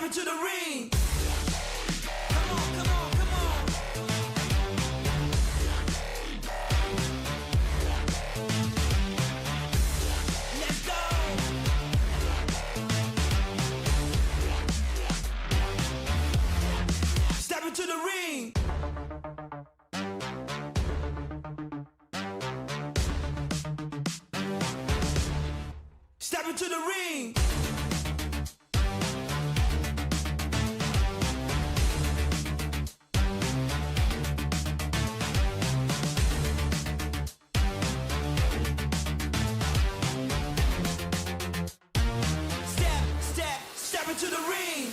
into the ring. Come on, come on, come on. Let's go. Step into the ring. Step into the ring. Step into the ring.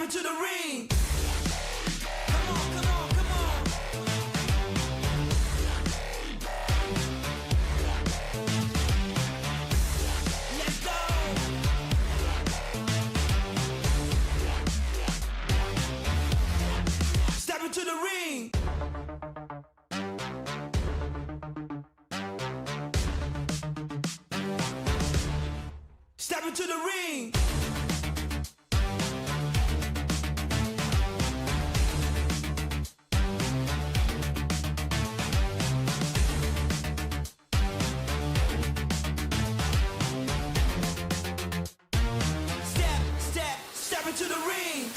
into the ring. Come on, come on, come on. Let's go. Step into the ring. Step into the ring. Step into the ring.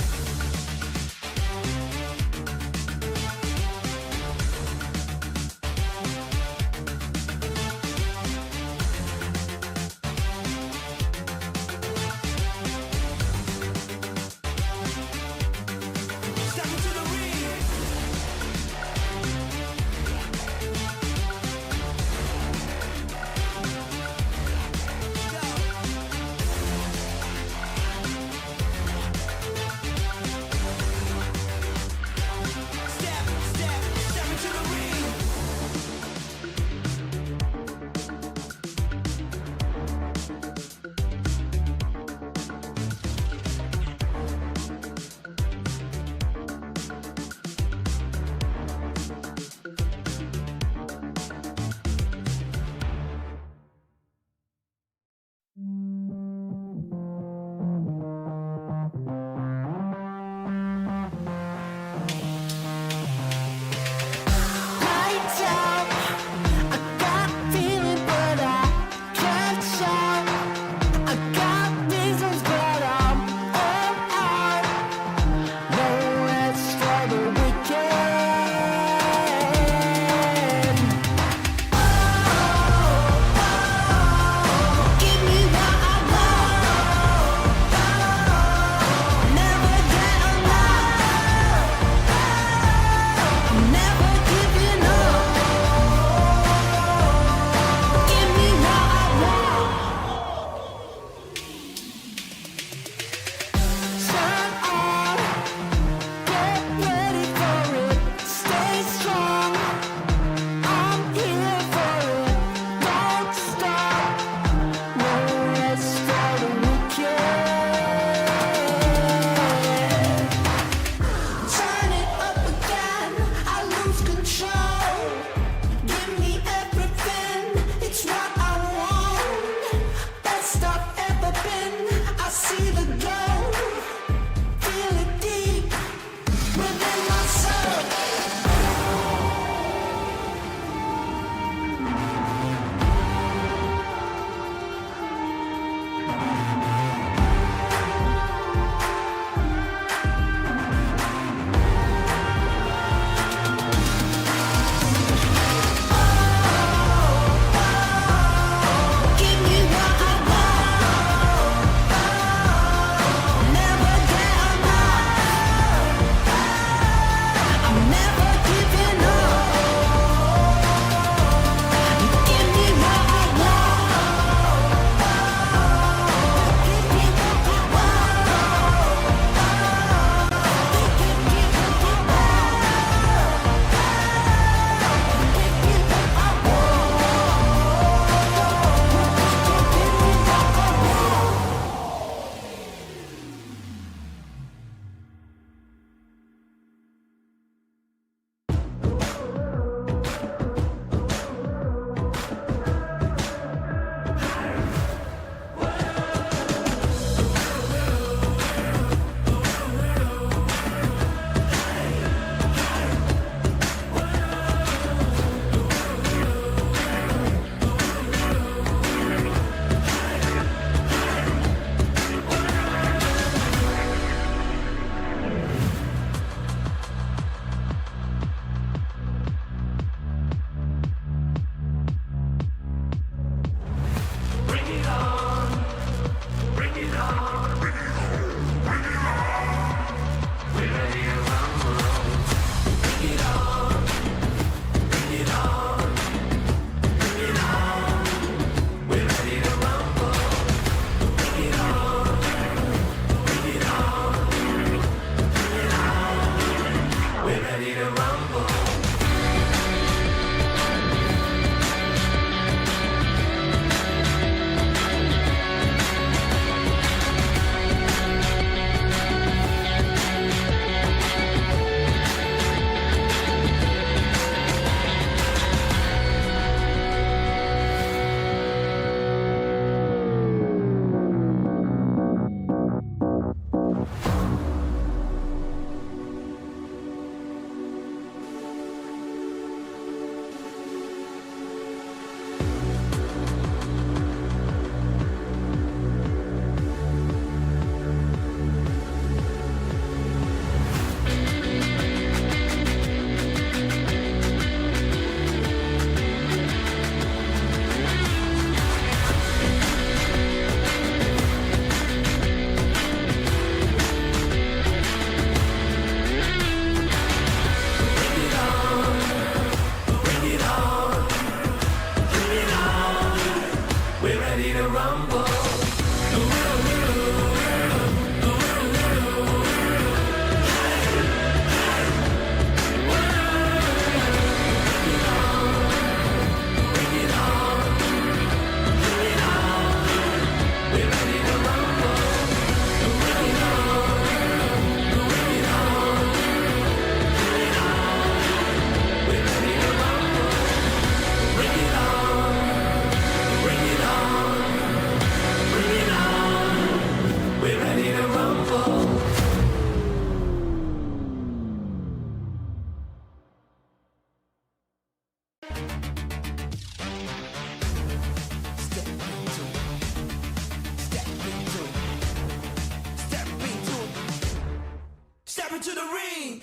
into the ring.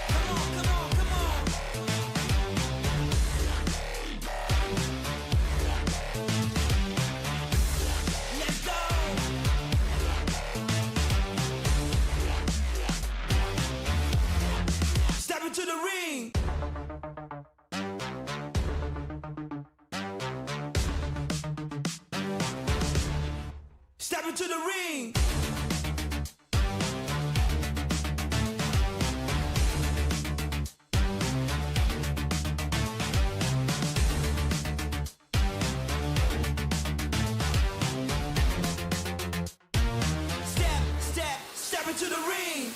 Come on, come on, come on. Let's go. Step into the ring. Step into the ring. Step into the ring.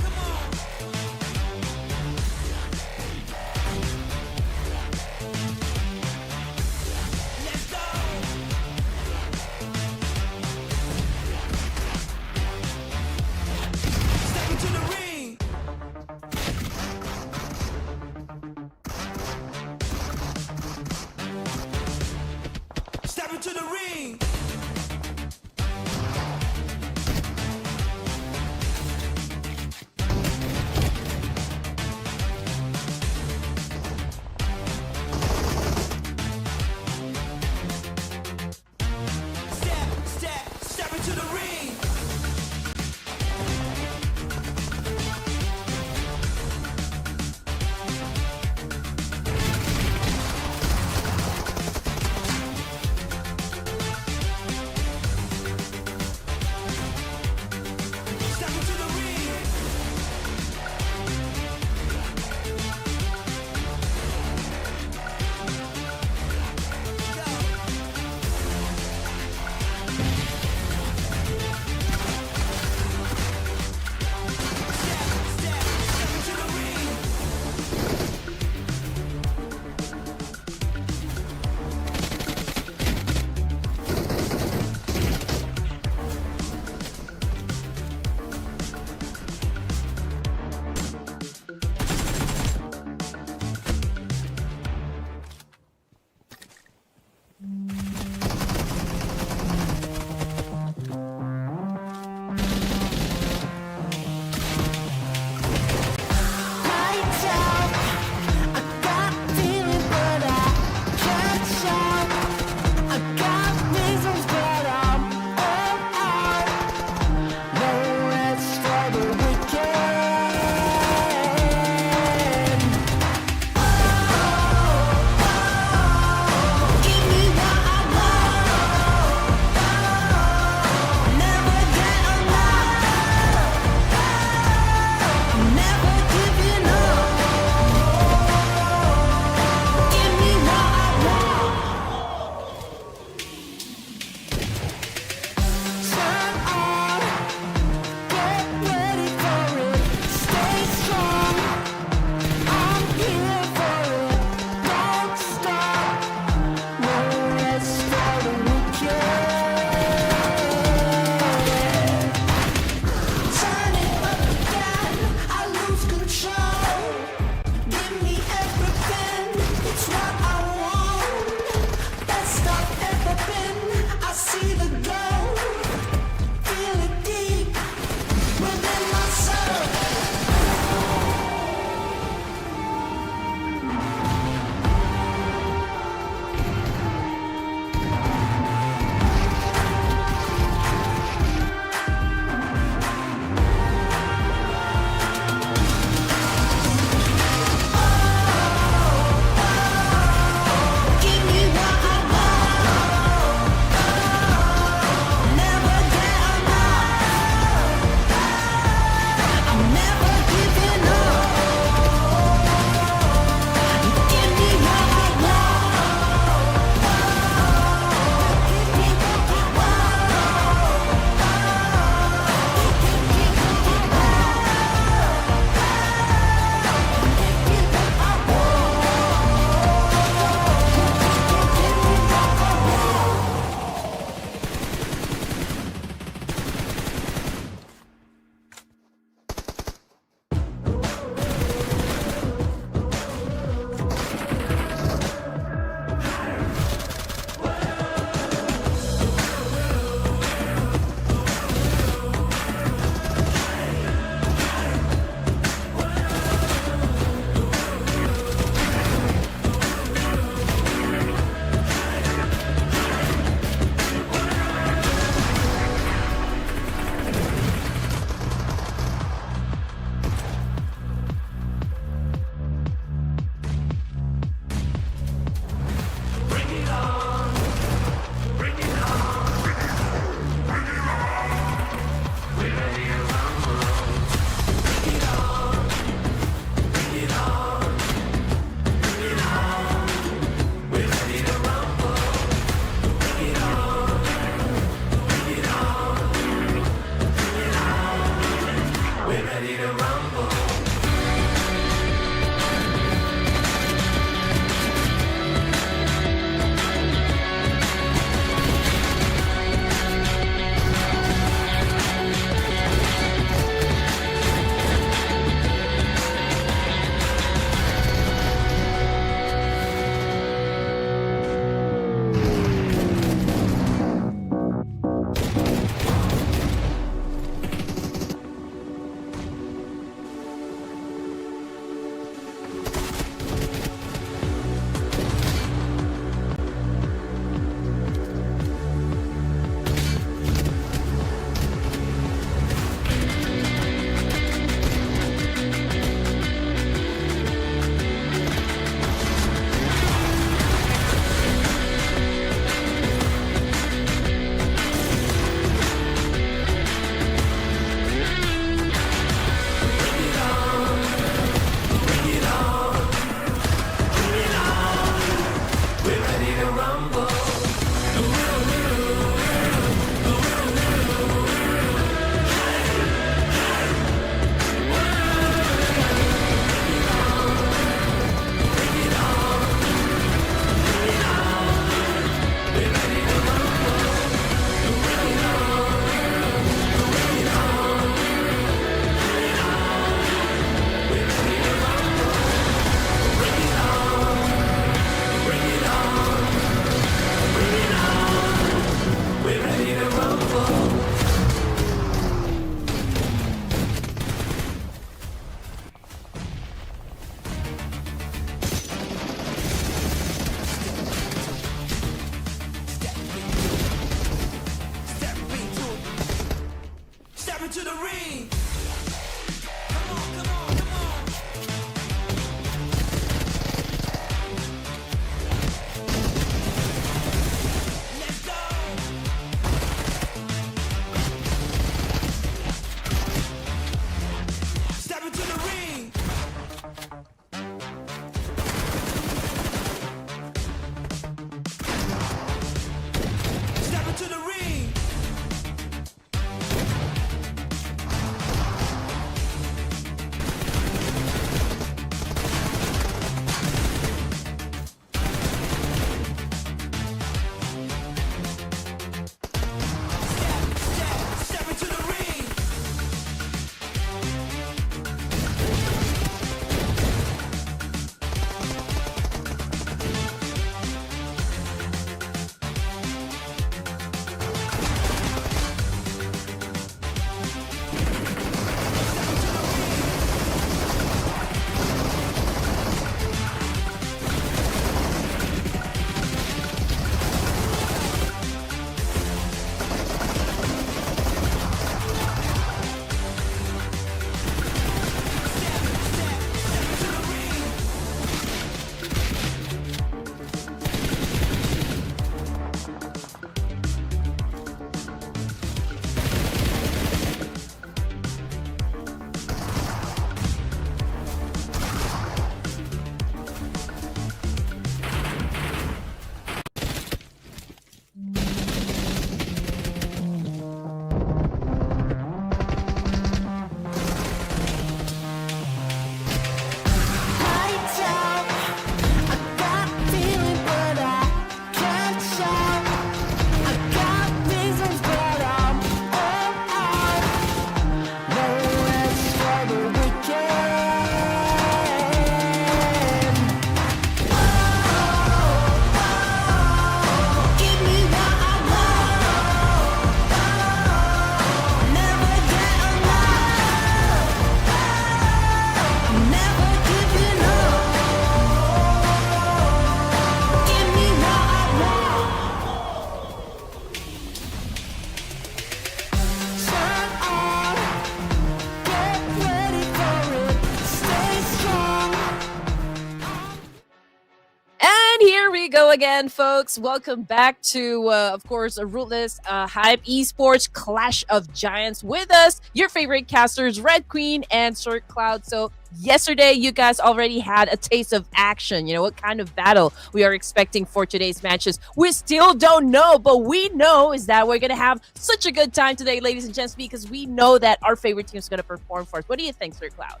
go again, folks. Welcome back to, of course, a Ruthless Hype Esports Clash of Giants. With us, your favorite casters, Red Queen and Sir Cloud. So yesterday, you guys already had a taste of action. You know, what kind of battle we are expecting for today's matches. We still don't know, but we know is that we're going to have such a good time today, ladies and gents, because we know that our favorite team is going to perform for us. What do you think, Sir Cloud?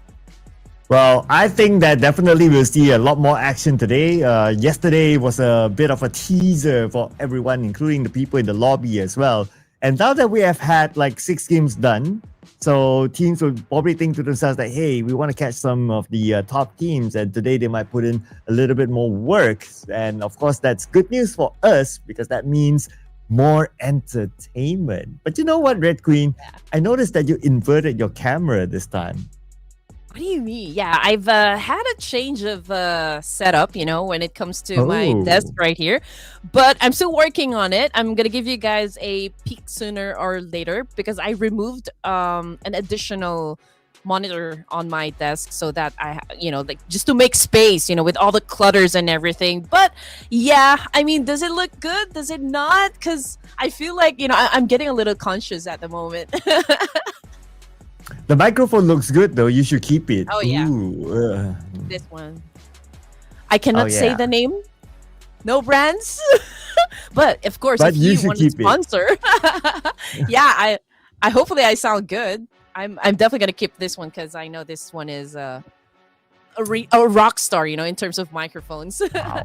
Well, I think that definitely we'll see a lot more action today. Yesterday was a bit of a teaser for everyone, including the people in the lobby as well. And now that we have had like 6 games done, so teams will probably think to themselves that, hey, we want to catch some of the top teams, and today they might put in a little bit more work. And of course, that's good news for us because that means more entertainment. But you know what, Red Queen? I noticed that you inverted your camera this time. What do you mean? Yeah, I've had a change of setup, you know, when it comes to my desk right here. But I'm still working on it. I'm going to give you guys a peek sooner or later because I removed an additional monitor on my desk so that I, you know, like just to make space, you know, with all the clutters and everything. But yeah, I mean, does it look good? Does it not? Because I feel like, you know, I'm getting a little conscious at the moment. The microphone looks good though. You should keep it. Oh yeah. Ooh, This one. I cannot say the name. No brands. But of course, if you want to sponsor. Yeah, I hopefully I sound good. I'm definitely gonna keep this one because I know this one is a rock star, you know, in terms of microphones. Wow.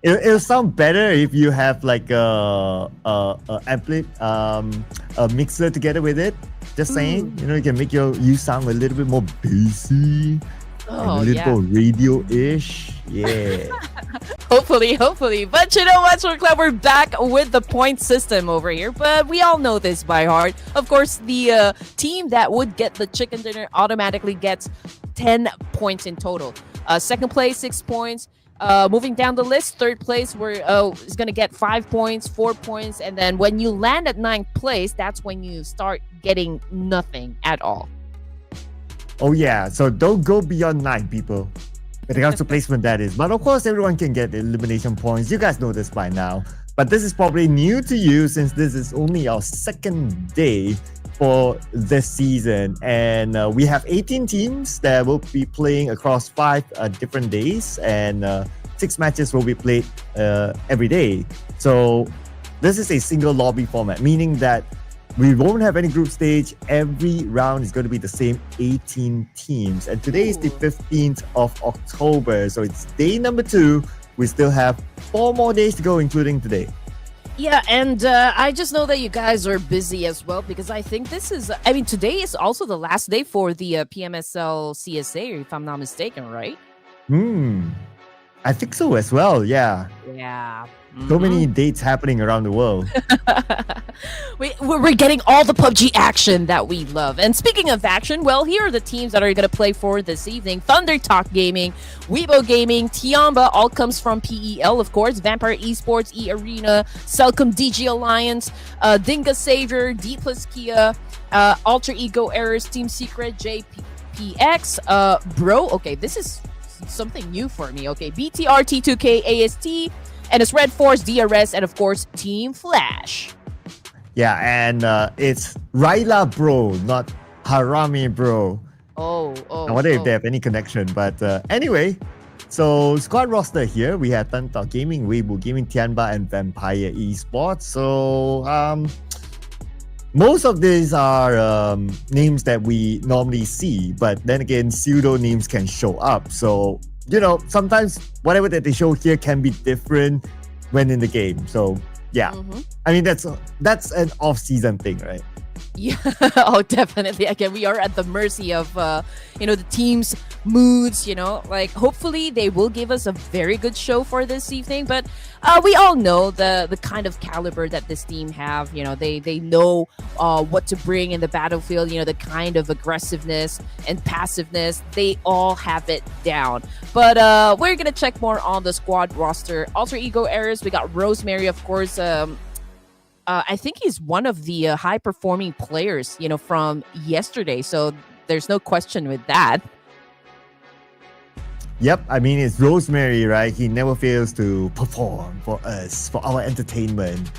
It'll sound better if you have like a mixer together with it. Just saying, you know, you can make you sound a little bit more bassy, and a little radio-ish. Yeah. Hopefully. But you know what, Sir Cloud, we're back with the point system over here. But we all know this by heart. Of course, the team that would get the chicken dinner automatically gets 10 points in total. Second place, 6 points. Moving down the list, third place is going to get 5 points, 4 points. And then when you land at 9th place, that's when you start getting nothing at all. Oh, yeah. So don't go beyond 9, people. When it comes to placement, that is. But of course, everyone can get elimination points. You guys know this by now. But this is probably new to you since this is only our second day for this season. And we have 18 teams that will be playing across 5 different days. And 6 matches will be played every day. So this is a single lobby format, meaning that we won't have any group stage. Every round is going to be the same 18 teams. And today is the 15th of October. So it's day number 2. We still have 4 more days to go, including today. Yeah, and I just know that you guys are busy as well because I think today is also the last day for the PMSL CSA, if I'm not mistaken, right? I think so as well, yeah. Yeah. So many dates happening around the world. We're getting all the PUBG action that we love. And speaking of action, well, here are the teams that are going to play for this evening. ThunderTalk Gaming, Weibo Gaming, Tianba, all comes from PEL, of course, Vampire Esports, Earena, CelcomDigi Alliance, Dinga Savior, Dplus Kia, Alter Ego Errors, Team Secret, JPX, Bro, okay, this is something new for me, okay, BTR, T2K, AST, and it's RedForce, DRS, and of course, Team Flash. Yeah, and it's Raila bro, not Harami bro. I wonder if they have any connection. But anyway, so squad roster here, we have ThunderTalk Gaming, Weibo Gaming, Tianba, and Vampire Esports. So most of these are names that we normally see, but then again, pseudo names can show up. So, you know, sometimes whatever that they show here can be different when in the game. So yeah, I mean, that's an off-season thing, right? Yeah, oh, definitely. Again, we are at the mercy of, the team's moods, like hopefully they will give us a very good show for this evening. But we all know the kind of caliber that this team have. They know what to bring in the battlefield, the kind of aggressiveness and passiveness. They all have it down. But we're going to check more on the squad roster. Alter Ego Errors, we got Rosemary, of course. I think he's one of the high-performing players, from yesterday. So there's no question with that. Yep, I mean, it's Rosemary, right? He never fails to perform for us, for our entertainment.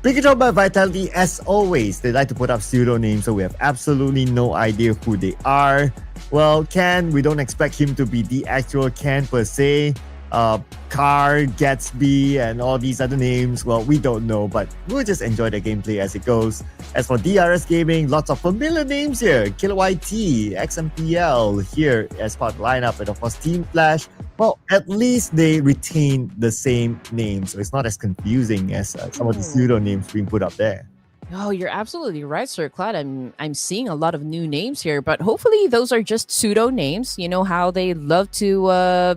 Bigetron by Vitality, as always, they like to put up pseudonames, so we have absolutely no idea who they are. Well, Ken, we don't expect him to be the actual Ken per se. Car, Gatsby, and all these other names, well, we don't know, but we'll just enjoy the gameplay as it goes. As for DRS Gaming, lots of familiar names here. Killer YT, XMPL here as part of the lineup, and of course Team Flash. Well, at least they retain the same name, so it's not as confusing as some of the pseudonames being put up there. Oh, you're absolutely right, Sir Cloud. I'm seeing a lot of new names here, but hopefully those are just pseudo names. You know how they love to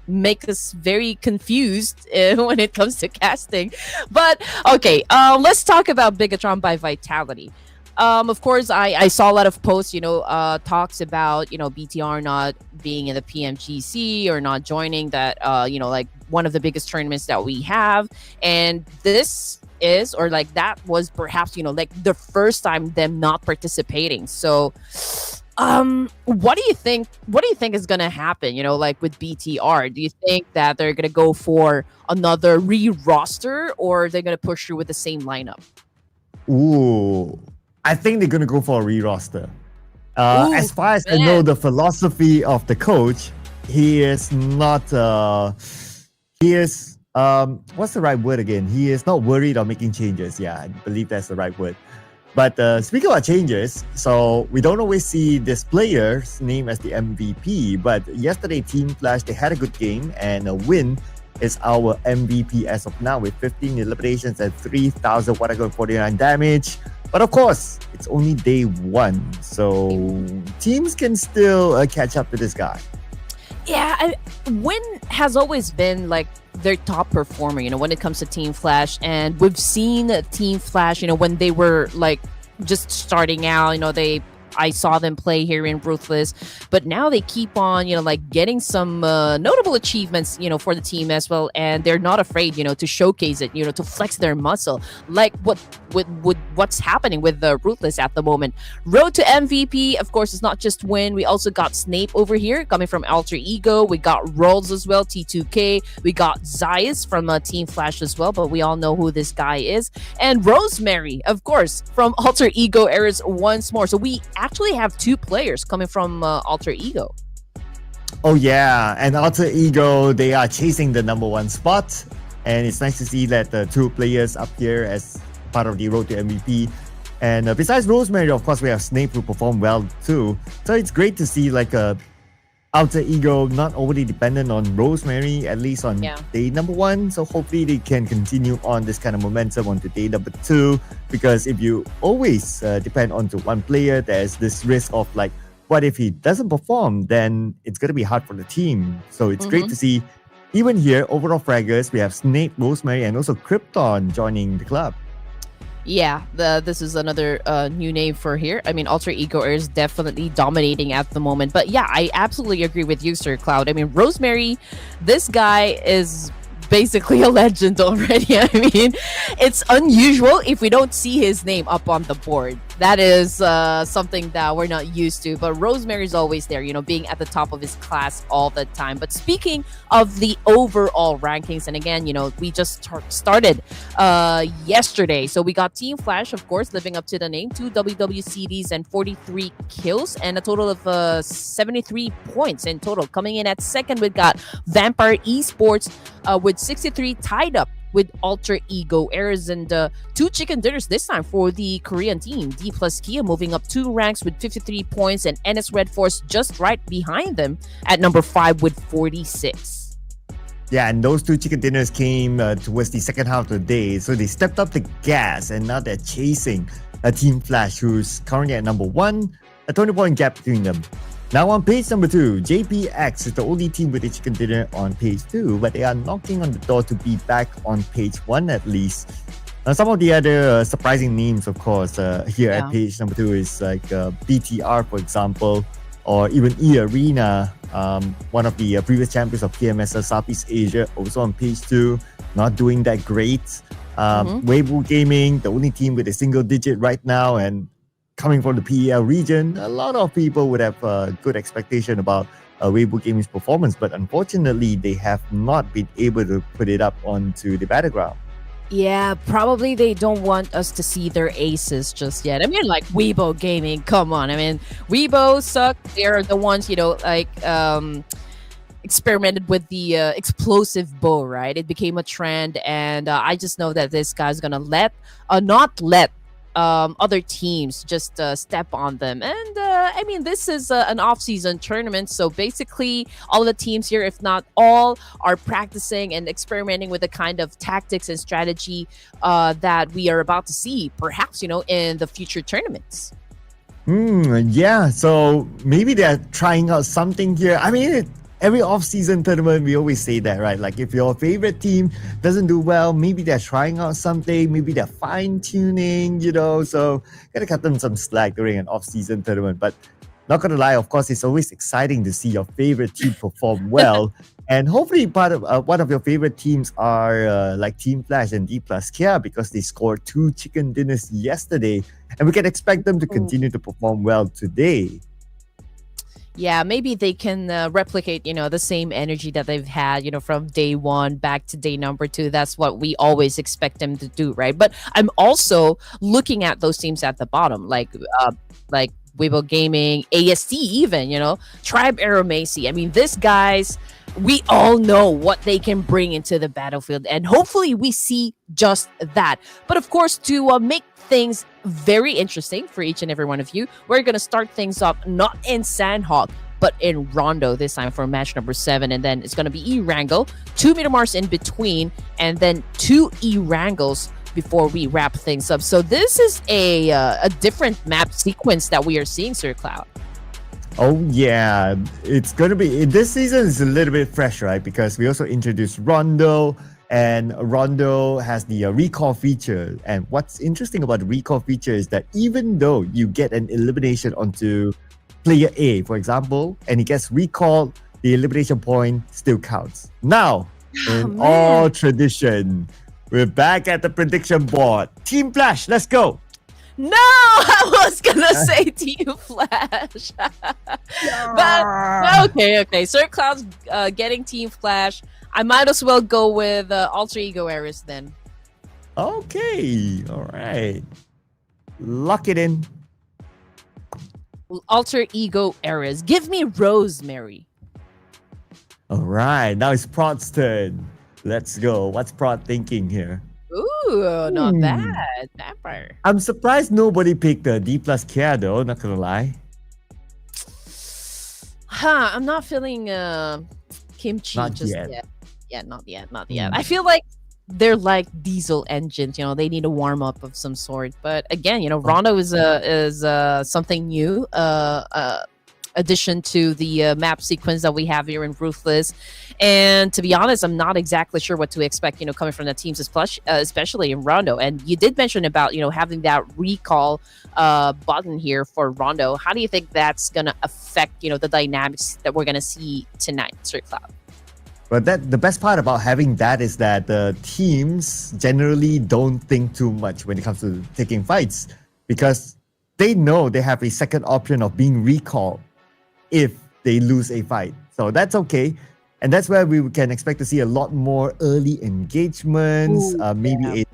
make us very confused when it comes to casting. But okay, let's talk about Bigetron by Vitality. Of course, I saw a lot of posts, talks about, BTR not being in the PMGC or not joining that, like one of the biggest tournaments that we have. And this is, or like that was perhaps, like the first time them not participating. So, what do you think is gonna happen, like with BTR? Do you think that they're gonna go for another re-roster, or they're gonna push through with the same lineup? Ooh, I think they're gonna go for a re-roster. As far as I know, the philosophy of the coach, he is not what's the right word again? He is not worried on making changes. Yeah, I believe that's the right word. But speaking about changes, so we don't always see this player's name as the MVP, but yesterday Team Flash, they had a good game, and a win is our MVP as of now with 15 eliminations and 3,149 damage. But of course, it's only day one, so teams can still catch up to this guy. Yeah, Win has always been like their top performer, when it comes to Team Flash. And we've seen Team Flash, when they were like just starting out, I saw them play here in Ruthless, but now they keep on, like getting some notable achievements, for the team as well, and they're not afraid, to showcase it, to flex their muscle, like what's happening with the Ruthless at the moment. Road to MVP, of course, it's not just Win. We also got Snape over here coming from Alter Ego. We got Rolls as well, T2K. We got Zayas from Team Flash as well, but we all know who this guy is. And Rosemary, of course, from Alter Ego Eras once more. So we actually have two players coming from Alter Ego. Oh yeah, and Alter Ego, they are chasing the number one spot, and it's nice to see that the two players up here as part of the road to MVP. And besides Rosemary, of course, we have Snape who performed well too. So it's great to see like Alter Ego not overly dependent on Rosemary, at least on day number one. So hopefully they can continue on this kind of momentum onto day number two. Because if you always depend on to one player, there's this risk of like, what if he doesn't perform? Then it's going to be hard for the team. So it's great to see, even here, overall fraggers, we have Snape, Rosemary, and also Krypton joining the club. Yeah, this is another new name for here. I mean, Alter Ego is definitely dominating at the moment. But yeah, I absolutely agree with you, Sir Cloud. I mean, Rosemary, this guy is basically a legend already. I mean, it's unusual if we don't see his name up on the board. That is something that we're not used to. But Rosemary's always there, being at the top of his class all the time. But speaking of the overall rankings, and again, we just started yesterday. So we got Team Flash, of course, living up to the name. 2 WWCDs and 43 kills, and a total of 73 points in total. Coming in at second, we got Vampire Esports with 63, tied up with Alter Ego Eras, and 2 chicken dinners this time for the Korean team. Dplus Kia moving up 2 ranks with 53 points, and NS RedForce just right behind them at number 5 with 46. Yeah, and those 2 chicken dinners came towards the second half of the day, so they stepped up the gas, and now they're chasing Team Flash, who's currently at number 1, a 20-point gap between them. Now on page number 2, JPX is the only team with a chicken dinner on page 2, but they are knocking on the door to be back on page 1 at least. Now some of the other surprising names, of course, here at page number 2 is like BTR, for example, or even ERENA, one of the previous champions of PMSL Southeast Asia, also on page 2, not doing that great. Weibo Gaming, the only team with a single digit right now, and coming from the PEL region, a lot of people would have good expectation about Weibo Gaming's performance, but unfortunately, they have not been able to put it up onto the battleground. Yeah, probably they don't want us to see their aces just yet. I mean, like Weibo Gaming, come on. I mean, Weibo suck. They're the ones, experimented with the explosive bow, right? It became a trend, and I just know that this guy's gonna not let other teams just step on them. And I mean, this is an off-season tournament, so basically all the teams here, if not all, are practicing and experimenting with the kind of tactics and strategy that we are about to see, perhaps, in the future tournaments. Yeah, so maybe they're trying out something here. I mean, every off-season tournament, we always say that, right? Like, if your favorite team doesn't do well, maybe they're trying out something, maybe they're fine-tuning, so gotta cut them some slack during an off-season tournament. But not gonna lie, of course, it's always exciting to see your favorite team perform well. And hopefully part of one of your favorite teams are like Team Flash and Dplus Kia, because they scored 2 chicken dinners yesterday, and we can expect them to continue to perform well today. Yeah, maybe they can replicate, the same energy that they've had, from day one back to day number 2. That's what we always expect them to do, right? But I'm also looking at those teams at the bottom, like Weibo Gaming, AST even, Tribe Aeromacy. I mean, these guys, we all know what they can bring into the battlefield, and hopefully we see just that. But of course, to make things very interesting for each and every one of you, we're going to start things up not in Sandhawk, but in Rondo this time for match number 7. And then it's going to be ERANGEL, 2 Miramars in between, and then 2 ERANGELs before we wrap things up. So this is a different map sequence that we are seeing, Sir Cloud. Oh yeah, it's going to be, this season is a little bit fresh, right? Because we also introduced Rondo, and Rondo has the recall feature. And what's interesting about the recall feature is that even though you get an elimination onto player A, for example, and he gets recalled, the elimination point still counts. Now, in all tradition, we're back at the prediction board. Team Flash, let's go. No, I was gonna say Team Flash. but okay. Sir Cloud's getting Team Flash. I might as well go with Alter Ego Eras then. Okay, all right. Lock it in. Alter Ego Eras. Give me Rosemary. All right, now it's Prod's turn. Let's go. What's Prod thinking here? Ooh, not bad. Vampire. I'm surprised nobody picked the Dplus Kia though, not gonna lie. I'm not feeling kimchi Not just yet. yet. Yeah, not yet. I feel like they're like diesel engines. They need a warm up of some sort. But again, Rondo is something new. Addition to the map sequence that we have here in Ruthless. And to be honest, I'm not exactly sure what to expect, coming from the teams, especially in Rondo. And you did mention about, having that recall button here for Rondo. How do you think that's going to affect, the dynamics that we're going to see tonight, Sir Cloud? But the best part about having that is that the teams generally don't think too much when it comes to taking fights, because they know they have a second option of being recalled if they lose a fight. So that's okay. And that's where we can expect to see a lot more early engagements, maybe a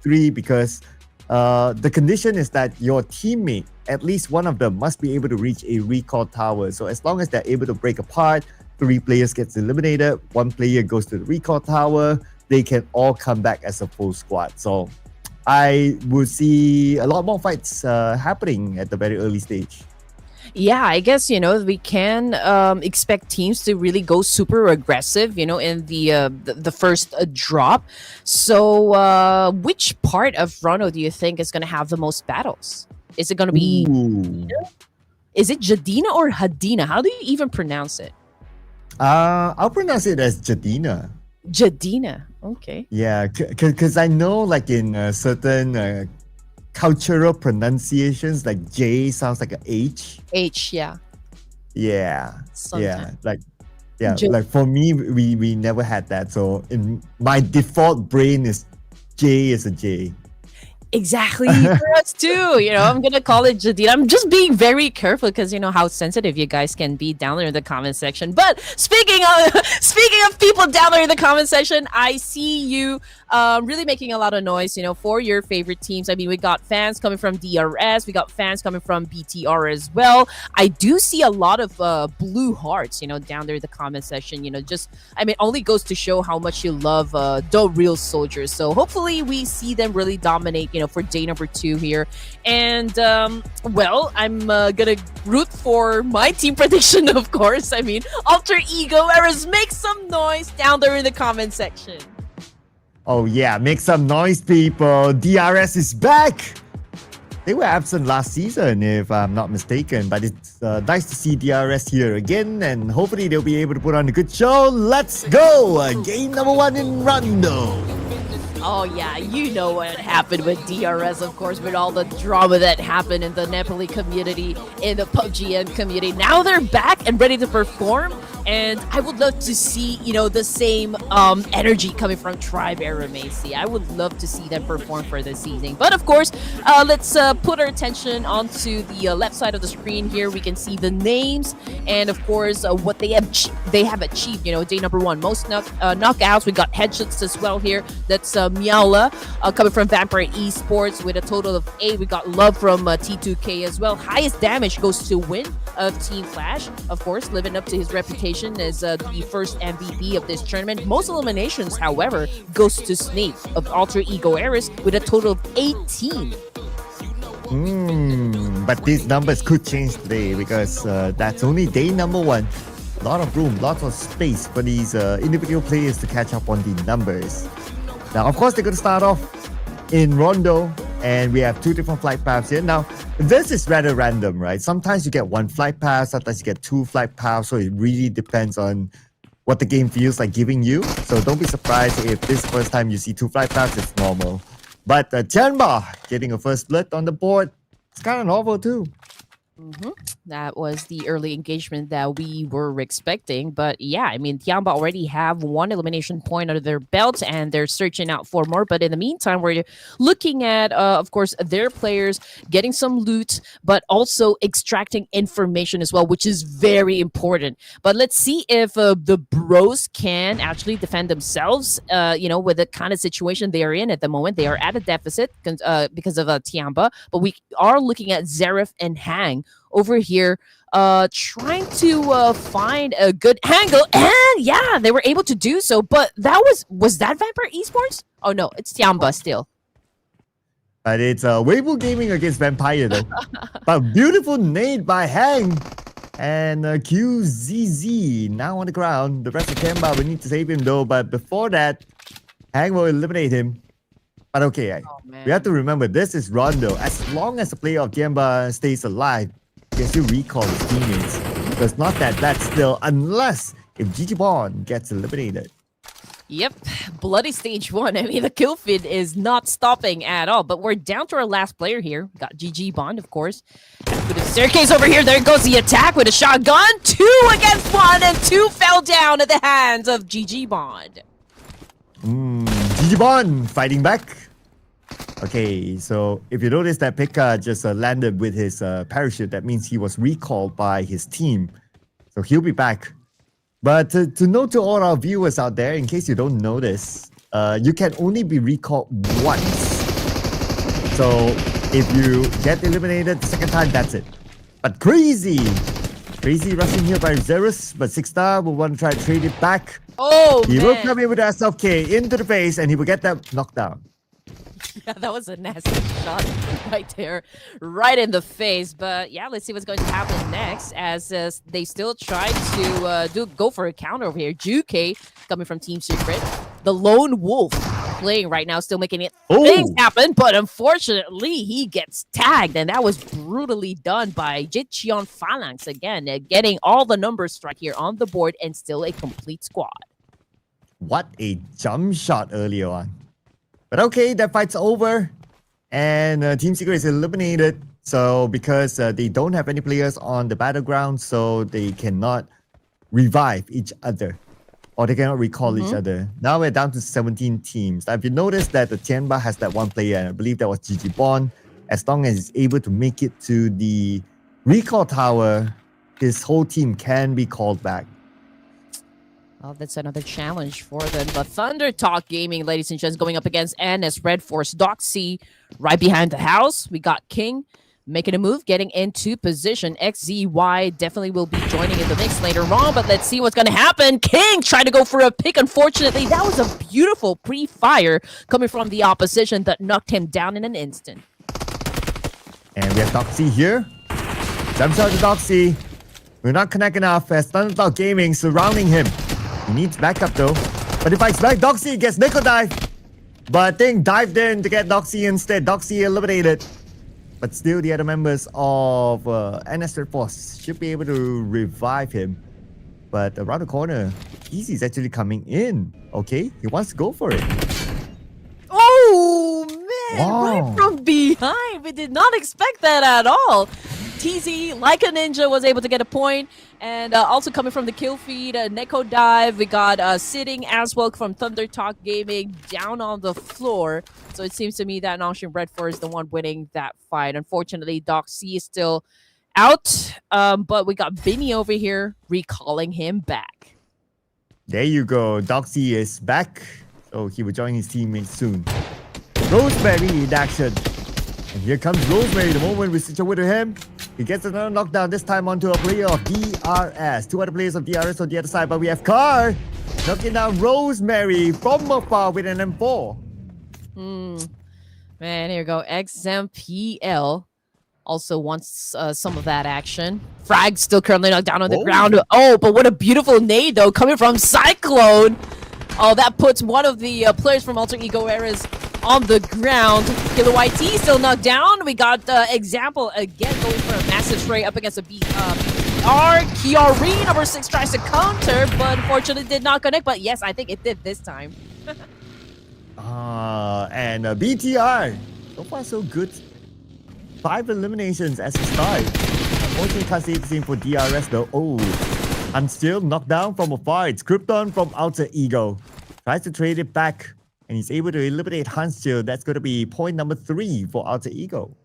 3-3, because the condition is that your teammate, at least one of them, must be able to reach a recall tower. So as long as they're able to break apart, 3 players gets eliminated, 1 player goes to the recall tower, they can all come back as a full squad. So I would see a lot more fights happening at the very early stage. Yeah, I guess, we can expect teams to really go super aggressive, in the first drop. So which part of Rondo do you think is going to have the most battles? Is it going to be... Is it Jadina or Hadina? How do you even pronounce it? I'll pronounce it as Jadina. Jadina, okay. Yeah, because I know like in certain... cultural pronunciations, like J sounds like an H. H, yeah. Yeah. Sometimes. Yeah. Like for me, we never had that. So in my default brain is J is a J. Exactly, for us too. I'm gonna call it Jadid. I'm just being very careful because you know how sensitive you guys can be down there in the comment section. But speaking of speaking of people down there in the comment section, I see you really making a lot of noise. For your favorite teams. I mean, we got fans coming from DRS, we got fans coming from BTR as well. I do see a lot of blue hearts. Down there in the comment section. Only goes to show how much you love the real soldiers. So hopefully we see them really dominate. For day number 2 here. And, I'm gonna root for my team prediction, of course. I mean, Alter Ego Eras, make some noise down there in the comment section. Oh yeah, make some noise, people. DRS is back. They were absent last season, if I'm not mistaken, but it's nice to see DRS here again, and hopefully they'll be able to put on a good show. Let's go! Game number 1 in Rondo. Oh yeah, you know what happened with DRS, of course, with all the drama that happened in the Nepali community, in the PUBG community. Now they're back and ready to perform, and I would love to see, the same energy coming from Tribe Aeromacy. I would love to see them perform for this season. But of course, let's put our attention onto the left side of the screen here. We can see the names and, of course, what they have achieved. Day number 1, most knockouts. We got headshots as well here. That's Miaula coming from Vampire Esports with a total of 8. We got love from T2K as well. Highest damage goes to Win of Team Flash, of course, living up to his reputation as the first MVP of this tournament. Most eliminations, however, goes to Snape of Alter Ego Eras with a total of 18. But these numbers could change today because that's only day number 1. A lot of room, lots of space for these individual players to catch up on the numbers. Now, of course, they're going to start off in Rondo, and we have 2 different flight paths here. Now, this is rather random, right? Sometimes you get 1 flight path, sometimes you get 2 flight paths, so it really depends on what the game feels like giving you. So don't be surprised if this first time you see 2 flight paths, it's normal. But Tianba getting a first split on the board, it's kind of novel too. That was the early engagement that we were expecting. But yeah, Tianba already have 1 elimination point under their belt and they're searching out for more. But in the meantime, we're looking at, of course, their players getting some loot, but also extracting information as well, which is very important. But let's see if the bros can actually defend themselves, with the kind of situation they are in at the moment. They are at a deficit because of Tianba. But we are looking at Zareth and Hang over here trying to find a good angle, and yeah, they were able to do so. But that was that Vampire Esports? Oh no, it's Tianba still. But it's Weibo Gaming against Vampire though. But beautiful nade by Hang. And QZZ now on the ground. The rest of Tianba, we need to save him though. But before that, Hang will eliminate him. But okay, we have to remember this is Rondo. As long as the player of Tianba stays alive, he can still recall his teammates. Because not that still, unless if Jecheon gets eliminated. Yep, bloody stage 1. The kill feed is not stopping at all. But we're down to our last player here. Got Jecheon, of course. With a staircase over here, there goes the attack with a shotgun. 2 against 1, and 2 fell down at the hands of Jecheon. Jecheon fighting back. Okay, so if you notice that Pekka just landed with his parachute, that means he was recalled by his team. So he'll be back. But to note to all our viewers out there, in case you don't know this, you can only be recalled once. So if you get eliminated the second time, that's it. But crazy rushing here by Zerus, but 6-star will want to try to trade it back. Oh, he man. will come in with SLK into the face, and he will get that knockdown. Yeah, that was a nasty shot right there, right in the face. But yeah, let's see what's going to happen next as they still try to go for a counter over here. Juke coming from Team Secret. The Lone Wolf playing right now, still making things happen. But unfortunately, he gets tagged. And that was brutally done by Jecheon Phalanx again, getting all the numbers right here on the board and still a complete squad. What a jump shot earlier on. But okay, that fight's over, and Team Secret is eliminated. So because they don't have any players on the battleground, so they cannot revive each other. or they cannot recall each other. Now we're down to 17 teams. Now, if you notice that the Tianba has that one player, and I believe that was Jecheon, as long as he's able to make it to the recall tower, his whole team can be called back. Well, that's another challenge for them. But ThunderTalk Gaming, ladies and gents, going up against NS RedForce. Doxy right behind the house. We got King making a move, getting into position. XZY definitely will be joining in the mix later on, but let's see what's going to happen. King trying to go for a pick. Unfortunately, that was a beautiful pre-fire coming from the opposition that knocked him down in an instant. And we have Doxy here. Jump shot to Doxy. We're not connecting enough as ThunderTalk Gaming surrounding him. He needs backup though. But if I expect Doxy gets nickel dive. But Ting dived in to get Doxy instead. Doxy eliminated. But still the other members of NS RedForce should be able to revive him. But around the corner, Easy's actually coming in. Okay, he wants to go for it. Oh, man, Wow. right from behind. We did not expect that at all. TZ, like a ninja, was able to get a point. And also coming from the kill feed, Neko dive. We got sitting as well from ThunderTalk Gaming down on the floor. So it seems to me that Nongshim RedForce is the one winning that fight. Unfortunately, Doc C is still out. But we got Vinny over here recalling him back. There you go. Doxy is back. So he will join his teammates soon. Rosemary in action. And here comes Rosemary. The moment we switch over to him, he gets another knockdown, this time onto a player of DRS. Two other players of DRS on the other side, but we have Carr knocking down Rosemary from afar with an M4. Man, here we go. XMPL also wants some of that action. Frag still currently knocked down on the ground. Oh, but what a beautiful nade, though, coming from Cyclone. Oh, that puts one of the players from Alter Ego Eras on the ground. Killer YT still knocked down. We got Example again going for a massive spray up against a BR. Kiari, number 6, tries to counter, but unfortunately did not connect. But yes, I think it did this time. And BTR. So far, so good. 5 eliminations as a start. Unfortunately, can't see the same for DRS though. Oh, and still knocked down from afar. It's Krypton from Alter Ego. Tries to trade it back. And he's able to eliminate Hanschill. That's going to be point number 3 for Alter Ego.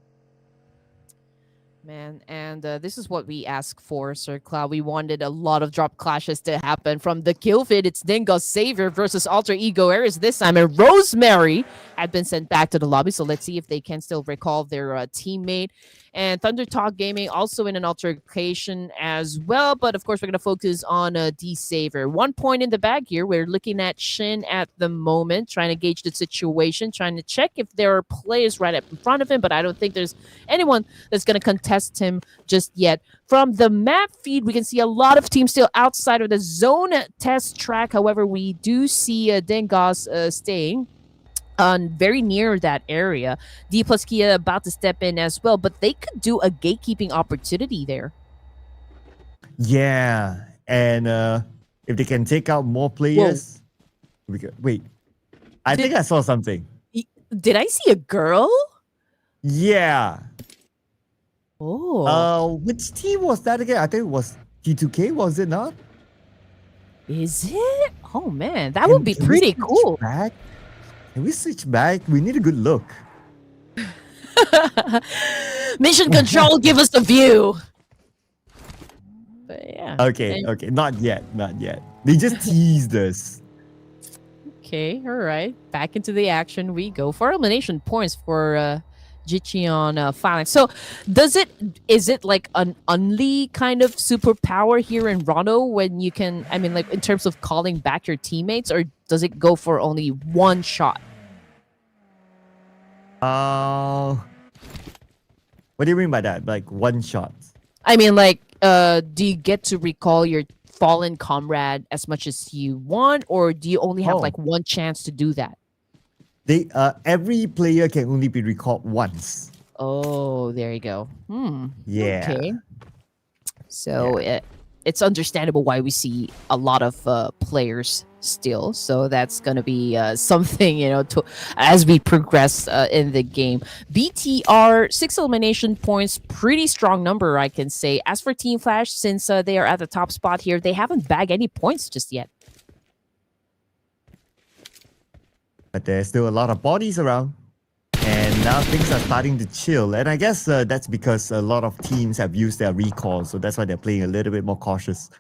Man, and this is what we asked for, Sir Cloud. We wanted a lot of drop clashes to happen. From the kill feed, it's Dingo Savior versus Alter Ego Eras this time. And Rosemary had been sent back to the lobby. So let's see if they can still recall their teammate. And ThunderTalk Gaming also in an altercation as well. But of course, we're going to focus on D Savior. 1 point in the bag here. We're looking at Shin at the moment, trying to gauge the situation, trying to check if there are players right up in front of him. But I don't think there's anyone that's going to contest him just yet. From the map feed, we can see a lot of teams still outside of the zone test track. However, we do see Dengos staying very near that area. Dplus Kia about to step in as well, but they could do a gatekeeping opportunity there. Yeah, and if they can take out more players, wait. I think I saw something. Did I see a girl? Yeah. Oh. Which team was that again? I think it was T2K, was it not? Is it? Oh man, that would be pretty cool. Back? Can we switch back? We need a good look. Mission control, give us the view. But yeah. Okay, okay. Not yet. They just teased us. Okay, all right. Back into the action we go for elimination points for Jecheon Phalanx. So is it like an only kind of superpower here in Rondo when you can, I mean, like in terms of calling back your teammates, or does it go for only one shot? What do you mean by that? Like one shot? I mean, like, do you get to recall your fallen comrade as much as you want, or do you only have like one chance to do that? They every player can only be recalled once. Oh, there you go. Yeah. Okay. So it's understandable why we see a lot of players still. So that's gonna be something, you know, to as we progress in the game. BTR 6 elimination points, pretty strong number, I can say. As for Team Flash, since they are at the top spot here, they haven't bagged any points just yet. But there's still a lot of bodies around. And now things are starting to chill. And I guess that's because a lot of teams have used their recall. So that's why they're playing a little bit more cautious.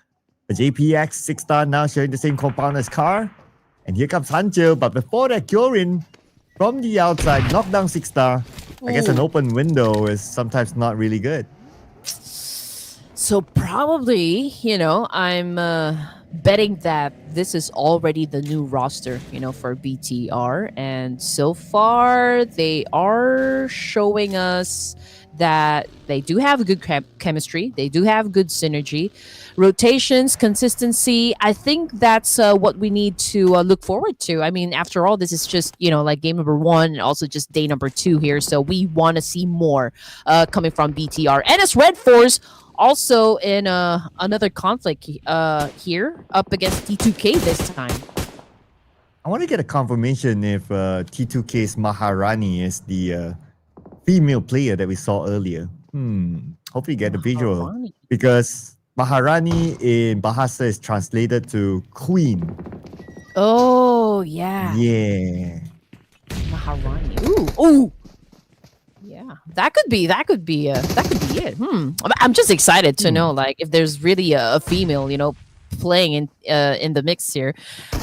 The JPX 6-star now sharing the same compound as Car. And here comes Hanjo. But before that, Kyorin from the outside, knockdown 6-star. I guess an open window is sometimes not really good. So probably, I'm betting that this is already the new roster, for BTR. And so far, they are showing us that they do have good chemistry. They do have good synergy. Rotations, consistency. I think that's what we need to look forward to. I mean, after all, this is just, like game number 1 and also just day number 2 here. So we want to see more coming from BTR. And it's RedForce also in another conflict here up against T2K this time. I want to get a confirmation if T2K's Maharani is the female player that we saw earlier. Hopefully get a visual. Maharani. Because Maharani in Bahasa is translated to queen. Oh, yeah. Yeah. Maharani. Ooh. Yeah, that could be it. I'm just excited to know, like, if there's really a female, playing in the mix here.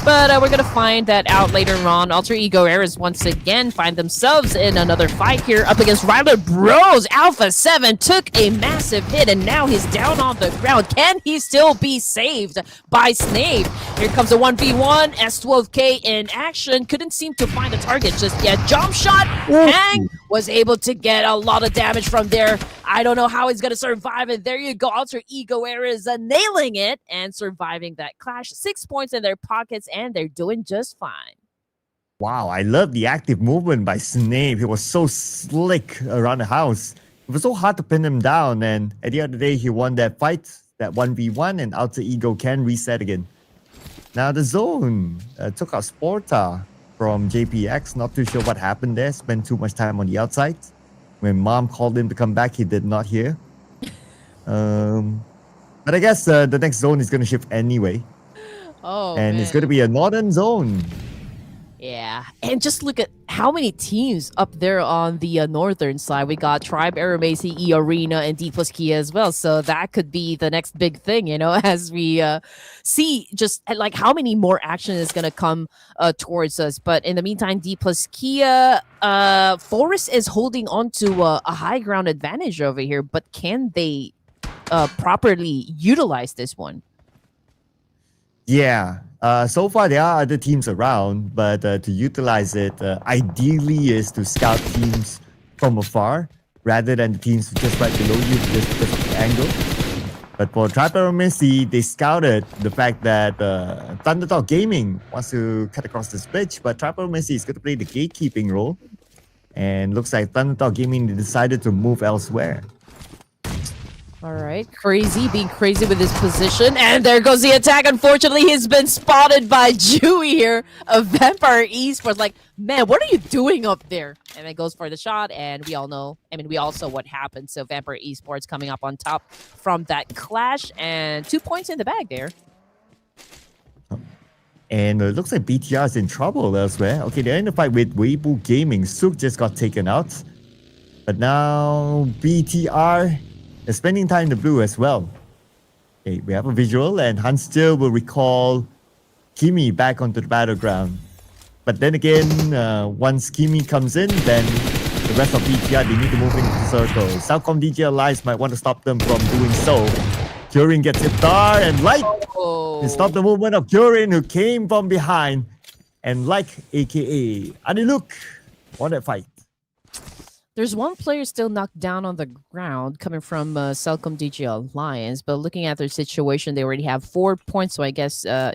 But we're gonna find that out later on. Alter Ego Eras once again find themselves in another fight here up against Raila Bros. Alpha 7 took a massive hit and now he's down on the ground. Can he still be saved by Snape? Here comes a 1v1. S12K in action. Couldn't seem to find a target just yet. Jump shot. Hang was able to get a lot of damage from there. I don't know how he's gonna survive it. There you go. Alter Ego Eras nailing it and surviving that clash. 6 points in their pockets and they're doing just fine. Wow, I love the active movement by Snape. He was so slick around the house. It was so hard to pin him down, and at the end of the day, he won that fight, that 1v1, and Alter Ego can reset again. Now the zone took out Sporta from JPX. Not too sure what happened there. Spent too much time on the outside. When mom called him to come back, he did not hear. But I guess the next zone is going to shift anyway. Oh, and man. it's going to be a northern zone. Yeah, and just look at how many teams up there on the northern side. We got Tribe, Aeromacy, Arena, and Dplus Kia as well. So that could be the next big thing, as we see just like how many more action is going to come towards us. But in the meantime, Dplus Kia, Forest is holding on to a high ground advantage over here. But can they properly utilize this one? Yeah. So far, there are other teams around, but to utilize it, ideally is to scout teams from afar rather than the teams just right below you just because of the angle. But for Aeromacy, they scouted the fact that ThunderTalk Gaming wants to cut across this bridge, but Aeromacy is going to play the gatekeeping role. And looks like ThunderTalk Gaming decided to move elsewhere. All right, crazy, being crazy with his position. And there goes the attack. Unfortunately, he's been spotted by Dewey here of Vampire Esports. Like, man, what are you doing up there? And it goes for the shot. And we all know, we all saw what happened. So Vampire Esports coming up on top from that clash. And 2 points in the bag there. And it looks like BTR is in trouble elsewhere. Okay, they're in a fight with Weibo Gaming. Suk just got taken out. But now BTR is spending time in the blue as well. Okay, we have a visual, and Hans still will recall Kimi back onto the battleground. But then again, once Kimi comes in, then the rest of BTR, they need to move into the circle. CelcomDigi Alliance might want to stop them from doing so. Curin gets Iftar, and Light to stop the movement of Curin, who came from behind. And like, aka Aniluk, won that fight. There's one player still knocked down on the ground coming from CelcomDigi Alliance, but looking at their situation, they already have 4 points. So I guess they're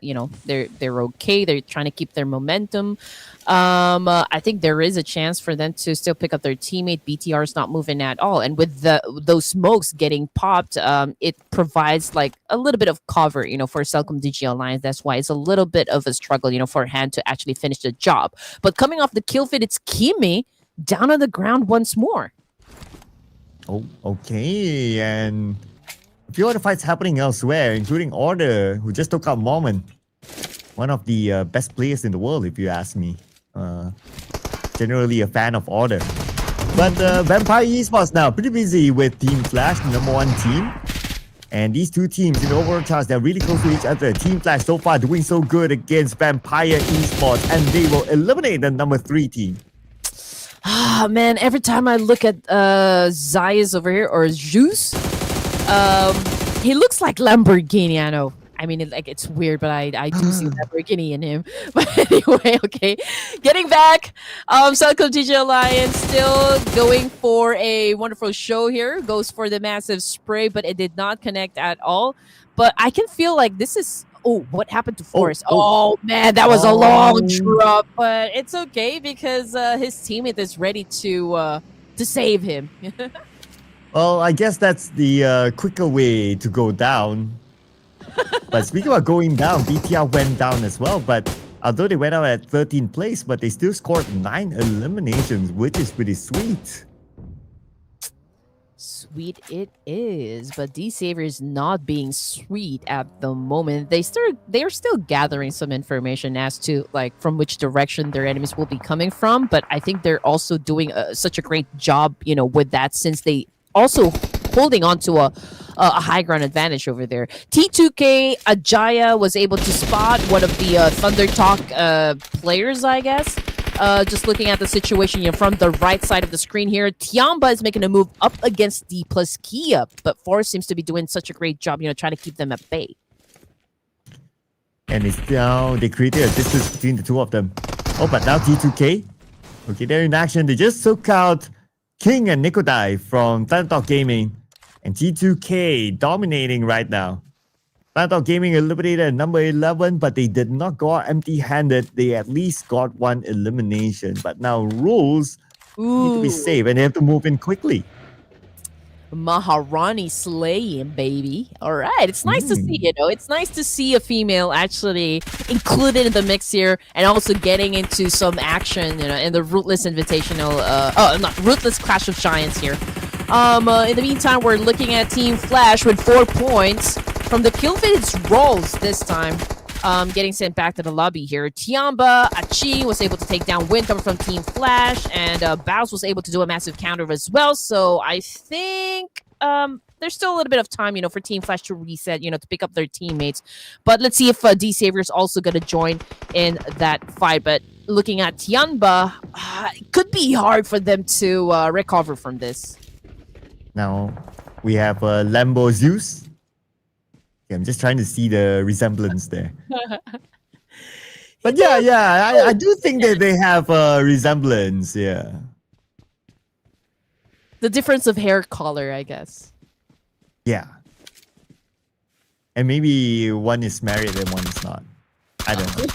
okay. They're trying to keep their momentum. I think there is a chance for them to still pick up their teammate. BTR is not moving at all, and with those smokes getting popped, it provides like a little bit of cover, for CelcomDigi Alliance. That's why it's a little bit of a struggle, for Hand to actually finish the job. But coming off the kill feed, it's Kimi down on the ground once more. Oh, okay. And a few other fights happening elsewhere, including Order, who just took out Moment. One of the best players in the world, if you ask me. generally a fan of Order. But Vampire Esports now pretty busy with Team Flash, the number 1 team. And these two teams in overall charts, they're really close to each other. Team Flash so far doing so good against Vampire Esports, and they will eliminate the number 3 team. Ah, man, every time I look at Zayas over here, or Zeus, he looks like Lamborghini, I know. I mean, it's weird, but I do see Lamborghini in him. But anyway, okay. Getting back, CelcomDigi Alliance still going for a wonderful show here. Goes for the massive spray, but it did not connect at all. But I can feel like this is... Oh, what happened to Force? Oh, man, that was a long drop. But it's okay because his teammate is ready to save him. Well, I guess that's the quicker way to go down. But speaking about going down, BTR went down as well. But although they went out at 13th place, but they still scored 9 eliminations, which is pretty sweet. Sweet it is, but D-Saver is not being sweet at the moment. They're still gathering some information as to like from which direction their enemies will be coming from. But I think they're also doing such a great job, you know, with that, since they also holding on to a high ground advantage over there. T2K Ajaya was able to spot one of the ThunderTalk players, I guess. Just looking at the situation, you know, from the right side of the screen here, Tianba is making a move up against Dplus Kia, but Force seems to be doing such a great job, you know, trying to keep them at bay. And it's now they created a distance between the two of them. Oh, but now T2K, okay, they're in action. They just took out King and Nikodai from ThunderTalk Gaming, and T2K dominating right now. ThunderTalk Gaming eliminated at number 11, but they did not go out empty-handed. They at least got 1 elimination. But now Rules need to be safe, and they have to move in quickly. Maharani slaying, baby. All right, it's nice to see, you know. It's nice to see a female actually included in the mix here, and also getting into some action, you know, in the Ruthless Invitational. Not Ruthless Clash of Giants here. In the meantime, we're looking at Team Flash with 4 points from the kill feed. It's Rolls this time. Getting sent back to the lobby here. Tianba, Achi was able to take down Win coming from Team Flash, and Baus was able to do a massive counter as well. So I think there's still a little bit of time, you know, for Team Flash to reset, you know, to pick up their teammates. But let's see if D-Saver is also going to join in that fight. But looking at Tianba, it could be hard for them to recover from this. Now we have Lambo Zeus. I'm just trying to see the resemblance there. But yeah, I do think that they have a resemblance, yeah. The difference of hair color, I guess. Yeah. And maybe one is married and one is not. I don't know.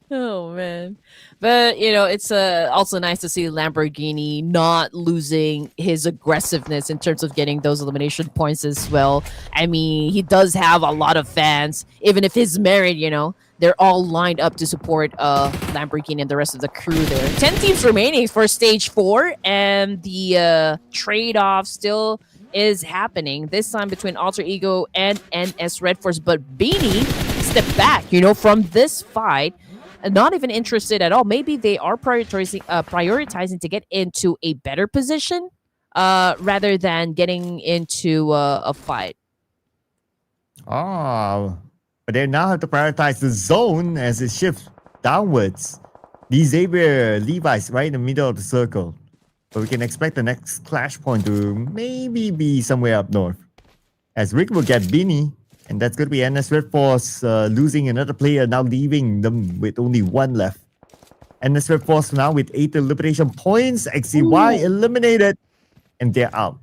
Oh, man. But, you know, it's also nice to see Lamborghini not losing his aggressiveness in terms of getting those elimination points as well. I mean, he does have a lot of fans. Even if he's married, you know, they're all lined up to support Lamborghini and the rest of the crew there. 10 teams remaining for Stage 4, and the trade-off still is happening. This time between Alter Ego and NS RedForce, but Beanie stepped back, you know, from this fight. Not even interested at all. Maybe they are prioritizing to get into a better position rather than getting into a fight. Oh, but they now have to prioritize the zone as it shifts downwards. The Xavier Levi's right in the middle of the circle. So we can expect the next clash point to maybe be somewhere up north. As Rick will get Beanie, and that's going to be NS RedForce losing another player, now leaving them with only 1 left. NS RedForce now with 8 elimination points. XCY eliminated, and they're out.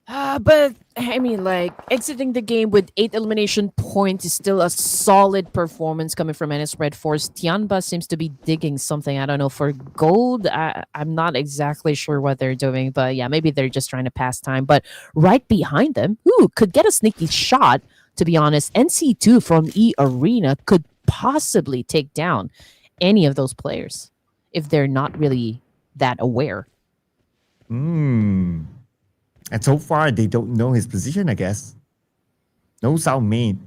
But, I mean, like, exiting the game with 8 elimination points is still a solid performance coming from NS RedForce. Tianba seems to be digging something. I don't know, for gold. I'm not exactly sure what they're doing, but yeah, maybe they're just trying to pass time. But right behind them, could get a sneaky shot, to be honest. NC2 from Arena could possibly take down any of those players if they're not really that aware. And so far, they don't know his position, I guess. No sound made.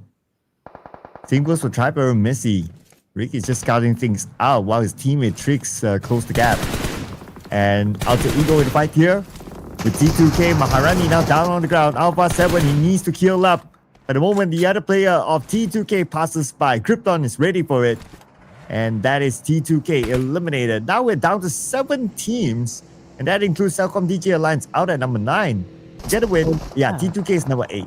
Same goes for Tribe Aeromacy. Rick is just scouting things out while his teammate Trix close the gap. And Alter Ego in the fight here. With T2K, Maharani now down on the ground. Alpha 7, he needs to heal up. At the moment, the other player of T2K passes by. Krypton is ready for it. And that is T2K eliminated. Now we're down to 7 teams. And that includes CelcomDigi Alliance out at number 9. Get a win. Yeah, T2K is number 8.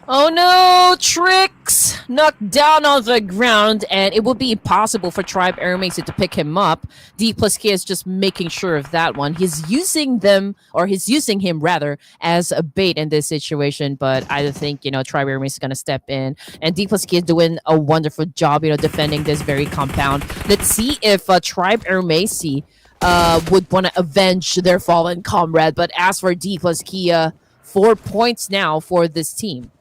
Oh no, Trix knocked down on the ground, and it would be impossible for Tribe Aeromacy to pick him up. Dplus is just making sure of that one. He's using him rather as a bait in this situation, but I think Tribe Aeromacy is gonna step in, and Dplus is doing a wonderful job, defending this very compound. Let's see if Tribe Aeromacy would want to avenge their fallen comrade. But as for Dplus Kia, 4 points now for this team.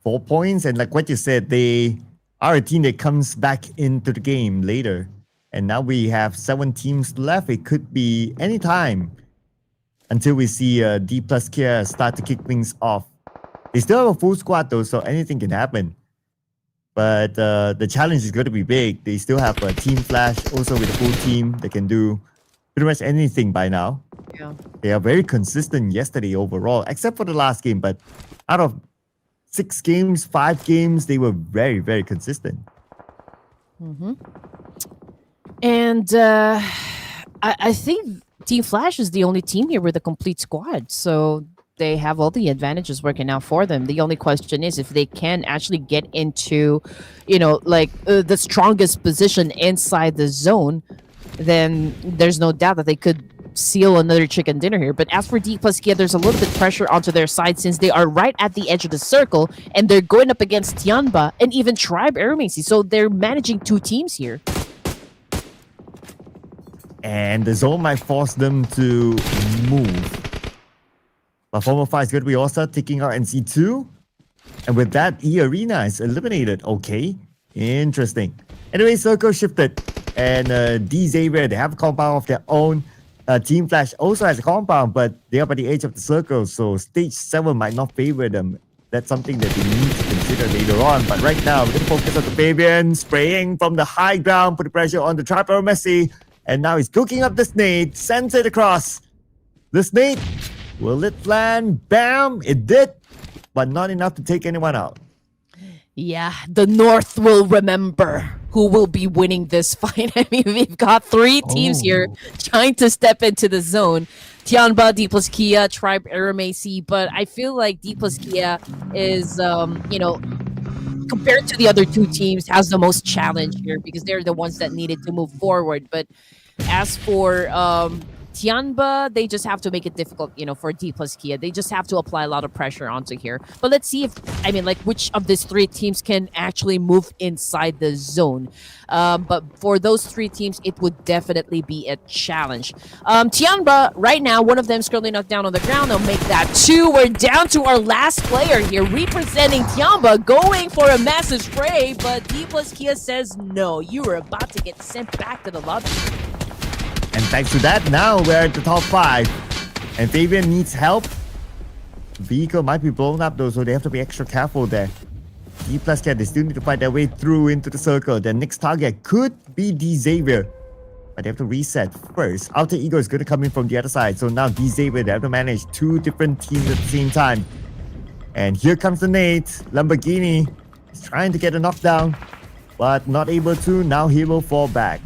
4 points, and like what you said, they are a team that comes back into the game later. And now we have 7 teams left. It could be any time until we see Dplus Kia start to kick things off. They still have a full squad though, so anything can happen. But the challenge is going to be big. They still have a Team Flash also with a full team that can do pretty much anything by now. Yeah. They are very consistent yesterday overall, except for the last game. But out of 6 games, 5 games, they were very, very consistent. And I think Team Flash is the only team here with a complete squad. So they have all the advantages working out for them. The only question is if they can actually get into, the strongest position inside the zone, then there's no doubt that they could seal another chicken dinner here. But as for Dplus Kia, there's a little bit pressure onto their side since they are right at the edge of the circle and they're going up against Tianba and even Tribe Aeromacy. So they're managing 2 teams here. And the zone might force them to move. But Former 5 is going to be also taking out NC2. And with that, Arena is eliminated. Okay, interesting. Anyway, circle shifted. And D-Xavier, they have a compound of their own. Team Flash also has a compound, but they are by the edge of the circle, so stage 7 might not favor them. That's something that they need to consider later on. But right now, we're going to focus on the Fabian, spraying from the high ground, putting pressure on the Tribe Aeromacy. And now he's cooking up the snake, sends it across. The snake, will it land? Bam! It did, but not enough to take anyone out. Yeah, the North will remember who will be winning this fight. I mean, we've got 3 teams here trying to step into the zone. Tianba, Dplus Kia, Tribe Aeromacy, but I feel like Dplus Kia is, compared to the other 2 teams, has the most challenge here because they're the ones that needed to move forward. But as for Tianba, they just have to make it difficult, for Dplus Kia. They just have to apply a lot of pressure onto here. But let's see which of these 3 teams can actually move inside the zone. But for those 3 teams, it would definitely be a challenge. Tianba, right now, one of them is currently knocked down on the ground. They'll make that 2. We're down to our last player here, representing Tianba, going for a massive spray. But Dplus Kia says, no, you are about to get sent back to the lobby. And thanks to that, now we're at the top 5. And Fabian needs help. Vehicle might be blown up though, so they have to be extra careful there. Dplus Kia, they still need to fight their way through into the circle. Their next target could be D-Xavier. But they have to reset first. Alter Ego is going to come in from the other side. So now D-Xavier, they have to manage 2 different teams at the same time. And here comes the nade. Lamborghini is trying to get a knockdown, but not able to. Now he will fall back.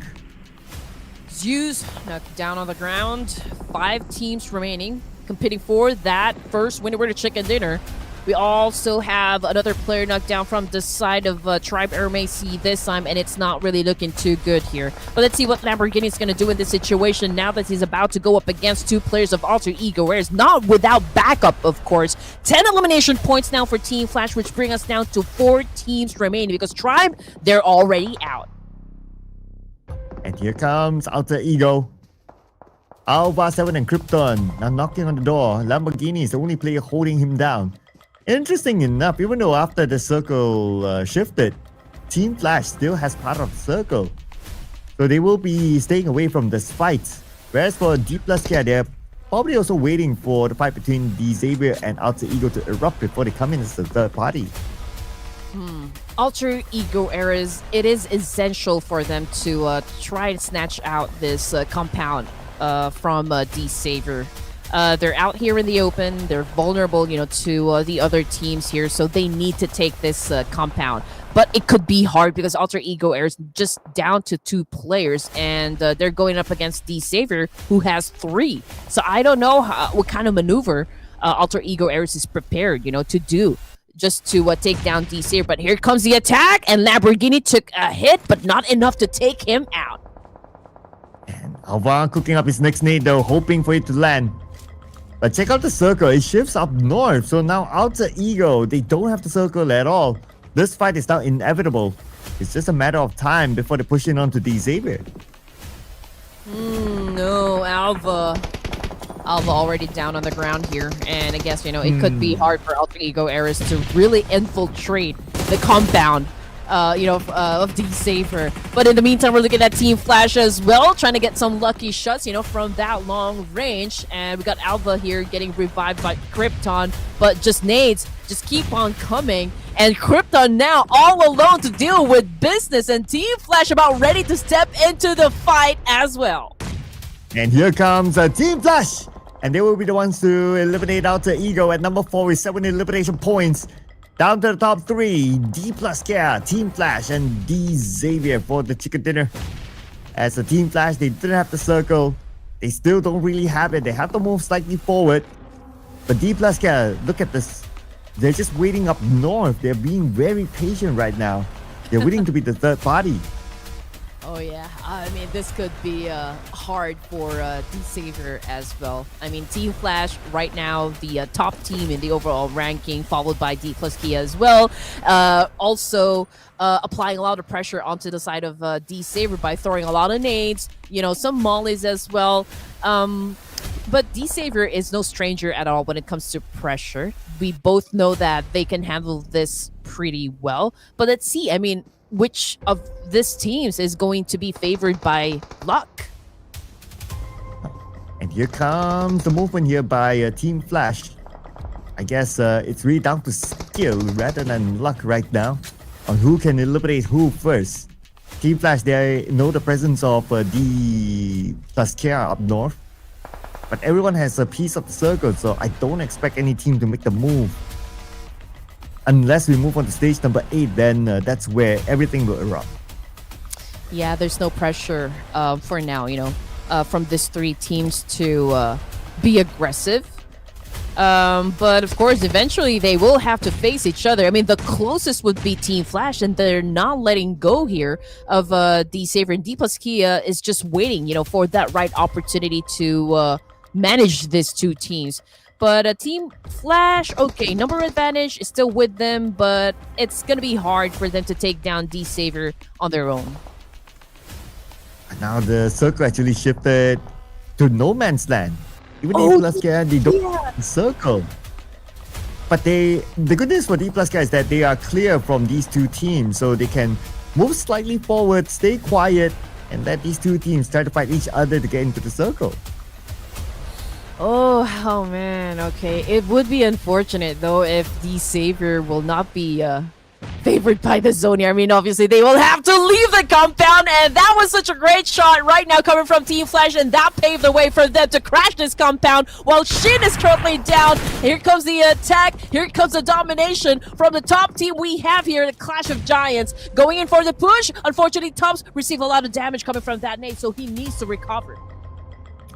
Zeus knocked down on the ground. 5 teams remaining, competing for that first winner to chicken dinner. We also have another player knocked down from the side of Tribe Aeromacy this time, and it's not really looking too good here. But let's see what Lamborghini is going to do in this situation now that he's about to go up against 2 players of Alter Ego, whereas not without backup, of course. 10 elimination points now for Team Flash, which bring us down to 4 teams remaining because Tribe, they're already out. And here comes Alter Ego. Alpha 7 and Krypton now knocking on the door. Lamborghini is the only player holding him down. Interesting enough, even though after the circle shifted, Team Flash still has part of the circle. So they will be staying away from this fight. Whereas for Dplus Kia, they're probably also waiting for the fight between D-Xavier and Alter Ego to erupt before they come in as the third party. Alter Ego eras, it is essential for them to try and snatch out this compound from D-Saver. They're out here in the open. They're vulnerable, to the other teams here, so they need to take this compound. But it could be hard because Alter Ego Air is just down to 2 players, and they're going up against D-Saver, who has 3. So I don't know what kind of maneuver Alter Ego Ares is prepared, to do just to take down D-Saver. But here comes the attack, and Lamborghini took a hit, but not enough to take him out. And Alva cooking up his next nade though, hoping for it to land. But check out the circle, it shifts up north, so now Alter Ego, they don't have the circle at all. This fight is now inevitable. It's just a matter of time before they push in onto D-Saver. No, Alva already down on the ground here, and I guess it could be hard for Alter Ego Ares to really infiltrate the compound of D-Saver. But in the meantime, we're looking at Team Flash as well, trying to get some lucky shots from that long range. And we got Alva here getting revived by Krypton, but just nades just keep on coming, and Krypton now all alone to deal with business, and Team Flash about ready to step into the fight as well. And here comes Team Flash! And they will be the ones to eliminate Alter Ego at number 4 with 7 elimination points. Down to the top 3, Dplus Care, Team Flash, and D-Xavier for the chicken dinner. As a Team Flash, they didn't have the circle. They still don't really have it. They have to move slightly forward. But Dplus Care, look at this. They're just waiting up north. They're being very patient right now. They're waiting to be the third party. Oh yeah, I mean this could be hard for D-Saver as well. I mean Team Flash right now the top team in the overall ranking, followed by Dplus Kia as well. Also applying a lot of pressure onto the side of D-Saver by throwing a lot of nades, some mollies as well. But D-Saver is no stranger at all when it comes to pressure. We both know that they can handle this pretty well. But let's see, I mean, which of these teams is going to be favored by luck? And here comes the movement here by Team Flash. I guess it's really down to skill rather than luck right now on who can eliminate who first. Team Flash, they know the presence of Dplus Care up north. But everyone has a piece of the circle, so I don't expect any team to make the move. Unless we move on to stage number 8, then that's where everything will erupt. Yeah, there's no pressure for now, from these 3 teams to be aggressive. But of course, eventually they will have to face each other. I mean, the closest would be Team Flash, and they're not letting go here of D-Saver, and Dplus Kia is just waiting, for that right opportunity to manage these 2 teams. But Team Flash, okay, number advantage is still with them, but it's going to be hard for them to take down D-Saver on their own. And now the circle actually shifted to no man's land. Even Dplus Care, they don't have the circle. But the good news for Dplus Care is that they are clear from these 2 teams, so they can move slightly forward, stay quiet, and let these 2 teams try to fight each other to get into the circle. Oh man, okay. It would be unfortunate though if D-Saver will not be favored by the zone here. I mean, obviously they will have to leave the compound, and that was such a great shot right now coming from Team Flash, and that paved the way for them to crash this compound while Shin is currently down. Here comes the attack. Here comes the domination from the top team we have here, the Clash of Giants, going in for the push. Unfortunately, Tubbs received a lot of damage coming from that nade, so he needs to recover.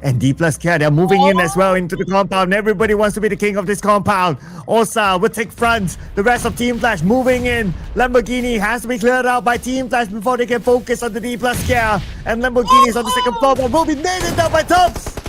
And Dplus Care, they're moving in as well into the compound. Everybody wants to be the king of this compound. Osa will take front. The rest of Team Flash moving in. Lamborghini has to be cleared out by Team Flash before they can focus on the Dplus Care. And Lamborghini is on the second floor, but will be nailed down by Tubbs.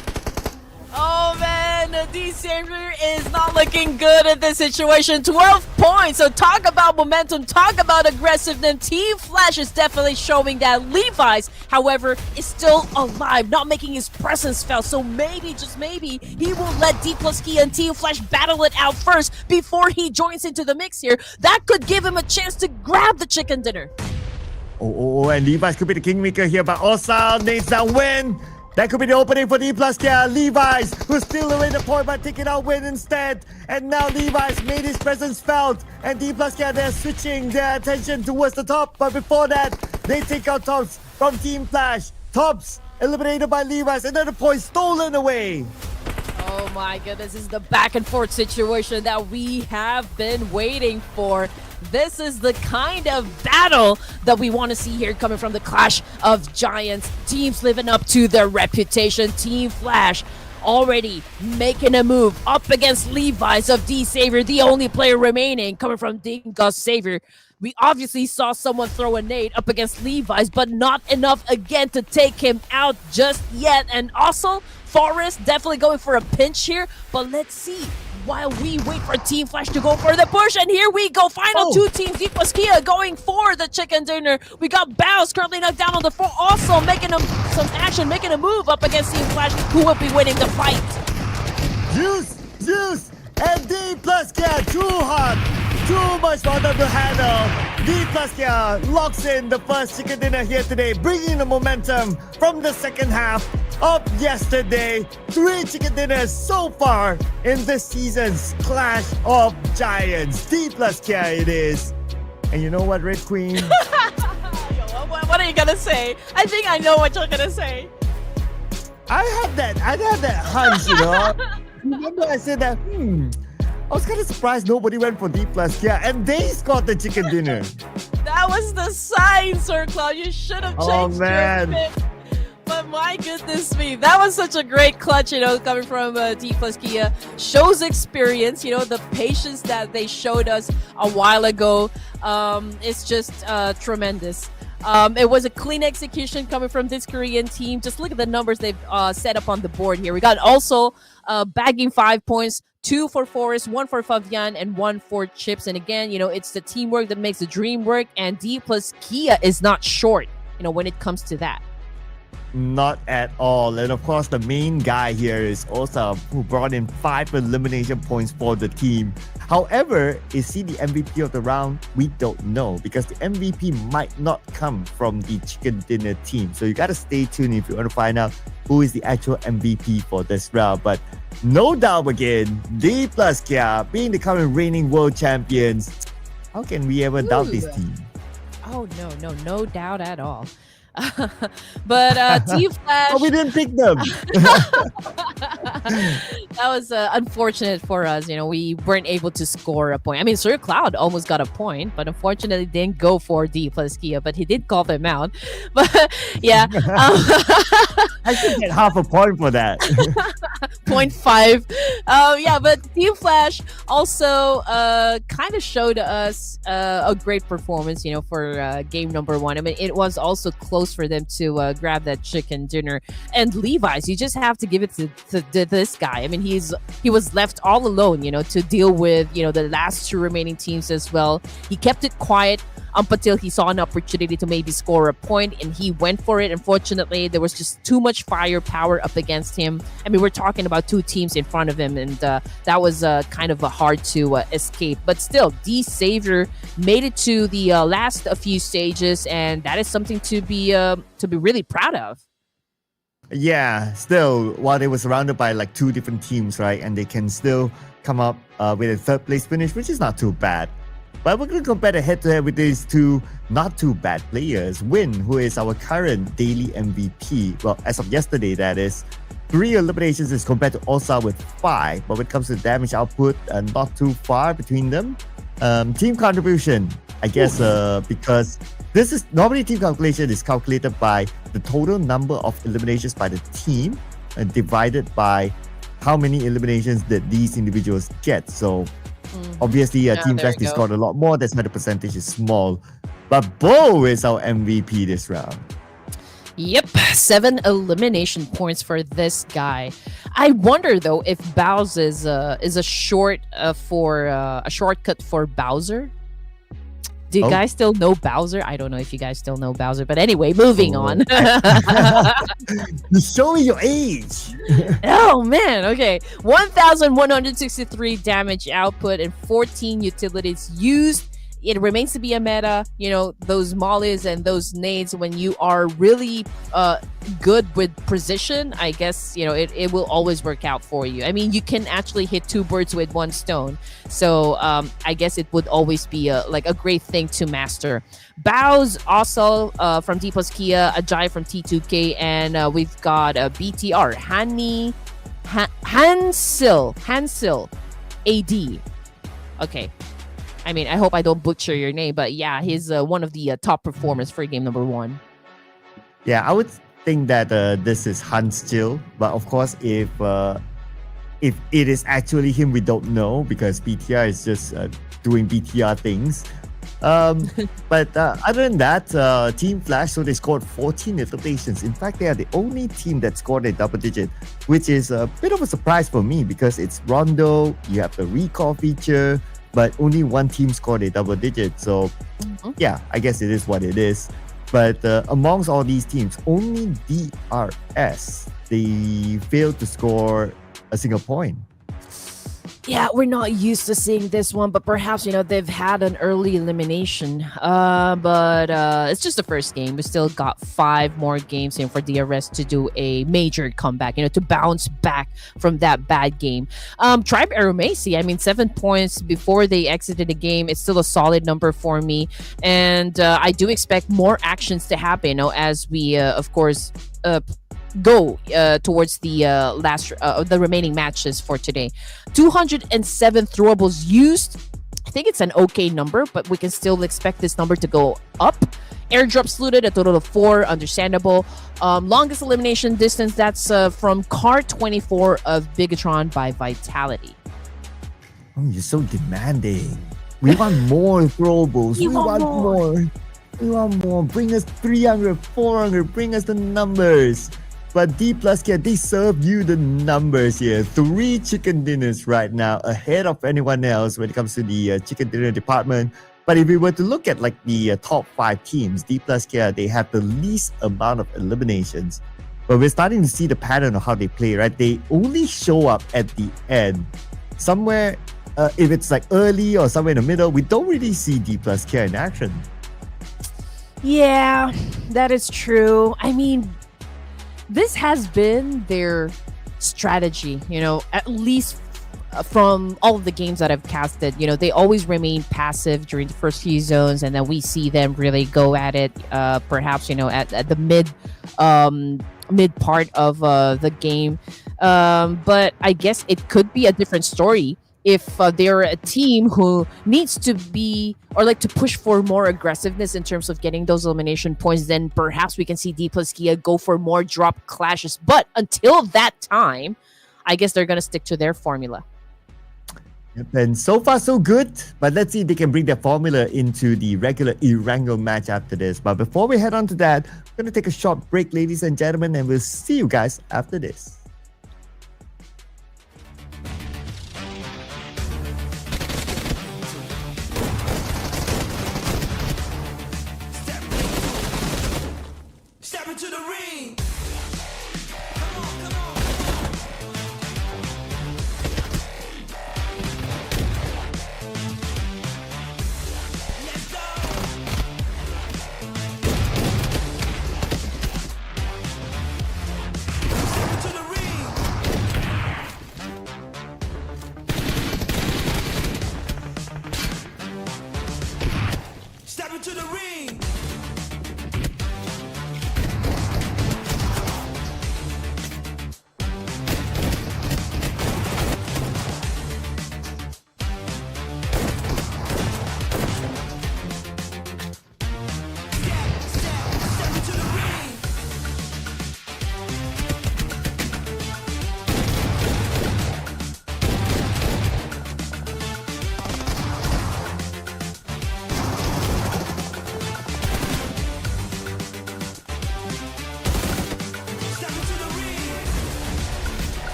Oh man, D-Saver is not looking good at this situation. 12 points, so talk about momentum, talk about aggressiveness. Team Flash is definitely showing that. Levi's, however, is still alive, not making his presence felt. So maybe, just maybe, he will let Dplus Kia and Team Flash battle it out first before he joins into the mix here. That could give him a chance to grab the chicken dinner. Oh, and Levi's could be the kingmaker here, but Osa needs that win. That could be the opening for Dplus. Yeah, Levi's, who's still away the point by taking out win instead. And now Levi's made his presence felt. And Dplus, yeah, they're switching their attention towards the top. But before that, they take out Tops from Team Flash. Tops eliminated by Levi's. Another point stolen away. Oh my goodness, this is the back and forth situation that we have been waiting for. This is the kind of battle that we want to see here coming from the Clash of Giants. Teams living up to their reputation. Team Flash already making a move up against Levi's of D Savior, the only player remaining coming from Dingus Savior. We obviously saw someone throw a nade up against Levi's, but not enough again to take him out just yet. And also, Forrest definitely going for a pinch here, but let's see. While we wait for Team Flash to go for the push, and here we go. Final two teams. Dplus Kia going for the chicken dinner. We got Bows currently knocked down on the floor, also making some action, making a move up against Team Flash, who will be winning the fight. Juice, and Dplus Kia too hot. Too much for them to handle. Dplus Kia locks in the first chicken dinner here today, bringing the momentum from the second half of yesterday. 3 chicken dinners so far in this season's Clash of Giants. Dplus Kia it is. And you know what, Red Queen? What are you gonna say? I think I know what you're gonna say. I had that hunch, you know. Remember I said that, I was kind of surprised nobody went for Dplus Kia, and they scored the chicken dinner. That was the sign, Sir Cloud. You should have changed your pick. But my goodness me, that was such a great clutch, you know, coming from Dplus Kia. Shows experience, you know, the patience that they showed us a while ago. It's just tremendous. It was a clean execution coming from this Korean team. Just look at the numbers they've set up on the board here. We got also bagging 5 points, 2 for Forrest, 1 for Fabian, and 1 for Chips. And again, you know, it's the teamwork that makes the dream work. And Dplus Kia is not short, you know, when it comes to that. Not at all. And of course, the main guy here is Osa, who brought in 5 elimination points for the team. However, is he the MVP of the round? We don't know, because the MVP might not come from the chicken dinner team. So you gotta stay tuned if you want to find out who is the actual MVP for this round. But no doubt again, Dplus Kia being the current reigning world champions. How can we ever doubt this team? Oh, no doubt at all. But Team Flash. Oh, we didn't pick them. That was unfortunate for us. You know, we weren't able to score a point. I mean, Sir Cloud almost got a point, but unfortunately didn't go for Dplus Kia. But he did call them out. But yeah, I should get half a point for that. 0.5. Yeah, but Team Flash also kind of showed us a great performance, you know, for game number 1. I mean, it was also close for them to grab that chicken dinner. And Levi's, you just have to give it to this guy. I mean, he was left all alone, you know, to deal with, you know, the last 2 remaining teams as well. He kept it quiet up until he saw an opportunity to maybe score a point, and he went for it. Unfortunately, there was just too much firepower up against him. I mean, we're talking about 2 teams in front of him, and that was kind of hard to escape. But still, D Savior made it to the last few stages, and that is something to be really proud of. Yeah, still, while they were surrounded by like 2 different teams, right, and they can still come up with a 3rd place finish, which is not too bad. But we're going to compare the head-to-head with these 2 not too bad players. Win, who is our current daily MVP. Well, as of yesterday, that is. 3 eliminations as compared to Osa with 5. But when it comes to damage output, not too far between them. Team contribution, I guess, because this is normally team calculation is calculated by the total number of eliminations by the team and divided by how many eliminations did these individuals get. So obviously, Team Flash scored a lot more. That's why the percentage is small. But Bo is our MVP this round. Yep, 7 elimination points for this guy. I wonder though if Bows is a shortcut for Bowser. Do you guys still know Bowser? I don't know if you guys still know Bowser, but anyway, moving on. You show me your age. Oh man, okay. 1,163 damage output and 14 utilities used. it remains to be a meta. Those mollies and those nades, when you are really good with precision, I guess it will always work out for you. I mean, you can actually hit two birds with one stone, so I guess it would always be a great thing to master. Bows also from Dplus Kia, Ajay from T2K, and we've got BTR Hansil AD. Okay, I mean, I hope I don't butcher your name, but yeah, he's one of the top performers for game number 1. Yeah, I would think that this is Hans Chill, but of course, if it is actually him, we don't know because BTR is just doing BTR things. But other than that, Team Flash, so they scored 14 eliminations. In fact, they are the only team that scored a double digit, which is a bit of a surprise for me because it's Rondo, you have the recall feature, but only one team scored a double digit. So yeah, I guess it is what it is. But amongst all these teams, only DRS, they failed to score a single point. Yeah, we're not used to seeing this one, but perhaps, they've had an early elimination. But it's just the first game. We still got 5 more games in for DRS to do a major comeback, to bounce back from that bad game. Tribe Aeromacy, I mean, 7 points before they exited the game. It's still a solid number for me. And I do expect more actions to happen, as we, of course, go towards the the remaining matches for today. 207 throwables used. I think it's an okay number, but we can still expect this number to go up. Airdrops looted, a total of 4, understandable. Longest elimination distance, that's from card 24 of Bigetron by Vitality. Oh, you're so demanding. We want more throwables. We want more. We want more. Bring us 300, 400. Bring us the numbers. But Dplus, they serve you the numbers here. 3 chicken dinners right now, ahead of anyone else when it comes to the chicken dinner department. But if we were to look at the top 5 teams, Dplus, they have the least amount of eliminations. But we're starting to see the pattern of how they play, right? They only show up at the end. Somewhere, if it's early or somewhere in the middle, we don't really see Dplus in action. Yeah, that is true. I mean, this has been their strategy, at least from all of the games that I've casted. They always remain passive during the first few zones, and then we see them really go at it, perhaps, at the mid part of the game. But I guess it could be a different story if they're a team who needs to be or to push for more aggressiveness in terms of getting those elimination points. Then perhaps we can see Dplus Kia go for more drop clashes. But until that time, I guess they're going to stick to their formula. Yep, and so far so good, but let's see if they can bring their formula into the regular ERANGEL match after this. But before we head on to that, we're going to take a short break, ladies and gentlemen, and we'll see you guys after this. Step into the ring. Come on, come on. Let's go. Step into the ring. Step into the ring. Step into the ring.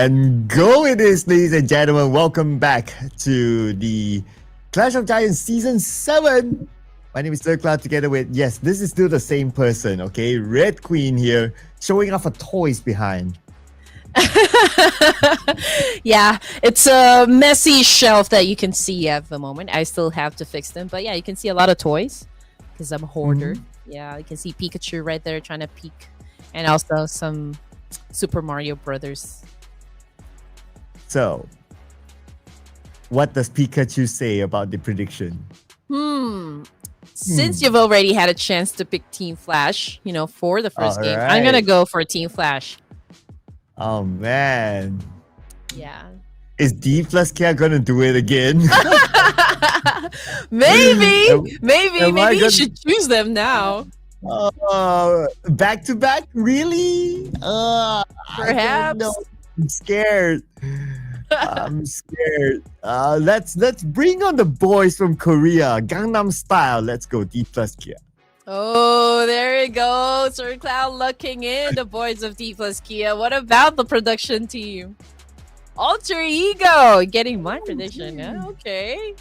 And go it is, ladies and gentlemen. Welcome back to the Clash of Giants Season 7. My name is CelcomDigi, together with, yes, this is still the same person, okay? Red Queen here, showing off her toys behind. Yeah, it's a messy shelf that you can see at the moment. I still have to fix them, but yeah, you can see a lot of toys because I'm a hoarder. Yeah, you can see Pikachu right there trying to peek, and also some Super Mario Brothers. So, what does Pikachu say about the prediction? Since you've already had a chance to pick Team Flash, for the first game, I'm gonna Alright. go for Team Flash. Oh man, Yeah. is Dplus gonna do it again? maybe am I you gonna- should choose them now. Back to back, really? I don't Perhaps. know. I'm scared. I'm scared. Let's bring on the boys from Korea, Gangnam Style. Let's go, Dplus Kia. Oh, there you go. Sir Cloud looking in the boys of Dplus Kia. What about the production team? Alter Ego getting my prediction. Yeah, okay.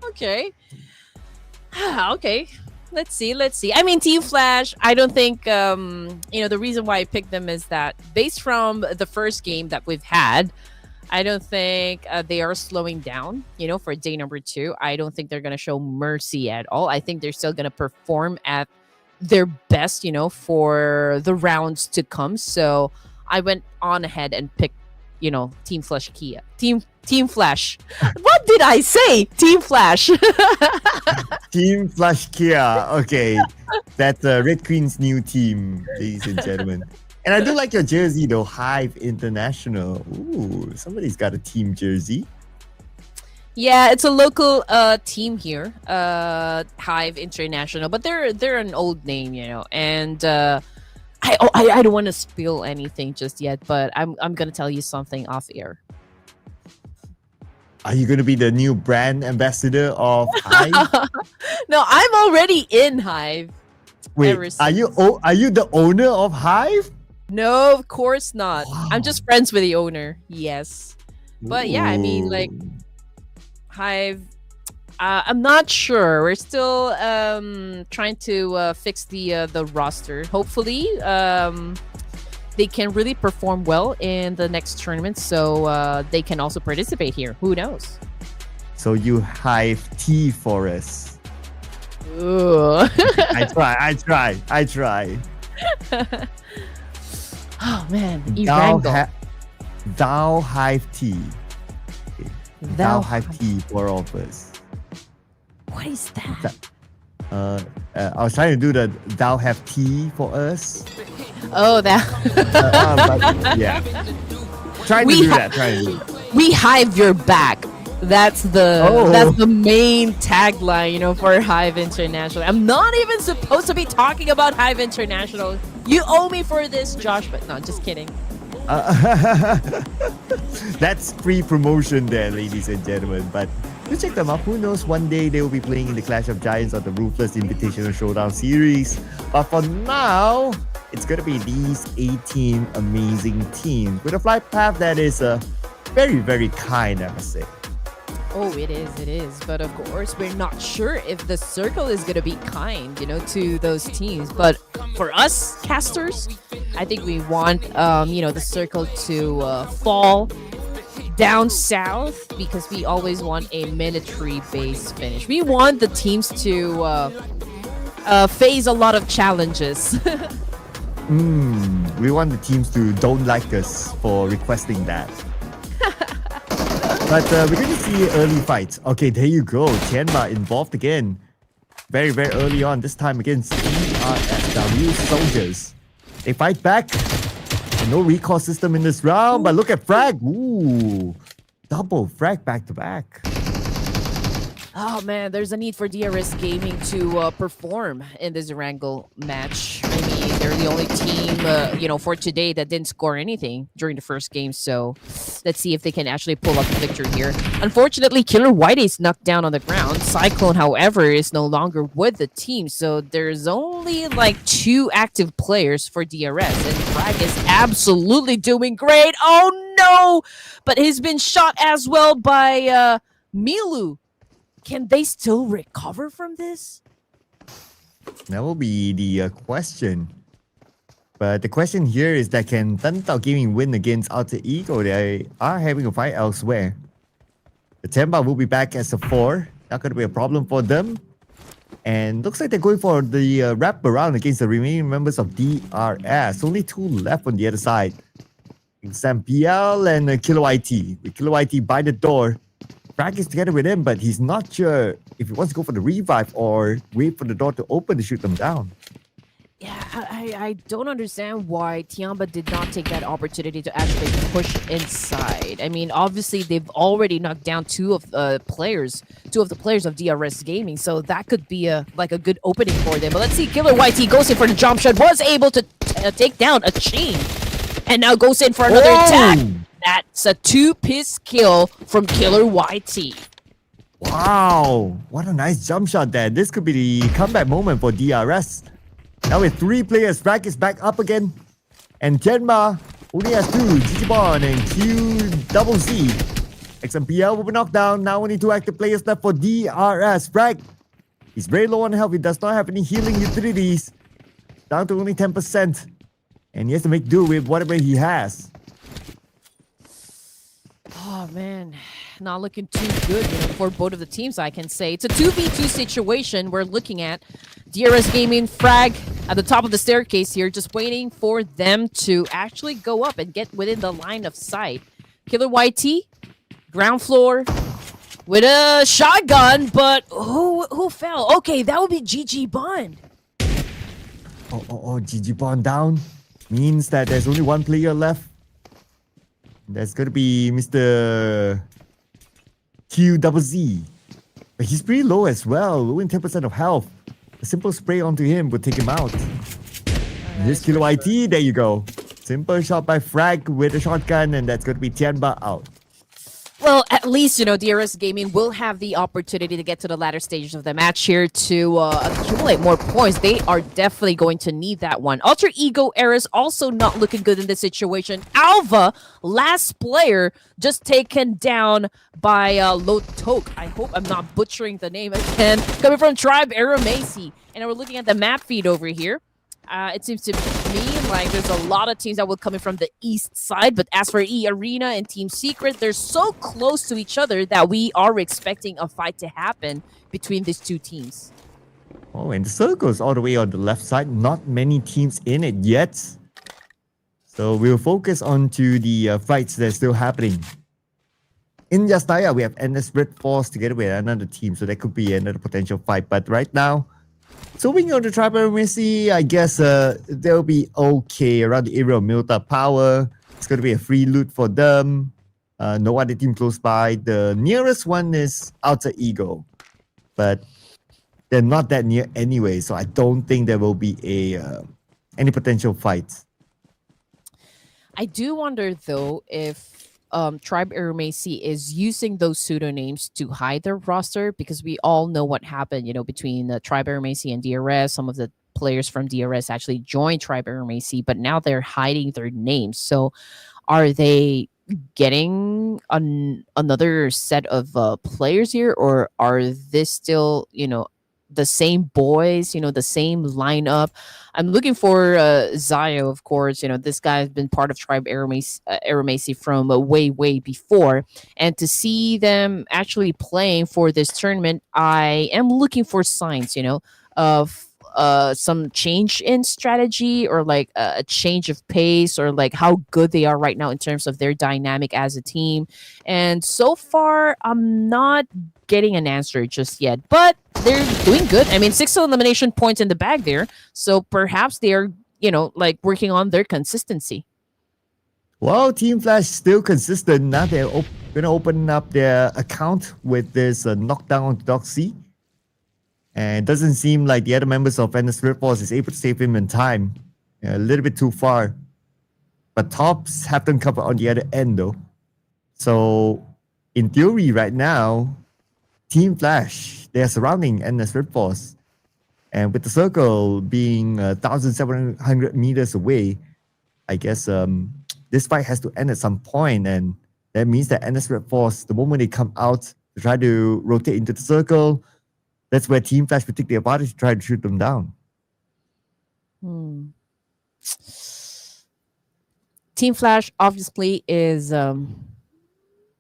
Okay. Okay. Let's see. I mean, Team Flash, I don't think, the reason why I picked them is that based from the first game that we've had, I don't think they are slowing down, for day number 2. I don't think they're going to show mercy at all. I think they're still going to perform at their best, for the rounds to come. So I went on ahead and picked, Team Flash Kia. Team Flash. What did I say? Team Flash. Team Flash Kia. Okay, that's Red Queen's new team, ladies and gentlemen. And I do like your jersey though, Hive International. Ooh, somebody's got a team jersey. Yeah, it's a local team here, Hive International, but they're an old name, and I don't want to spill anything just yet, but I'm gonna tell you something off air. Are you gonna be the new brand ambassador of Hive? No, I'm already in Hive. Wait, ever are you the owner of Hive? No, of course not. Wow. I'm just friends with the owner. Yes, but yeah, I mean, like, Ooh. Hive. I'm not sure. We're still trying to fix the roster. Hopefully, they can really perform well in the next tournament, so they can also participate here. Who knows? So you Hive tea for us. Ooh. I try. Oh man, Thou, ERANGEL. thou Hive tea. Thou Thou Hive tea for all of us. What is that? I was trying to do the thou have tea for us. Oh, that. But yeah. Trying to We do ha- that. Trying to do that. We Hive your back. That's the Oh. that's the main tagline, for Hive International. I'm not even supposed to be talking about Hive International. You owe me for this, Josh. But no, just kidding. That's free promotion there, ladies and gentlemen. But you check them out. Who knows, one day they will be playing in the Clash of Giants or the Ruthless Invitational Showdown series. But for now, it's going to be these 18 amazing teams with a flight path that is very, very kind, I must say. Oh, it is. But of course, we're not sure if the circle is going to be kind, to those teams. But for us casters, I think we want, the circle to fall down south because we always want a military base finish. We want the teams to face a lot of challenges. We want the teams to don't like us for requesting that. But we're going to see early fights. Okay, there you go. Tianba involved again. Very, very early on. This time against ERSW soldiers. They fight back. No recall system in this round, but look at frag. Ooh, double frag back to back. Oh man, there's a need for DRS Gaming to perform in this ERANGEL match. I mean, mean, they're the only team, for today that didn't score anything during the first game. So let's see if they can actually pull up the victory here. Unfortunately, Killer White is knocked down on the ground. Cyclone, however, is no longer with the team. So there's only like 2 active players for DRS. And Frag is absolutely doing great. Oh no! But he's been shot as well by Milu. Can they still recover from this? That will be the question. But the question here is that can ThunderTalk Gaming win against Alter Ego? They are having a fight elsewhere. The Tianba will be back as a 4. Not going to be a problem for them. And looks like they're going for the wrap around against the remaining members of DRS. Only 2 left on the other side. Sam PL and Kilo IT. With Kilo IT by the door. Frag is together with him, but he's not sure if he wants to go for the revive or wait for the door to open to shoot them down. Yeah, I don't understand why Tianba did not take that opportunity to actually push inside. I mean, obviously they've already knocked down 2 of the players of DRS Gaming, so that could be a good opening for them. But let's see, Killer YT goes in for the jump shot, was able to take down a chain, and now goes in for another attack. That's a 2-piece kill from Killer YT. Wow, what a nice jump shot there. This could be the comeback moment for DRS. Now with 3 players, Frag is back up again. And Tianba only has 2, Jecheon and QZZ. XMPL will be knocked down. Now only 2 active players left for DRS. Frag, he's very low on health. He does not have any healing utilities. Down to only 10%. And he has to make do with whatever he has. Oh man, not looking too good for both of the teams, I can say. It's a 2v2 situation we're looking at. DRS Gaming, Frag at the top of the staircase here, just waiting for them to actually go up and get within the line of sight. Killer YT, ground floor, with a shotgun, but who fell? Okay, that would be GG Bond. Oh, GG Bond down. Means that there's only 1 player left. That's gonna be Mr. QZZ. But he's pretty low as well, only 10% of health. A simple spray onto him would take him out. Here's Kilo IT, there you go. Simple shot by Frag with a shotgun, and that's gonna be Tianba out. Well, at least, DRS Gaming will have the opportunity to get to the latter stages of the match here to accumulate more points. They are definitely going to need that one. Alter Ego Eras also not looking good in this situation. Alva, last player, just taken down by Lotok. I hope I'm not butchering the name again. Coming from Tribe Aeromacy. And we're looking at the map feed over here. It seems to me like there's a lot of teams that will come in from the east side, but as for Arena and Team Secret, they're so close to each other that we are expecting a fight to happen between these 2 teams. Oh, and the circle is all the way on the left side. Not many teams in it yet. So we'll focus on to the fights that's still happening. In Yastaya, we have RedForce together with another team, so that could be another potential fight. But right now, so when you're on the Tribe Aeromacy, I guess they'll be okay around the area of Milta Power. It's going to be a free loot for them. No other team close by. The nearest one is Alter Ego. But they're not that near anyway, so I don't think there will be any potential fights. I do wonder, though, if Tribe Aeromacy is using those pseudonyms to hide their roster, because we all know what happened, between Tribe Aeromacy and DRS. Some of the players from DRS actually joined Tribe Aeromacy, but now they're hiding their names. So are they getting another set of players here, or are this still, the same boys, the same lineup? I'm looking for Zio, of course. This guy has been part of Tribe Aeromacy from way before. And to see them actually playing for this tournament, I am looking for signs, of some change in strategy, or like a change of pace, or like how good they are right now in terms of their dynamic as a team. And so far, I'm not getting an answer just yet, but they're doing good. I mean, 6 elimination points in the bag there, so perhaps they are, working on their consistency. Well, Team Flash still consistent. Now they're gonna open up their account with this knockdown on Doxy. And it doesn't seem like the other members of RedForce is able to save him in time. A little bit too far. But tops have them covered on the other end though. So in theory right now, Team Flash, they are surrounding NS RedForce. And with the circle being 1,700 meters away, I guess this fight has to end at some point. And that means that NS RedForce, the moment they come out to try to rotate into the circle, that's where Team Flash will take the advantage to try to shoot them down. Team Flash obviously is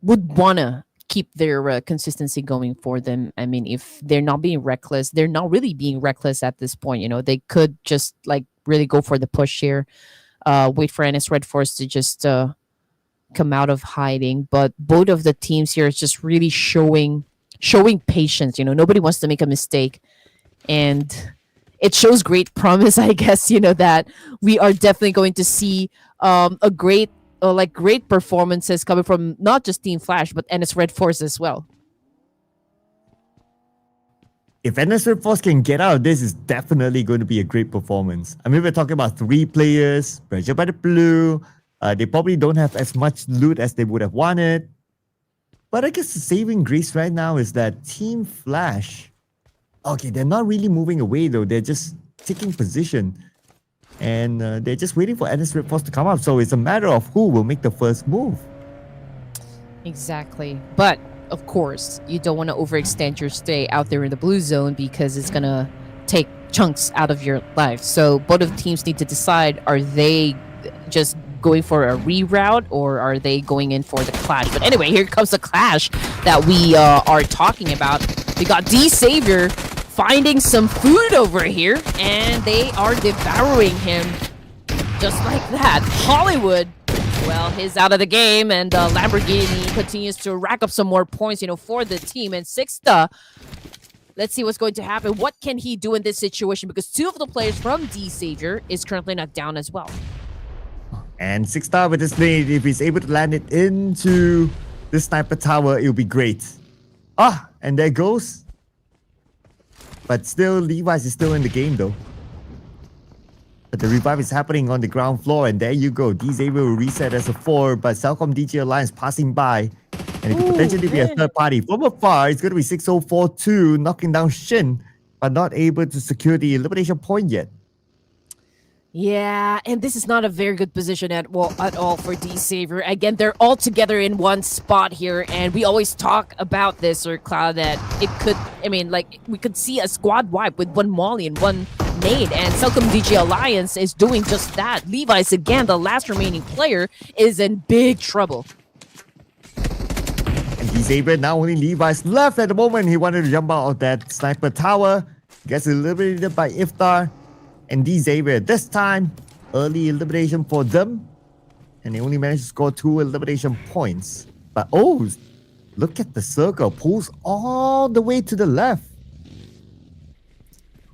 would wanna keep their consistency going for them. I mean, if they're not being reckless, they're not really being reckless at this point. You know, they could just like really go for the push here, wait for NS RedForce to just come out of hiding. But both of the teams here is just really showing patience. You know, nobody wants to make a mistake, and it shows great promise, I guess. You know, that we are definitely going to see a great performances coming from not just Team Flash but NS RedForce as well. If NS RedForce can get out of this, it's definitely going to be a great performance. I mean, we're talking about 3 players, pressured by the blue. They probably don't have as much loot as they would have wanted. But I guess the saving grace right now is that Team Flash, okay, they're not really moving away though. They're just taking position. And they're just waiting for NS RedForce to come up. So it's a matter of who will make the first move. Exactly. But of course, you don't want to overextend your stay out there in the blue zone because it's going to take chunks out of your life. So both of the teams need to decide, are they just going for a reroute or are they going in for the clash? But anyway, here comes the clash that we are talking about. We got D-Savior finding some food over here, and they are devouring him just like that. Hollywood, well, he's out of the game, and Lamborghini continues to rack up some more points, you know, for the team. And Sixta, let's see what's going to happen. What can he do in this situation? Because 2 of the players from D-Savior is currently knocked down as well. And Sixta with his nade, if he's able to land it into the sniper tower, it'll be great. And there goes. But still, Levi's is still in the game though. But the revive is happening on the ground floor, and there you go. D-Savior will reset as a 4, but CelcomDigi Alliance passing by. And it could potentially be a third party. From afar, it's going to be 6042, knocking down Shin, but not able to secure the elimination point yet. Yeah, and this is not a very good position at all for D-Savior. Again, they're all together in one spot here, and we always talk about this, or Cloud, that it could, I mean, like, we could see a squad wipe with 1 Molly and 1 nade, and CelcomDigi Alliance is doing just that. Levi's, again, the last remaining player, is in big trouble. And D-Savior, now only Levi's left at the moment. He wanted to jump out of that sniper tower. Gets eliminated by Iftar. And D-Savior, this time, early elimination for them. And they only managed to score 2 elimination points. But oh, look at the circle. Pulls all the way to the left.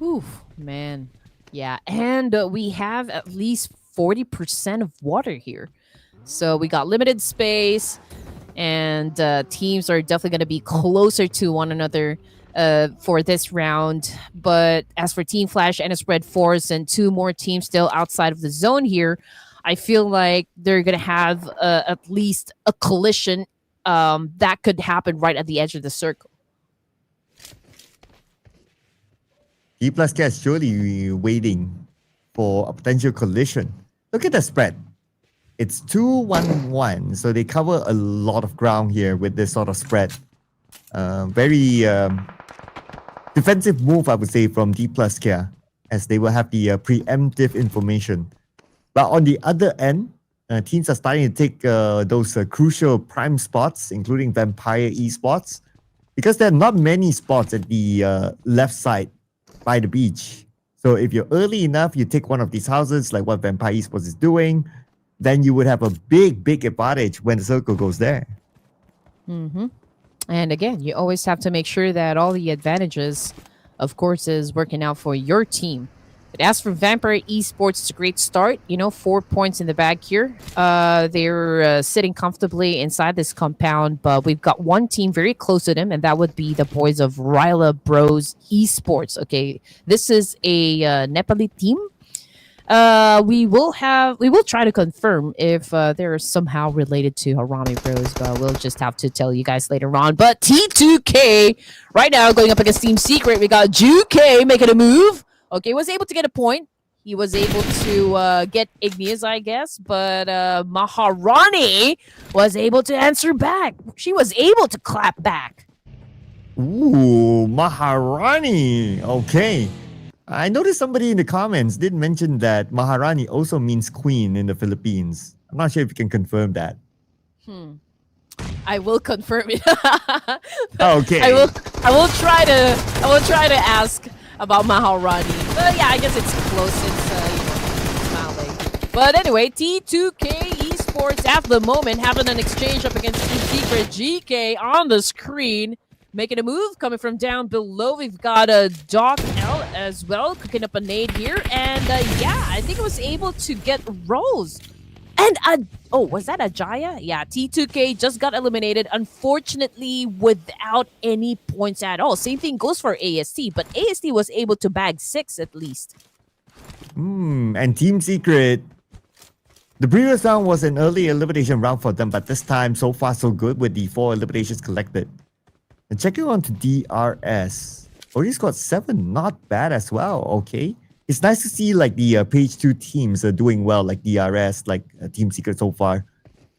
Oof, man. Yeah, and we have at least 40% of water here. So we got limited space, and teams are definitely going to be closer to one another for this round. But as for Team Flash and NS RedForce and 2 more teams still outside of the zone here, I feel like they're going to have at least a collision that could happen right at the edge of the circle. Dplus is surely waiting for a potential collision. Look at the spread. It's 2-1-1, so they cover a lot of ground here with this sort of spread. Very defensive move, I would say, from Dplus here, as they will have the preemptive information. But on the other end, teams are starting to take those crucial prime spots, including Vampire Esports, because there are not many spots at the left side by the beach. So if you're early enough, you take one of these houses, like what Vampire Esports is doing, then you would have a big advantage when the circle goes there. Mm-hmm. And again, you always have to make sure that all the advantages, of course, is working out for your team. But as for Vampire Esports, it's a great start. 4 points in the bag here. They're sitting comfortably inside this compound, but we've got one team very close to them, and that would be the boys of Raila Bros Esports. Okay, this is a Nepali team. We will try to confirm if they're somehow related to Harami Bros, but we'll just have to tell you guys later on. But T2K right now going up against Team Secret. We got Juke making a move. Okay, was able to get a point. He was able to get Igneous, I guess, but Maharani was able to answer back. She was able to clap back. Ooh, Maharani. Okay. I noticed somebody in the comments did mention that Maharani also means queen in the Philippines. I'm not sure if you can confirm that. I will confirm it. Okay. I will try to ask about Maharani. But yeah, I guess it's close since smiling. But anyway, T2K Esports at the moment having an exchange up against Team Secret. GK on the screen. Making a move, coming from down below. We've got a Doc L as well, cooking up a nade here. And yeah, I think it was able to get Rose. And, was that a Jaya? Yeah, T2K just got eliminated, unfortunately, without any points at all. Same thing goes for AST, but AST was able to bag 6 at least. And Team Secret, the previous round was an early elimination round for them, but this time, so far, so good with the 4 eliminations collected. And checking on to DRS. Already scored 7. Not bad as well. Okay. It's nice to see like the page 2 teams are doing well, like DRS, like Team Secret so far.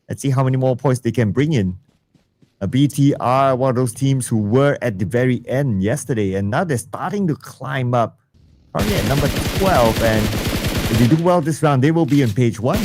Let's see how many more points they can bring in. BTR, one of those teams who were at the very end yesterday, and now they're starting to climb up. Probably at number 12, and if they do well this round, they will be in page 1.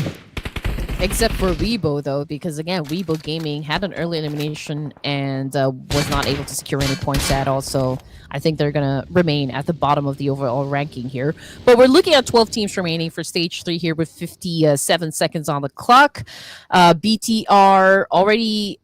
Except for Weibo, though, because again, Weibo Gaming had an early elimination and was not able to secure any points at all. So I think they're going to remain at the bottom of the overall ranking here. But we're looking at 12 teams remaining for stage 3 here with 57 seconds on the clock. BTR already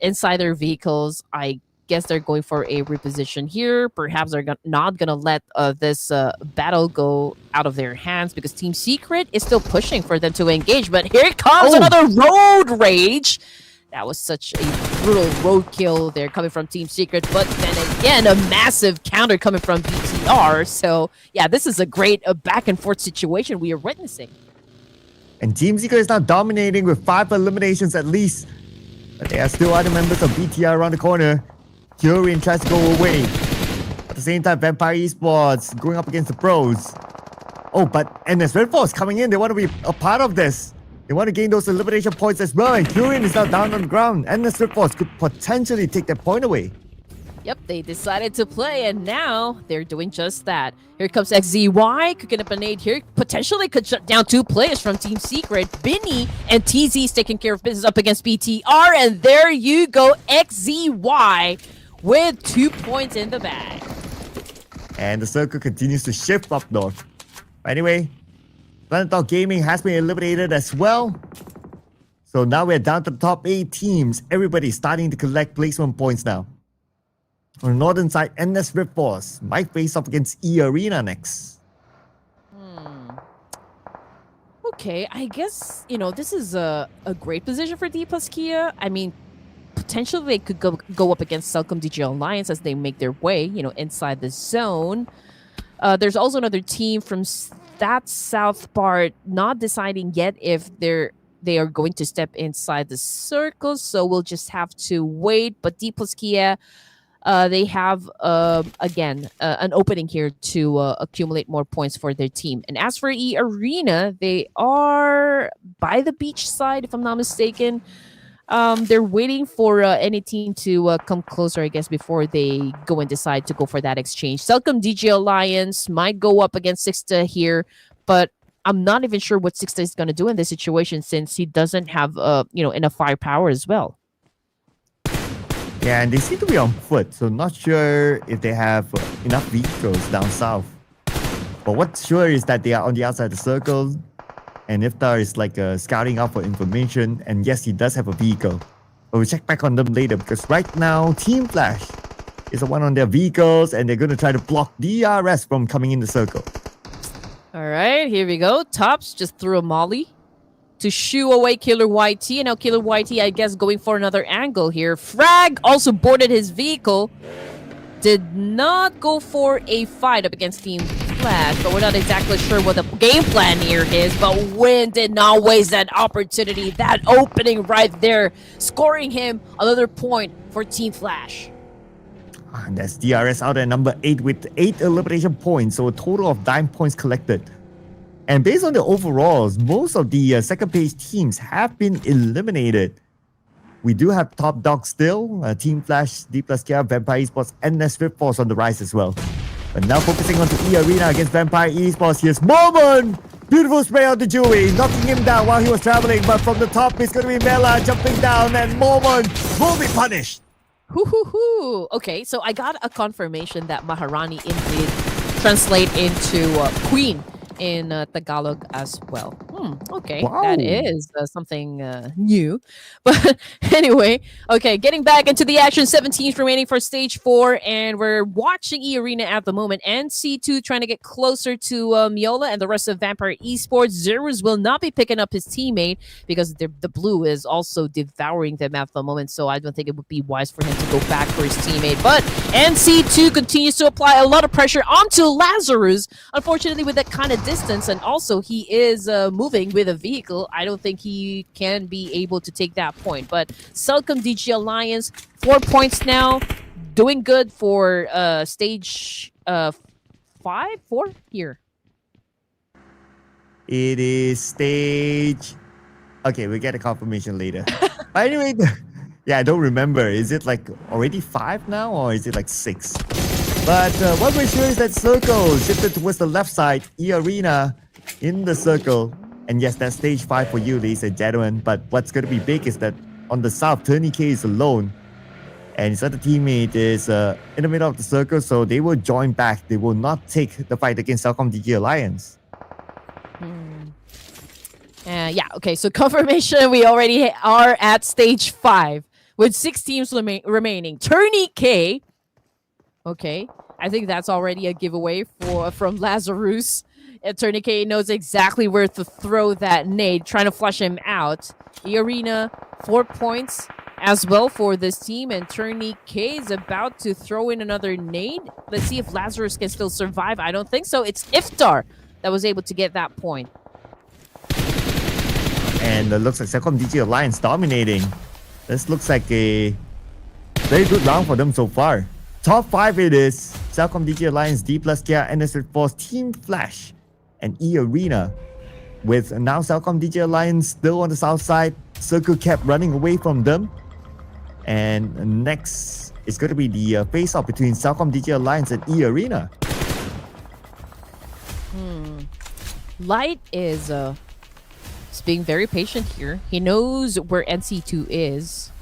inside their vehicles. I guess they're going for a reposition here. Perhaps they're not going to let this battle go out of their hands because Team Secret is still pushing for them to engage. But here comes another road rage. That was such a brutal roadkill there coming from Team Secret. But then again, a massive counter coming from BTR. So yeah, this is a great back and forth situation we are witnessing. And Team Secret is now dominating with 5 eliminations at least. But there are still other members of BTR around the corner. Kyurem tries to go away. At the same time, Vampire Esports going up against the pros. Oh, but and there's RedForce coming in. They want to be a part of this. They want to gain those elimination points as well. And Kyurem is now down on the ground. And this RedForce could potentially take that point away. Yep, they decided to play, and now they're doing just that. Here comes XZY, cooking up a nade here. Potentially could shut down 2 players from Team Secret. Binny and TZ's taking care of business up against BTR, and there you go, XZY with 2 points in the bag. And the circle continues to shift up north. Anyway, ThunderTalk Gaming has been eliminated as well. So now we're down to the top 8 teams. Everybody's starting to collect placement points now. On the northern side, NS RedForce might face off against Arena next. Okay, I guess, this is a great position for Dplus Kia. I mean, potentially they could go up against CelcomDigi Alliance as they make their way, inside the zone. There's also another team from that south part not deciding yet if they are going to step inside the circle, so we'll just have to wait. But Dplus Kia, they have, again, an opening here to accumulate more points for their team. And as for Arena, they are by the beach side, if I'm not mistaken. They're waiting for any team to come closer, I guess, before they go and decide to go for that exchange. CelcomDigi Alliance might go up against Sixta here, but I'm not even sure what Sixta is going to do in this situation since he doesn't have, enough firepower as well. Yeah, and they seem to be on foot, so not sure if they have enough vehicles down south. But what's sure is that they are on the outside of the circle, and Iftar is like scouting out for information, and yes, he does have a vehicle. But we'll check back on them later, because right now, Team Flash is the one on their vehicles, and they're going to try to block DRS from coming in the circle. All right, here we go. Tops just threw a molly to shoo away Killer YT. And now Killer YT, I guess, going for another angle here. Frag also boarded his vehicle. Did not go for a fight up against Team Flash, but we're not exactly sure what the game plan here is. But Win did not waste that opportunity, that opening right there, scoring him another point for Team Flash. And that's DRS out at number 8 with 8 elimination points, so a total of 9 points collected. And based on the overalls, most of the second page teams have been eliminated. We do have top dog still, Team Flash, Dplus, Vampire Esports, and RedForce on the rise as well. But now focusing on the Arena against Vampire Esports. Here's Moment! Beautiful spray on the Jewelry, knocking him down while he was traveling. But from the top, it's going to be Mela jumping down, and Moment will be punished. Hoo. Okay, so I got a confirmation that Maharani indeed translate into Queen in Tagalog as well. Okay, Wow. that is something new. But anyway, okay, getting back into the action, 7 teams remaining for stage 4, and we're watching Arena at the moment. NC2 trying to get closer to Miola and the rest of Vampire Esports. Zerus will not be picking up his teammate because the blue is also devouring them at the moment, so I don't think it would be wise for him to go back for his teammate. But NC2 continues to apply a lot of pressure onto Lazarus, unfortunately with that kind of distance, and also he is moving with a vehicle. I don't think he can be able to take that point. But CelcomDigi Alliance, 4 points now, doing good for stage 4 here. It is stage... Okay, we'll get a confirmation later. But anyway, yeah, I don't remember. Is it like already 5 now, or is it like 6? But what we're sure is that Circle shifted towards the left side, Arena in the circle. And yes, that's stage 5 for you, ladies and gentlemen. But what's going to be big is that on the south, TourneyK is alone. And his other teammate is in the middle of the circle, so they will join back. They will not take the fight against CelcomDigi Alliance. Yeah, okay, so confirmation, we already are at stage 5 with 6 teams remaining. TourneyK, okay, I think that's already a giveaway from Lazarus. TourneyK knows exactly where to throw that nade, trying to flush him out. Arena, 4 points as well for this team, and TourneyK is about to throw in another nade. Let's see if Lazarus can still survive. I don't think so. It's Iftar that was able to get that point. And it looks like CelcomDigi Alliance dominating. This looks like a very good round for them so far. Top 5 it is CelcomDigi Alliance, Dplus, and RedForce, Team Flash, and Arena. With now CelcomDigi Alliance still on the south side, Circle kept running away from them. And next is going to be the face-off between CelcomDigi Alliance and Arena. Light is being very patient here. He knows where NC2 is.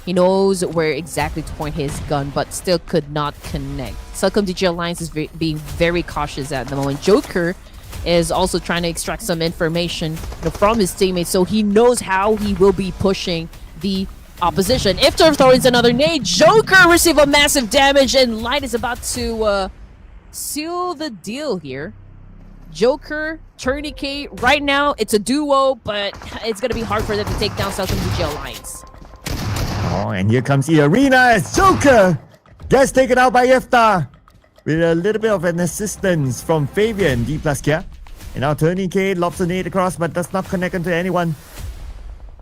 He knows where exactly to point his gun, but still could not connect. CelcomDigi Alliance is being very cautious at the moment. Joker is also trying to extract some information from his teammates, so he knows how he will be pushing the opposition. If Turf throws another nade, Joker receive a massive damage, and Light is about to seal the deal here. Joker, TourneyK, right now it's a duo, but it's going to be hard for them to take down CelcomDigi Alliance. Oh, and here comes the Arena as Joker gets taken out by Iftar with a little bit of an assistance from Fabian, Dplus. And now TourneyK lobs a nade across but does not connect into anyone.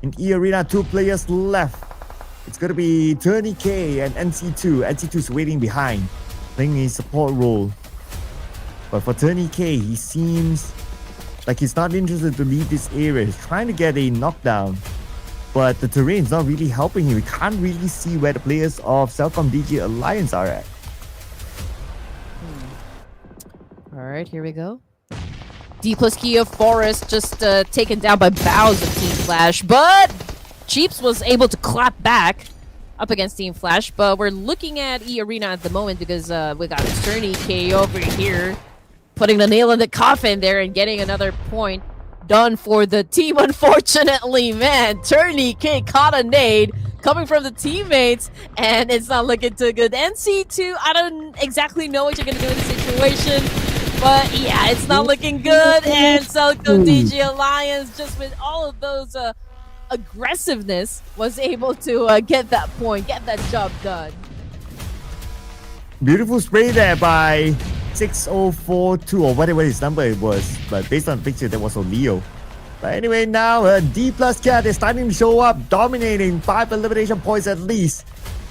In Arena, 2 players left. It's going to be TourneyK and NC2. NC2 is waiting behind, playing a support role. But for TourneyK, he seems like he's not interested to leave this area. He's trying to get a knockdown, but the terrain's not really helping him. We can't really see where the players of CelcomDigi Alliance are at. Alright, here we go. Dplus Kia Forest just taken down by Bows of Team Flash, but Cheeps was able to clap back up against Team Flash. But we're looking at Arena at the moment because we got TourneyK over here putting the nail in the coffin there and getting another point done for the team. Unfortunately, man, TourneyK caught a nade coming from the teammates, and it's not looking too good. NC2, I don't exactly know what you're going to do in this situation, but yeah, it's not looking good. And CelcomDigi Alliance, just with all of those aggressiveness, was able to get that point, get that job done. Beautiful spray there by 6042 or whatever his number it was. But based on the picture, that was Leo. But anyway, now Dplus Cat is starting to show up, dominating 5 elimination points at least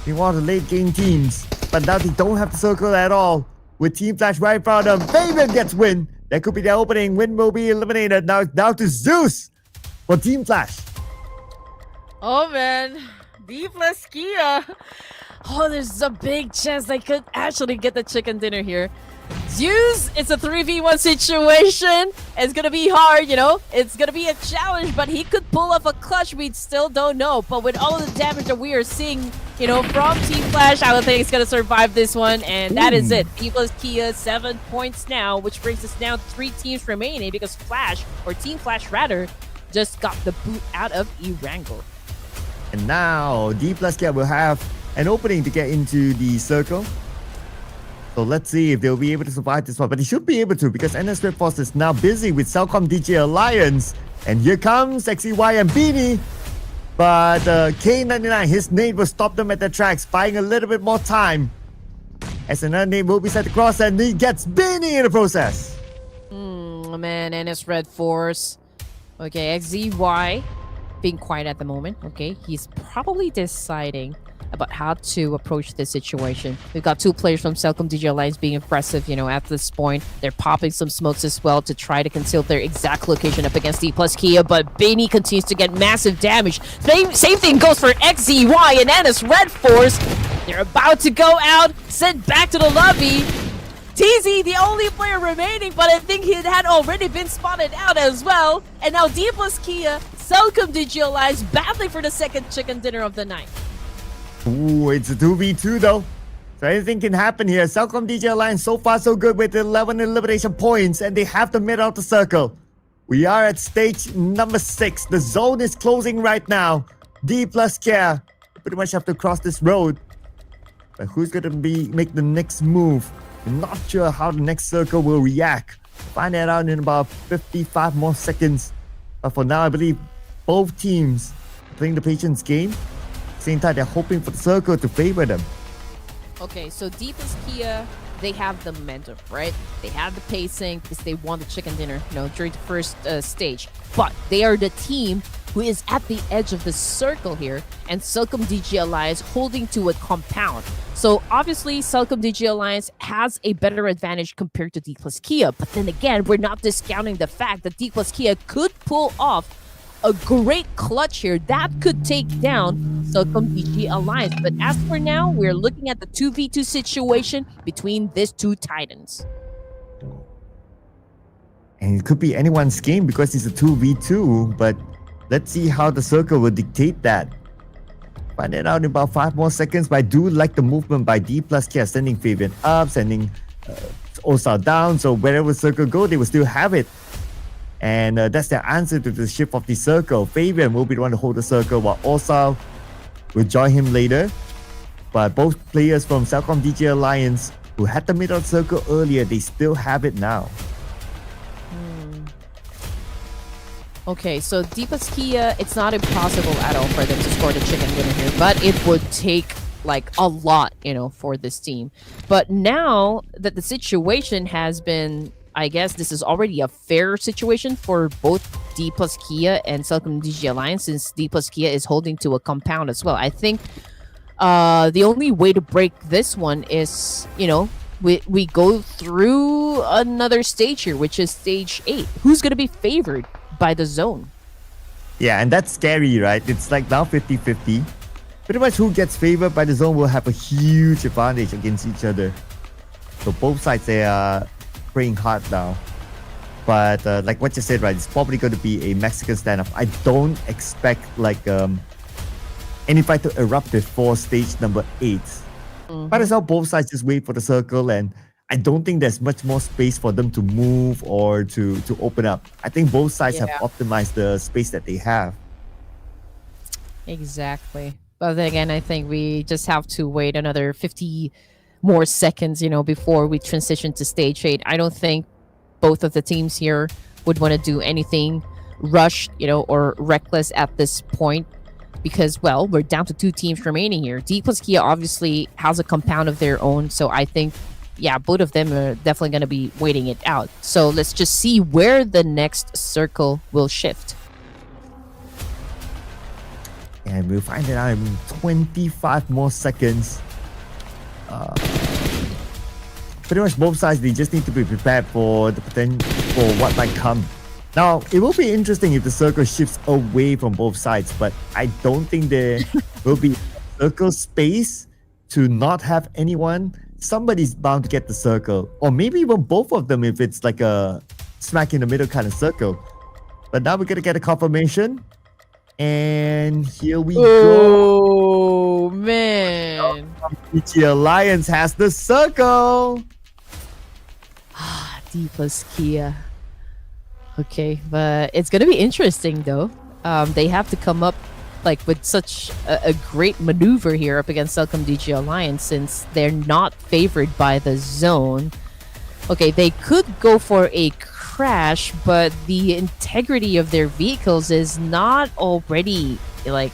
in one of the late game teams. But now they don't have the circle at all. With Team Flash right in front of them, Fabian gets win. That could be their opening. Win will be eliminated. Now it's down to Zeus for Team Flash. Oh man, Dplus Kia. Oh, there's a big chance they could actually get the chicken dinner here. Zeus, it's a 3v1 situation. It's gonna be hard, you know. It's gonna be a challenge, but he could pull off a clutch. We still don't know. But with all of the damage that we are seeing, you know, from Team Flash, I would think it's gonna survive this one. And that is it. Dplus Kia 7 points now, which brings us now 3 teams remaining because Flash, or Team Flash rather, just got the boot out of ERANGEL. And now Dplus Cat will have an opening to get into the circle. So let's see if they'll be able to survive this one. But they should be able to because RedForce is now busy with CelcomDigi Alliance. And here comes XEY and Beanie. But K99, his nade will stop them at the tracks, buying a little bit more time. As another nade will be set across and he gets Beanie in the process. Man, and it's RedForce. Okay, XEY being quiet at the moment. Okay, he's probably deciding about how to approach this situation. We've got 2 players from CelcomDigi Alliance being impressive, you know, at this point. They're popping some smokes as well to try to conceal their exact location up against Dplus Kia, but Beanie continues to get massive damage. Same thing goes for XEY and Ennis RedForce. They're about to go out, sent back to the lobby. TZ, the only player remaining, but I think he had already been spotted out as well. And now Dplus Kia, CelcomDigi Alliance battling for the second chicken dinner of the night. Ooh, it's a 2v2 though. So anything can happen here. CelcomDigi Alliance so far so good with 11 elimination points and they have the mid out the circle. We are at stage number 6. The zone is closing right now. Dplus Care pretty much have to cross this road. But who's going to make the next move? I'm not sure how the next circle will react. Find that out in about 55 more seconds. But for now, I believe both teams are playing the patience game. Same time, they're hoping for the circle to favor them. Okay, so Dplus Kia, they have the momentum, right? They have the pacing because they won the chicken dinner, you know, during the first stage. But they are the team who is at the edge of the circle here, and CelcomDigi Alliance holding to a compound. So obviously, CelcomDigi Alliance has a better advantage compared to Dplus Kia. But then again, we're not discounting the fact that Dplus Kia could pull off a great clutch here that could take down CelcomDigi Alliance. But as for now, we're looking at the 2v2 situation between these 2 titans. And it could be anyone's game because it's a 2v2, but let's see how the circle will dictate that. Find it out in about 5 more seconds, but I do like the movement by Dplus Care, sending Fabian up, sending Osal down, so wherever circle go, they will still have it. And that's their answer to the shift of the circle. Fabian will be the one to hold the circle while Osal will join him later. But both players from CelcomDigi Alliance who had the middle circle earlier, they still have it now. Okay, so Dplus Kia, it's not impossible at all for them to score the chicken dinner here, but it would take like a lot, you know, for this team. But now that the situation has been, I guess this is already a fair situation for both Dplus Kia and CelcomDigi Alliance, since Dplus Kia is holding to a compound as well. I think the only way to break this one is, you know, we go through another stage here, which is stage 8. Who's going to be favored by the zone? Yeah, and that's scary, right? It's like now 50-50. Pretty much who gets favored by the zone will have a huge advantage against each other. So both sides, they are praying hard now. But like what you said, right, it's probably going to be a Mexican standoff. I don't expect like any fight to erupt before stage number 8. Might as well both sides just wait for the circle, and I don't think there's much more space for them to move or to open up. I think both sides have optimized the space that they have. Exactly. But then again, I think we just have to wait another 50 more seconds, you know, before we transition to stage 8. I don't think both of the teams here would want to do anything rushed, you know, or reckless at this point, because, well, we're down to 2 teams remaining here. Dplus Kia obviously has a compound of their own, so I think, yeah, both of them are definitely going to be waiting it out. So let's just see where the next circle will shift. And we'll find it out in 25 more seconds. Pretty much both sides, they just need to be prepared for the potential for what might come. Now, it will be interesting if the circle shifts away from both sides, but I don't think there will be circle space to not have anyone. Somebody's bound to get the circle, or maybe even both of them if it's like a smack in the middle kind of circle. But now we're gonna get a confirmation, and here we go. Oh man! CelcomDigi Alliance has the circle. Dplus Kia. Okay, but it's gonna be interesting though. They have to come up like with such a great maneuver here up against CelcomDigi Alliance since they're not favored by the zone. Okay, they could go for a crash, but the integrity of their vehicles is not already like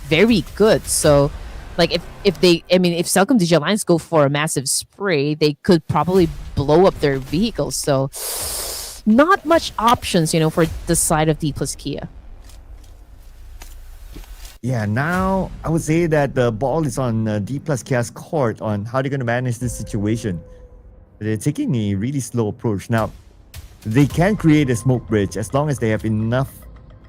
very good. So like if CelcomDigi Alliance go for a massive spray, they could probably blow up their vehicles. So not much options, for the side of Dplus Kia. Yeah, now I would say that the ball is on Dplus Kia's court on how they're going to manage this situation. They're taking a really slow approach. Now, they can create a smoke bridge as long as they have enough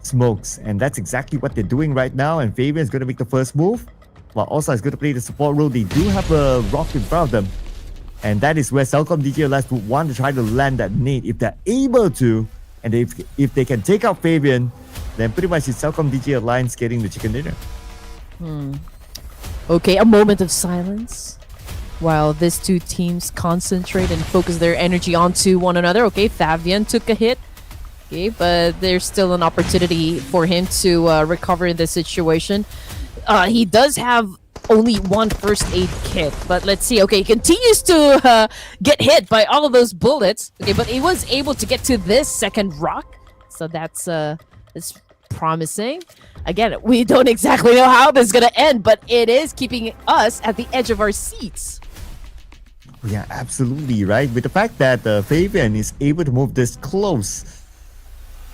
smokes, and that's exactly what they're doing right now. And Fabian is going to make the first move, while Osa is going to play the support role. They do have a rock in front of them, and that is where CelcomDigi Alliance would want to try to land that nade if they're able to. And if they can take out Fabian, then pretty much it's CelcomDigi Alliance getting the chicken dinner. Okay, a moment of silence while these two teams concentrate and focus their energy onto one another. Okay, Fabian took a hit. Okay, but there's still an opportunity for him to recover in this situation. He does have only one first aid kit, but let's see. Okay, he continues to get hit by all of those bullets. Okay, but he was able to get to this second rock, so that's promising. Again, we don't exactly know how this is gonna end, but it is keeping us at the edge of our seats. Yeah, absolutely, right? With the fact that Fabian is able to move this close,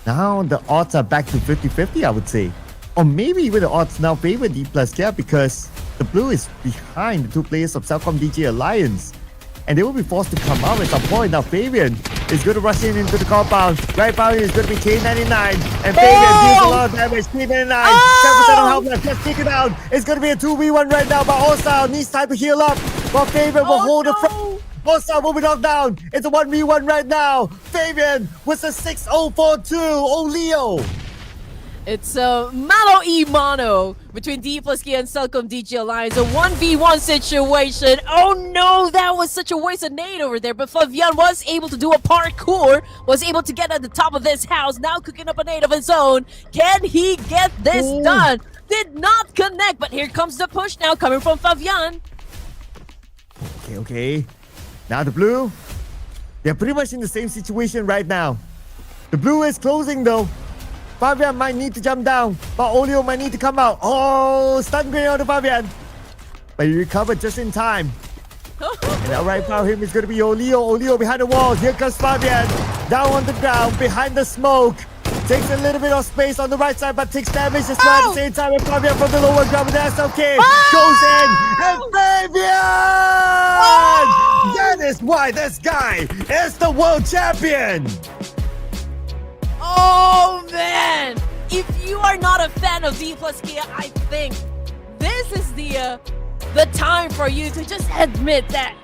now the odds are back to 50-50, I would say. Or maybe even the odds now favor Dplus Kia because the blue is behind the two players of CelcomDigi Alliance. And they will be forced to come out at some point. Now Fabian is going to rush into the compound. Right now is going to be K99. And Fabian deals a lot of damage. K99, 7% of health left. Just kick it out. It's going to be a 2v1 right now. But Osa needs time to heal up. But Fabian will hold the front. Osa will be knocked down. It's a 1v1 right now. Fabian with a 6-0-4-2. Oh, Leo. It's a mano-y-mano between Dplus Kia and CelcomDigi Alliance. A 1v1 situation. Oh no, that was such a waste of nade over there. But Fabian was able to do a parkour, was able to get at the top of this house, now cooking up a nade of his own. Can he get this done? Did not connect, but here comes the push now coming from Fabian. Okay. Now the blue, they're pretty much in the same situation right now. The blue is closing though. Fabian might need to jump down, but Olio might need to come out. Oh, stun grenade on the Fabian. But he recovered just in time. And now right now him is going to be Olio. Olio behind the wall. Here comes Fabian. Down on the ground, behind the smoke. Takes a little bit of space on the right side, but takes damage as well at the same time. And Fabian from the lower ground, but that's okay. Goes in. And Fabian! That is why this guy is the world champion. Oh man! If you are not a fan of Dplus Kia, I think this is the time for you to just admit that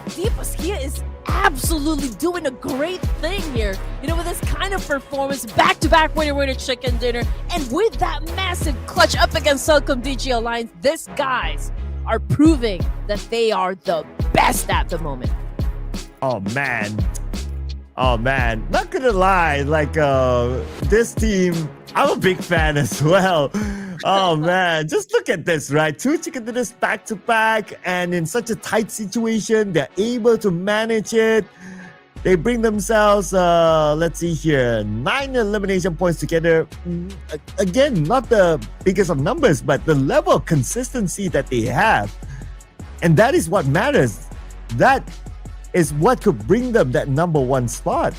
Dplus Kia is absolutely doing a great thing here. With this kind of performance, back-to-back winner chicken dinner, and with that massive clutch up against CelcomDigi Alliance, these guys are proving that they are the best at the moment. Oh man, not gonna lie, this team, I'm a big fan as well. Oh man, just look at this, right? Two chicken dinners back to back, and in such a tight situation, they're able to manage it. They bring themselves, let's see here, 9 elimination points together. Again, not the biggest of numbers, but the level of consistency that they have. And that is what matters. That is what could bring them that number one spot.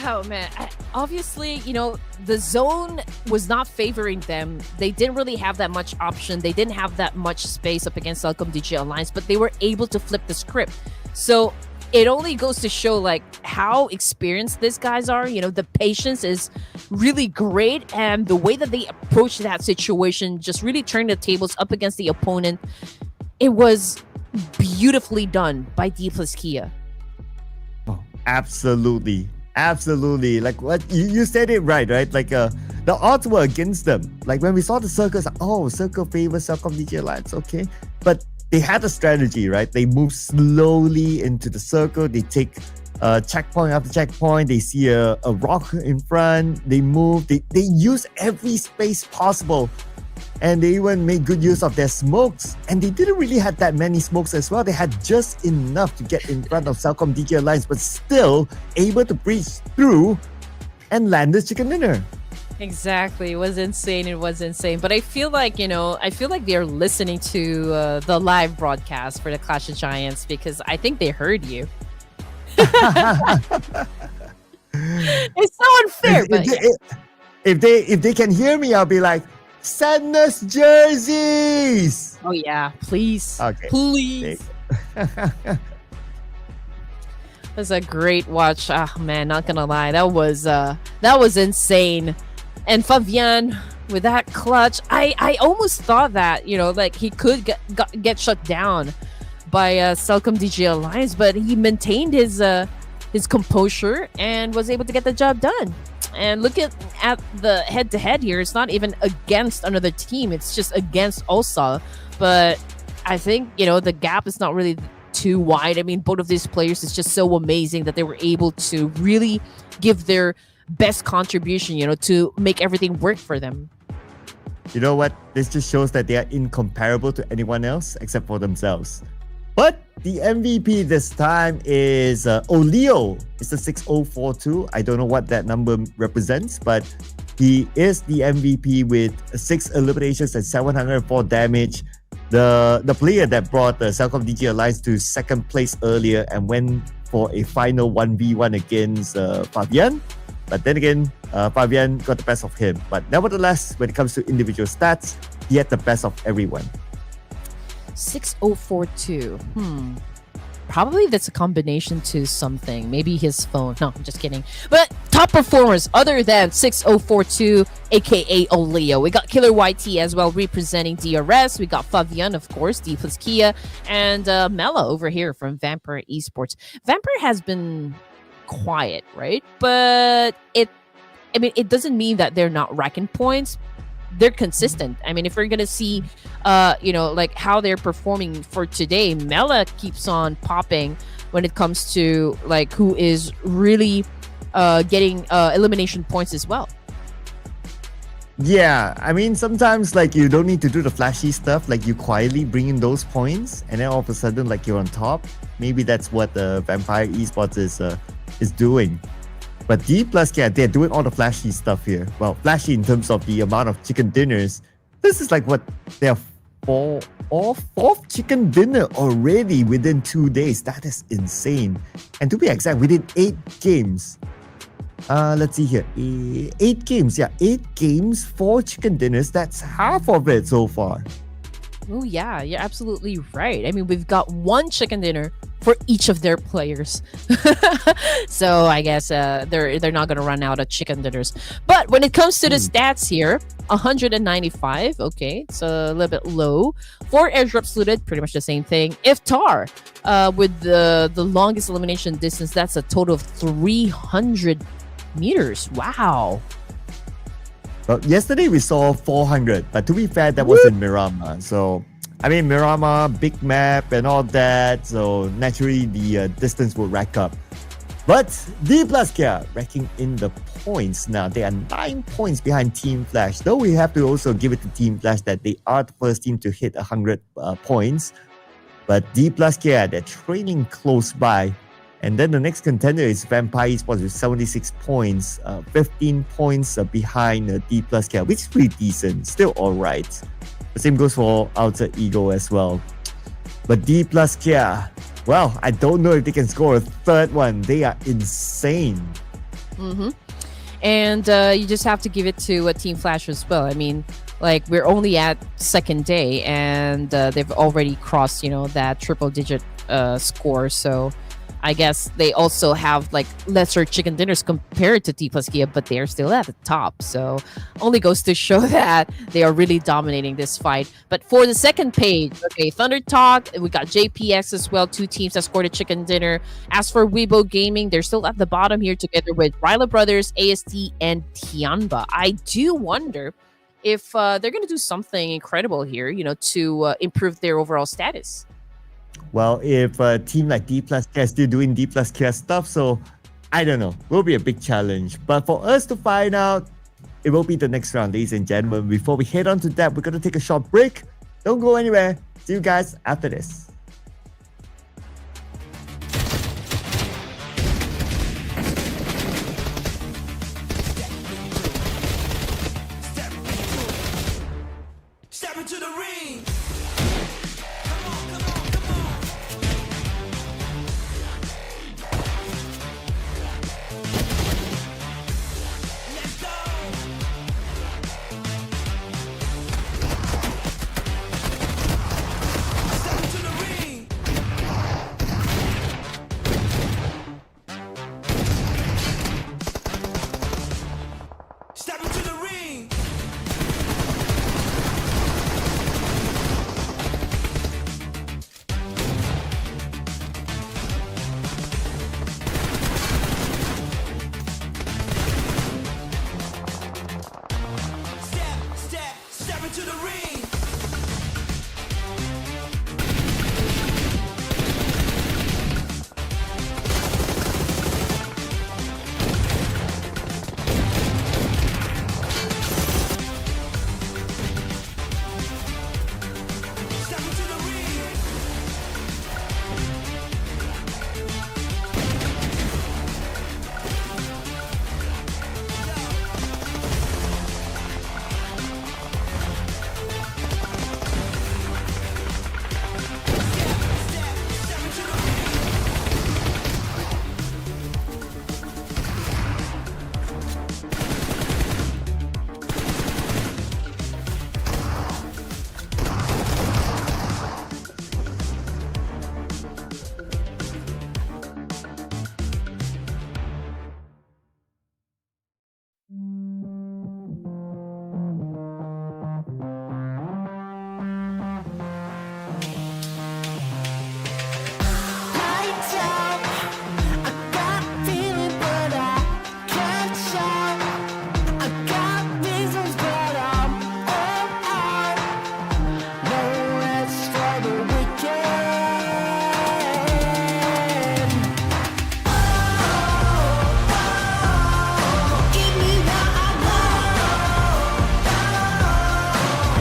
Oh man, obviously, the zone was not favoring them. They didn't really have that much option. They didn't have that much space up against CelcomDigi Alliance, but they were able to flip the script. So it only goes to show like how experienced these guys are. The patience is really great, and the way that they approach that situation just really turned the tables up against the opponent. It was beautifully done by Dplus Kia. Oh, absolutely. Absolutely. Like what you said it right? Like the odds were against them. Like when we saw the circles, circle favors CelcomDigi Alliance, okay. But they had a strategy, right? They move slowly into the circle. They take checkpoint after checkpoint. They see a rock in front. They move. They use every space possible. And they even made good use of their smokes. And they didn't really have that many smokes as well. They had just enough to get in front of CelcomDigi Alliance, but still able to breach through and land this chicken dinner. Exactly. It was insane. But I feel like, they're listening to the live broadcast for the Clash of Giants, because I think they heard you. It's so unfair. If they can hear me, I'll be like, send us jerseys. Oh yeah, please. Okay. Please. That's a great watch. Ah man, not gonna lie, that was insane. And Fabian with that clutch, I almost thought that he could get shut down by CelcomDigi Alliance, but he maintained his composure and was able to get the job done. And look at the head-to-head here. It's not even against another team. It's just against Ulsa. But I think, the gap is not really too wide. I mean, both of these players is just so amazing that they were able to really give their best contribution, to make everything work for them. You know what? This just shows that they are incomparable to anyone else except for themselves. But the MVP this time is Oleo. It's the 6042. I don't know what that number represents, but he is the MVP with 6 eliminations and 704 damage. The player that brought the CelcomDigi Alliance to second place earlier and went for a final 1v1 against Fabian. But then again, Fabian got the best of him. But nevertheless, when it comes to individual stats, he had the best of everyone. 6042. Probably that's a combination to something. Maybe his phone. No, I'm just kidding. But top performers other than 6042, aka Oleo. We got Killer YT as well representing DRS. We got Fabian, of course, Dplus Kia, and Mela over here from Vampire Esports. Vampire has been quiet, right? But it doesn't mean that they're not racking points. They're consistent. I mean, if we're gonna see like how they're performing for today, Mela keeps on popping when it comes to like who is really getting elimination points as well. Yeah, I mean, sometimes like you don't need to do the flashy stuff, like you quietly bring in those points and then all of a sudden like you're on top. Maybe that's what the Vampire Esports is doing. But Dplus, yeah, they're doing all the flashy stuff here. Well, flashy in terms of the amount of chicken dinners. This is like what their fourth chicken dinner already within 2 days. That is insane. And to be exact, within 8 games. Let's see here. 8 games. Yeah, 8 games, 4 chicken dinners. That's half of it so far. Oh yeah, you're absolutely right. I mean, we've got 1 chicken dinner for each of their players. So I guess they're not gonna run out of chicken dinners. But when it comes to the stats here, 195, okay, it's a little bit low. 4 airdrops looted, pretty much the same thing. Iftar, with the longest elimination distance, that's a total of 300 meters. Wow. Well, yesterday we saw 400, but to be fair, that was in Miramar. So, I mean, Miramar, big map and all that, so naturally the distance will rack up. But Dplus Kia racking in the points now. They are 9 points behind Team Flash, though we have to also give it to Team Flash that they are the first team to hit 100 points. But Dplus Kia, they're trailing close by. And then the next contender is Vampire Esports with 76 points, 15 points behind Dplus Kia, which is pretty decent, still alright. The same goes for Alter Ego as well. But Dplus Kia, Well, I don't know if they can score a third one. They are insane. Mm-hmm. And you just have to give it to Team Flash as well. I mean, like, we're only at second day, and they've already crossed, that triple-digit score. So I guess they also have like lesser chicken dinners compared to Dplus Kia, but they're still at the top. So only goes to show that they are really dominating this fight. But for the second page, okay, ThunderTalk, we got JPX as well, two teams that scored a chicken dinner. As for Weibo Gaming, they're still at the bottom here together with Raila Brothers, AST, and Tianba. I do wonder if they're going to do something incredible here, to improve their overall status. Well, if a team like Dplus is still doing Dplus Kia stuff, so I don't know. Will be a big challenge. But for us to find out, it will be the next round, ladies and gentlemen. Before we head on to that, we're going to take a short break. Don't go anywhere. See you guys after this. Step into the ring. Let's go. Step into the ring. Step into the ring. Step into the ring. Step into the ring. Step into the ring. Lights out. I got feeling, but I can't shout. I got reasons, but I'm all out. No rest for the weekend. Give me what I want.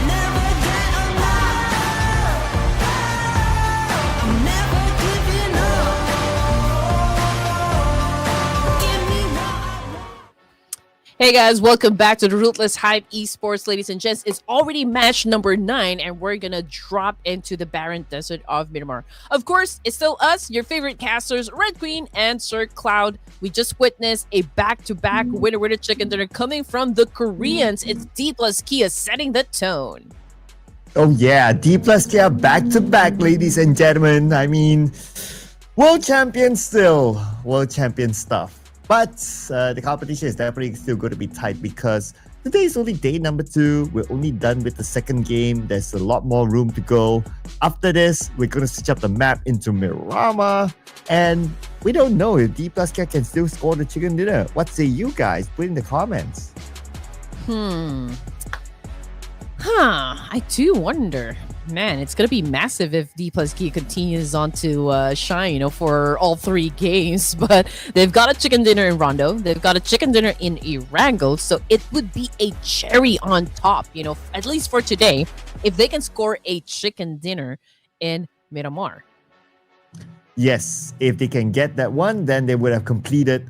Never get enough. I'm never giving up. Give me what I want. Hey guys, welcome back to the Ruthless Hype Esports, ladies and gents. It's already match number 9, and we're gonna drop into the barren desert of Miramar. Of course, it's still us, your favorite casters, Red Queen and Sir Cloud. We just witnessed a back-to-back winner chicken dinner coming from the Koreans. It's Dplus Kia setting the tone. Oh yeah, Dplus Kia back to back, ladies and gentlemen. I mean, world champion still, world champion stuff. But the competition is definitely still going to be tight because today is only day number 2. We're only done with the second game. There's a lot more room to go. After this, we're going to switch up the map into MIRAMAR. And we don't know if Dplus Kia can still score the chicken dinner. What say you guys? Put in the comments. I do wonder. Man, it's gonna be massive if Dplus Kia continues on to shine, for all 3 games. But they've got a chicken dinner in Rondo, they've got a chicken dinner in ERANGEL, so it would be a cherry on top, at least for today, if they can score a chicken dinner in Miramar. Yes, if they can get that one, then they would have completed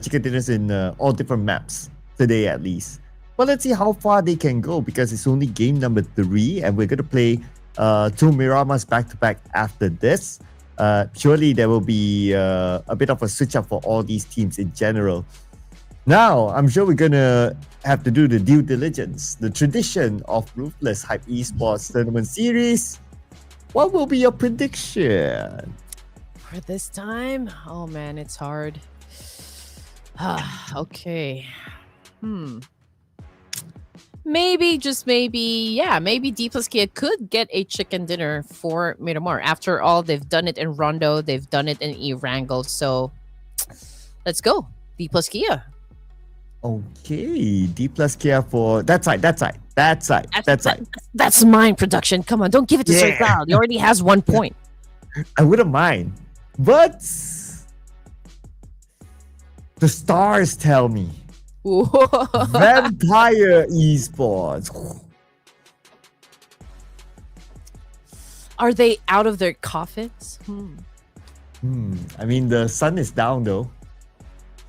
chicken dinners in all different maps today at least. But let's see how far they can go because it's only game number 3 and we're going to play 2 Miramars back to back after this. surely there will be a bit of a switch up for all these teams in general. Now, I'm sure we're gonna have to do the due diligence, the tradition of Ruthless Hype Esports Tournament Series. What will be your prediction? For this time, oh man, it's hard. Okay. Maybe, just maybe, yeah, maybe Dplus Kia could get a chicken dinner for Miramar. After all, they've done it in Rondo, they've done it in ERANGEL, so let's go. Dplus Kia. Okay, Dplus Kia for that side. That's mine, production. Come on, don't give it to Sir Yeah. Cloud. He already has 1 point. I wouldn't mind, but the stars tell me Vampire Esports. Are they out of their coffins? I mean, the sun is down though,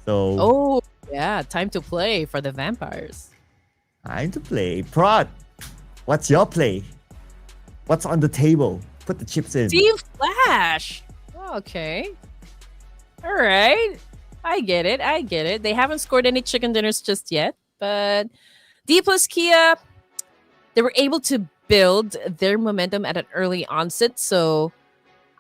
so Oh, yeah, time to play for the vampires. time to play. Prod, what's your play? What's on the table? Put the chips in. Team Flash. Okay. All right. I get it. They haven't scored any chicken dinners just yet, but Dplus Kia, they were able to build their momentum at an early onset, so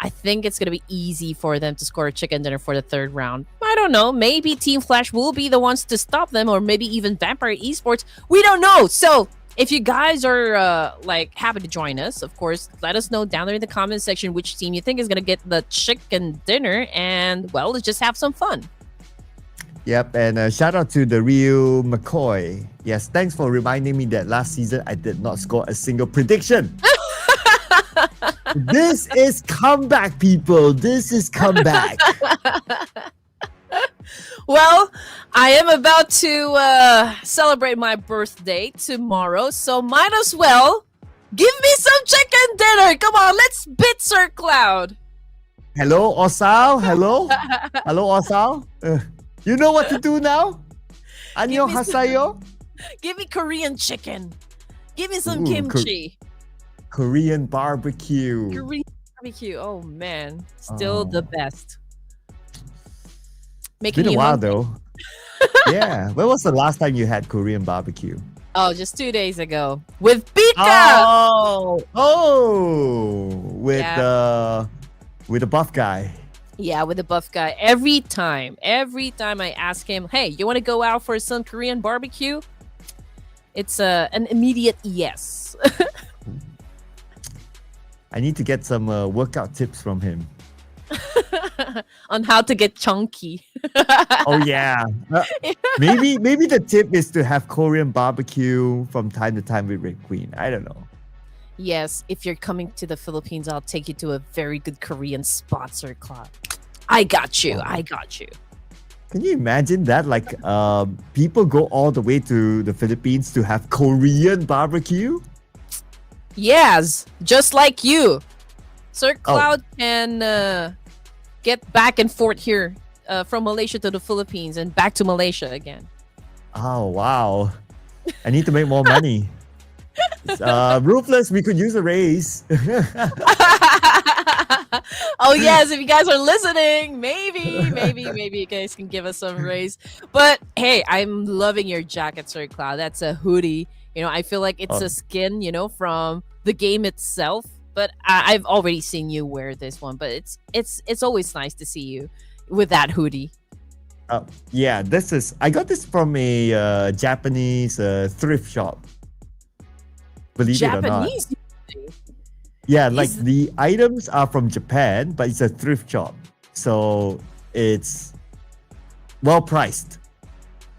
I think it's going to be easy for them to score a chicken dinner for the third round. I don't know. Maybe Team Flash will be the ones to stop them, or maybe even Vampire Esports. We don't know. So if you guys are happy to join us, of course, let us know down there in the comment section which team you think is going to get the chicken dinner, and well, let's just have some fun. Yep, and shout out to the real McCoy. Yes, thanks for reminding me that last season I did not score a single prediction. This is comeback, people. This is comeback. Well, I am about to celebrate my birthday tomorrow, so might as well give me some chicken dinner. Come on, let's bit Sir Cloud. Hello, Osal. Hello, hello, Osal. You know what to do now? Anyo Give me some- hasayo. Give me Korean chicken. Give me some Ooh, kimchi. Korean barbecue. Korean barbecue. Oh man, still the best. It's Making been a you while hungry? though. Yeah. When was the last time you had Korean barbecue? Oh, just 2 days ago with Pika. With the buff guy. Yeah, with the buff guy. Every time I ask him, hey, you want to go out for some Korean barbecue? It's an immediate yes. I need to get some workout tips from him. On how to get chunky. Oh yeah. Maybe the tip is to have Korean barbecue from time to time with Red Queen. I don't know. Yes, if you're coming to the Philippines, I'll take you to a very good Korean spot, Sir Cloud. I got you. Can you imagine that? Like, people go all the way to the Philippines to have Korean barbecue? Yes, just like you. Sir Oh. Cloud can get back and forth here from Malaysia to the Philippines and back to Malaysia again. Oh wow! I need to make more money. Ruthless, we could use a raise. Oh yes, if you guys are listening, maybe you guys can give us some raise. But hey, I'm loving your jacket, Sir Cloud. That's a hoodie. You know, I feel like it's a skin, from the game itself. But I've already seen you wear this one. But it's always nice to see you with that hoodie. Yeah, I got this from a Japanese thrift shop. Believe it or not. Japanese. Yeah, like Is- the items are from Japan, but it's a thrift shop. So it's well priced,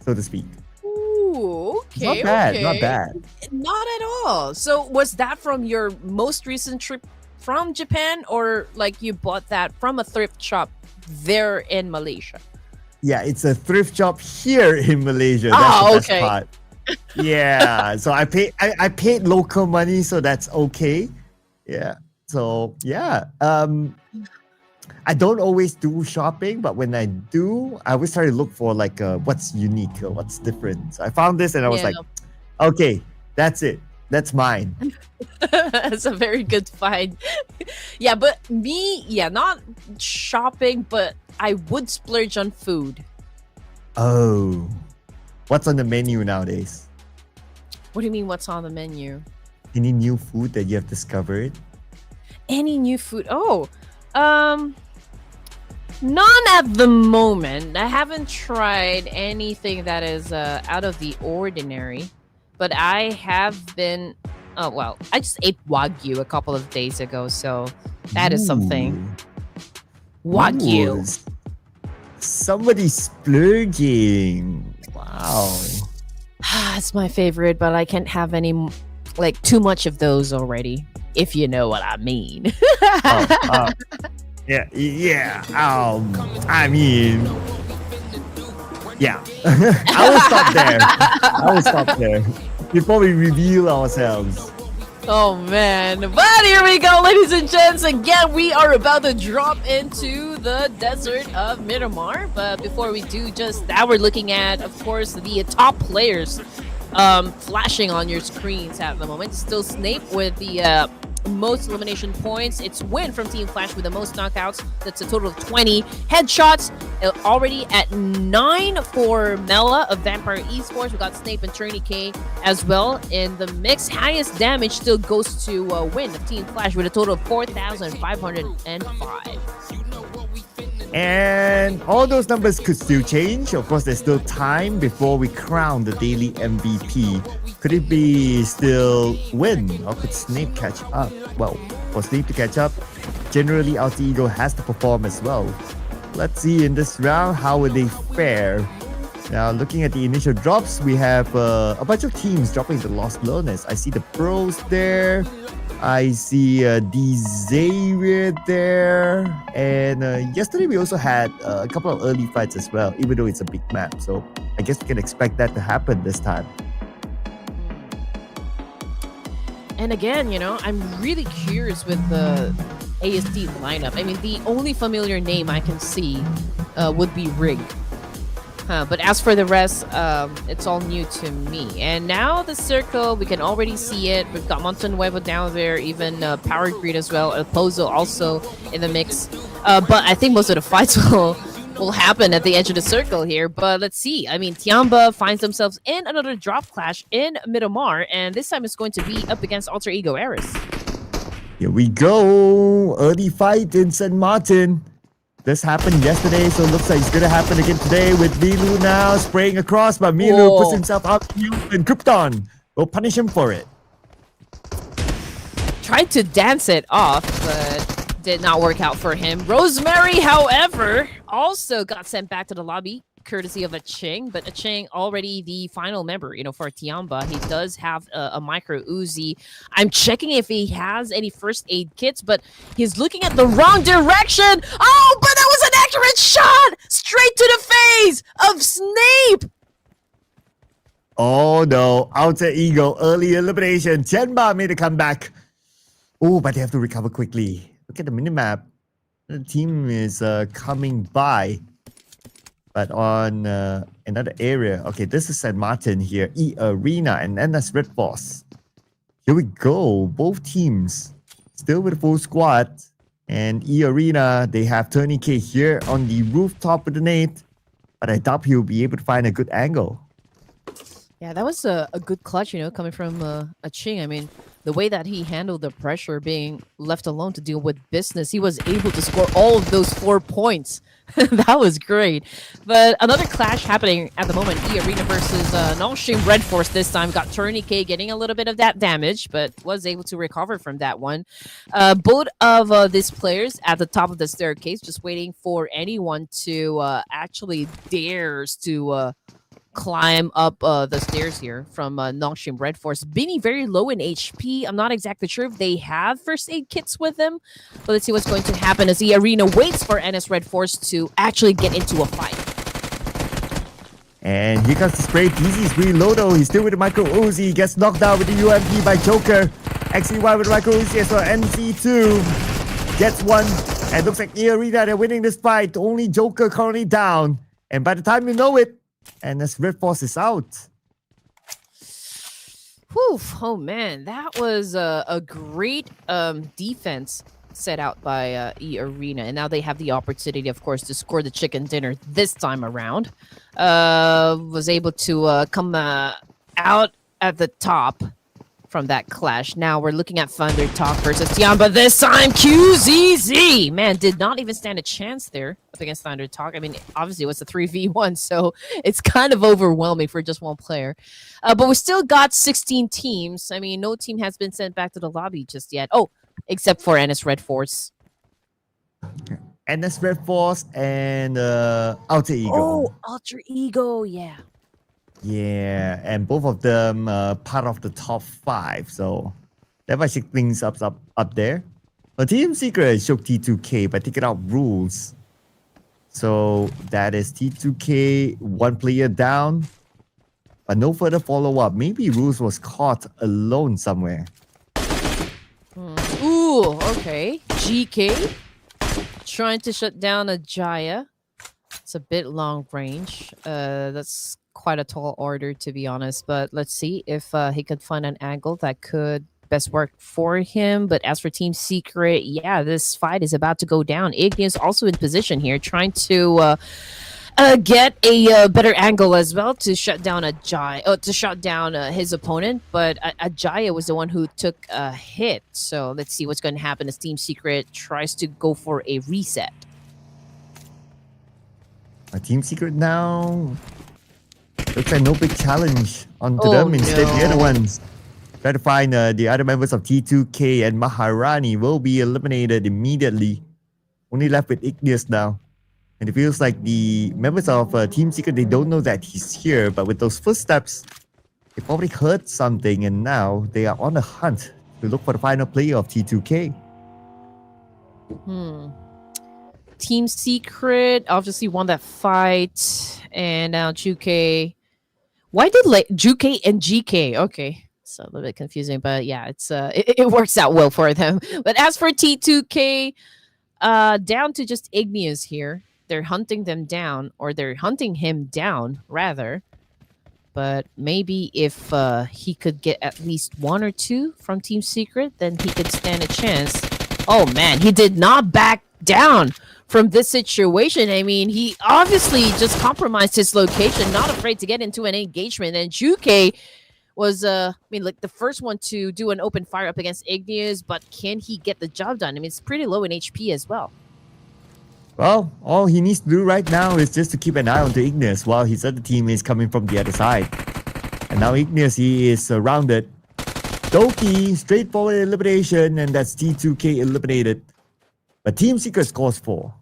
so to speak. Ooh, okay. Not bad, okay. not bad. Not at all. So was that from your most recent trip from Japan, or like you bought that from a thrift shop there in Malaysia? Yeah, it's a thrift shop here in Malaysia. That's Ah, the best okay. part. Yeah, so I paid local money, so that's okay. Yeah. So yeah. I don't always do shopping, but when I do, I always try to look for like what's unique or what's different. So I found this and I was Yeah. like, okay, that's it. That's mine. That's a very good find. Yeah, but me, not shopping, but I would splurge on food. Oh. What's on the menu nowadays? What do you mean, what's on the menu? Any new food that you have discovered? Any new food? Oh, none at the moment. I haven't tried anything that is out of the ordinary, but I have been. Oh well, I just ate wagyu a couple of days ago, so that is something. Ooh. Wagyu. Ooh, somebody's splurging. Wow. It's my favorite, but I can't have any like too much of those already, if you know what I mean. Oh, yeah. I mean, yeah. I will stop there before we reveal ourselves. Oh man, but here we go, ladies and gents. Again, we are about to drop into the desert of Miramar. But before we do just that, we're looking at, of course, the top players flashing on your screens at the moment. Still Snape with the most elimination points. It's Win from Team Flash with the most knockouts. That's a total of 20 headshots. Already at 9 for Mela of Vampire Esports. We got Snape and Turney K as well in the mix. Highest damage still goes to Win of Team Flash with a total of 4,505. And all those numbers could still change. Of course, there's still time before we crown the daily MVP. Could it be still Win, or could Snape catch up? Well, for Snape to catch up, generally Alter Ego has to perform as well. Let's see in this round, how will they fare? Now, looking at the initial drops, we have a bunch of teams dropping the Lost Learners. I see the Pros there. I see Xavier there. And yesterday we also had a couple of early fights as well, even though it's a big map. So I guess we can expect that to happen this time. And again, I'm really curious with the ASD lineup. I mean, the only familiar name I can see would be Rig. But as for the rest, it's all new to me. And now the circle, we can already see it. We've got Mountain Weibo down there, even Power Grid as well. Pozo also in the mix. But I think most of the fights will happen at the edge of the circle here. But let's see. I mean, Tianba finds themselves in another drop clash in Miramar. And this time it's going to be up against Alter Ego Eris. Here we go. Early fight in St. Martin. This happened yesterday, so it looks like it's going to happen again today with Milu now spraying across, but Milu puts himself out and Krypton will punish him for it. Tried to dance it off, but did not work out for him. Rosemary, however, also got sent back to the lobby, courtesy of Jecheon, but Jecheon already the final member, for Tianba. He does have a micro Uzi. I'm checking if he has any first aid kits, but he's looking at the wrong direction. Oh, but that was an accurate shot straight to the face of Snape. Oh no, Alter Ego, early elimination. Tianba made a comeback. Oh, but they have to recover quickly. Look at the minimap. The team is coming by. But on another area, okay, this is St. Martin here, Arena, and then that's RedForce. Here we go, both teams still with a full squad. And Arena, they have Turney K here on the rooftop with the nade. But I doubt he'll be able to find a good angle. Yeah, that was a good clutch, coming from Jecheon. I mean, the way that he handled the pressure, being left alone to deal with business, he was able to score all of those 4 points. That was great. But another clash happening at the moment. Arena versus Nongshim RedForce this time. Got Turney K getting a little bit of that damage, but was able to recover from that one. Both of these players at the top of the staircase, just waiting for anyone to actually dares to climb up the stairs here from Nongshim RedForce. Beanie very low in HP. I'm not exactly sure if they have first aid kits with them, but let's see what's going to happen as the Arena waits for NS RedForce to actually get into a fight. And here comes the spray. DZ's reload though. He's still with the micro Uzi. Gets knocked down with the UMP by Joker. XCY with the micro Uzi as well. NC2 gets one. And looks like Arena, they're winning this fight. Only Joker currently down. And by the time you know it, and as RedForce is out. Whew, oh man, that was a great defense set out by Arena, and now they have the opportunity, of course, to score the chicken dinner this time around. Was able to come out at the top from that clash. Now we're looking at ThunderTalk versus Tianba. This time, QZZ! Man, did not even stand a chance there up against ThunderTalk. I mean, obviously it was a 3v1, so it's kind of overwhelming for just one player. But we still got 16 teams. I mean, no team has been sent back to the lobby just yet. Oh, except for NS RedForce. NS RedForce and Alter Ego. Oh, Alter Ego, yeah. Yeah, and both of them part of the top 5, so that might shake things up there. But Team Secret shook T2K by taking out rules. So that is T2K, one player down, but no further follow-up. Maybe rules was caught alone somewhere. Ooh, okay. GK trying to shut down a Jaya. It's a bit long range. That's quite a tall order, to be honest. But let's see if he could find an angle that could best work for him. But as for Team Secret, yeah, this fight is about to go down. Igneous also in position here, trying to get a better angle as well to shut down a Jaya, to shut down his opponent. But a Jaya was the one who took a hit. So let's see what's going to happen as Team Secret tries to go for a reset. Team Secret now looks like no big challenge onto them. Instead, the other ones try to find the other members of T2K, and Maharani will be eliminated immediately. Only left with Igneous now. And it feels like the members of Team Secret, they don't know that he's here, but with those footsteps, they probably heard something, and now they are on the hunt to look for the final player of T2K. Team Secret obviously won that fight, and now Juke. Why did Juke and GK? Okay, it's a little bit confusing, but yeah, it's it works out well for them. But as for T2K, down to just Igneous here. They're hunting them down, or they're hunting him down rather. But maybe if he could get at least 1 or 2 from Team Secret, then he could stand a chance. Oh man, he did not back down from this situation. I mean, he obviously just compromised his location, not afraid to get into an engagement. And Juke was, like the first one to do an open fire up against Igneous, but can he get the job done? I mean, it's pretty low in HP as well. Well, all he needs to do right now is just to keep an eye on the Igneous while his other team is coming from the other side. And now Igneous, he is surrounded. Doki, straightforward elimination, and that's T2K eliminated. But Team Secret scores 4.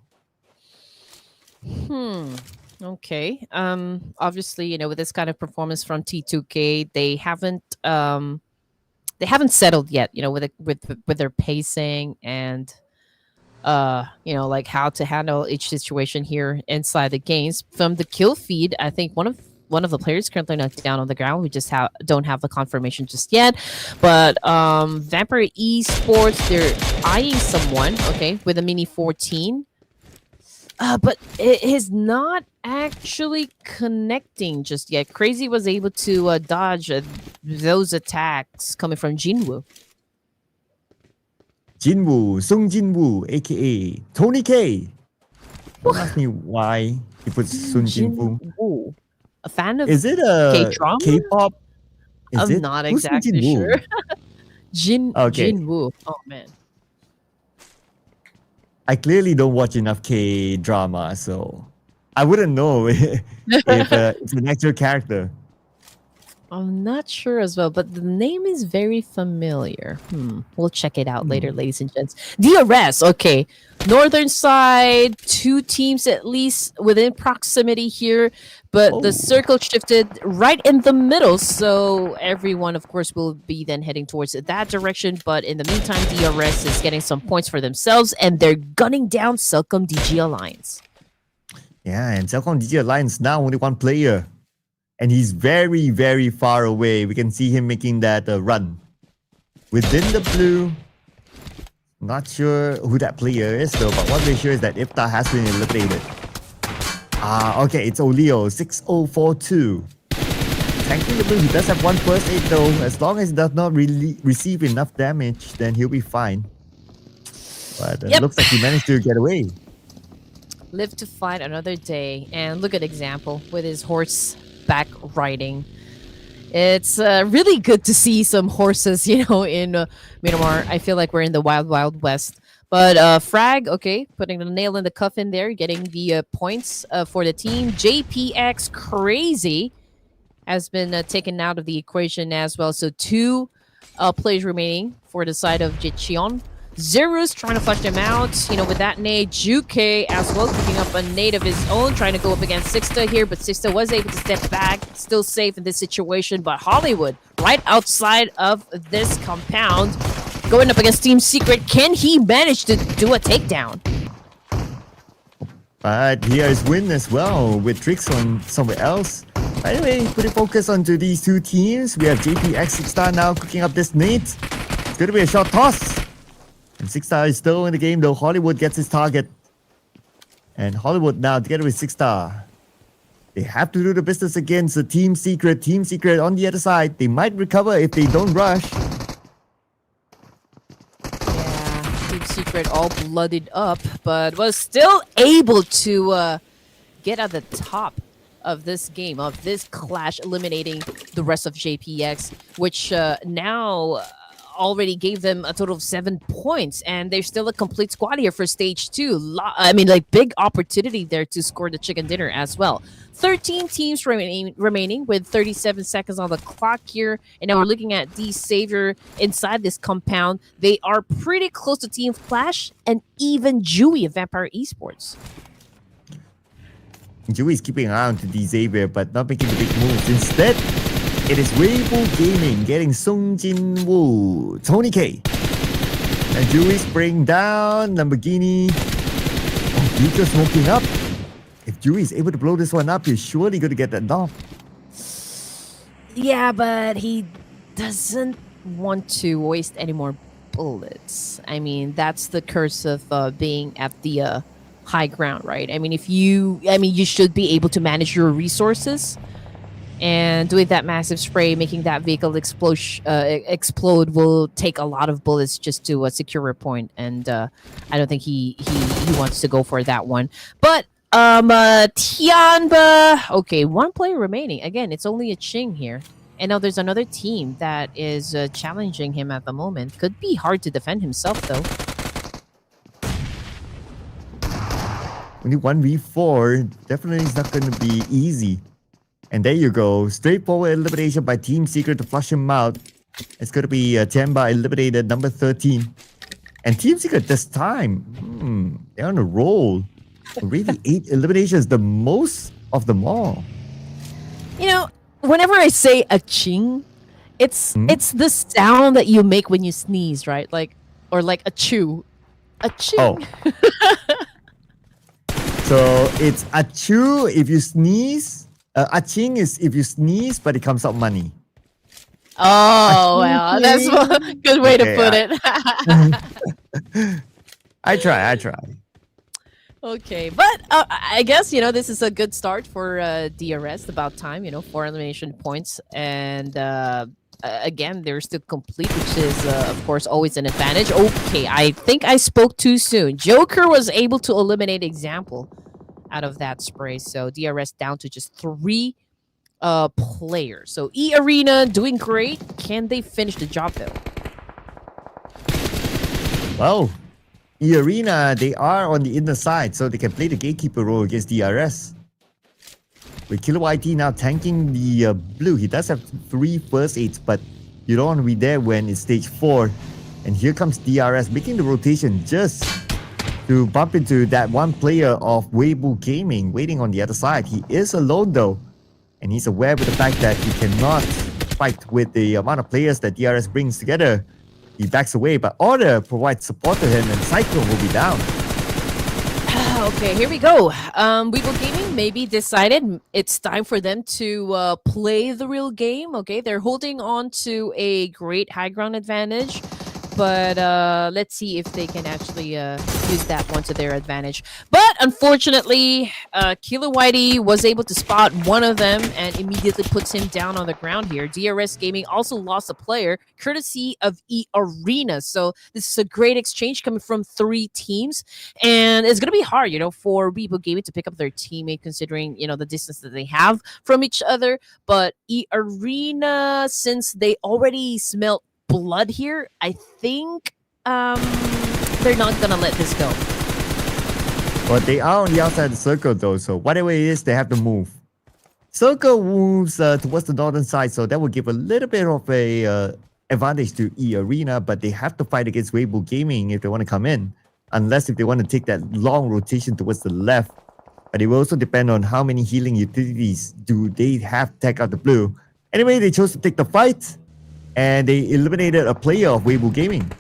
Okay. Obviously, with this kind of performance from T2K, they haven't settled yet, with their pacing and like how to handle each situation here inside the games. From the kill feed, I think one of the players currently knocked down on the ground. We just don't have the confirmation just yet. But Vampire Esports, they're eyeing someone, okay, with a mini 14. But it is not actually connecting just yet. Crazy was able to dodge those attacks coming from Jinwoo. Jinwoo, Sung Jinwoo, aka Tony K. Don't ask me why he puts Sun Jinwoo. Jinwoo. A fan of Is it a K-drama? K-pop? I'm not exactly sure. Jinwoo. Oh man. I clearly don't watch enough K-drama, so I wouldn't know if it's an actual character. I'm not sure as well, but the name is very familiar. We'll check it out later, ladies and gents. DRS, okay. Northern side, 2 teams at least within proximity here, but the circle shifted right in the middle, so everyone, of course, will be then heading towards that direction. But in the meantime, DRS is getting some points for themselves, and they're gunning down CelcomDigi Alliance. Yeah, and CelcomDigi Alliance now only 1 player. And he's very, very far away. We can see him making that run. Within the blue, not sure who that player is though, but what we're sure is that Ifta has been eliminated. Okay, it's Olio, 6042. tanking the blue. He does have one first aid though. As long as he does not really receive enough damage, then he'll be fine. But it looks like he managed to get away. Live to fight another day. And look at example with his horseback riding. It's really good to see some horses, in Miramar. I feel like we're in the wild, wild west. But Frag, okay, putting the nail in the coffin there, getting the points for the team. JPX Crazy has been taken out of the equation as well. So 2 players remaining for the side of Jecheon. Zero's trying to flush them out, with that nade. Juke as well, picking up a nade of his own, trying to go up against Sixta here, but Sixta was able to step back, still safe in this situation. But Hollywood, right outside of this compound, going up against Team Secret. Can he manage to do a takedown? But here is Win as well, with tricks on somewhere else. By the way, putting focus onto these 2 teams, we have JPX 6-star now cooking up this nade. It's going to be a short toss. And 6-star is still in the game though. Hollywood gets his target. And Hollywood now together with 6-star. They have to do the business against the Team Secret. Team Secret on the other side. They might recover if they don't rush. Yeah, Team Secret all blooded up, but was still able to get at the top of this game, of this clash, eliminating the rest of JPX, which now already gave them a total of 7 points, and there's still a complete squad here for stage 2. Big opportunity there to score the chicken dinner as well. 13 teams remaining with 37 seconds on the clock here, and now we're looking at the Savior inside this compound. They are pretty close to Team Flash and even Dewey of Vampire Esports. Dewey is keeping an eye on the Xavier, but not making the big moves. Instead, it is Weibo Gaming getting Sung Jin Woo, Tony K. And Dewey's bring down Lamborghini. Oh, Future smoking up. If Dewey is able to blow this one up, he's surely going to get that knock. Yeah, but he doesn't want to waste any more bullets. I mean, that's the curse of being at the high ground, right? I mean, you should be able to manage your resources. And doing that massive spray, making that vehicle explode will take a lot of bullets just to secure a point. And I don't think he wants to go for that one. But Tianba, okay, 1 player remaining. Again, it's only a Ching here. And now there's another team that is challenging him at the moment. Could be hard to defend himself, though. Only 1v4, definitely is not going to be easy. And there you go. Straightforward elimination by Team Secret to flush him out. It's going to be Tianba eliminated, number 13. And Team Secret this time, they're on a roll. Already 8 eliminations, the most of them all. Whenever I say a ching, it's the sound that you make when you sneeze, right? Or like a chew. A ching. Oh. So it's a chew if you sneeze. Aching is if you sneeze, but it comes out money. Oh, well, that's a good way to put it. I try. Okay, but I guess, this is a good start for DRS. About time, 4 elimination points. And again, they're still complete, which is, of course, always an advantage. Okay, I think I spoke too soon. Joker was able to eliminate Example out of that spray. So DRS down to just 3 players. So Arena doing great. Can they finish the job, though? Well, Arena, they are on the inner side, so they can play the gatekeeper role against DRS. With Killer YT now tanking the blue. He does have 3 first aids, but you don't want to be there when it's stage 4. And here comes DRS making the rotation just to bump into that one player of Weibo Gaming waiting on the other side. He is alone though, and he's aware with the fact that he cannot fight with the amount of players that DRS brings together. He backs away, but Order provides support to him, and Cyclone will be down. Okay, here we go. Weibo Gaming maybe decided it's time for them to play the real game. Okay, they're holding on to a great high ground advantage. but let's see if they can actually use that one to their advantage. But unfortunately, Kilo Whitey was able to spot one of them and immediately puts him down on the ground here. DRS Gaming also lost a player courtesy of Arena. So this is a great exchange coming from 3 teams, and it's going to be hard, for Weibo Gaming to pick up their teammate considering, the distance that they have from each other. But Arena, since they already smelt blood here, I think they're not gonna let this go. But they are on the outside of the circle though, so whatever it is, they have to move. Circle moves towards the northern side, so that will give a little bit of a advantage to Arena, but they have to fight against Weibo Gaming if they want to come in, unless if they want to take that long rotation towards the left. But it will also depend on how many healing utilities do they have to take out the blue. Anyway, they chose to take the fight, and they eliminated a player of Weibo Gaming.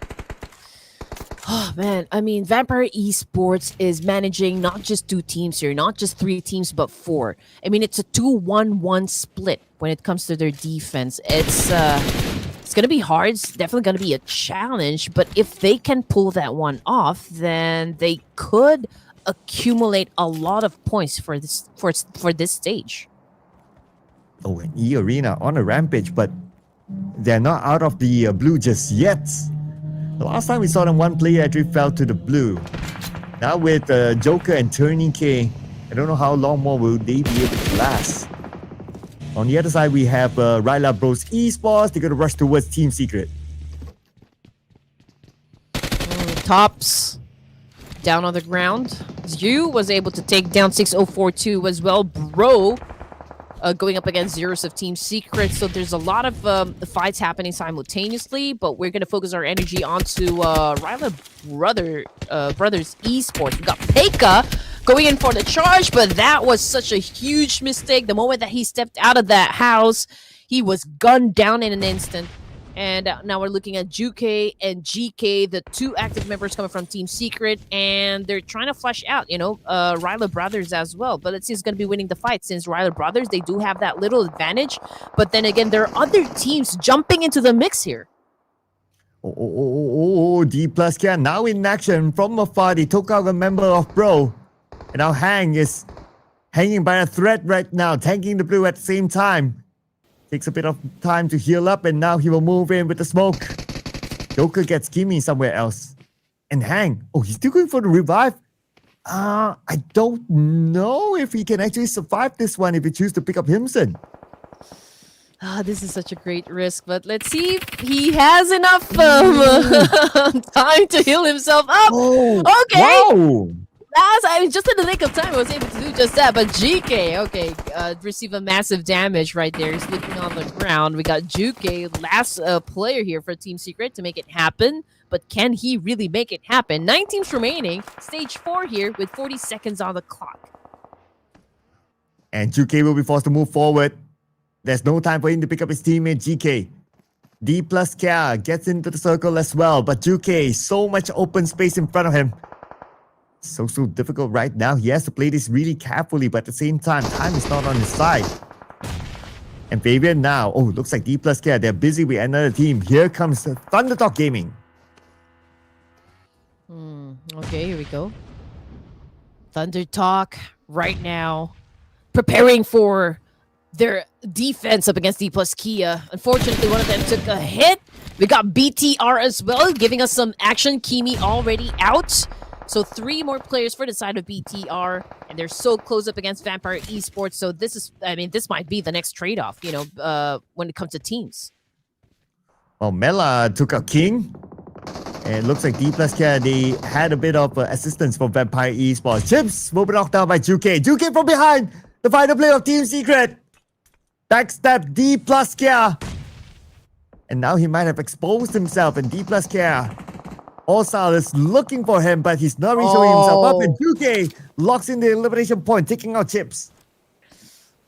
Oh man, I mean, Vampire Esports is managing not just 2 teams here, not just 3 teams, but 4. I mean, it's a 2-1-1 split when it comes to their defense. It's gonna be hard. It's definitely gonna be a challenge. But if they can pull that one off, then they could accumulate a lot of points for this stage. Oh, and Arena on a rampage, but they're not out of the blue just yet. The last time we saw them, one player actually fell to the blue. Now with Joker and Turning K, I don't know how long more will they be able to last. On the other side, we have Raila Bros Esports. They're going to rush towards Team Secret. Tops down on the ground. Zhu was able to take down 6042 as well. Bro going up against Zeros of Team Secret. So there's a lot of fights happening simultaneously, but we're going to focus our energy onto Raila Brothers Esports. We got Pekka going in for the charge, but that was such a huge mistake. The moment that he stepped out of that house, he was gunned down in an instant. And now we're looking at Juke and GK, the 2 active members coming from Team Secret, and they're trying to flush out, Raila Brothers as well. But let's see who's going to be winning the fight, since Raila Brothers, they do have that little advantage. But then again, there are other teams jumping into the mix here. Dplus can now in action from afar. They took out a member of Bro. And now Hang is hanging by a thread right now, tanking the blue at the same time. Takes a bit of time to heal up, and now he will move in with the smoke. Joker gets Gimme somewhere else. And Hang, he's still going for the revive. I don't know if he can actually survive this one if he chooses to pick up Himson. This is such a great risk, but let's see if he has enough time to heal himself up. Okay. Wow. I was just in the nick of time. I was able to do just that. But GK, receive a massive damage right there. He's looking on the ground. We got Juke, last player here for Team Secret to make it happen. But can he really make it happen? 9 teams remaining. Stage 4 here with 40 seconds on the clock. And Juke will be forced to move forward. There's no time for him to pick up his teammate GK. Dplus Kia gets into the circle as well. But Juke, so much open space in front of him. So difficult right now. He has to play this really carefully, but at the same time is not on his side. And Fabian now, looks like Dplus Kia, they're busy with another team. Here comes ThunderTalk Gaming. Okay, here we go. ThunderTalk right now preparing for their defense up against Dplus Kia. Unfortunately, one of them took a hit. We got BTR as well, giving us some action. Kimi already out. So 3 more players for the side of BTR, and they're so close up against Vampire Esports. So this might be the next trade-off, when it comes to teams. Well, Mela took out King. And it looks like Dplus Kia, they had a bit of assistance from Vampire Esports. Chips will be knocked down by Juke. Juke from behind. The final play of Team Secret. Backstab Dplus Kia. And now he might have exposed himself, and Dplus Kia All-Star is looking for him, but he's not really showing himself up. And Juke locks in the elimination point, taking out Chips.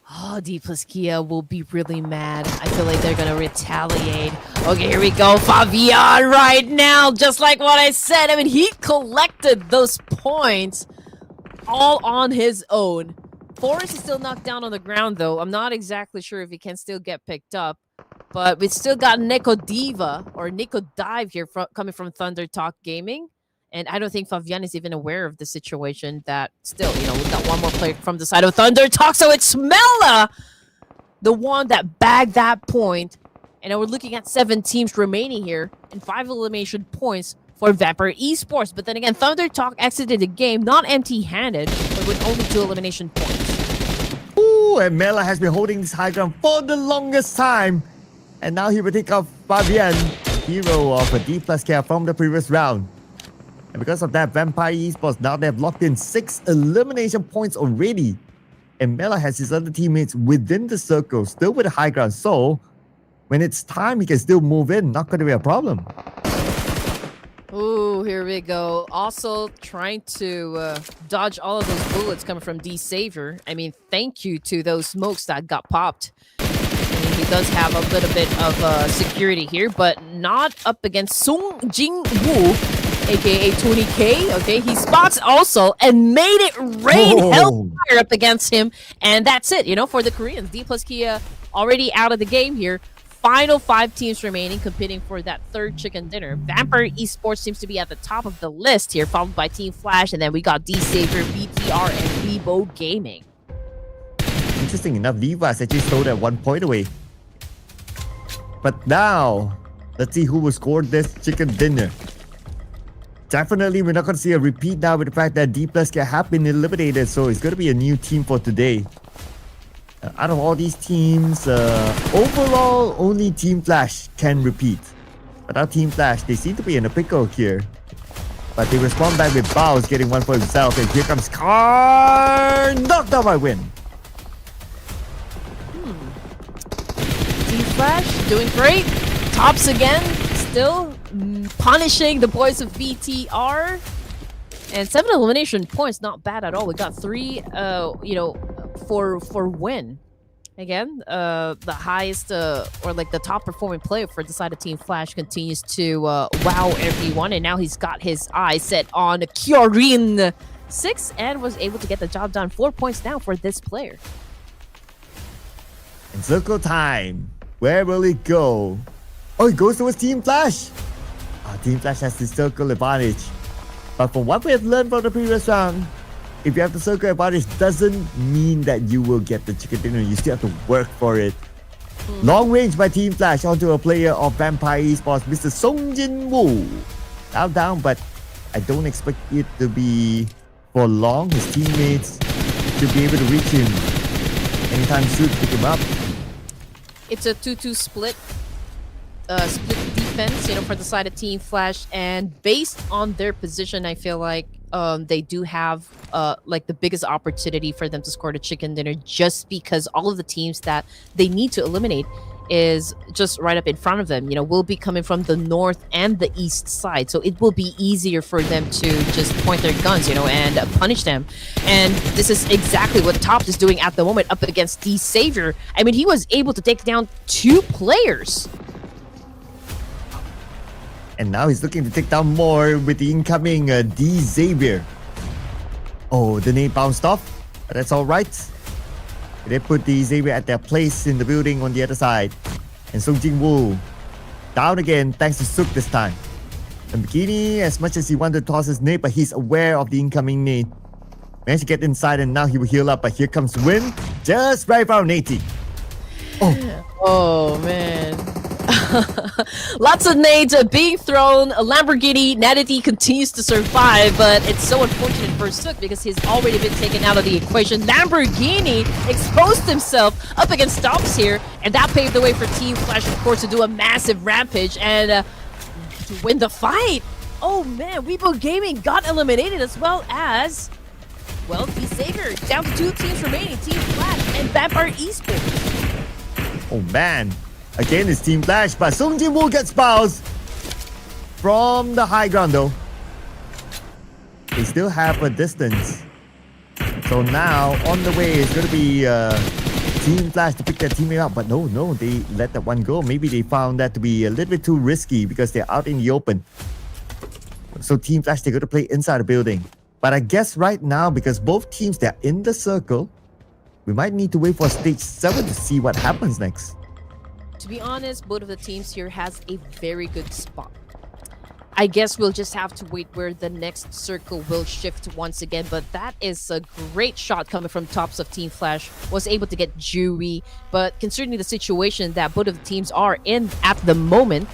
Dplus Kia will be really mad. I feel like they're going to retaliate. Okay, here we go. Fabian right now, just like what I said. I mean, he collected those points all on his own. Forrest is still knocked down on the ground, though. I'm not exactly sure if he can still get picked up. But we still got Nico Diva or Nico Dive here coming from ThunderTalk Gaming. And I don't think Fabian is even aware of the situation that still, we've got one more player from the side of ThunderTalk. So it's Mela, the one that bagged that point. And now we're looking at 7 teams remaining here and 5 elimination points for Vampire Esports. But then again, ThunderTalk exited the game not empty-handed, but with only 2 elimination points. Ooh, and Mela has been holding this high ground for the longest time. And now he will take out Fabian, hero of a Dplus care from the previous round. And because of that, Vampire Esports, now they've locked in 6 elimination points already. And Mela has his other teammates within the circle, still with the high ground. So, when it's time, he can still move in. Not going to be a problem. Ooh, here we go. Also trying to dodge all of those bullets coming from D Savior. I mean, thank you to those smokes that got popped. I mean, he does have a little bit of security here, but not up against Sung Jin Woo, aka Tony K. Okay, he spots also and made it rain hellfire up against him, and that's it. For the Koreans, Dplus Kia already out of the game here. Final 5 teams remaining, competing for that 3rd chicken dinner. Vampire Esports seems to be at the top of the list here, followed by Team Flash, and then we got D Savior, BTR, and Weibo Gaming. Interesting enough, Viva is actually stole at 1 point away. But now, let's see who will score this chicken dinner. Definitely, we're not going to see a repeat now with the fact that Dplus have been eliminated, so it's going to be a new team for today. Out of all these teams, overall, only Team Flash can repeat. Without Team Flash, they seem to be in a pickle here. But they respond back with Bao's getting one for himself, and here comes Car, knocked out by Win. Team Flash doing great. Tops again, still punishing the boys of BTR. And 7 elimination points, not bad at all. We got 3, for Win. Again, the highest or like the top performing player for the side of Team Flash continues to wow everyone, and now he's got his eyes set on Kyorin 6 and was able to get the job done. 4 points now for this player. And circle time. Where will it go? Oh, it goes towards Team Flash. Team Flash has the circle advantage. But from what we have learned from the previous round, if you have the circle advantage, doesn't mean that you will get the chicken dinner. You still have to work for it. Long range by Team Flash onto a player of Vampire Esports, Mr. Song Jin Woo. Down, but I don't expect it to be for long. His teammates should be able to reach him anytime soon to pick him up. It's a 2-2 split defense, for the side of Team Flash, and based on their position, I feel like they do have like the biggest opportunity for them to score the chicken dinner, just because all of the teams that they need to eliminate is just right up in front of them. Will be coming from the north and the east side, so it will be easier for them to just point their guns, and punish them. And this is exactly what Top is doing at the moment up against D Savior. I mean, he was able to take down 2 players. And now he's looking to take down more with the incoming D Xavier. Oh, the name bounced off. But that's alright. They put D Xavier at their place in the building on the other side. And Song Jin Woo down again thanks to Suk this time. And Bikini, as much as he wanted to toss his nade, but he's aware of the incoming nade. Managed to get inside, and now he will heal up. But here comes Win, just right around 80. Oh man. Lots of nades being thrown. A Lamborghini Nadity continues to survive, but it's so unfortunate for Suk because he's already been taken out of the equation. Lamborghini exposed himself up against Stops here, and that paved the way for Team Flash, of course, to do a massive rampage and to win the fight. Oh man, Weibo Gaming got eliminated, as well as, well, D Savior. Down to 2 teams remaining, Team Flash and Vampire Esports. Oh man. Again, it's Team Flash, but Song Jin Woo gets bounced from the high ground though. They still have a distance. So now, on the way, it's going to be Team Flash to pick their teammate up. But no, they let that one go. Maybe they found that to be a little bit too risky because they're out in the open. So Team Flash, they're going to play inside the building. But I guess right now, because both teams, they're in the circle, we might need to wait for stage 7 to see what happens next. To be honest, both of the teams here has a very good spot. I guess we'll just have to wait where the next circle will shift once again. But that is a great shot coming from tops of Team Flash. Was able to get Jury. But considering the situation that both of the teams are in at the moment,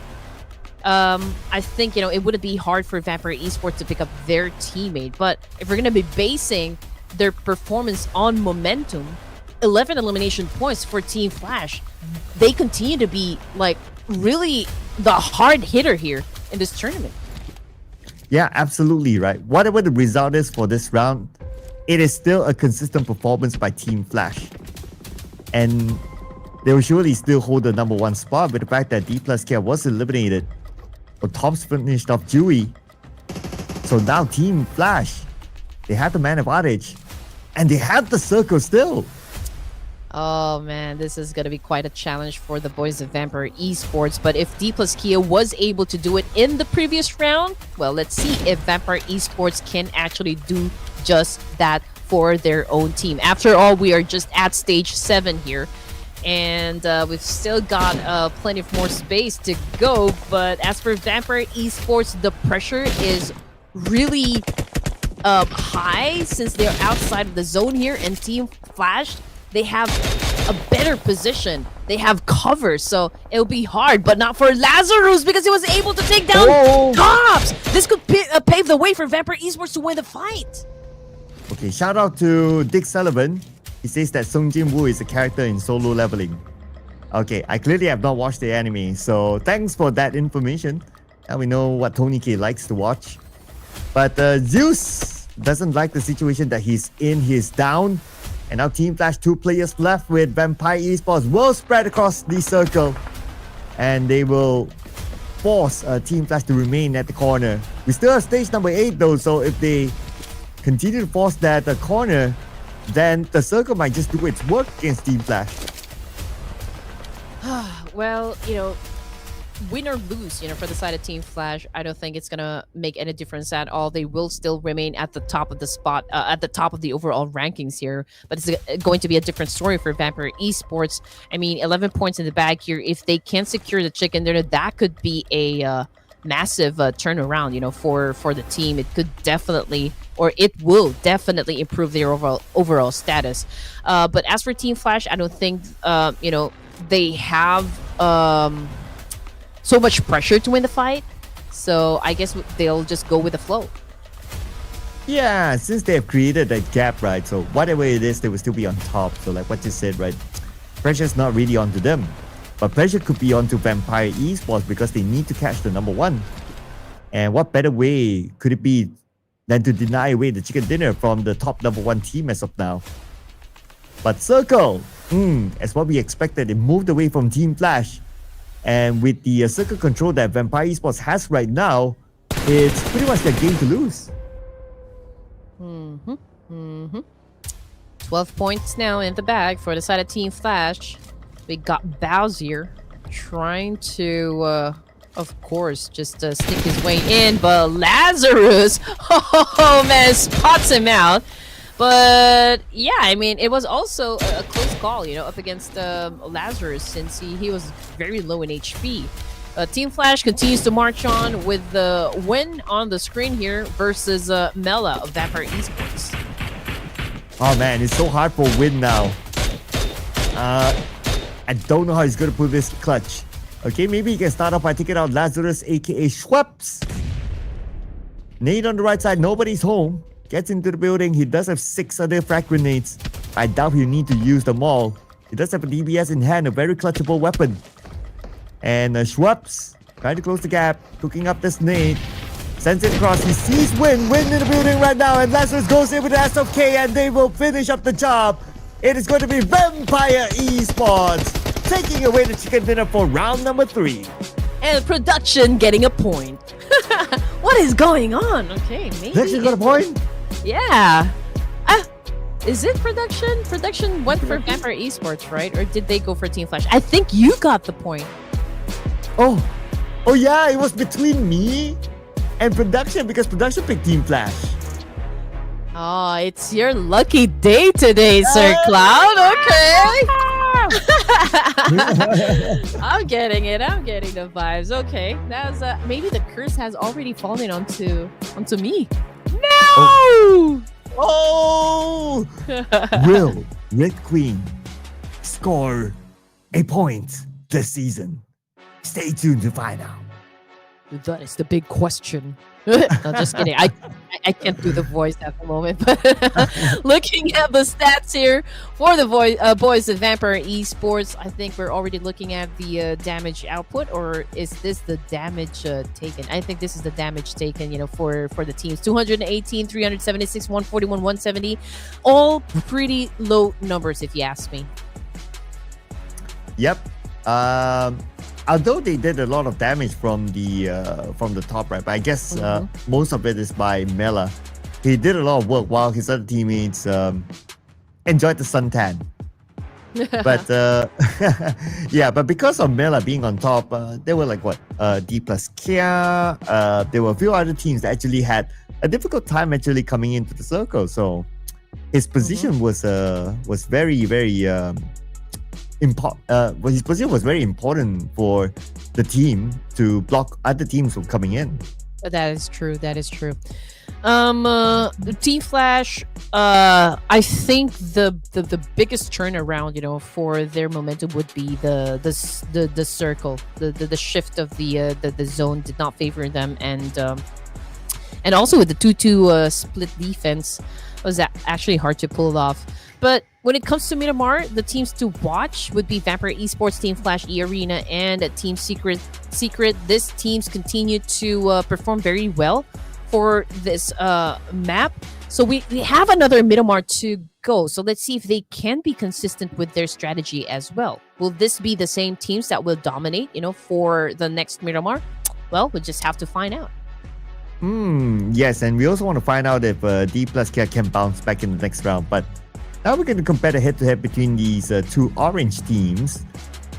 I think, it wouldn't be hard for Vampire Esports to pick up their teammate. But if we're going to be basing their performance on momentum, 11 elimination points for Team Flash, they continue to be, like, really the hard hitter here in this tournament. Yeah, absolutely right. Whatever the result is for this round, it is still a consistent performance by Team Flash. And they will surely still hold the number 1 spot with the fact that Dplus Care was eliminated. But Tops finished off Dewey. So now Team Flash, they have the man advantage. And they have the circle still. Oh man, this is going to be quite a challenge for the boys of Vampire Esports. But if Dplus Kia was able to do it in the previous round, well, let's see if Vampire Esports can actually do just that for their own team. After all, we are just at stage 7 here. And we've still got plenty of more space to go. But as for Vampire Esports, the pressure is really high since they're outside of the zone here. And Team Flash, they have a better position. They have cover, so it'll be hard, but not for Lazarus because he was able to take down Tops. This could pave the way for Vampire Esports to win the fight. Okay, shout out to Dick Sullivan. He says that Sung Jin Woo is a character in Solo Leveling. Okay, I clearly have not watched the anime, so thanks for that information. Now we know what Tony K likes to watch. But Zeus doesn't like the situation that he's in. He's down. And now Team Flash, 2 players left with Vampire Esports will spread across the circle. And they will force Team Flash to remain at the corner. We still have stage number 8 though, so if they continue to force that corner, then the circle might just do its work against Team Flash. Well, win or lose, for the side of Team Flash, I don't think it's gonna make any difference at all. They will still remain at the top of the spot, at the top of the overall rankings here. But it's going to be a different story for Vampire Esports. I mean, 11 points in the bag here. If they can secure the chicken dinner, that could be a massive turnaround, for the team. It could definitely, or it will definitely improve their overall status. But as for Team Flash, I don't think, they have so much pressure to win the fight. So I guess they'll just go with the flow. Yeah, since they have created that gap, right? So whatever it is, they will still be on top. So like what you said, right? Pressure's not really onto them. But pressure could be onto Vampire Esports because they need to catch the number 1. And what better way could it be than to deny away the chicken dinner from the top number 1 team as of now? But Circle, as what we expected, it moved away from Team Flash. And with the circle control that Vampire Esports has right now, it's pretty much their game to lose. 12 points now in the bag for the side of Team Flash. We got Bowser trying to, of course, just sneak his way in. But Lazarus, oh man, spots him out. But yeah, I mean, it was also a close call, up against Lazarus since he was very low in HP. Team Flash continues to march on with the win on the screen here versus Mela of Vampire Esports. Oh man, it's so hard for Win now. I don't know how he's going to pull this clutch. Okay, maybe he can start off by taking out Lazarus, aka Schweppes. Nade on the right side, nobody's home. Gets into the building. He does have 6 other frag grenades. I doubt he'll need to use them all. He does have a DBS in hand, a very clutchable weapon. And Schweppes trying to close the gap, cooking up this nade. Sends it across. He sees Win in the building right now. And Lazarus goes in with the SFK and they will finish up the job. It is going to be Vampire Esports taking away the chicken dinner for round number 3. And production getting a point. What is going on? Okay, maybe. Production got a point? Yeah. Is it production? Production went for Vampire Esports, right? Or did they go for Team Flash? I think you got the point. Oh yeah, it was between me and production because production picked Team Flash. Oh, it's your lucky day today, Sir Cloud. Okay. I'm getting it. I'm getting the vibes. Okay, that was maybe the curse has already fallen onto me. No. Oh! Will Red Queen score a point this season? Stay tuned to find out. That is the big question. No, just kidding. I can't do the voice at the moment. But looking at the stats here for the boys of Vampire Esports, I think we're already looking at the damage output, or is this the damage taken? I think this is the damage taken. For the teams: 218, 376, 141, 170, all pretty low numbers, if you ask me. Yep. Although they did a lot of damage from the top, right? But I guess most of it is by Mela. He did a lot of work while his other teammates enjoyed the suntan. But but because of Mela being on top, there were like Dplus Kia. There were a few other teams that actually had a difficult time actually coming into the circle. So his position was very, very his position was very important for the team to block other teams from coming in. That is true. Team Flash, I think the biggest turnaround, for their momentum would be the circle, the shift of the zone did not favor them, and also with the 2-2 split defense, it was actually hard to pull off. But when it comes to Miramar, the teams to watch would be Vampire Esports, Team Flash, ERENA, and Team Secret. These teams continue to perform very well for this map. So we have another Miramar to go. So let's see if they can be consistent with their strategy as well. Will this be the same teams that will dominate, for the next Miramar? Well, we'll just have to find out. Yes, and we also want to find out if Dplus can bounce back in the next round. But now we're going to compare the head-to-head between these two orange teams.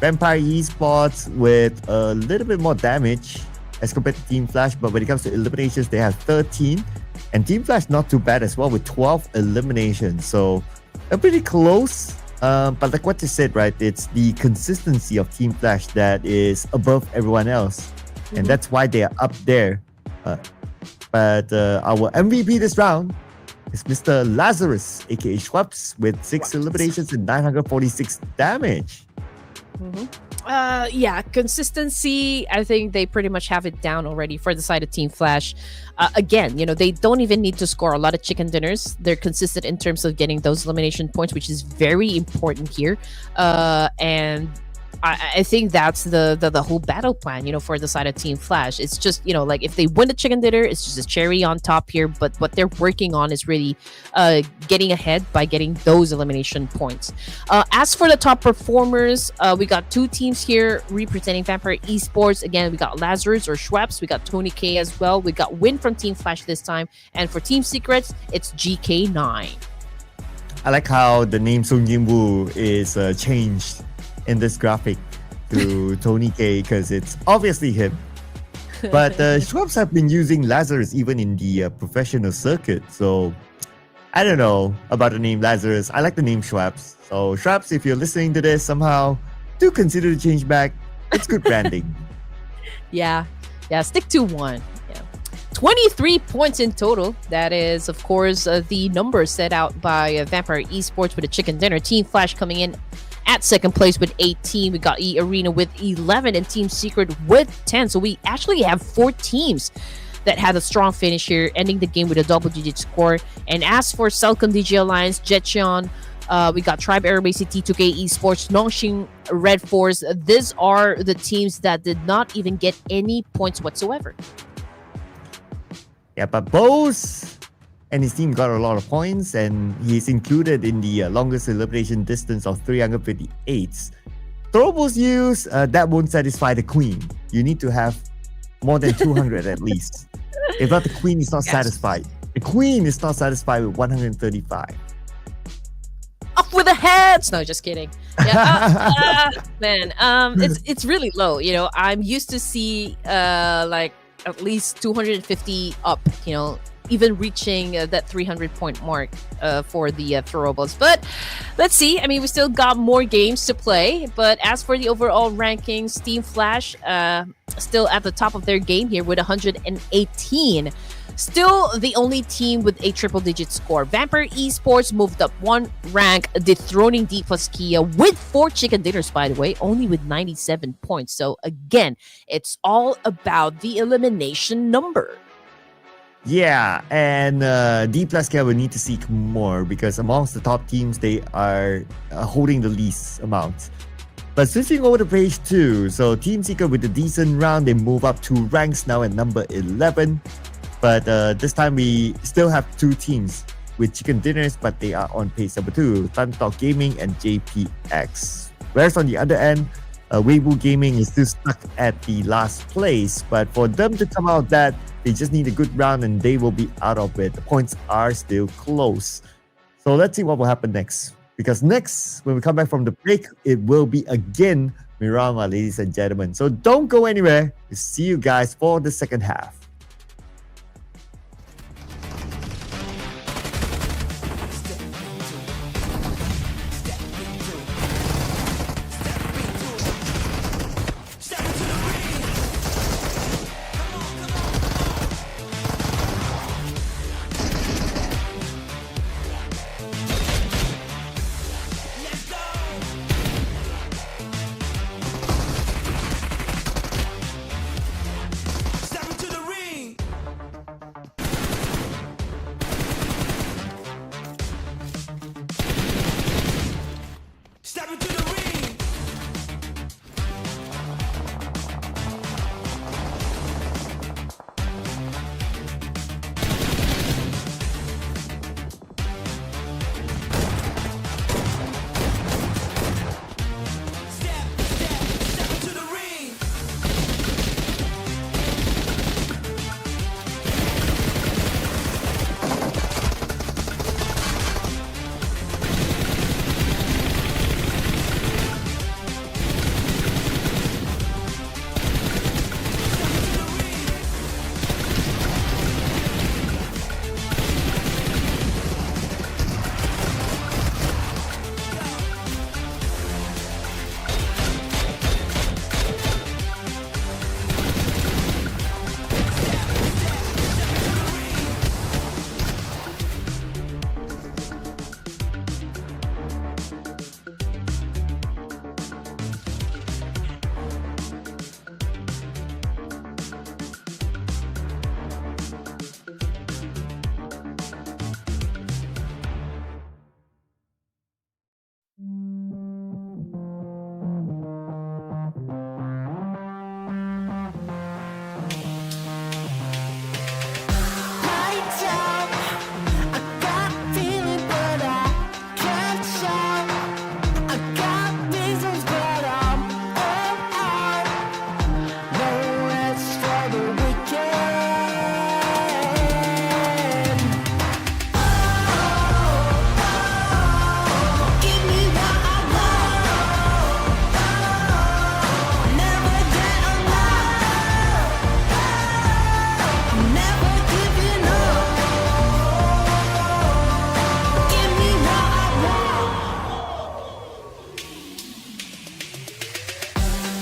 Vampire Esports with a little bit more damage as compared to Team Flash, but when it comes to eliminations, they have 13. And Team Flash not too bad as well with 12 eliminations. So they're pretty close. But like what you said, right, it's the consistency of Team Flash that is above everyone else. And that's why they are up there. But our MVP this round is Mr. Lazarus, aka Schweppes, with 6 eliminations and 946 damage. Consistency, I think they pretty much have it down already for the side of Team Flash. Again, they don't even need to score a lot of chicken dinners. They're consistent in terms of getting those elimination points, which is very important here. And I think that's the whole battle plan, for the side of Team Flash. It's just, like if they win the chicken dinner, it's just a cherry on top here. But what they're working on is really getting ahead by getting those elimination points. As for the top performers, we got 2 teams here representing Vampire Esports. Again, we got Lazarus or Schweppes. We got Tony K as well. We got Win from Team Flash this time. And for Team Secrets, it's GK9. I like how the name Sung Jin Woo is changed in this graphic to Tony K, because it's obviously him. But Schweppes have been using Lazarus even in the professional circuit. So I don't know about the name Lazarus. I like the name Schweppes. So Schweppes, if you're listening to this somehow, do consider to change back. It's good branding. Yeah, stick to one. 23 points in total. That is, of course, the number set out by Vampire Esports with a chicken dinner. Team Flash coming in at second place with 18. We got ERENA with 11 and Team Secret with 10. So we actually have 4 teams that had a strong finish here, ending the game with a double-digit score. And as for CelcomDigi Alliance, Jecheon, we got Tribe Aeromacy, T2K Esports, Nongshim, RedForce. These are the teams that did not even get any points whatsoever. Yeah, but Bose and his team got a lot of points, and he's included in the longest elimination distance of 358. Throwables use, that won't satisfy the queen. You need to have more than 200 at least. If not, the queen is not satisfied. The queen is not satisfied with 135. Up with the heads! No, just kidding. Yeah, man, it's really low. I'm used to see like at least 250 up, even reaching that 300-point mark for the throwables. But let's see. I mean, we still got more games to play. But as for the overall rankings, Team Flash still at the top of their game here with 118. Still the only team with a triple-digit score. Vampire Esports moved up one rank, dethroning Dplus Kia with 4 chicken dinners, by the way, only with 97 points. So again, it's all about the elimination number. Yeah, and Dplus Kia will need to seek more because amongst the top teams, they are holding the least amount. But switching over to page 2, so Team Seeker with a decent round, they move up 2 ranks now at number 11. But this time we still have 2 teams with chicken dinners, but they are on page number 2, ThunderTalk Gaming and JPX. Whereas on the other end, Weibo Gaming is still stuck at the last place. But for them to come out that, they just need a good round and they will be out of it. The points are still close. So let's see what will happen next. Because next, when we come back from the break, it will be again Miramar, ladies and gentlemen. So don't go anywhere. We'll see you guys for the second half. Lights out. I got feeling, but I can't shout. I got reasons, but I'm all out. No rest for the weekend. Give me what I want. Never get enough. Never giving up. Give me what I want.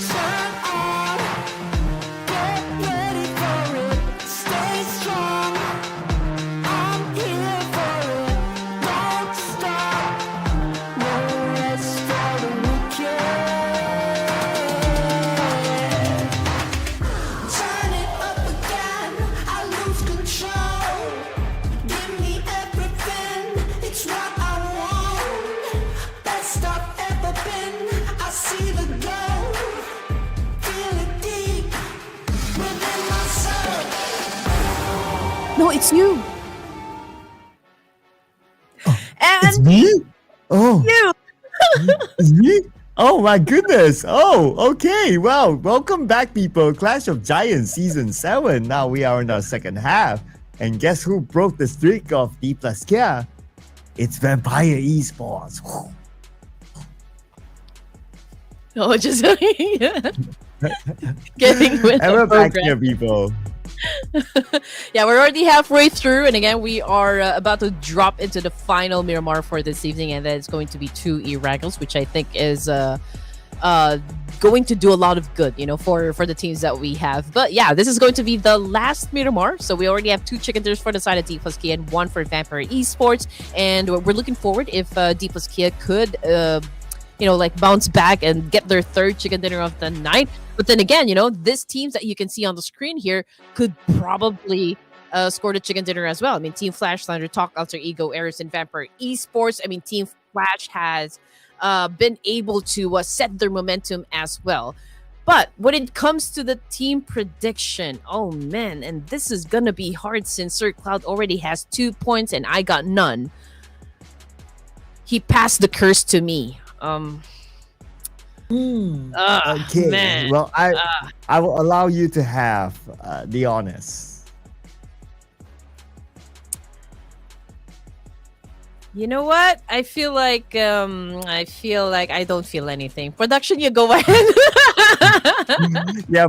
Turn on. Get ready for it. Stay strong. I'm here for it. Don't stop. No rest for the weekend. Turn it up again. I lose control. Give me everything. It's what I want. Best I've ever been. I see the glow. Feel it deep within my soul. No, it's you. It's And me? Oh, you. it's me? Oh my goodness. Oh, okay. Well, welcome back, people. Clash of Giants Season 7. Now we are in our second half. And guess who broke the streak of Dplus Kia? It's Vampire Esports. Oh, just getting with And the we're back program. here, people. Yeah, we're already halfway through, and again, we are about to drop into the final Miramar for this evening, and then it's going to be 2 ERANGELs, which I think is going to do a lot of good, for the teams that we have. But yeah, this is going to be the last Miramar, so we already have 2 chicken dinners for the side of Dplus Kia and 1 for Vampire Esports, and we're looking forward if Dplus Kia could bounce back and get their 3rd chicken dinner of the night. But then again, this teams that you can see on the screen here could probably score the chicken dinner as well. I mean, Team Flash, ThunderTalk, Alter Ego, Ares, and Vampire Esports. I mean, Team Flash has been able to set their momentum as well. But when it comes to the team prediction, oh man, and this is going to be hard since Sir Cloud already has 2 points and I got none. He passed the curse to me. Okay. Man. Well, I will allow you to have the honors. You know what? I feel like I don't feel anything. Production, you go ahead. Yeah,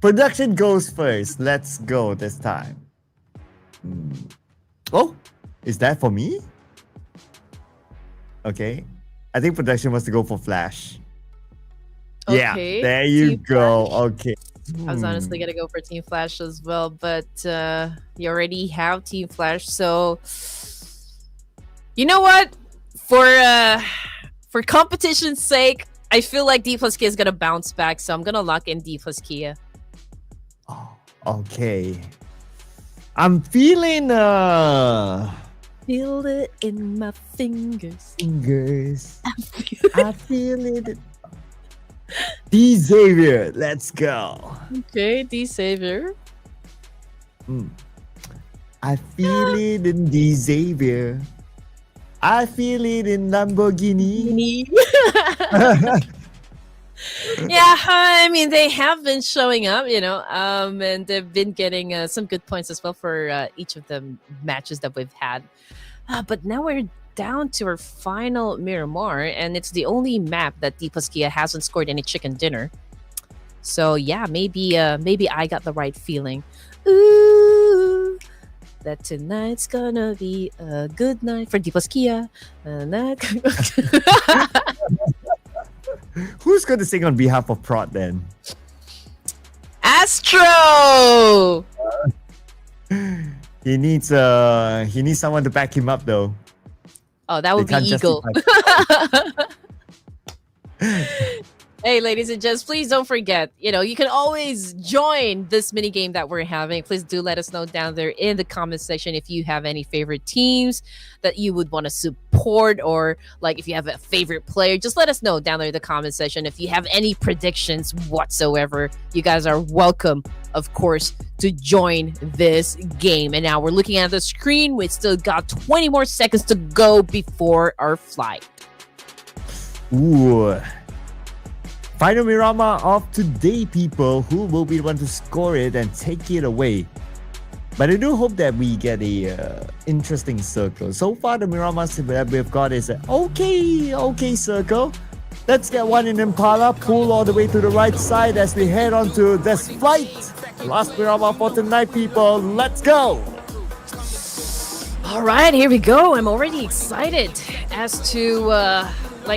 production goes first. Let's go this time. Oh, is that for me? Okay. I think production wants to go for Flash. Yeah, Okay, there you Team go. Flash. Okay. I was honestly gonna go for Team Flash as well, but you already have Team Flash, so you know what? For competition's sake, I feel like Dplus Kia is gonna bounce back, so I'm gonna lock in Dplus Kia. Oh, okay. I'm feeling Feel it in my fingers. fingers. I feel it. D Xavier, let's go. Okay, D Savior. I feel it in D Xavier. I feel it in Lamborghini. Yeah, I mean they have been showing up, and they've been getting some good points as well for each of the matches that we've had. But now we're down to our final Miramar, and it's the only map that Dplus Kia hasn't scored any chicken dinner. So yeah, maybe I got the right feeling. Ooh, that tonight's gonna be a good night for Dplus Kia. Who's going to sing on behalf of Prod then? Astro. He needs someone to back him up though. Oh, that would They be can't Eagle. justify- Hey, ladies and gents, please don't forget, you can always join this mini game that we're having. Please do let us know down there in the comment section if you have any favorite teams that you would want to support, or like if you have a favorite player, just let us know down there in the comment section. If you have any predictions whatsoever, you guys are welcome, of course, to join this game. And now we're looking at the screen. We still got 20 more seconds to go before our flight. Ooh. Final Miramar of today, people. Who will be the one to score it and take it away? But I do hope that we get a interesting circle. So far, the Miramars that we've got is a okay circle. Let's get one in Impala, pull all the way to the right side as we head on to this flight. Last Miramar for tonight, people. Let's go! All right, here we go. I'm already excited as to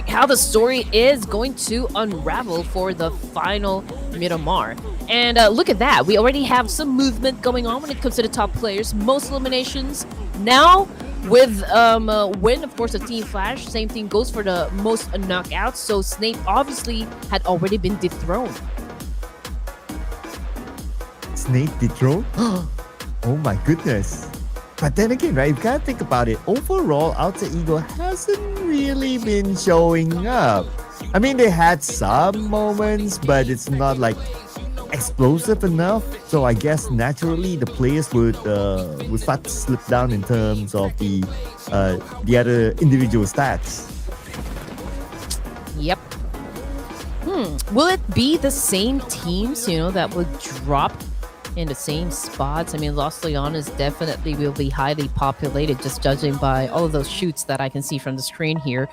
how the story is going to unravel for the final Miramar. And look at that. We already have some movement going on when it comes to the top players. Most eliminations now with win, of course, of Team Flash. Same thing goes for the most knockouts. So Snape obviously had already been dethroned. Snake dethroned? Oh my goodness. But then again, right, you gotta think about it. Overall, Alter Ego hasn't really been showing up. I mean, they had some moments, but it's not like explosive enough. So I guess naturally the players would start to slip down in terms of the other individual stats. Yep. Will it be the same teams, that would drop in the same spots. I mean, Los Leones definitely will be highly populated, just judging by all of those shoots that I can see from the screen here.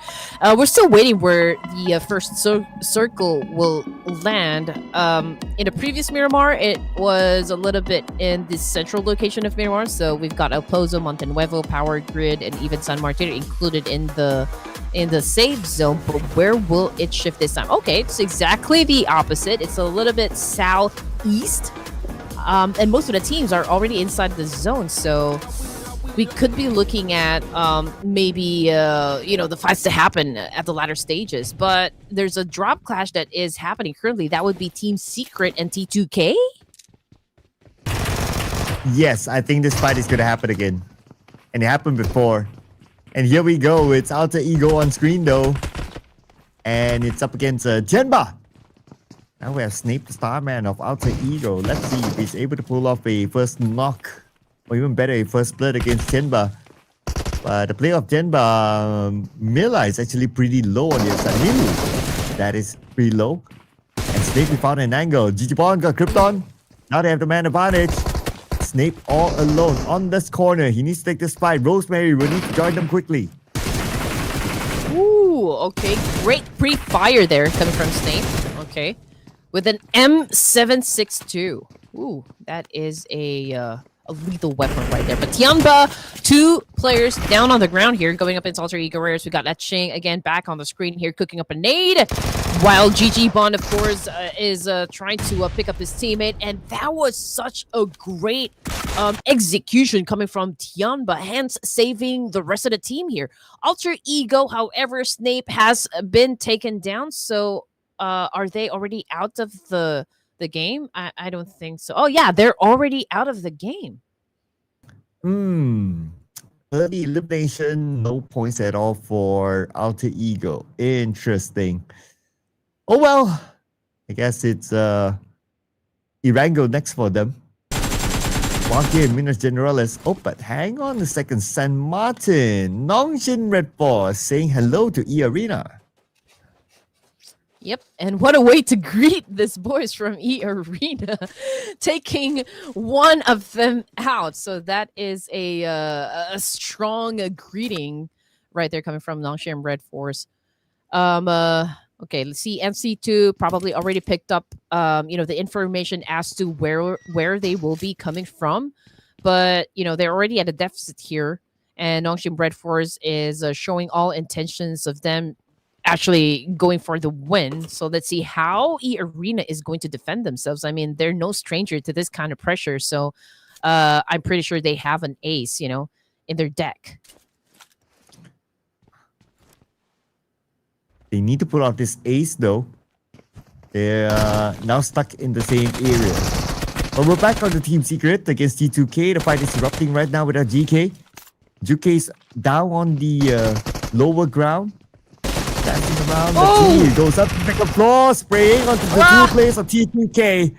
We're still waiting where the first circle will land. In the previous Miramar, it was a little bit in the central location of Miramar, so we've got El Pozo, Montenuevo, Power Grid, and even San Martin included in the safe zone. But where will it shift this time? Okay, it's exactly the opposite. It's a little bit southeast. And most of the teams are already inside the zone, so we could be looking at maybe the fights to happen at the latter stages. But there's a drop clash that is happening currently. That would be Team Secret and T2K. Yes, I think this fight is going to happen again. And it happened before. And here we go. It's Alter Ego on screen though. And it's up against Tianba. Now we have Snape, the Starman of Alter Ego. Let's see if he's able to pull off a first knock. Or even better, a first split against Tianba. But the play of Tianba, Mila is actually pretty low on the other side. Milu, that is pretty low. And Snape, we found an angle. Jecheon got Krypton. Now they have the man advantage. Snape all alone on this corner. He needs to take this fight. Rosemary will need to join them quickly. Ooh, okay. Great pre-fire there coming from Snape. Okay. With an M762. Ooh, that is a lethal weapon right there. But Tianba, 2 players down on the ground here, going up into Alter Ego Rares. We got Jecheon again back on the screen here, cooking up a nade. While GG Bond, of course, is trying to pick up his teammate. And that was such a great execution coming from Tianba, hence saving the rest of the team here. Alter Ego, however, Snape has been taken down. So are they already out of the game? I don't think so. Oh, yeah, they're already out of the game. Early elimination, no points at all for Alter Ego. Interesting. Oh, well, I guess it's ERANGEL next for them. Pubg, Minas Generales. Oh, but hang on a second. San Martin, Nongshim, RedForce saying hello to Earena. Yep, and what a way to greet this boys from Earena, taking one of them out. So that is a strong greeting right there coming from Nongshim RedForce. Okay, let's see. MC2 probably already picked up the information as to where they will be coming from, but they're already at a deficit here, and Nongshim RedForce is showing all intentions of them actually going for the win. So let's see how Earena is going to defend themselves. I mean, they're no stranger to this kind of pressure. So I'm pretty sure they have an ace, in their deck. They need to pull out this ace though. They're now stuck in the same area. But we're back on the Team Secret against T2K. The fight is erupting right now with our GK. GK's down on the lower ground. Dancing around the T. Goes up to the second floor, spraying onto the 2 players of T2K.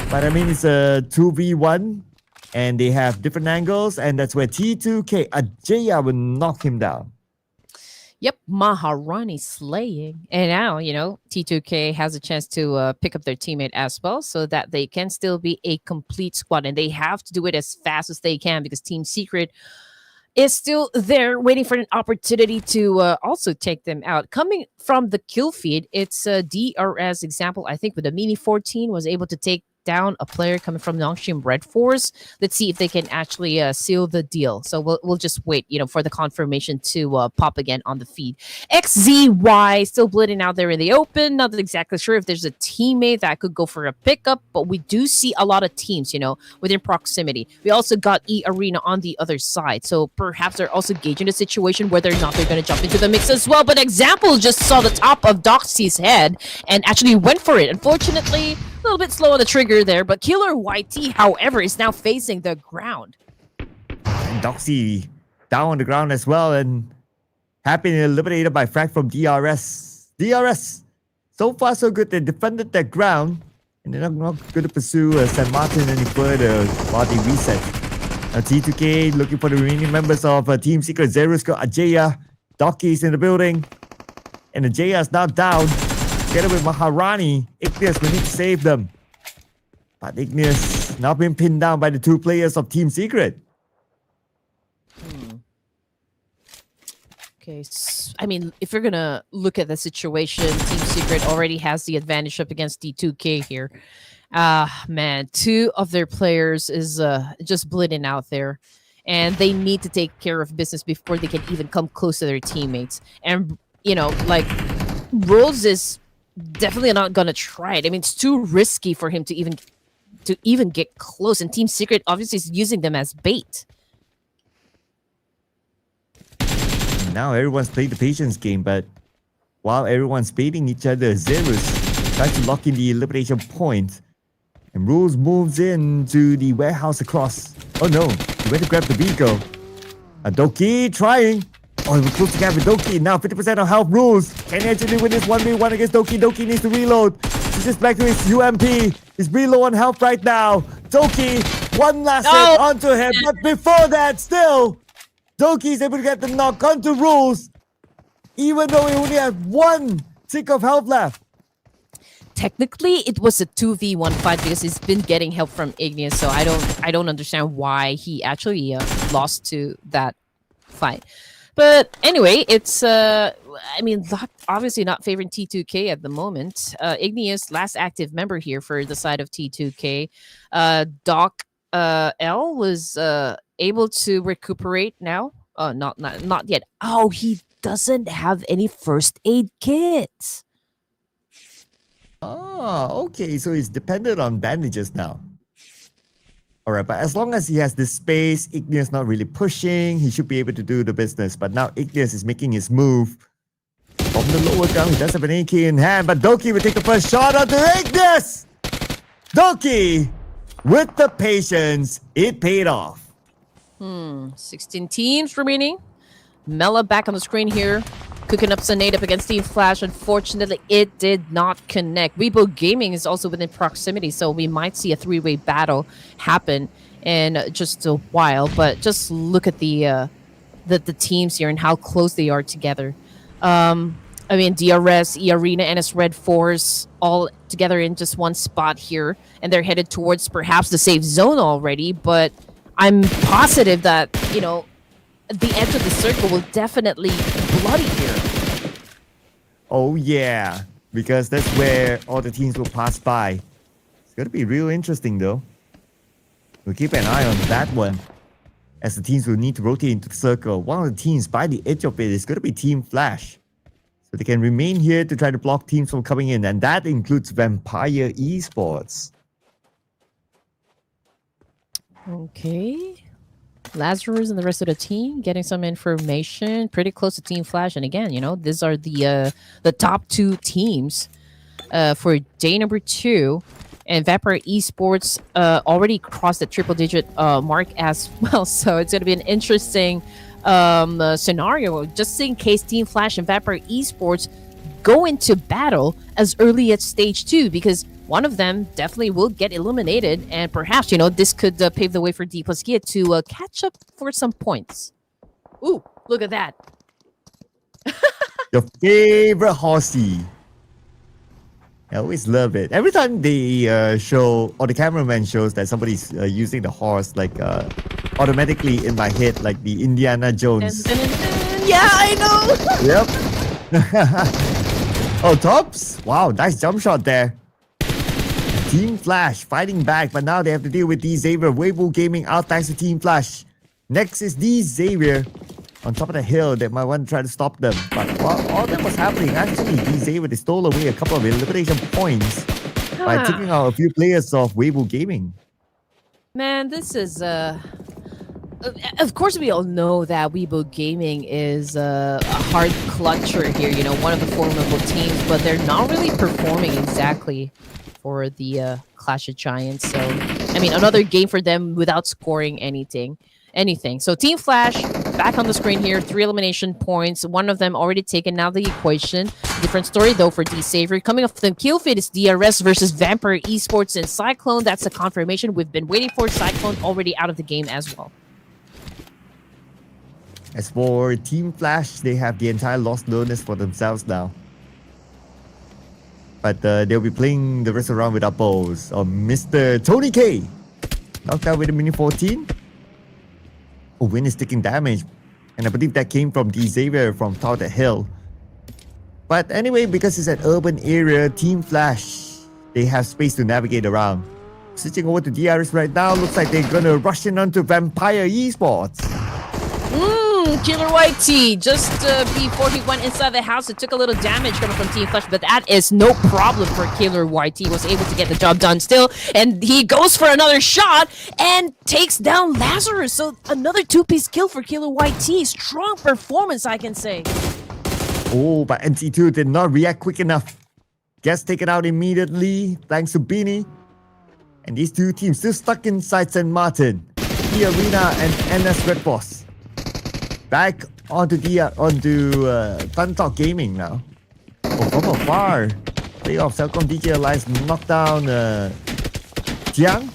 But I mean, it's a 2v1. And they have different angles. And that's where T2K, Ajaya, will knock him down. Yep, Maharani slaying. And now, T2K has a chance to pick up their teammate as well so that they can still be a complete squad. And they have to do it as fast as they can because Team Secret is still there waiting for an opportunity to also take them out. Coming from the kill feed, it's a DRS example, I think, with the Mini 14 was able to take down a player coming from Nongshim RedForce. Let's see if they can actually seal the deal. So we'll just wait, for the confirmation to pop again on the feed. XZY still bleeding out there in the open. Not exactly sure if there's a teammate that could go for a pickup, but we do see a lot of teams, within proximity. We also got Earena on the other side. So perhaps they're also gauging the situation whether or not they're going to jump into the mix as well. But Example just saw the top of Doxy's head and actually went for it. Unfortunately, a little bit slow on the trigger there, but Killer YT, however, is now facing the ground. And Doxy down on the ground as well and have been eliminated by frag from DRS. DRS, so far so good. They defended their ground and they're not going to pursue San Martin any further while they reset. Now T2K looking for the remaining members of Team Secret. Zerusko, Ajaya, Doki's in the building. And Ajaya is now down. Together with Maharani, Igneous will need to save them. But Igneous now been pinned down by the two players of Team Secret. Okay, I mean, if you're gonna look at the situation, Team Secret already has the advantage up against D2K here. Man, two of their players is just bleeding out there, and they need to take care of business before they can even come close to their teammates. And you know, like Rose is definitely not gonna try it. I mean, it's too risky for him to even get close, and Team Secret obviously is using them as bait. Now everyone's playing the patience game, but while everyone's baiting each other, Zerus tries to lock in the elimination point. And Rules moves into the warehouse across. Oh no, he went to grab the Beagle. Doki trying. Oh, he was close to grab with Doki. Now 50% of health. Rules. Can he actually win this 1v1 against Doki? Doki needs to reload. He's just back to his UMP. He's really low on health right now. Doki, one last hit onto him. But before that, still, Doki is able to get the knock onto Rules, even though he only had one tick of health left. Technically, it was a 2v1 fight because he's been getting help from Igneous, so I don't understand why he actually lost to that fight. But anyway, it's I mean, obviously not favoring T2K at the moment. Igneous, last active member here for the side of T2K. Doc L was able to recuperate now. Not yet. Oh, he doesn't have any first aid kit. Oh, okay. So he's dependent on bandages now. Alright, but as long as he has this space, Igneous not really pushing, he should be able to do the business. But now Igneous is making his move. From the lower ground, he does have an AK in hand, but Doki will take the first shot onto Igneous! Doki, with the patience, it paid off. 16 teams remaining. Mela back on the screen here. Cooking up Sunade up against Team Flash. Unfortunately, it did not connect. Weibo Gaming is also within proximity, so we might see a three-way battle happen in just a while. But just look at the teams here and how close they are together. I mean, DRS, Arena, and RedForce all together in just one spot here, and they're headed towards perhaps the safe zone already. But I'm positive that, you know, the edge of the circle will definitely be bloody here. Oh yeah, because that's where all the teams will pass by. It's going to be real interesting though. We'll keep an eye on that one, as the teams will need to rotate into the circle. One of the teams by the edge of it is going to be Team Flash. So they can remain here to try to block teams from coming in, and that includes Vampire Esports. Okay. Lazarus and the rest of the team getting some information pretty close to Team Flash. And again, you know, these are the top two teams for day number 2. And Vampire Esports already crossed the triple-digit mark as well. So it's going to be an interesting scenario just in case Team Flash and Vampire Esports go into battle as early as stage 2, because one of them definitely will get eliminated, and perhaps, you know, this could pave the way for Dplus to catch up for some points. Ooh, look at that. Your favorite horsey. I always love it. Every time they show, or the cameraman shows that somebody's using the horse, like automatically in my head, like the Indiana Jones. Dun, dun, dun, dun. Yeah, I know. Yep. Oh, Tops. Wow, nice jump shot there. Team Flash fighting back, but now they have to deal with D Xavier. Weibo Gaming out thanks to Team Flash. Next is D Xavier on top of the hill. They might want to try to stop them. But while all that was happening, actually D Xavier, they stole away a couple of elimination points by taking out a few players of Weibo Gaming. Man, this is of course we all know that Weibo Gaming is a hard clutcher here, you know, one of the formidable teams, but they're not really performing exactly for the Clash of Giants. So, I mean, another game for them without scoring anything. So Team Flash back on the screen here, 3 elimination points. One of them already taken out of the equation. Different story though for D Xavier. Coming off the kill feed is DRS versus Vampire Esports and Cyclone. That's a confirmation we've been waiting for. Cyclone already out of the game as well. As for Team Flash, they have the entire Lost Wilderness for themselves now. But they'll be playing the rest of the round without bows. Mr. Tony K Knocked out with a mini 14. Oh, Win is taking damage. And I believe that came from Xavier from top of the hill. But anyway, because it's an urban area, Team Flash, they have space to navigate around. Switching over to DRS right now, looks like they're gonna rush in onto Vampire Esports. Killer YT, just before he went inside the house, it took a little damage coming from Team Flash, but that is no problem for Killer YT. Was able to get the job done still, and he goes for another shot and takes down Lazarus. So another two-piece kill for Killer YT. Strong performance, I can say. Oh, but NC2 did not react quick enough. Gets taken out immediately, thanks to Beanie. And these two teams still stuck inside St. Martin, the Arena and NS RedForce. Back onto ThunderTalk Gaming now. Oh, from afar. Playoff CelcomDigi Alliance knocked down Jiang.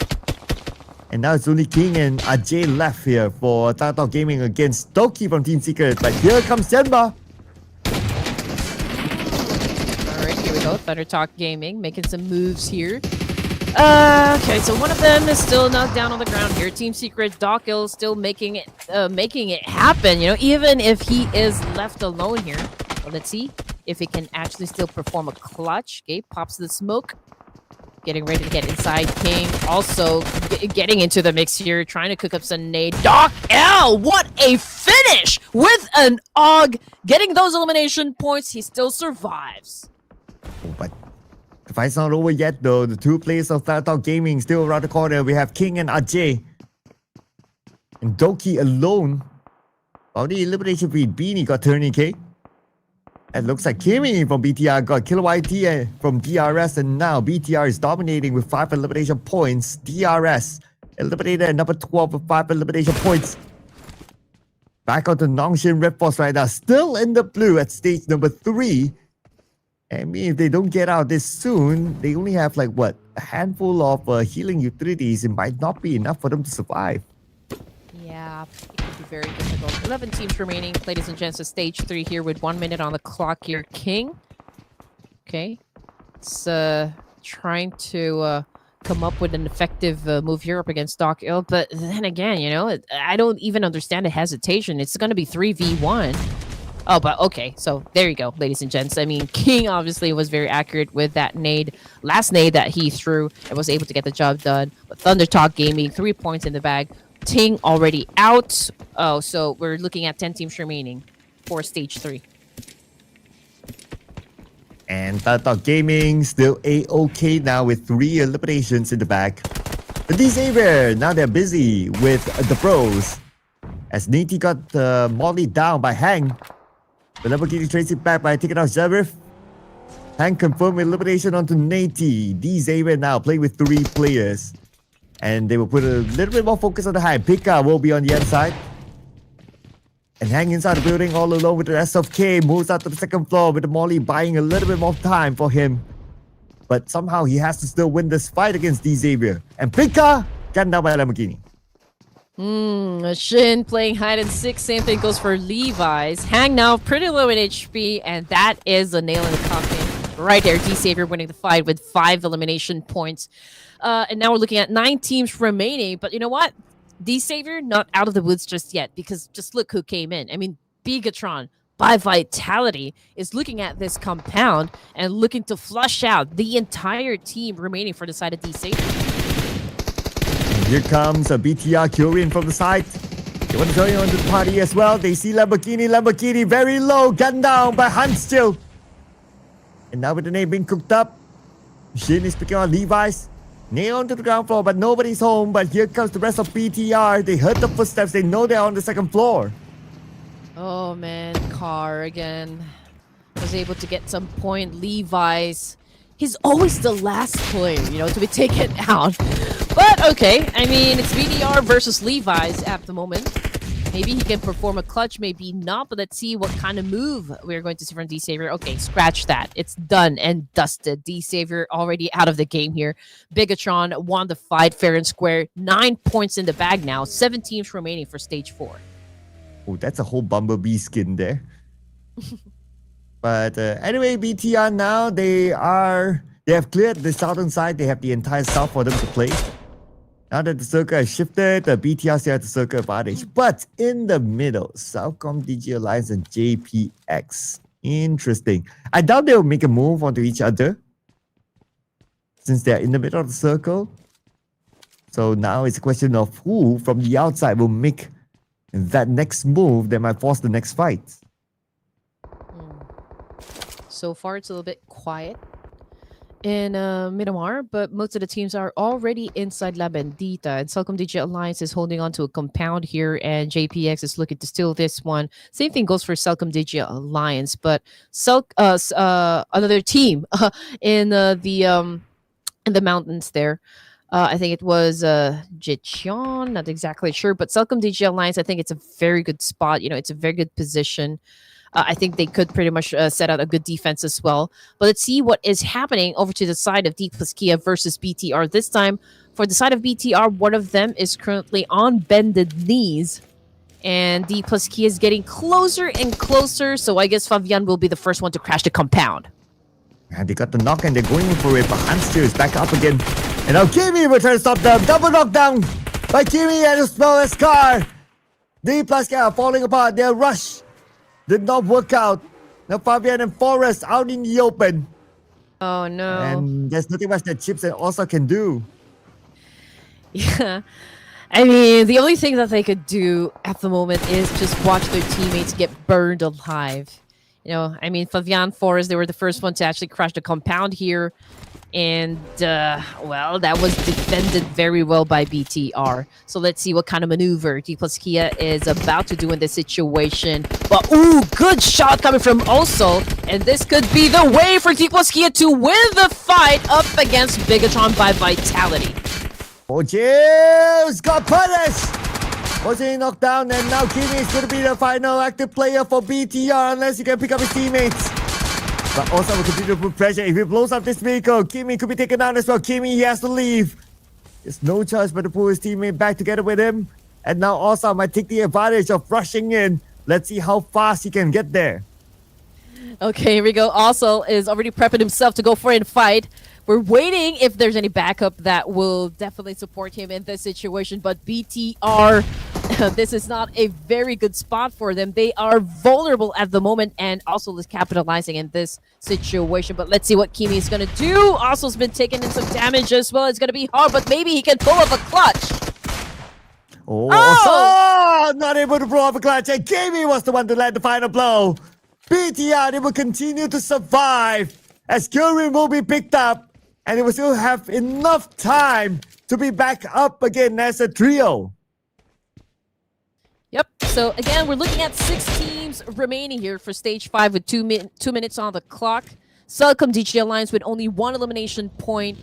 And now it's only King and Ajay left here for ThunderTalk Gaming against Doki from Team Secret. But here comes Tianba. Alright, here we go. ThunderTalk Gaming making some moves here. Okay, so one of them is still knocked down on the ground here. Team Secret, Dockil still making it happen, you know, even if he is left alone here. Well, let's see if he can actually still perform a clutch. Okay, pops the smoke. Getting ready to get inside. King also getting into the mix here, trying to cook up some nade. Doc L, what a finish with an AUG. Getting those elimination points, he still survives. Oh, but the fight's not over yet though. The two players of ThunderTalk Gaming still around the corner. We have King and Ajay. And Doki alone. On the elimination feed, Beanie got tourniquet. It looks like Kimi from BTR got Killer YT from DRS, and now BTR is dominating with 5 elimination points. DRS eliminated at number 12 with 5 elimination points. Back onto Nongshim RedForce right now, still in the blue at stage number 3. I mean, if they don't get out this soon, they only have like what, a handful of healing utilities. It might not be enough for them to survive. Yeah, it could be very difficult. 11 teams remaining, ladies and gents, at stage 3 here with 1 minute on the clock here. King, okay, it's trying to come up with an effective move here up against Doc Ill, but then again, you know, I don't even understand the hesitation. It's going to be 3v1. Oh, but okay, so there you go, ladies and gents. I mean, King obviously was very accurate with that nade, last nade that he threw, and was able to get the job done. But ThunderTalk Gaming, 3 points in the bag. Ting already out. Oh, so we're looking at 10 teams remaining for stage 3. And ThunderTalk Gaming still A-OK now with 3 eliminations in the bag. But Xavier, now they're busy with the pros. As Nati got mollied down by Hang. The Lamborghini trades it back by taking out Zarif. Hang confirmed elimination onto Nati. Xavier now playing with 3 players. And they will put a little bit more focus on the high. Pika will be on the other side. And Hang inside the building all alone with the rest of K. Moves out to the second floor with the Molly buying a little bit more time for him. But somehow he has to still win this fight against Xavier. And Pika got down by Lamborghini. Shin playing hide and seek. Same thing goes for Levi's. Hang now pretty low in HP, and that is a nail in the coffin. Right there, Xavier winning the fight with 5 elimination points. And now we're looking at 9 teams remaining. But you know what? Xavier not out of the woods just yet, because just look who came in. I mean, Bigetron by Vitality is looking at this compound and looking to flush out the entire team remaining for the side of Xavier. Here comes a BTR Kyorian from the side. They want to join on to the party as well. They see Lamborghini very low, gunned down by Hans still. And now with the name being cooked up, Shin is picking on Levi's. Nail onto the ground floor, but nobody's home. But here comes the rest of BTR. They heard the footsteps. They know they're on the second floor. Oh man, Carr again was able to get some point. Levi's, he's always the last player, you know, to be taken out. But okay, I mean, it's VDR versus Levi's at the moment. Maybe he can perform a clutch, maybe not, but let's see what kind of move we're going to see from Xavier. Okay, scratch that. It's done and dusted. Xavier already out of the game here. Bigetron won the fight fair and square. 9 points in the bag now. 7 teams remaining for stage 4. Oh, that's a whole Bumblebee skin there. But anyway, BTR now, they have cleared the southern side. They have the entire south for them to play. Now that the circle has shifted, the BTR still has the circle advantage. But in the middle, CelcomDigi Alliance and JPX. Interesting. I doubt they'll make a move onto each other since they're in the middle of the circle. So now it's a question of who from the outside will make that next move that might force the next fight. So far, it's a little bit quiet in Miramar, but most of the teams are already inside La Bendita, and CelcomDigi Alliance is holding on to a compound here, and JPX is looking to steal this one. Same thing goes for CelcomDigi Alliance, but another team in the mountains there. I think it was Jecheon, not exactly sure, but CelcomDigi Alliance, I think it's a very good spot. You know, it's a very good position. I think they could pretty much set out a good defense as well. But let's see what is happening over to the side of Dplus Kia versus BTR. This time, for the side of BTR, one of them is currently on bended knees. And Dplus Kia is getting closer and closer. So I guess Fabian will be the first one to crash the compound. And they got the knock and they're going in for it, but Hans is back up again. And now Kimi will try to stop them. Double knockdown by Kimi and as well as Car. Dplus Kia falling apart. Their rush did not work out. Now Fabian and Forrest out in the open. Oh no. And there's nothing much that Chips and Osa can do. Yeah. I mean, the only thing that they could do at the moment is just watch their teammates get burned alive. You know, I mean, Fabian, Forrest, they were the first one to actually crash the compound here. And, well, that was defended very well by BTR. So let's see what kind of maneuver Dplus Kia is about to do in this situation. But, ooh, good shot coming from Oso. And this could be the way for Dplus Kia to win the fight up against Bigetron by Vitality. Ojim's got punished! Ojim knocked down, and now Kimi is going to be the final active player for BTR unless he can pick up his teammates. But also will continue to put pressure. If he blows up this vehicle, Kimi could be taken down as well. Kimi, he has to leave. There's no choice but to pull his teammate back together with him. And now Osa might take the advantage of rushing in. Let's see how fast he can get there. Okay, here we go. Also is already prepping himself to go for a fight. We're waiting if there's any backup that will definitely support him in this situation. But BTR, this is not a very good spot for them. They are vulnerable at the moment and also is capitalizing in this situation. But let's see what Kimi is going to do. Also's been taking in some damage as well. It's going to be hard, but maybe he can pull up a clutch. Oh, Osa not able to pull off a clutch. And Kimi was the one to land the final blow. BTR, they will continue to survive as Kyurem will be picked up. And they will still have enough time to be back up again as a trio. Yep. So again, we're looking at 6 teams remaining here for stage 5 with 2 minutes on the clock. CelcomDigi Alliance with only 1 elimination point.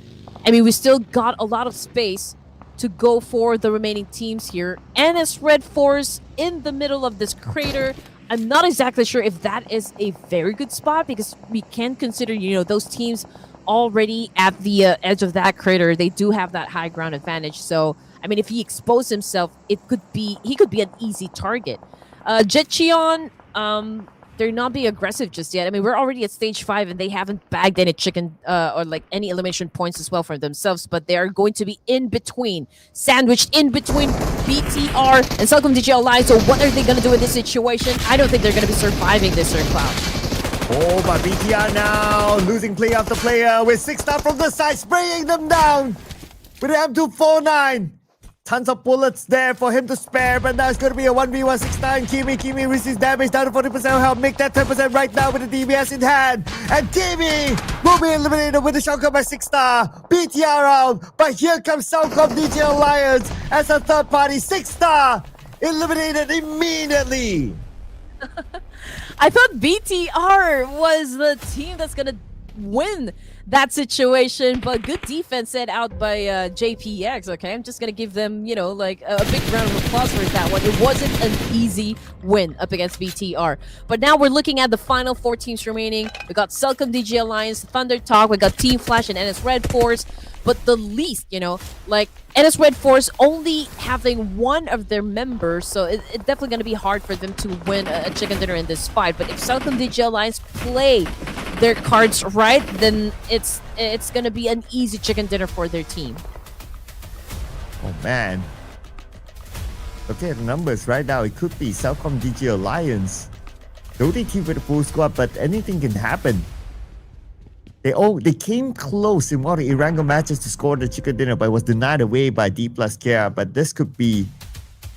I mean, we still got a lot of space to go for the remaining teams here. NS RedForce in the middle of this crater. I'm not exactly sure if that is a very good spot because we can consider, you know, those teams already at the edge of that crater. They do have that high ground advantage. So, I mean, if he exposed himself, he could be an easy target. Jecheon, they're not being aggressive just yet. I mean, we're already at stage 5 and they haven't bagged any chicken or like any elimination points as well for themselves, but they are going to be in between, sandwiched in between BTR and CelcomDigi Alliance. So what are they going to do in this situation? I don't think they're going to be surviving this, Sir Cloud. Oh, but BTR now losing play after player with 6-star from the side, spraying them down with an M249. Tons of bullets there for him to spare, but now it's going to be a 1v1 6-star and Kimi receives damage down to 40% health. Make that 10% right now with the DBS in hand. And Kimi will be eliminated with the shotgun by 6-star. BTR out, but here comes CelcomDigi Alliance as a third party 6-star eliminated immediately. I thought BTR was the team that's going to win that situation, but good defense set out by JPX. Okay, I'm just going to give them, you know, like a big round of applause for that one. It wasn't an easy win up against BTR. But now we're looking at the final 4 teams remaining. We got CelcomDigi Alliance, ThunderTalk, we got Team Flash and NS RedForce. But the least, you know, like NS RedForce only having 1 of their members, so it's definitely going to be hard for them to win a chicken dinner in this fight. But if CelcomDigi Alliance play their cards right, then it's going to be an easy chicken dinner for their team. Oh man. Okay, the numbers right now, it could be CelcomDigi Alliance. The only team with a full squad, but anything can happen. They came close in one of the ERANGEL matches to score the chicken dinner, but was denied away by Dplus Kia. But this could be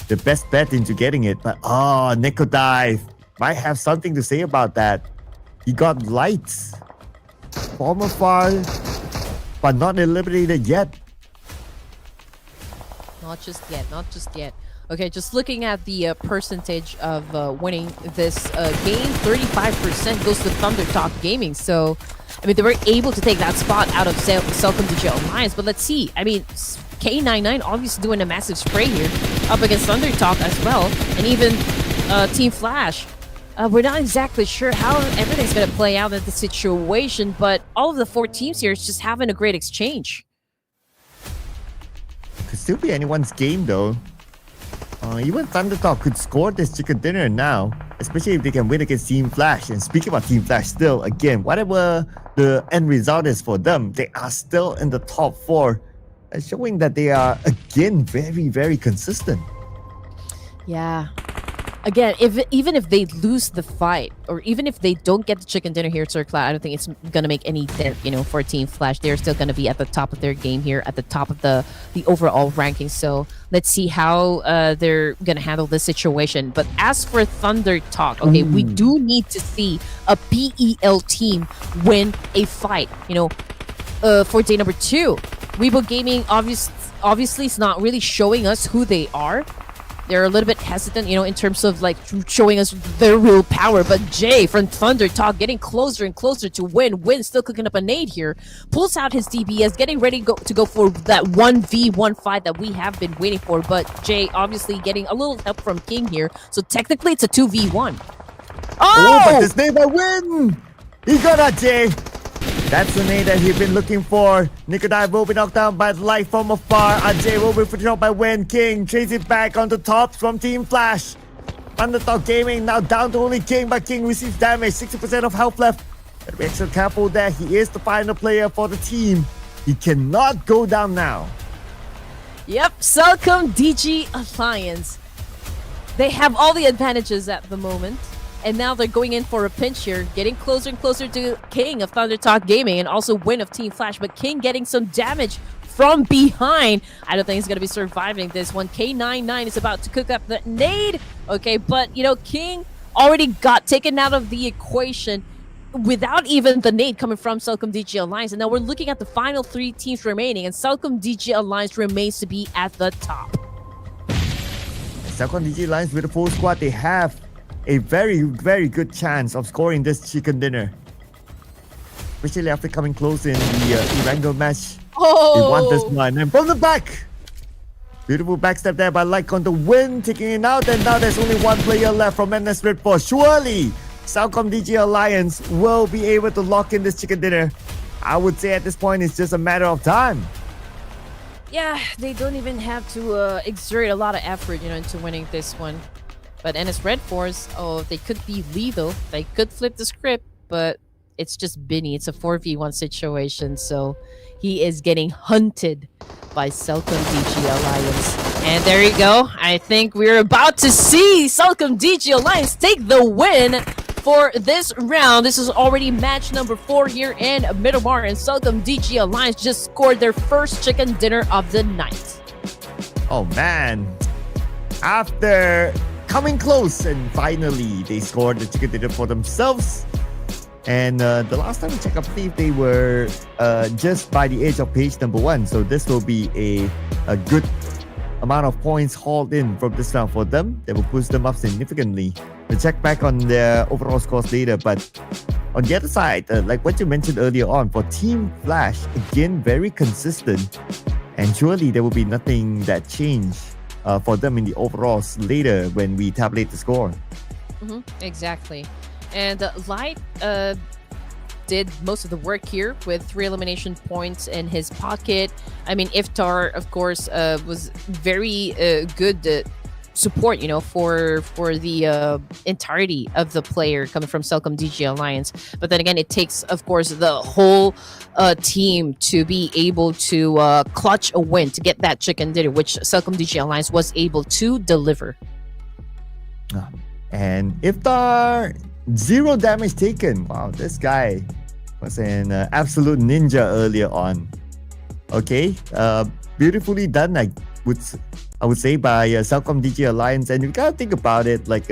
the best bet into getting it. But Nico Dive might have something to say about that. He got lights from afar, but not eliminated yet. Not just yet, not just yet. Okay, just looking at the percentage of winning this game, 35% goes to ThunderTalk Gaming. So, I mean, they were able to take that spot out of CelcomDigi Alliance. But let's see. I mean, K99 obviously doing a massive spray here up against ThunderTalk as well. And even Team Flash. We're not exactly sure how everything's going to play out in the situation, but all of the 4 teams here is just having a great exchange. Could still be anyone's game though. Even ThunderTalk could score this chicken dinner now, especially if they can win against Team Flash. And speaking about Team Flash, still, again, whatever the end result is for them, they are still in the top 4, showing that they are, again, very, very consistent. Yeah. Again, even if they lose the fight, or even if they don't get the chicken dinner here at Circla, I don't think it's gonna make any dent, for Team Flash. They're still gonna be at the top of their game here, at the top of the overall ranking. So let's see how they're gonna handle this situation. But as for ThunderTalk, okay, we do need to see a PEL team win a fight. For day number 2, Weibo Gaming obviously is not really showing us who they are. They're a little bit hesitant, in terms of like showing us their real power. But Jay from ThunderTalk getting closer and closer to win. Win still cooking up a nade here. Pulls out his DBS, getting ready to go for that 1v1 fight that we have been waiting for. But Jay obviously getting a little help from King here. So technically it's a 2v1. But this nade by Win! He got that, Jay! That's the nade that he's been looking for. Nikodai will be knocked down by the light from afar. Ajay will be shot by Wen. King chases it back on the tops from Team Flash. ThunderTalk Gaming now down to only King, but King receives damage. 60% of health left. Gotta be extra careful there. He is the final player for the team. He cannot go down now. Yep, CelcomDigi Alliance. They have all the advantages at the moment. And now they're going in for a pinch here, getting closer and closer to King of ThunderTalk Gaming and also Win of Team Flash. But King getting some damage from behind. I don't think he's going to be surviving this one. K99 is about to cook up the nade. Okay, but, King already got taken out of the equation without even the nade coming from CelcomDigi Alliance. And now we're looking at the final 3 teams remaining, and CelcomDigi Alliance remains to be at the top. CelcomDigi Alliance with a full squad, they have a very, very good chance of scoring this chicken dinner. Especially after coming close in the ERANGEL match. They want this one. And from the back! Beautiful backstep there by Light on the Win, taking it out. And now there's only one player left from RedForce. Surely, CelcomDigi Alliance will be able to lock in this chicken dinner. I would say at this point, it's just a matter of time. Yeah, they don't even have to exert a lot of effort, into winning this one. But NS RedForce, they could be lethal. They could flip the script, but it's just Binny. It's a 4v1 situation, so he is getting hunted by CelcomDigi Alliance. And there you go. I think we're about to see CelcomDigi Alliance take the win for this round. This is already match number 4 here in MIRAMAR, and CelcomDigi Alliance just scored their first chicken dinner of the night. Oh man. After coming close, and finally they scored the chicken dinner for themselves. And the last time we checked, I believe they were just by the edge of page number 1. So this will be a good amount of points hauled in from this round for them. That will boost them up significantly. We'll check back on their overall scores later. But on the other side, like what you mentioned earlier on, for Team Flash, again, very consistent. And surely there will be nothing that changed for them in the overalls later when we tabulate the score. Exactly. And Light did most of the work here with 3 elimination points in his pocket. I mean, Iftar, of course, was very good support, for the entirety of the player coming from CelcomDigi Alliance. But then again, it takes, of course, the whole team to be able to clutch a win to get that chicken dinner, which CelcomDigi Alliance was able to deliver. And Iftar, 0 damage taken. Wow, this guy was an absolute ninja earlier on. Okay, beautifully done, I would say, by CelcomDigi Alliance. And you gotta think about it, like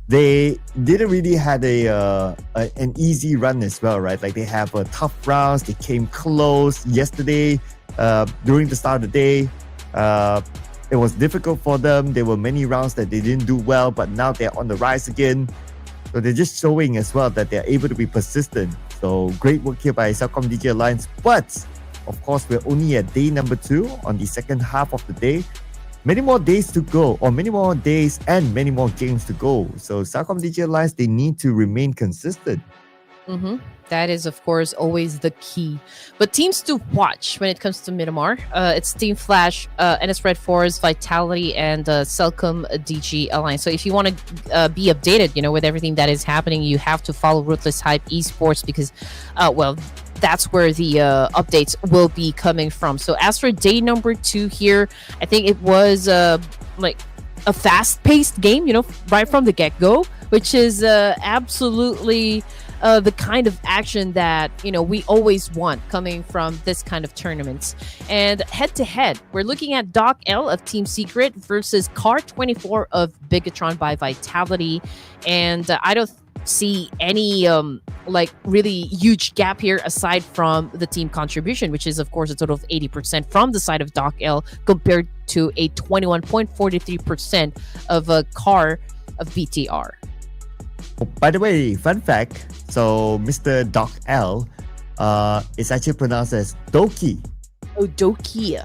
they didn't really had an easy run as well, right? Like they have tough rounds. They came close yesterday during the start of the day. It was difficult for them. There were many rounds that they didn't do well, but now they're on the rise again. So they're just showing as well that they're able to be persistent. So great work here by CelcomDigi Alliance. But of course, we're only at day number 2 on the second half of the day. Many more days to go, or many more days and many more games to go. So CelcomDigi Alliance, they need to remain consistent. That is, of course, always the key. But teams to watch when it comes to Miramar, it's Team Flash, NS RedForce, Vitality, and CelcomDigi Alliance. So if you want to be updated, with everything that is happening, you have to follow Ruthless Hype Esports because, that's where the updates will be coming from. So as for day number 2 here, I think it was like a fast-paced game, right from the get-go, which is absolutely the kind of action that we always want coming from this kind of tournaments. And head-to-head, we're looking at Doc L of Team Secret versus Car 24 of Bigetron by Vitality, and I don't see any really huge gap here aside from the team contribution, which is of course a total of 80% from the side of Doc L compared to a 21.43% of a car of BTR. Oh, by the way, fun fact, so Mr. Doc L is actually pronounced as Doki. Oh, Doki.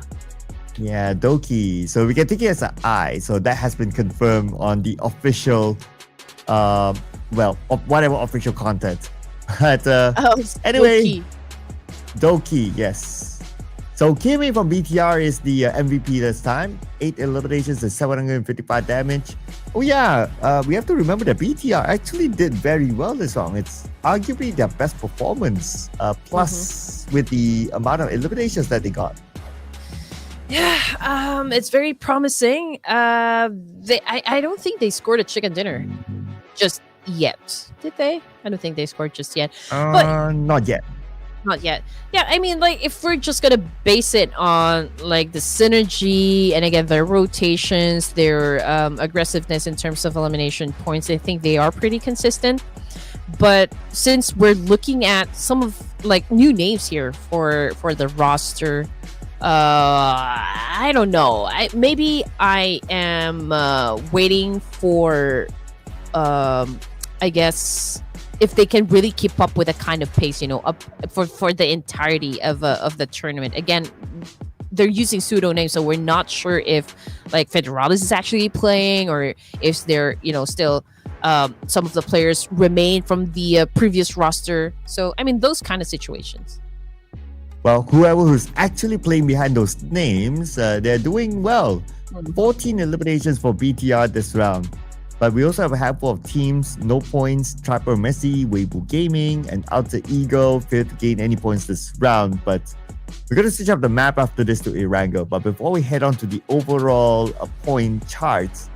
Yeah, Doki. So we can take it as an I. So that has been confirmed on the official whatever official content. But anyway, Doki, yes. So Kimi from BTR is the MVP this time. 8 eliminations and 755 damage. Oh yeah, we have to remember that BTR actually did very well this round. It's arguably their best performance, plus with the amount of eliminations that they got. Yeah, it's very promising. I don't think they scored a chicken dinner just yet. Did they? I don't think they scored just yet. But Not yet. Not yet. Yeah, I mean, if we're just gonna base it on the synergy and again their rotations, their aggressiveness in terms of elimination points, I think they are pretty consistent. But since we're looking at some of new names here for the roster, I don't know. Maybe I am waiting for, I guess, if they can really keep up with a kind of pace, up for the entirety of the tournament. Again, they're using pseudo names, so we're not sure if Federalis is actually playing or if they're still some of the players remain from the previous roster. So I mean, those kind of situations. Well, whoever who's actually playing behind those names, they're doing well. 14 eliminations for BTR this round. But we also have a handful of teams, no points, Aeromacy, Weibo Gaming, and Alter Ego failed to gain any points this round. But we're going to switch up the map after this to ERANGEL. But before we head on to the overall point charts,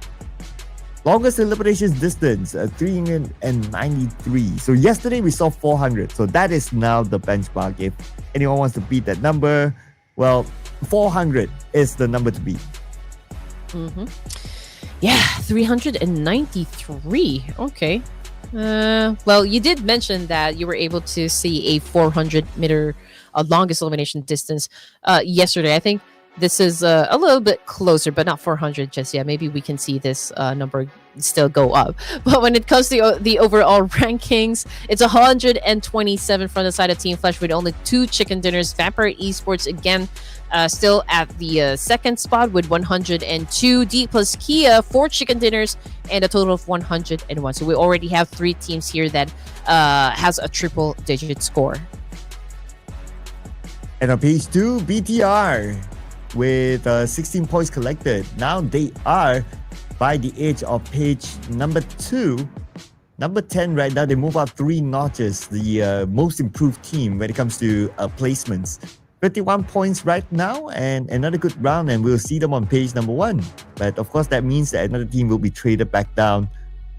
longest eliminations distance, 393. So yesterday we saw 400. So that is now the benchmark. If anyone wants to beat that number, well, 400 is the number to beat. Yeah, 393. Okay. Well, you did mention that you were able to see a 400-meter longest elimination distance yesterday. I think this is a little bit closer, but not 400 just yet. Maybe we can see this number still go up. But when it comes to the overall rankings, it's 127 from the side of Team Flash with only 2 chicken dinners. Vampire Esports, again, still at the second spot with 102. Dplus Kia, 4 chicken dinners and a total of 101. So we already have 3 teams here that has a triple-digit score. And on page 2, BTR with 16 points collected. Now they are by the edge of page number 2. Number 10 right now, they move up 3 notches, the most improved team when it comes to placements. 51 points right now, and another good round, and we'll see them on page number 1. But of course, that means that another team will be traded back down.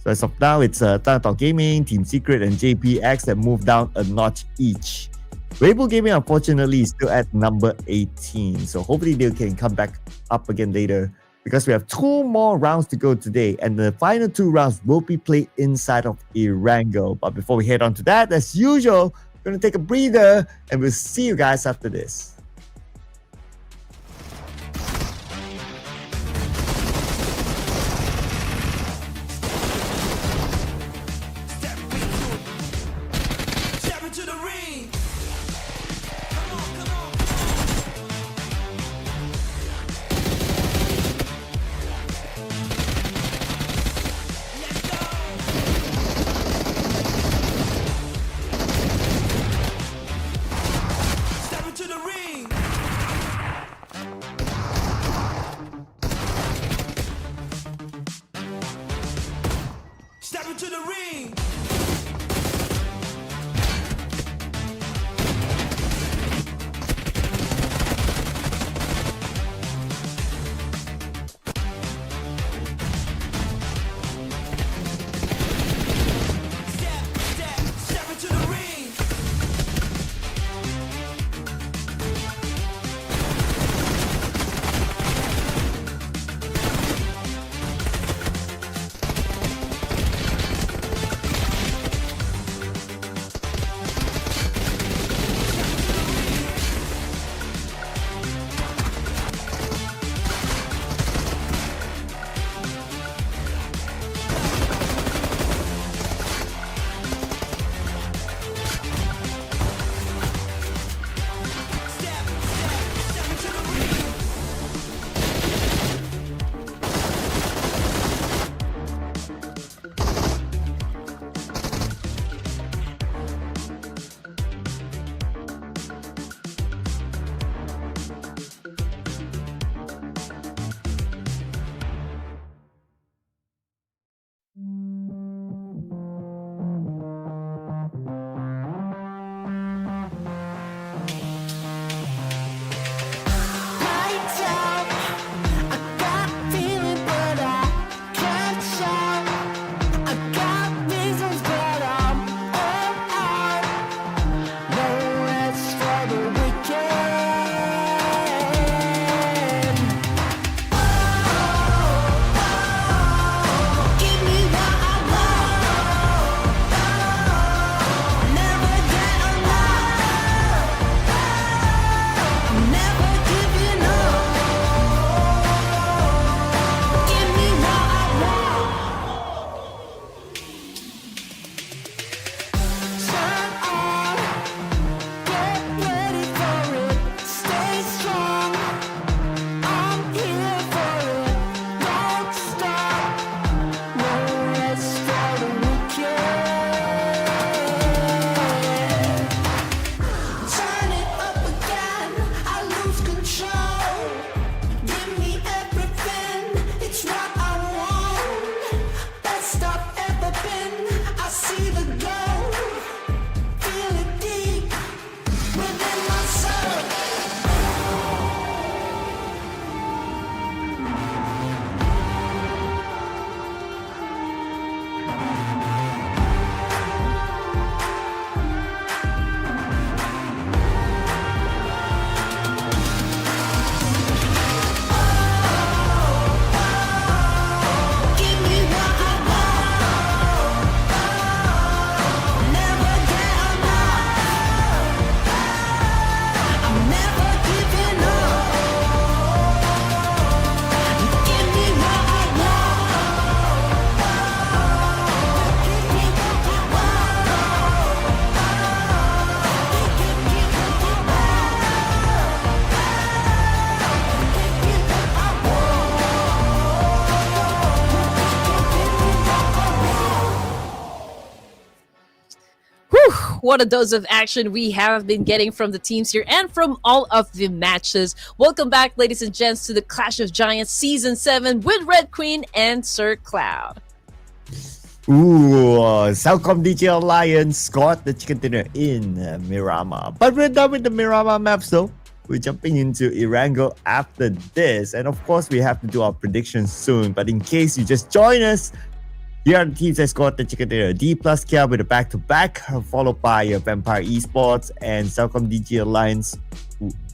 So as of now, it's ThunderTalk Gaming, Team Secret, and JPX that move down a notch each. Weibo Gaming, unfortunately, is still at number 18. So hopefully they can come back up again later, because we have 2 more rounds to go today, and the final 2 rounds will be played inside of ERANGEL. But before we head on to that, as usual, we're going to take a breather, and we'll see you guys after this. Step into the ring. Come on, come on. Let's go. Step into the ring. what a dose of action we have been getting from the teams here and from all of the matches. Welcome back, ladies and gents, to the Clash of Giants Season 7 with Red Queen and Sir Cloud. Ooh, CelcomDigi Alliance got the chicken dinner in Miramar. But we're done with the Miramar maps though. We're jumping into ERANGEL after this. And of course, we have to do our predictions soon. But in case you just join us, here are the teams that scored the chicken dinner. Dplus Kia with a back-to-back, followed by Vampire Esports and CelcomDigi Alliance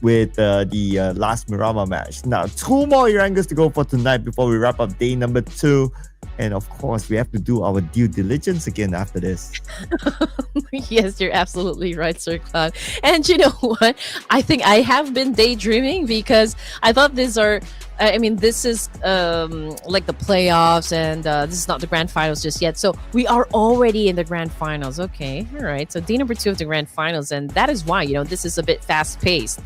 with the last Miramar match. Now, 2 more ERANGELs to go for tonight before we wrap up day number 2. And of course, we have to do our due diligence again after this. Yes, you're absolutely right, Sir Cloud. And you know what? I think I have been daydreaming because I thought these are, I mean, this is like the playoffs and this is not the grand finals just yet. So we are already in the grand finals. Okay, all right. So day number 2 of the grand finals. And that is why, you know, this is a bit fast paced.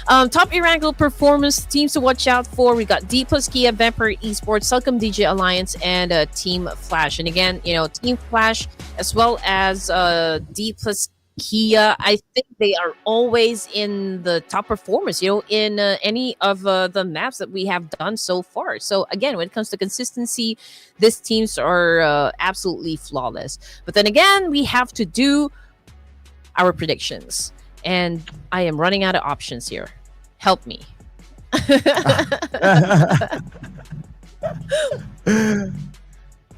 Top ERANGEL performance teams to watch out for. We got Dplus Kia, Vampire Esports, CelcomDigi Alliance, and Team Flash. And again, you know, Team Flash as well as Dplus Kia, I think they are always in the top performers, you know, in any of the maps that we have done so far. So again, when it comes to consistency, these teams are absolutely flawless. But then again, we have to do our predictions. And I am running out of options here. Help me.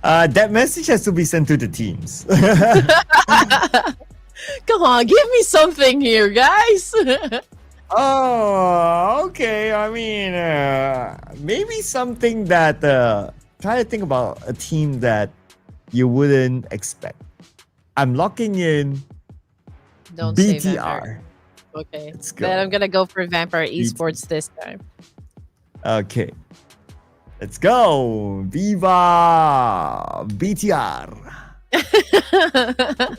That message has to be sent to the teams. Come on, give me something here, guys. Oh, okay. I mean, maybe something that try to think about a team that you wouldn't expect. I'm locking in Don't say BTR. Vampire. Okay. Let's go. Then I'm gonna go for Vampire Esports this time. Okay. Let's go. Viva BTR.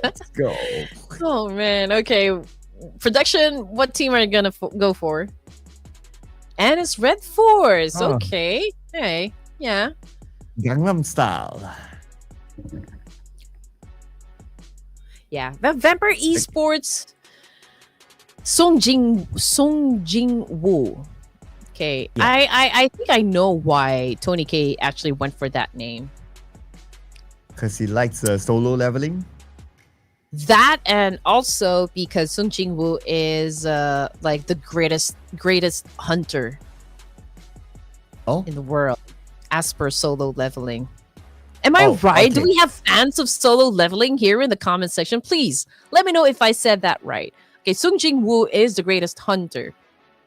Let's go. Oh man. Okay. Production. What team are you gonna go for? And it's RedForce. Oh. Okay. Hey. Yeah. Gangnam Style. Yeah. Vampire Esports. Songjin Woo. Okay. Yeah. I think I know why Tony K actually went for that name. Because he likes solo leveling. That, and also because Sung Jin Woo is like the greatest hunter Oh, in the world as per solo leveling. Am I Oh, right? Do okay. we have fans of solo leveling here in the comment section? Please let me know if I said that right. Okay, Sung Jin Woo is the greatest hunter.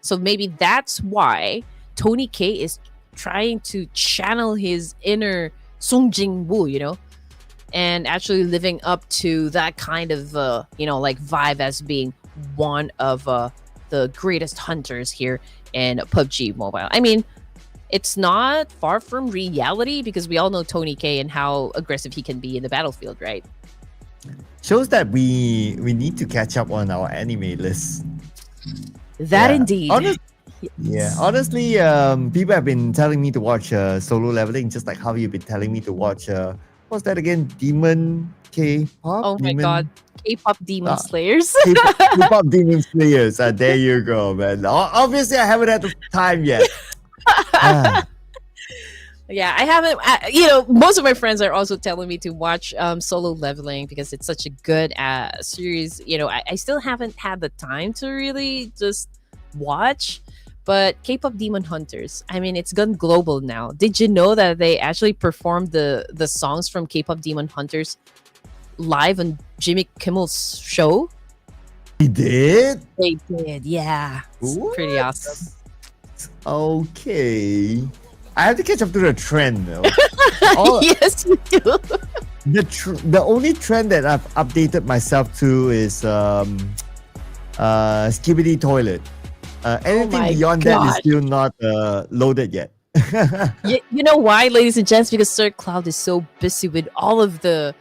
So maybe that's why Tony K is trying to channel his inner Sung Jin Woo, you know, and actually living up to that kind of, you know, like vibe as being one of the greatest hunters here in PUBG Mobile. I mean, it's not far from reality because we all know Tony K and how aggressive he can be in the battlefield, right? shows that we need to catch up on our anime list. That Yeah. indeed. Yeah, honestly, people have been telling me to watch solo leveling, just like how you've been telling me to watch what's that again? Demon K-pop? Oh my Demon... god. K-pop Demon Slayers. K-pop Demon Slayers. There you go, man. Obviously, I haven't had the time yet. Yeah, I haven't. You know, most of my friends are also telling me to watch Solo Leveling because it's such a good series. You know, I still haven't had the time to really just watch. But K-pop Demon Hunters, I mean, it's gone global now. Did you know that they actually performed the songs from K-pop Demon Hunters live on Jimmy Kimmel's show? He did? They did, yeah. It's pretty What? awesome. Okay. I have to catch up to the trend though. Yes, you do. The only trend that I've updated myself to is Skibidi Toilet. Anything my beyond that is God. still not loaded yet. You know why, ladies and gents? Because Sir Cloud is so busy with all of the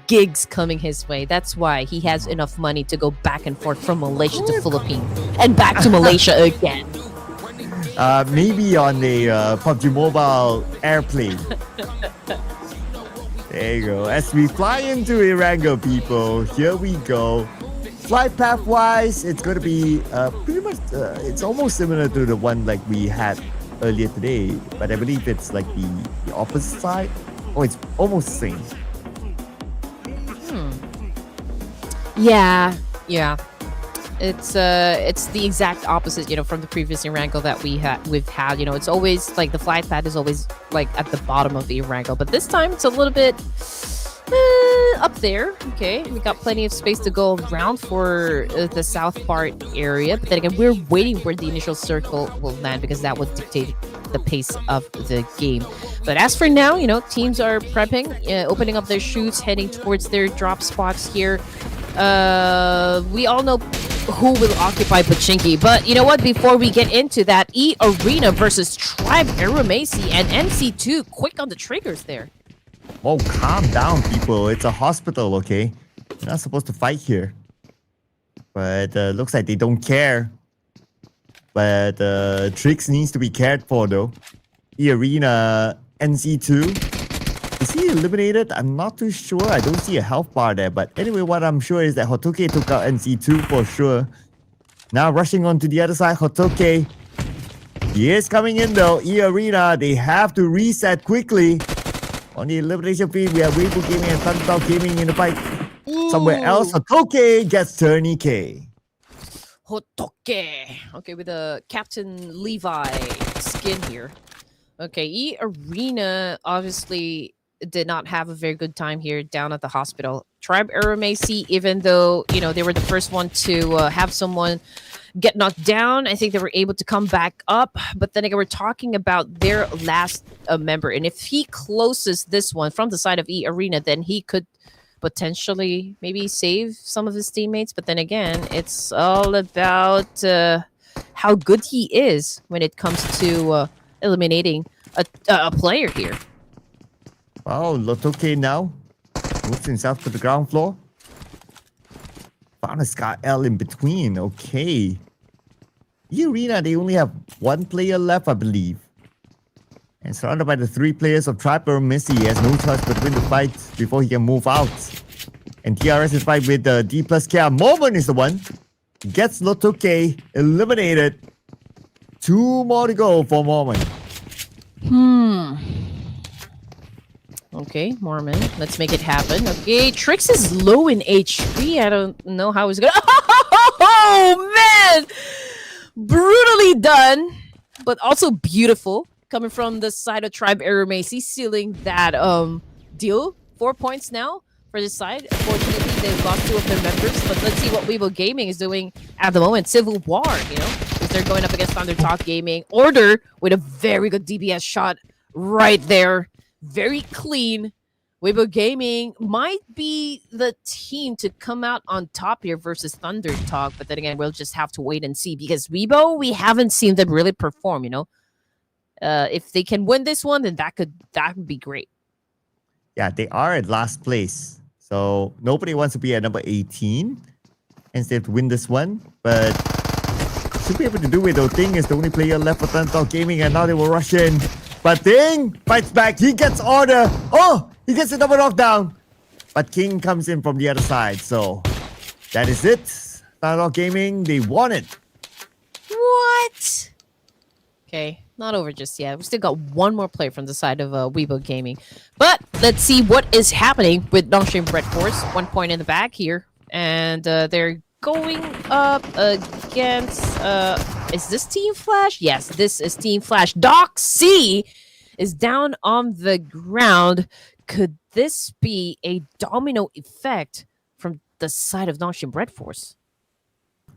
gigs coming his way. That's why he has enough money to go back and forth from Malaysia to Philippines and back to Malaysia again. Maybe on a PUBG Mobile airplane. There you go. As we fly into ERANGEL, people, here we go. Flight path wise, it's going to be pretty much, it's almost similar to the one like we had earlier today, but I believe it's like the opposite side. Oh, it's almost the same. Yeah. It's the exact opposite, from the previous ERANGEL that we've had. It's always like the flight path is always like at the bottom of the ERANGEL, but this time it's a little bit up there. Okay, we got plenty of space to go around for the south part area, but then again, we're waiting where the initial circle will land because that would dictate the pace of the game. But as for now, teams are prepping, opening up their chutes, heading towards their drop spots here. We all know who will occupy Pachinki, but you know what? Before we get into that, Arena versus Tribe Aeromacy and MC2 quick on the triggers there. Oh, calm down, people. It's a hospital, okay? You're not supposed to fight here. But looks like they don't care. But Trix needs to be cared for, though. Arena NC2. Is he eliminated? I'm not too sure. I don't see a health bar there. But anyway, what I'm sure is that Hotoke took out NC2 for sure. Now rushing on to the other side, Hotoke. He is coming in though. Arena, they have to reset quickly. On the elimination feed, we have Weibo Gaming and ThunderTalk Gaming in the fight. Somewhere else, Hotoke gets Tourniquet. Hotoke. Okay, with a Captain Levi skin here. Okay, Arena obviously did not have a very good time here down at the hospital. Tribe Aeromacy, even though, they were the first one to have someone get knocked down, I think they were able to come back up. But then again, we're talking about their last member. And if he closes this one from the side of Arena, then he could potentially maybe save some of his teammates. But then again, it's all about how good he is when it comes to eliminating a player here. Wow, Lotoke now moves himself to the ground floor. Found a Scar L in between. Okay. Arena, they only have one player left, I believe. And surrounded by the three players of Tribe Aeromacy, he has no choice but to win the fight before he can move out. And TRS is fight with the Dplus Care. Moment is the one. Gets Lotoke eliminated. 2 more to go for Moment. Okay, Mormon. Let's make it happen. Okay, Trix is low in HP. I don't know how he's gonna. Oh man! Brutally done, but also beautiful. Coming from the side of Tribe Aeromacy, sealing that deal. 4 points now for this side. Unfortunately, they've lost 2 of their members. But let's see what Weibo Gaming is doing at the moment. Civil War, because they're going up against ThunderTalk Gaming. Order with a very good DBS shot right there. Very clean. Weibo Gaming might be the team to come out on top here versus ThunderTalk, but then again, we'll just have to wait and see because Weibo, we haven't seen them really perform. If they can win this one, then that would be great. Yeah, they are at last place, so nobody wants to be at number 18, and they have to win this one. But should be able to do it. Though Ting is the only player left for ThunderTalk Gaming, and now they will rush in. But Ting fights back. He gets order. Oh, he gets a double knockdown. But King comes in from the other side. So that is it. ThunderTalk Gaming, they won it. What? Okay, not over just yet. We still got one more player from the side of Weibo Gaming. But let's see what is happening with Nongshim RedForce. 1 point in the back here. And they're going up against... is this Team Flash? Yes, this is Team Flash. Doc C is down on the ground. Could this be a domino effect from the side of Nongshim RedForce?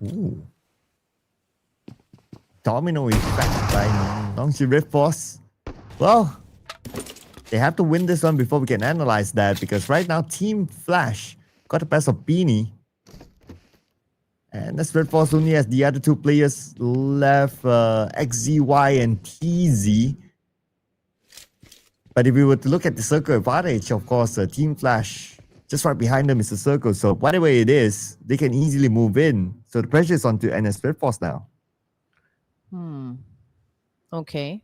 Ooh. Domino effect by Nongshim RedForce. Well, they have to win this one before we can analyze that, because right now Team Flash got the best of Beanie. And this RedForce only has the other 2 players left, XZY and TZ. But if we were to look at the circle advantage, of course, Team Flash, just right behind them is the circle. So whatever it is, they can easily move in. So the pressure is on to NS RedForce now. Okay.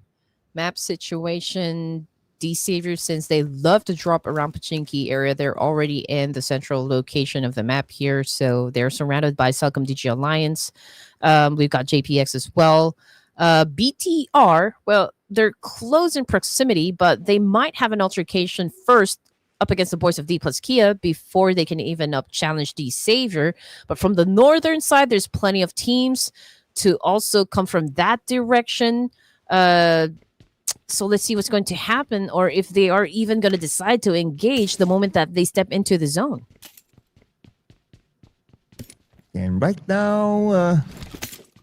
Map situation D-Savior, since they love to drop around Pachinki area, they're already in the central location of the map here. So they're surrounded by CelcomDigi Alliance. We've got JPX as well. BTR, well, they're close in proximity, but they might have an altercation first up against the boys of Dplus Kia before they can even up challenge D-Savior. But from the northern side, there's plenty of teams to also come from that direction. So let's see what's going to happen, or if they are even going to decide to engage the moment that they step into the zone. And right now,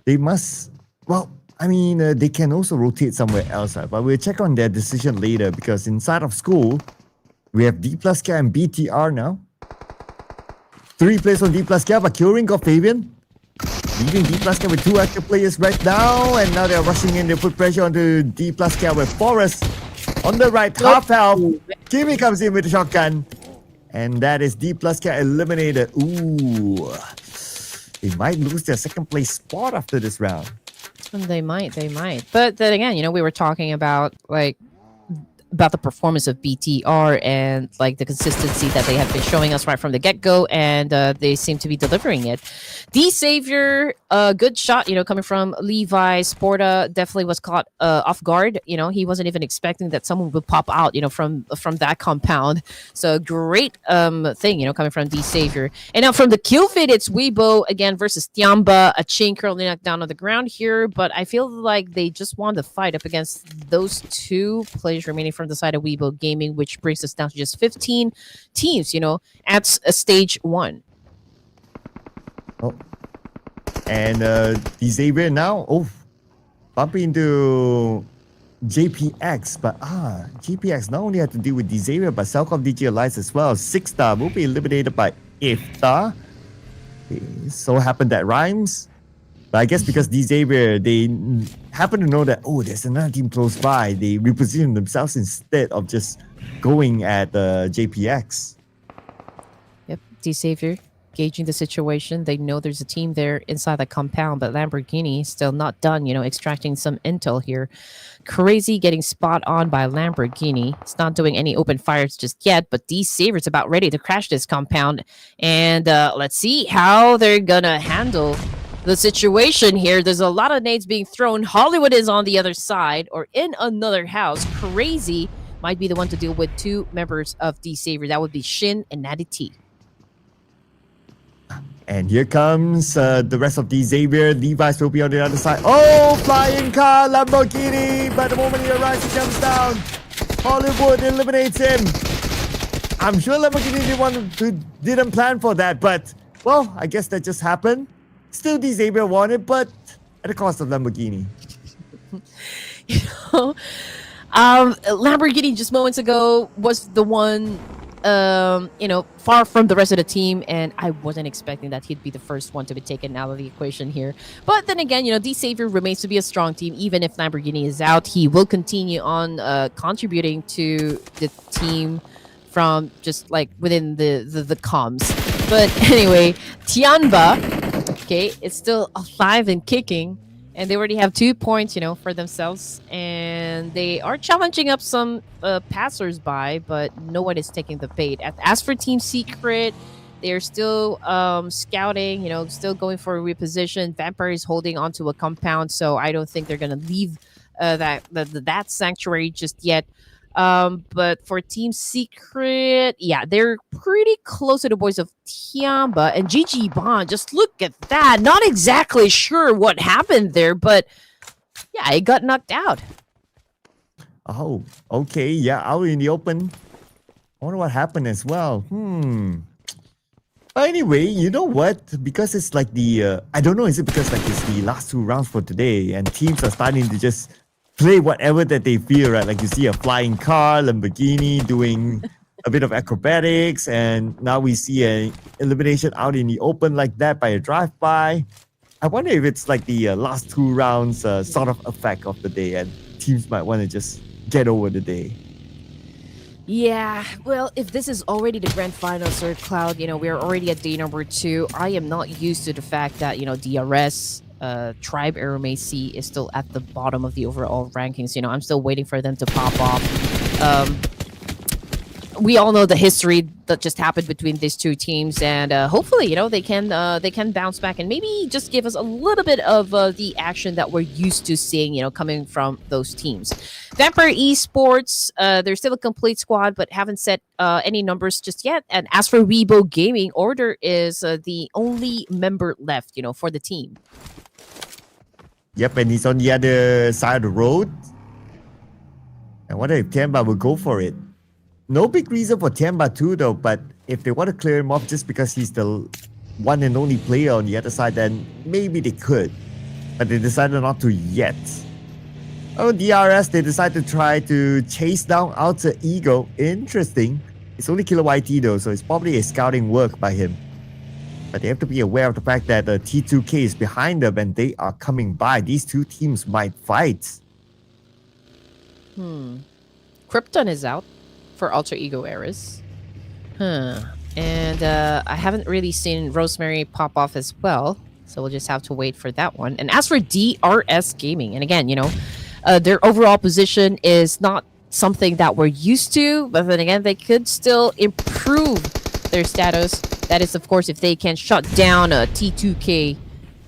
they must. Well, I mean, they can also rotate somewhere else, right? But we'll check on their decision later, because inside of school, we have Dplus Kia and BTR now. 3 players on Dplus Kia, but Curing got Fabian. Leaving Dplus Kia with 2 active players right now, and now they're rushing in. They put pressure onto Dplus Kia with Forest on the right, half health. Kimi comes in with the shotgun, and that is Dplus Kia eliminated. Ooh, they might lose their second place spot after this round. They might. But then again, we were talking about about the performance of BTR and the consistency that they have been showing us right from the get-go, and they seem to be delivering it. D-Savior, good shot, coming from Levi. Sporta definitely was caught off guard. He wasn't even expecting that someone would pop out, from that compound. So great thing, coming from D-Savior. And now from the kill feed, it's Weibo again versus Tianba. A chain currently knocked down on the ground here, but I feel like they just won the fight up against those 2 players remaining from the side of Weibo Gaming, which brings us down to just 15 teams, at stage 1. Oh. And D-Savior now, bumping into JPX, but JPX not only had to deal with D-Savior, but CelcomDigi Alliance as well. 6-star will be eliminated by Ifta. So happened that rhymes. But I guess because D-Savior, they happen to know that, there's another team close by. They reposition themselves instead of just going at JPX. Yep, D-Savior gauging the situation. They know there's a team there inside the compound, but Lamborghini still not done, extracting some intel here. Crazy getting spot on by Lamborghini. It's not doing any open fires just yet, but D-Savior's about ready to crash this compound. And let's see how they're gonna handle the situation here. There's a lot of nades being thrown. Hollywood is on the other side or in another house. Crazy might be the one to deal with 2 members of D-Savior. That would be Shin and Natty T. And here comes the rest of D-Savior. Levi's will be on the other side. Oh, flying car, Lamborghini. But the moment he arrives, he comes down. Hollywood eliminates him. I'm sure Lamborghini didn't plan for that, but, well, I guess that just happened. Still D-Savior won it, but at the cost of Lamborghini. Lamborghini just moments ago was the one far from the rest of the team, and I wasn't expecting that he'd be the first one to be taken out of the equation here. But then again, D-Savior remains to be a strong team. Even if Lamborghini is out, he will continue on contributing to the team from just within the comms. But anyway, Tianba, it's still alive and kicking, and they already have 2 points, for themselves, and they are challenging up some passers-by, but no one is taking the bait. As for Team Secret, they're still scouting, still going for a reposition. Vampire is holding onto a compound, so I don't think they're gonna leave that sanctuary just yet. But for Team Secret, they're pretty close to the boys of Tianba and GG Bond. Just look at that. Not exactly sure what happened there, but it got knocked out. Oh, okay. Yeah, out in the open. I wonder what happened as well. But anyway, you know what? Because it's the, I don't know, is it because it's the last 2 rounds for today and teams are starting to just play whatever that they feel, right? You see a flying car, Lamborghini doing a bit of acrobatics, and now we see an elimination out in the open like that by a drive-by. I wonder if it's the last 2 rounds sort of effect of the day, and teams might want to just get over the day. Yeah, well, if this is already the grand final, Sir Cloud, we're already at day number 2. I am not used to the fact that, DRS, Tribe Aeromacy is still at the bottom of the overall rankings. I'm still waiting for them to pop off. we all know the history that just happened between these two teams, and hopefully, they can bounce back and maybe just give us a little bit of the action that we're used to seeing, coming from those teams. Vampire Esports, they're still a complete squad, but haven't set any numbers just yet. And as for Weibo Gaming, Order is the only member left, for the team. Yep, and he's on the other side of the road. I wonder if Tianba will go for it. No big reason for Tianba too, though, but if they want to clear him off just because he's the one and only player on the other side, then maybe they could. But they decided not to yet. Oh, DRS, they decided to try to chase down Alter Ego. Interesting. It's only Killer YT though, so it's probably a scouting work by him. But they have to be aware of the fact that T2K is behind them and they are coming by. These two teams might fight. Krypton is out for Alter Ego Eras. And I haven't really seen Rosemary pop off as well, so we'll just have to wait for that one. And as for DRS Gaming, and again, their overall position is not something that we're used to, but then again, they could still improve their status. That is, of course, if they can shut down T2K.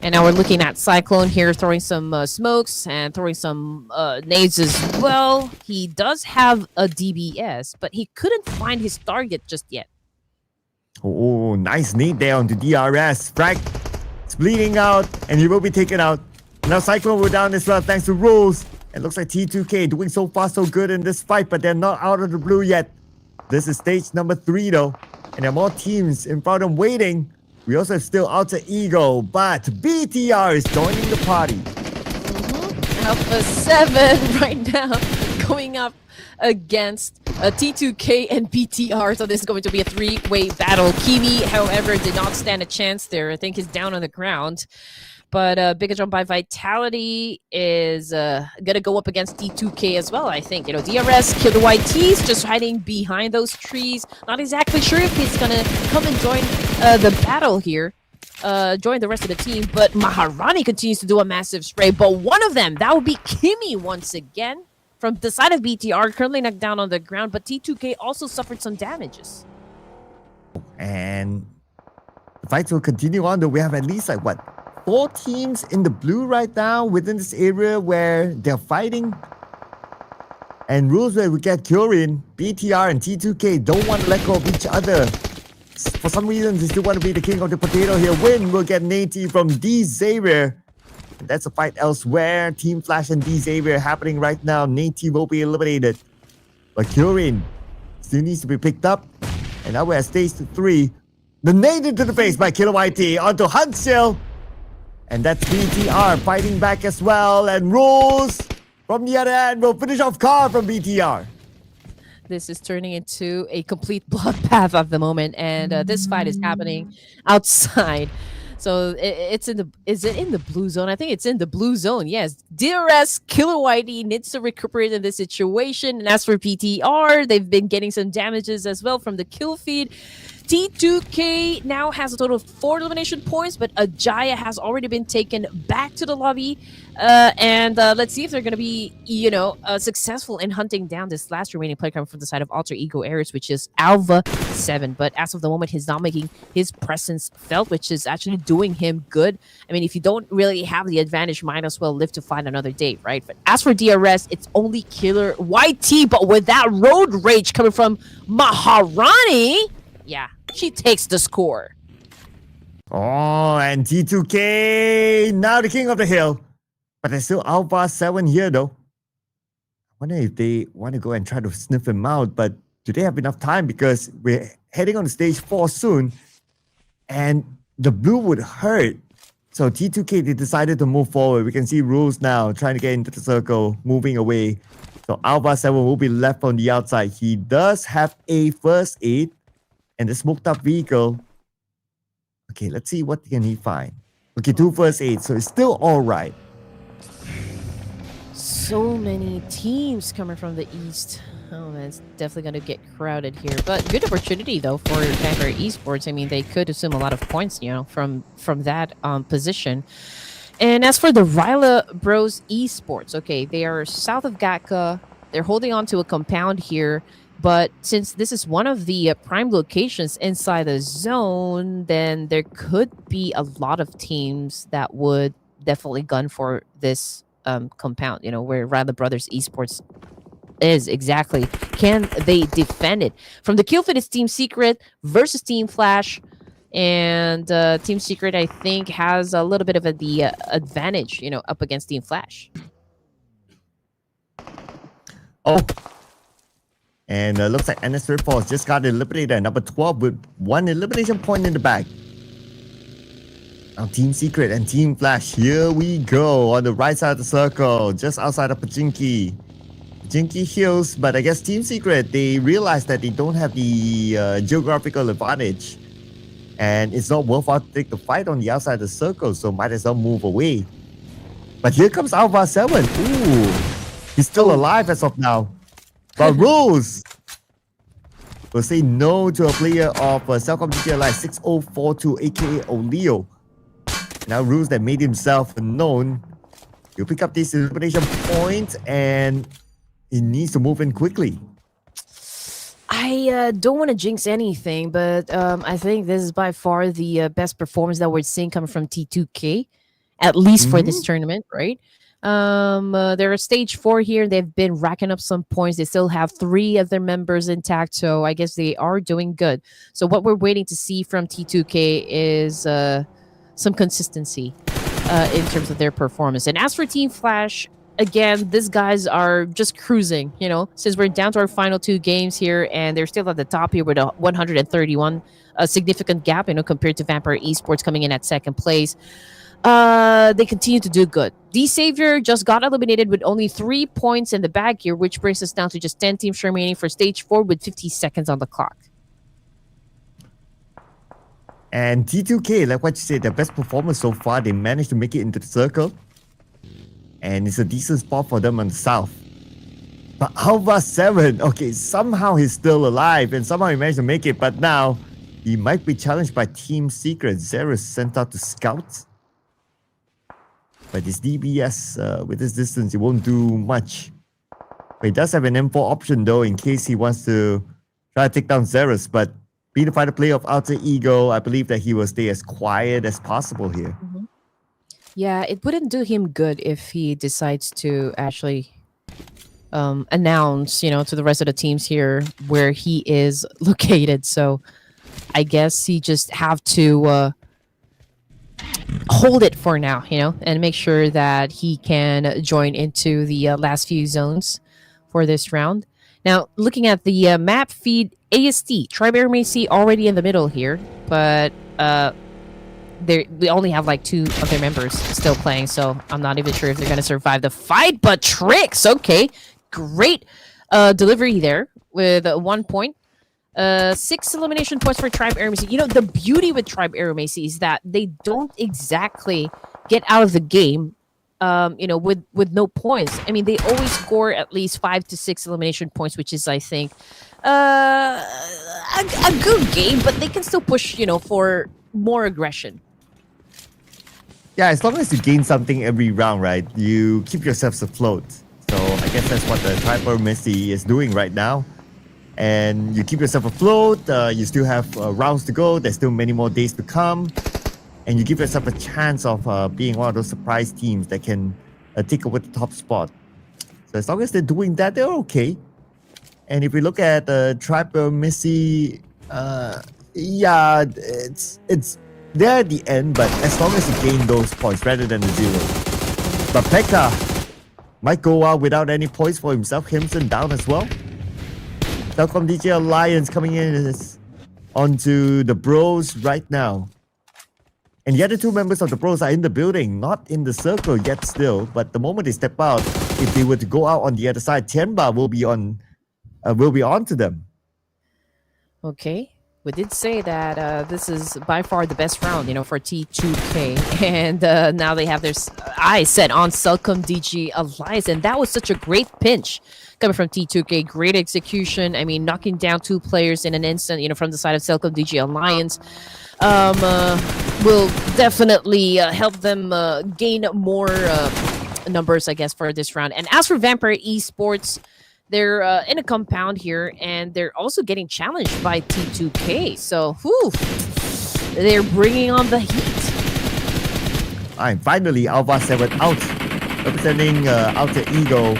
And now we're looking at Cyclone here, throwing some smokes and throwing some nades as well. He does have a DBS, but he couldn't find his target just yet. Oh, nice nade there onto DRS. Frag, it's bleeding out, and he will be taken out. Now Cyclone will down as well, thanks to Rules. It looks like T2K doing so far so good in this fight, but they're not out of the blue yet. This is stage number 3 though, and there are more teams in front of them waiting. We also have still Alter Ego, but BTR is joining the party. Alpha 7 right now going up against T2K and BTR. So this is going to be a 3-way battle. Kiwi, however, did not stand a chance there. I think he's down on the ground. But Bigetron by Vitality is going to go up against T2K as well, I think. DRS, Killer YT's just hiding behind those trees. Not exactly sure if he's going to come and join the battle here. Join the rest of the team. But Maharani continues to do a massive spray. But one of them, that would be Kimi once again. From the side of BTR, currently knocked down on the ground. But T2K also suffered some damages. And the fights will continue on, though. We have at least, 4 teams in the blue right now within this area where they're fighting. And rules where we get Kyurem, BTR and T2K don't want to let go of each other. For some reason, they still want to be the king of the potato here. Win will get Nate from D Xavier. And that's a fight elsewhere. Team Flash and D Xavier happening right now. Nate will be eliminated. But Kyurem still needs to be picked up. And now we're at stage 3. The nade into the face by Killer YT onto Huntsill. And that's BTR fighting back as well. And Rules from the other end will finish off Car from BTR. This is turning into a complete bloodbath at the moment. And this fight is happening outside. So is it in the blue zone? I think it's in the blue zone. Yes. DRS, Killer YT needs to recuperate in this situation. And as for BTR, they've been getting some damages as well from the kill feed. T2K now has a total of 4 elimination points, but Ajaya has already been taken back to the lobby. And let's see if they're going to be, successful in hunting down this last remaining player coming from the side of Alter Ego Eras, which is Alva 7. But as of the moment, he's not making his presence felt, which is actually doing him good. I mean, if you don't really have the advantage, might as well live to fight another day, right? But as for DRS, it's only Killer YT, but with that road rage coming from Maharani, yeah, she takes the score. Oh, and T2K, now the king of the hill. But there's still Alpha 7 here, though. I wonder if they want to go and try to sniff him out, but do they have enough time? Because we're heading on to stage 4 soon, and the blue would hurt. So T2K, they decided to move forward. We can see Rules now trying to get into the circle, moving away. So Alpha 7 will be left on the outside. He does have a first aid and the smoked up vehicle. Okay, let's see what can he find. Okay, 2 first aids, so it's still all right. So many teams coming from the east. Oh man, it's definitely going to get crowded here. But good opportunity though for Vampire Esports. I mean, they could assume a lot of points, from that position. And as for the Raila Bros Esports, okay, they are south of Gatka, They're holding on to a compound here. But since this is one of the prime locations inside the zone, then there could be a lot of teams that would definitely gun for this compound, where Raila Brothers Esports is exactly. Can they defend it? From the kill feed, it's Team Secret versus Team Flash. And Team Secret, I think, has a little bit of the advantage, up against Team Flash. Oh. And looks like RedForce just got eliminated at number 12 with 1 elimination point in the bag. Now Team Secret and Team Flash, here we go on the right side of the circle, just outside of Pajinki. Pajinki heals, but I guess Team Secret, they realize that they don't have the geographical advantage. And it's not worthwhile to take the fight on the outside of the circle, so might as well move away. But here comes Alpha 7. Ooh, he's still alive as of now. But Rose will say no to a player of CelcomDigi Alliance 6042, aka Oleo. Now Rose that made himself known. He'll pick up this elimination point and he needs to move in quickly. I don't want to jinx anything, but I think this is by far the best performance that we're seeing coming from T2K, at least for this tournament, right? They're stage 4 here. They've been racking up some points. They still have 3 of their members intact, so I guess they are doing good. So what we're waiting to see from T2K is some consistency in terms of their performance. And as for Team Flash, again, these guys are just cruising, since we're down to our final 2 games here, and they're still at the top here with a 131, a significant gap, compared to Vampire Esports coming in at 2nd place. They continue to do good. The Savior just got eliminated with only 3 points in the bag here, which brings us down to just 10 teams remaining for stage 4 with 50 seconds on the clock. And T2K, like what you said, their best performance so far, they managed to make it into the circle. And it's a decent spot for them on the south. But Alpha 7, okay, somehow he's still alive and somehow he managed to make it, but now he might be challenged by Team Secret. Zero is sent out to scout. But this DBS, with this distance, he won't do much. But he does have an M4 option though, in case he wants to try to take down Zerus. But being the fighter player of Alter Ego, I believe that he will stay as quiet as possible here. Yeah, it wouldn't do him good if he decides to actually announce, to the rest of the teams here where he is located. So I guess he just have to hold it for now, and make sure that he can join into the last few zones for this round. Now, looking at the map feed, AST, Tribe Aeromacy already in the middle here, but we only have like 2 of their members still playing, so I'm not even sure if they're going to survive the fight. But Tricks, okay, great delivery there with 1 point. 6 elimination points for Tribe Aeromacy. The beauty with Tribe Aeromacy is that they don't exactly get out of the game, with no points. I mean, they always score at least 5 to 6 elimination points, which is, I think, a good game, but they can still push, for more aggression. Yeah, as long as you gain something every round, right, you keep yourselves afloat. So I guess that's what the Tribe Aeromacy is doing right now. And you keep yourself afloat, you still have rounds to go, there's still many more days to come. And you give yourself a chance of being one of those surprise teams that can take over the top spot. So as long as they're doing that, they're okay. And if we look at Tribe Aeromacy, yeah, it's there at the end, but as long as you gain those points rather than the 0. But Pekka might go out without any points for himself. Himson down as well. CelcomDigi Alliance coming in is onto the Bros right now. And the other 2 members of the Bros are in the building, not in the circle yet still. But the moment they step out, if they were to go out on the other side, Tianba will be on to them. Okay. We did say that this is by far the best round, for T2K. And now they have their eyes set on CelcomDigi Alliance. And that was such a great pinch coming from T2K. Great execution. I mean, knocking down 2 players in an instant, from the side of CelcomDigi Alliance. Will definitely help them gain more numbers, I guess, for this round. And as for Vampire Esports, They're in a compound here, and they're also getting challenged by T2K. So, whew, they're bringing on the heat. Alright, finally, Alpha 7 out. Representing Alter Ego.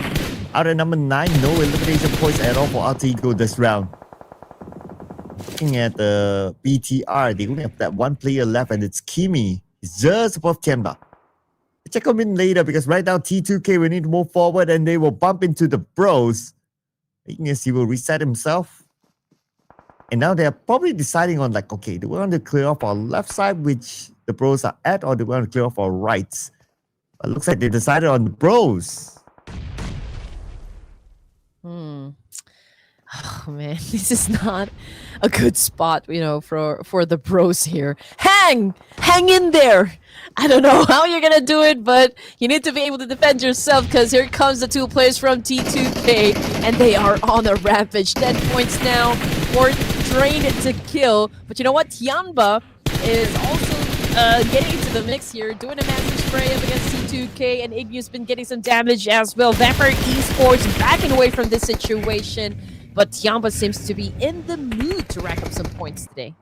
Out at number 9, no elimination points at all for Alter Ego this round. Looking at the BTR, they only have that one player left, and it's Kimi. He's just above Tianba. Check him in later because right now T2K will need to move forward and they will bump into the bros. Ignis, he will reset himself. And now they're probably deciding on like, okay, do we want to clear off our left side, which the bros are at, or do we want to clear off our rights? But it looks like they decided on the bros. Oh man, this is not a good spot, you know, for the bros here. Hang in there. I don't know how you're gonna do it, but you need to be able to defend yourself because here comes the two players from T2K, and they are on a rampage. 10 points now for Trained to Kill. But you know what? Tianba is also getting into the mix here, doing a massive spray up against T2K, and Ignius been getting some damage as well. Vampire Esports backing away from this situation. But Tianba seems to be in the mood to rack up some points today.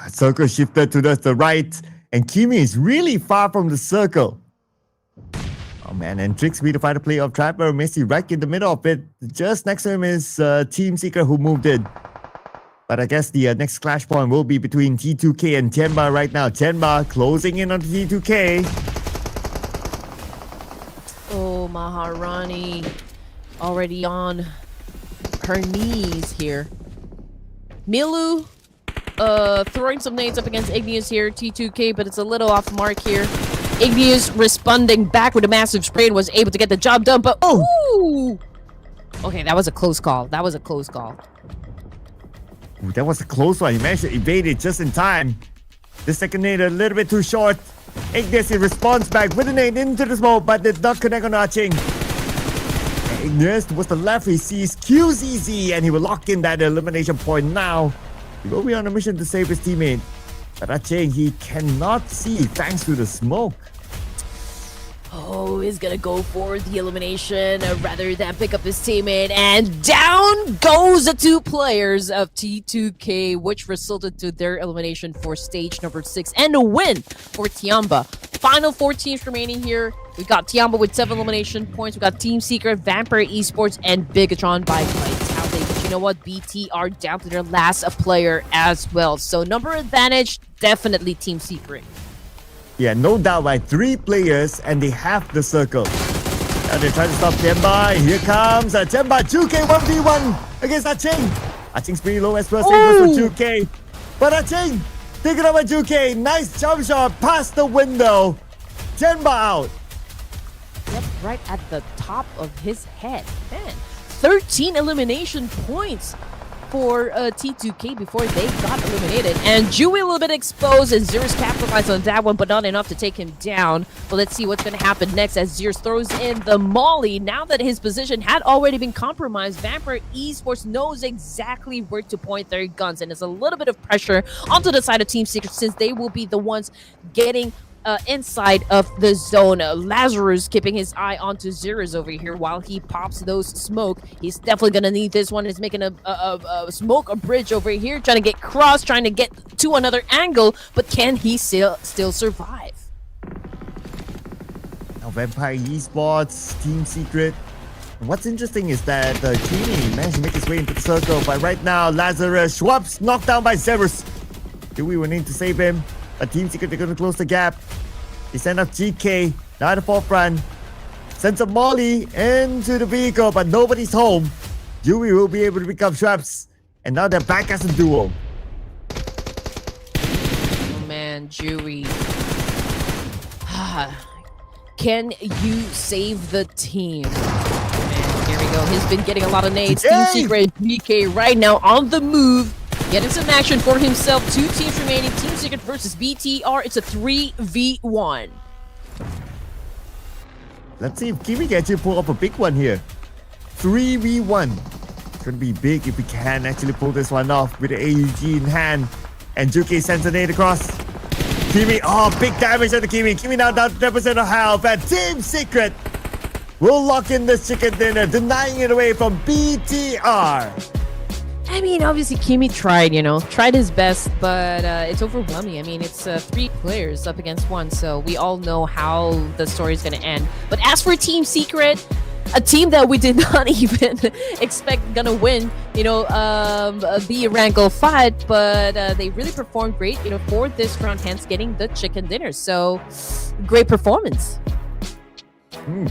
Circle shifted to the right, and Kimi is really far from the circle. Oh man, and Tricks me to find a play of Trapper Messi right in the middle of it. Just next to him is Team Secret who moved in. But I guess the next clash point will be between T2K and Tianba right now. Tianba closing in on T2K. Oh, Maharani already on her knees here. Milu throwing some nades up against Ignius here, T2K, but it's a little off mark here. Ignius responding back with a massive spray and was able to get the job done, but ooh! Okay, that was a close call. That was a close call. Ooh, that was a close one. He managed to evade it just in time. The second nade a little bit too short. Ignius responds back with a nade into the smoke, but did not connect on Arching. Ignius towards the left, he sees QZZ, and he will lock in that elimination point now. He will be on a mission to save his teammate. But Arching, he cannot see thanks to the smoke. Oh, he's gonna go for the elimination rather than pick up his teammate, and down goes the two players of T2K, which resulted to their elimination for stage number 6 and a win for Tianba. Final 4 teams remaining here. We got Tianba with 7 elimination points. We got Team Secret, Vampire Esports, and Bigetron by Vitality. But you know what? BT are down to their last player as well. So number advantage, definitely Team Secret. Yeah, no doubt, by 3 players, and they have the circle. Now they're trying to stop Tianba. Here comes Tianba. 2K 1v1 against Arching. Arching's pretty low as well. Same goes for 2K. But Arching, take it up by 2K. Nice jump shot past the window. Tianba out. Yep, right at the top of his head. Man, 13 elimination points for T2K before they got eliminated. And Dewey a little bit exposed, and Zeus capitalized on that one, but not enough to take him down. But let's see what's going to happen next as Zeus throws in the molly. Now that his position had already been compromised, Vampire Esports knows exactly where to point their guns, and it's a little bit of pressure onto the side of Team Secret since they will be the ones getting inside of the zone. Lazarus keeping his eye onto Zeus over here while he pops those smoke. He's definitely gonna need this one. He's making a smoke a bridge over here, trying to get cross, trying to get to another angle, but can he still survive? Now Vampire Esports, Team Secret. And what's interesting is that Kimi managed to make his way into the circle, but right now Lazarus Schwab's knocked down by Zeus. Dewey will need to save him. But Team Secret, they're going to close the gap. They send up GK, now at the forefront. Sends a molly into the vehicle, but nobody's home. Dewey will be able to pick up traps. And now they're back as a duo. Oh man, Dewey. Can you save the team? Man, here we go. He's been getting a lot of nades. Team Secret, GK right now on the move. Getting some action for himself. 2 teams remaining. Team Secret versus BTR. It's a 3v1. Let's see if Kimi can actually pull up a big one here. 3v1. It's going to be big if we can actually pull this one off with the AUG in hand. And Juki sends a nade across. Kimi, oh, big damage on the Kimi. Kimi now down to 10% of health. And Team Secret will lock in this chicken dinner, denying it away from BTR. I mean, obviously, Kimi tried his best, but it's overwhelming. I mean, it's 3 players up against 1, so we all know how the story is going to end. But as for Team Secret, a team that we did not even expect gonna win, the ERANGEL fight, but they really performed great, for this round, hence getting the chicken dinner. So, great performance.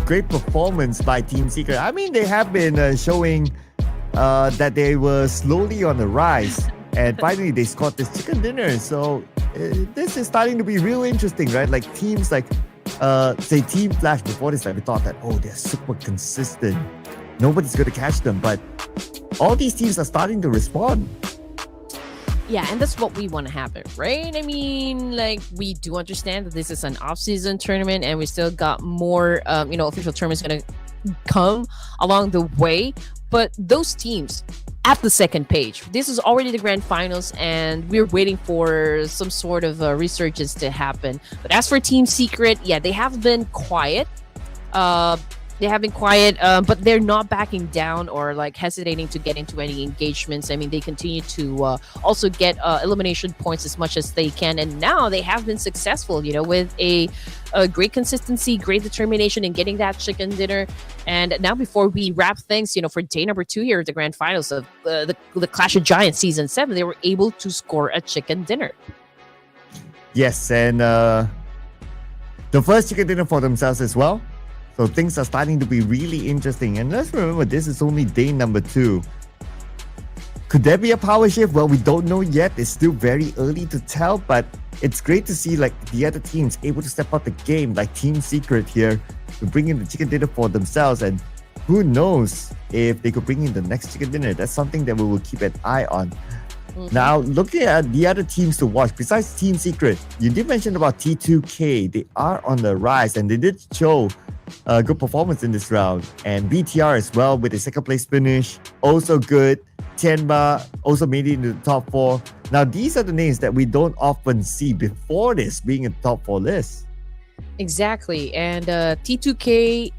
Great performance by Team Secret. I mean, they have been showing that they were slowly on the rise, and finally they scored this chicken dinner. So this is starting to be real interesting, right? Like teams like say Team Flash before this, like we thought that they're super consistent, nobody's gonna catch them, but all these teams are starting to respond. Yeah, and that's what we want to happen, right? I mean, like, we do understand that this is an off-season tournament, and we still got more official tournaments gonna come along the way. But those teams at the second page, this is already the grand finals, and we're waiting for some sort of resurgence to happen. But as for Team Secret, yeah, they have been quiet. But they're not backing down or like hesitating to get into any engagements. I mean, they continue to also get elimination points as much as they can, and now they have been successful, with a great consistency, great determination in getting that chicken dinner. And now, before we wrap things, for day number 2 here at the grand finals of the Clash of Giants season 7, they were able to score a chicken dinner. Yes, and the first chicken dinner for themselves as well. So things are starting to be really interesting. And let's remember, this is only day number 2. Could there be a power shift? Well, we don't know yet. It's still very early to tell, but it's great to see like the other teams able to step up the game, like Team Secret here, to bring in the chicken dinner for themselves. And who knows if they could bring in the next chicken dinner. That's something that we will keep an eye on. Now, looking at the other teams to watch, besides Team Secret, you did mention about T2K. They are on the rise, and they did show good performance in this round. And BTR as well with a second place finish, also good. Tianba also made it into the top 4. Now, these are the names that we don't often see before this being in the top 4 list. Exactly. And T2K,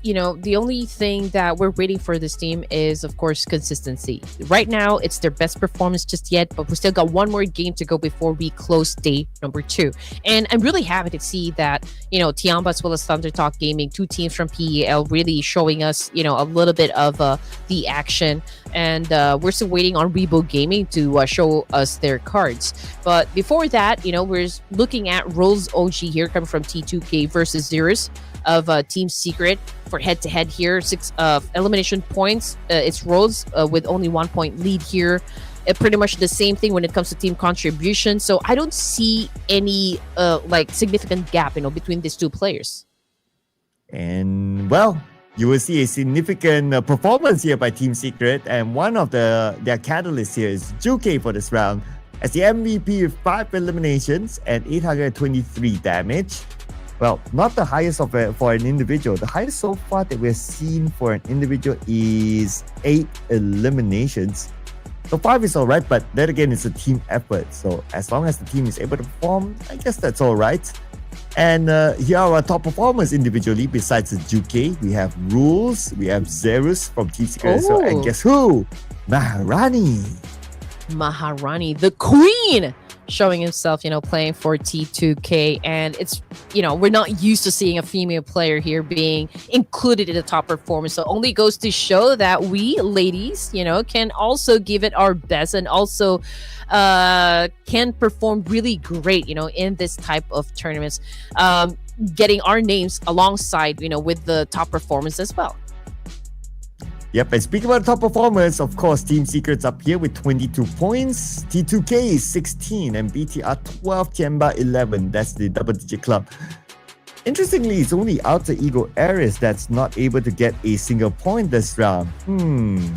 the only thing that we're waiting for this team is, of course, consistency. Right now, it's their best performance just yet, but we still got one more game to go before we close day number 2. And I'm really happy to see that, Tianba as well as ThunderTalk Gaming, 2 teams from PEL, really showing us, a little bit of the action. And we're still waiting on Weibo Gaming to show us their cards. But before that, we're looking at Rolls OG here coming from T2K versus Zeros of Team Secret for head-to-head here. 6 elimination points. It's Rolls with only 1 point lead here. Pretty much the same thing when it comes to team contribution. So I don't see any significant gap, between these 2 players. And well, you will see a significant performance here by Team Secret, and one of their catalysts here is Juke for this round as the MVP with 5 eliminations and 823 damage. Well, not the highest for an individual. The highest so far that we've seen for an individual is 8 eliminations. So 5 is alright, but then again, it's a team effort. So as long as the team is able to perform, I guess that's alright. And here are our top performers individually. Besides the Juke, we have Rules, we have Zerus from Team Secret as well. And guess who? Maharani, the queen, showing himself, playing for T2K. And it's, we're not used to seeing a female player here being included in the top performance. So it only goes to show that we ladies, can also give it our best and also can perform really great, in this type of tournaments, getting our names alongside, with the top performance as well. Yep, and speaking about top performers, of course, Team Secret's up here with 22 points. T2K is 16 and BTR 12, Tianba 11. That's the double-digit club. Interestingly, it's only Alter Ego Ares that's not able to get a single point this round. And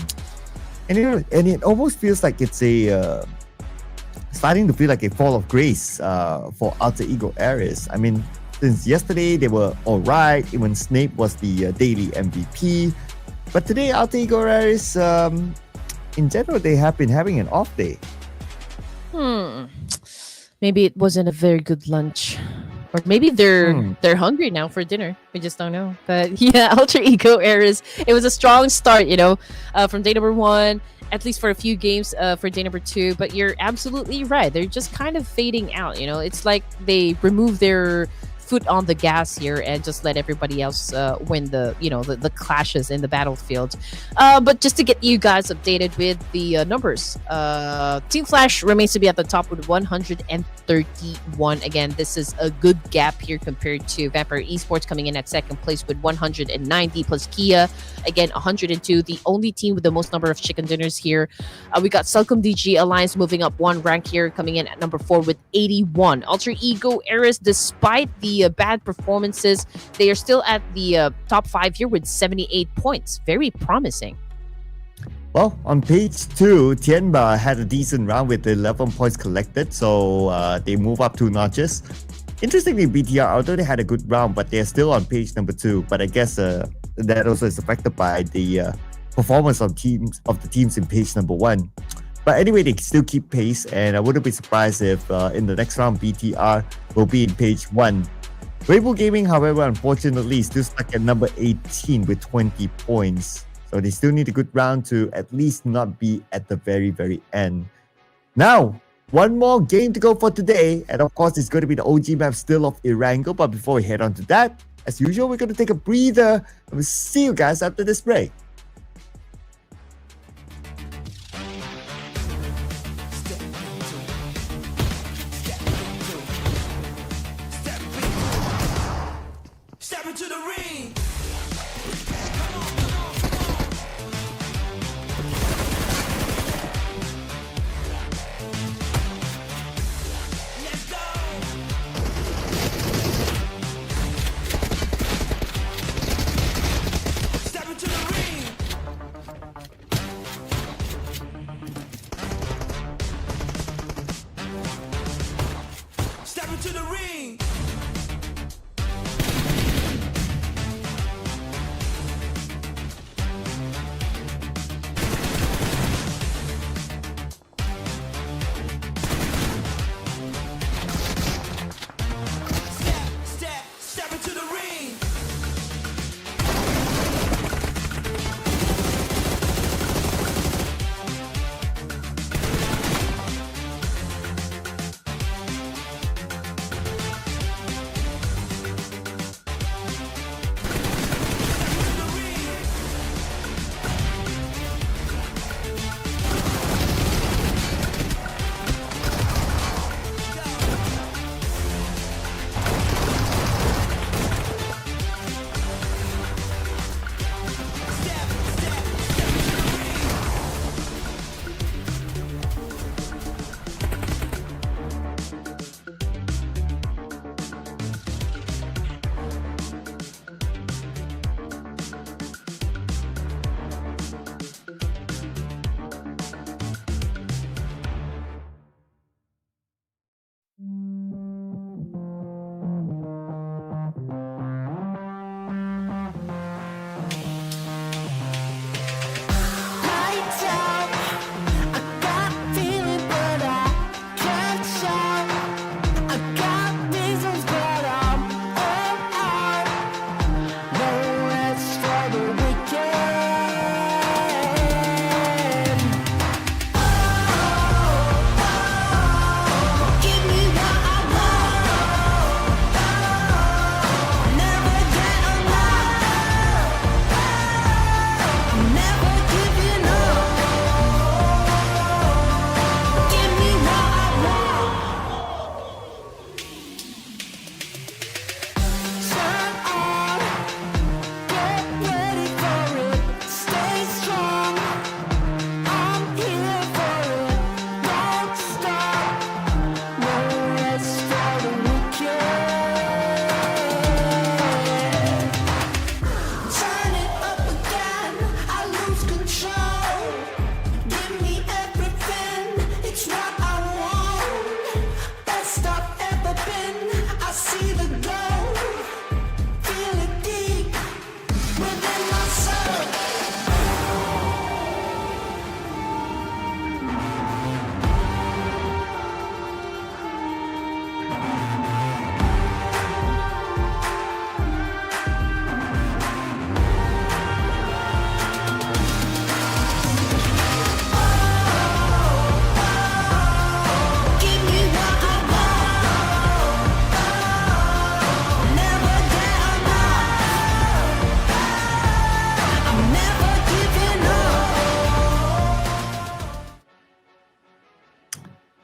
it almost feels like it's starting to feel like a fall of grace for Alter Ego Ares. I mean, since yesterday they were alright. Even Snape was the daily MVP. But today, Alter Ego Ares, in general, they have been having an off day. Maybe it wasn't a very good lunch Or maybe they're hungry now for dinner. We just don't know. But yeah, Alter Ego Eras. It was a strong start, from day number 1. At least for a few games for day number 2. But you're absolutely right. They're just kind of fading out. It's like they remove their foot on the gas here and just let everybody else win the clashes in the battlefield. But just to get you guys updated with the numbers, Team Flash remains to be at the top with 131. Again, this is a good gap here compared to Vampire Esports coming in at second place with 190, plus Kia again 102, the only team with the most number of chicken dinners here. We got CelcomDigi Alliance moving up 1 rank here, coming in at number 4 with 81. Alter Ego Eras, despite the bad performances, they are still at the top 5 here with 78 points. Very promising. Well, on page 2, Tianba had a decent round with 11 points collected, so they move up 2 notches. Interestingly, BTR, although they had a good round, but they're still on page number 2. But I guess that also is affected by the performance of the teams in page number 1. But anyway, they still keep pace, and I wouldn't be surprised if in the next round, BTR will be in page 1. Weibo Gaming, however, unfortunately, is still stuck at number 18 with 20 points. So they still need a good round to at least not be at the very, very end. Now, one more game to go for today. And of course, it's going to be the OG map still of ERANGEL. But before we head on to that, as usual, we're going to take a breather. And we'll see you guys after this break. Step into the ring. Let's go. Step into the ring. Step into the ring.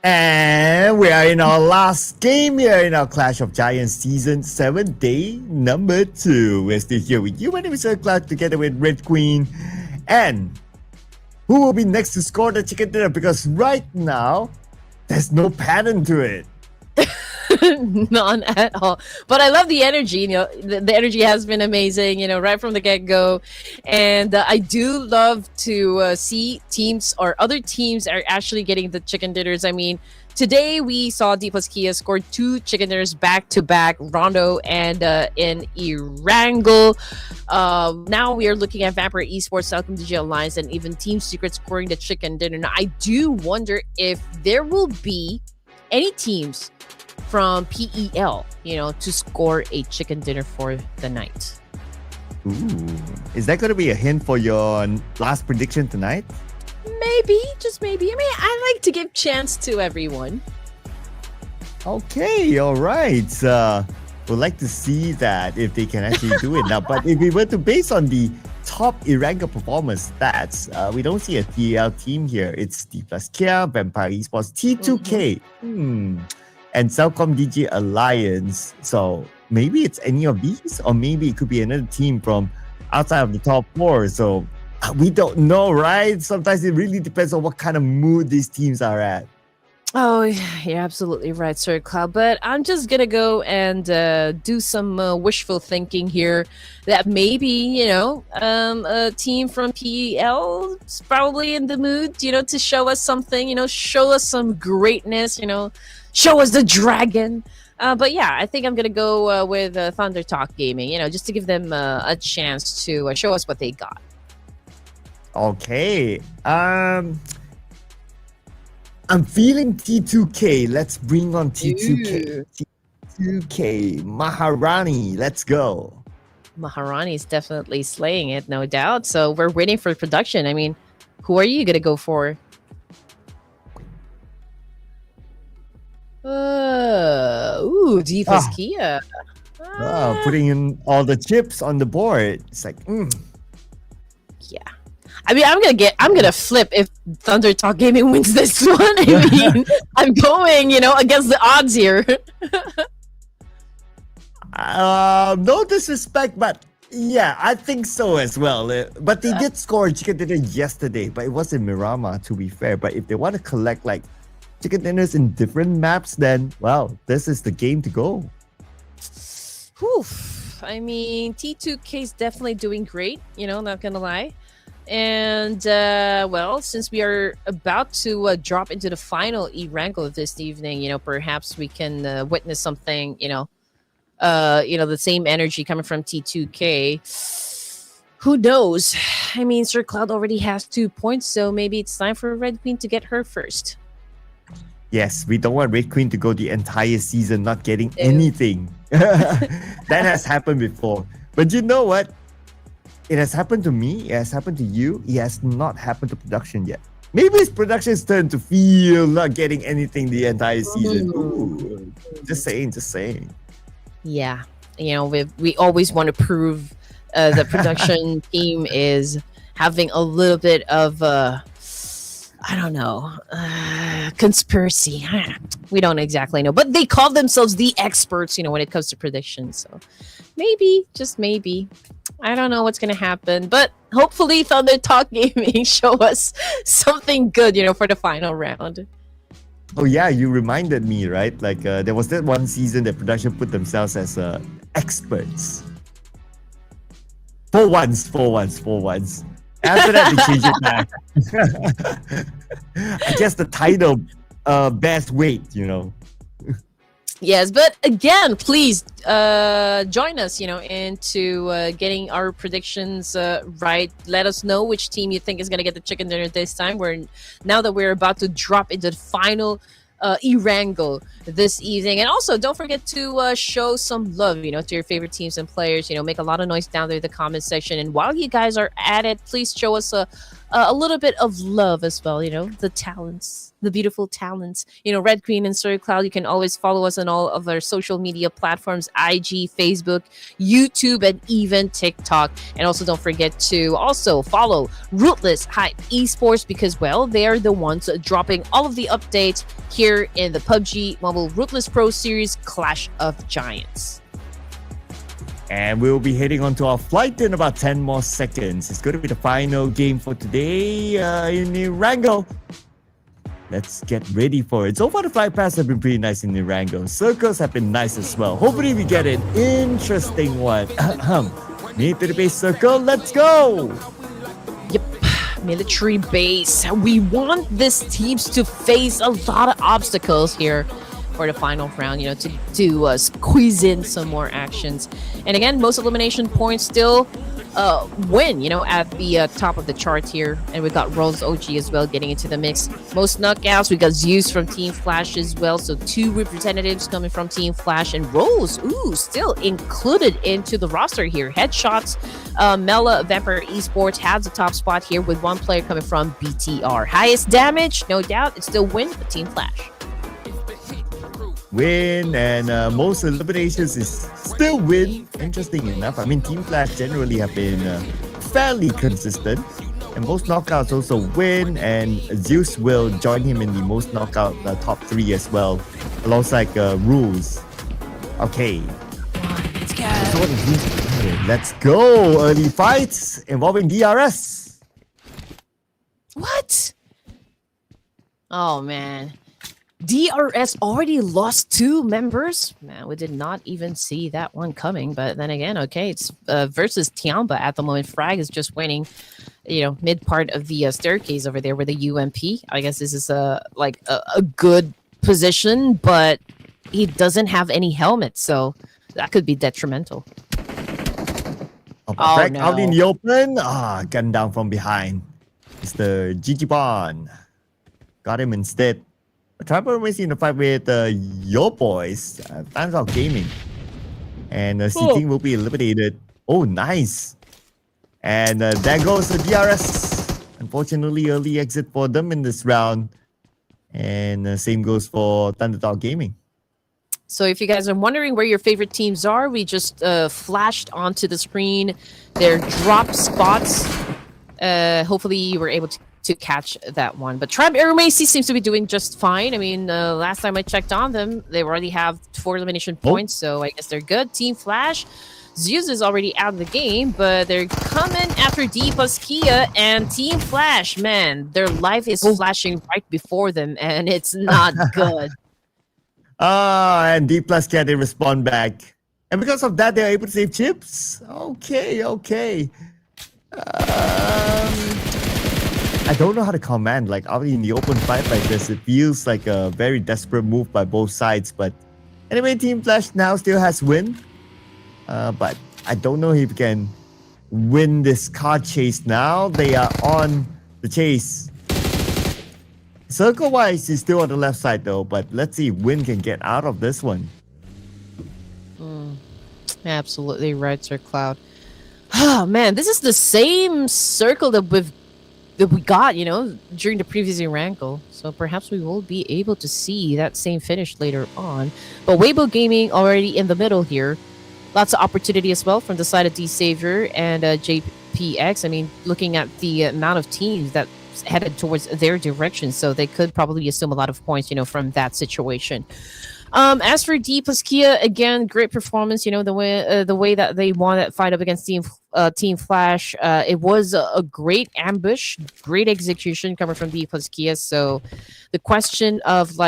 And we are in our last game here in our Clash of Giants Season 7, day number 2. We're still here with you. My name is Clark, together with Red Queen. And who will be next to score the chicken dinner? Because right now, there's no pattern to it. None at all. But I love the energy. The energy has been amazing, right from the get-go. And I do love to see teams or other teams are actually getting the chicken dinners. I mean, today we saw Dplus Kia score 2 chicken dinners back-to-back, Rondo and in ERANGEL. Now we are looking at Vampire Esports, CelcomDigi Alliance, and even Team Secret scoring the chicken dinner. Now, I do wonder if there will be any teams from PEL, to score a chicken dinner for the night. Ooh. Is that going to be a hint for your last prediction tonight? Maybe, just maybe. I mean, I like to give chance to everyone. Okay, all right. We'd like to see that if they can actually do it now. But if we were to base on the top ERANGEL performance stats, we don't see a PEL team here. It's Dplus Kia, Vampire Esports, T2K, and CelcomDigi Alliance. So maybe it's any of these, or maybe it could be another team from outside of the top 4. So we don't know, right? Sometimes it really depends on what kind of mood these teams are at. Oh, you're absolutely right, Sir Cloud. But I'm just gonna go and do some wishful thinking here. That maybe a team from PEL is probably in the mood, to show us something. Show us some greatness. Show us the dragon. But yeah, I think I'm gonna go with ThunderTalk Gaming. Just to give them a chance to show us what they got. Okay. I'm feeling T2K. Let's bring on T2K. T2K. Maharani. Let's go. Maharani is definitely slaying it, no doubt. So we're waiting for production. I mean, who are you gonna go for? Dplus Kia. Putting in all the chips on the board. It's like, Yeah. I mean, I'm gonna flip if ThunderTalk Gaming wins this one. I mean, I'm going, against the odds here. No disrespect, but yeah, I think so as well. But they did score chicken dinner yesterday, but it was in Miramar, to be fair. But if they want to collect like chicken dinners in different maps, then well, this is the game to go. Oof. I mean, T2K is definitely doing great, not gonna lie. And well, since we are about to drop into the final ERANGEL of this evening, perhaps we can witness something, the same energy coming from T2K. Who knows? I mean, Sir Cloud already has 2 points, so maybe it's time for Red Queen to get her first. Yes, we don't want Red Queen to go the entire season not getting anything. That has happened before. But you know what? It has happened to me. It has happened to you. It has not happened to production yet. Maybe it's production's turn to feel not getting anything the entire season. Ooh, just saying. Yeah, we always want to prove the production team is having a little bit of I don't know, conspiracy. We don't exactly know, but they call themselves the experts, when it comes to predictions. So maybe, just maybe. I don't know what's going to happen, but hopefully ThunderTalk Gaming show us something good, for the final round. Oh yeah, you reminded me, right? Like there was that one season that production put themselves as experts. For once. After that, they changed it back. I guess the title bears weight, Yes, but again, please join us, into getting our predictions right. Let us know which team you think is going to get the chicken dinner this time. Now that we're about to drop into the final ERANGEL this evening. And also, don't forget to show some love, to your favorite teams and players. Make a lot of noise down there in the comment section. And while you guys are at it, please show us a a little bit of love as well. The talents, the beautiful talents. Red Queen and Sir Cloud. You can always follow us on all of our social media platforms: IG, Facebook, YouTube, and even TikTok. And also don't forget to also follow Ruthless Hype Esports, because well, they are the ones dropping all of the updates here in the PUBG Mobile Ruthless Pro Series Clash of Giants. And we'll be heading on to our flight in about 10 more seconds. It's going to be the final game for today in ERANGEL. Let's get ready for it. So far, the flight paths have been pretty nice in ERANGEL. Circles have been nice as well. Hopefully, we get an interesting one. Need to the base circle. Let's go! Yep, military base. We want these teams to face a lot of obstacles here for the final round, to squeeze in some more actions. And again, most elimination points still win, at the top of the chart here. And we've got Rose OG as well getting into the mix. Most knockouts, we got Zeus from Team Flash as well. So 2 representatives coming from Team Flash, and Rose, still included into the roster here. Headshots, Mela Vampire Esports has the top spot here with 1 player coming from BTR. Highest damage, no doubt, it's still win for Team Flash. Win, and most eliminations is still win. Interesting enough. I mean, Team Flash generally have been fairly consistent, and most knockouts also win, and Zeus will join him in the most knockout top 3 as well, alongside Rules. Okay. Let's go. Let's go. Early fights involving DRS. What? Oh, man. DRS already lost 2 members. Man, we did not even see that one coming. But then again, okay, it's versus Tianba at the moment. Frag is just winning, mid part of the staircase over there with the UMP. I guess this is a good position, but he doesn't have any helmet, so that could be detrimental. Frag no. Out in the open. Gun down from behind. It's the Jecheon. Got him instead. Aeromacy in the fight with your boys, ThunderTalk Gaming. And C-Team will be eliminated. Oh, nice. And there goes the DRS. Unfortunately, early exit for them in this round. And same goes for ThunderTalk Gaming. So if you guys are wondering where your favorite teams are, we just flashed onto the screen their drop spots. Hopefully you were able to catch that one. But Tribe Aeromacy seems to be doing just fine. I mean, last time I checked on them, they already have 4 elimination points, so I guess they're good. Team Flash, Zeus is already out of the game, but they're coming after Dplus Kia, and Team Flash, man, their life is flashing right before them, and it's not good. And Dplus Kia, they respond back. And because of that, they're able to save chips. Okay. I don't know how to command, out in the open fight like this. It feels like a very desperate move by both sides. But anyway, Team Flash now still has win. But I don't know if he can win this car chase now. They are on the chase. Circle-wise, he's still on the left side though. But let's see if Win can get out of this one. Absolutely right, Sir Cloud. Oh, man, this is the same circle that we got, during the previous ERANGEL. So perhaps we will be able to see that same finish later on. But Weibo Gaming already in the middle here. Lots of opportunity as well from the side of D-Savior and JPX. I mean, looking at the amount of teams that headed towards their direction. So they could probably assume a lot of points, from that situation. As for Dplus Kia, again, great performance. The way that they won that fight up against Team Flash. It was a great ambush, great execution coming from Dplus Kia. So the question of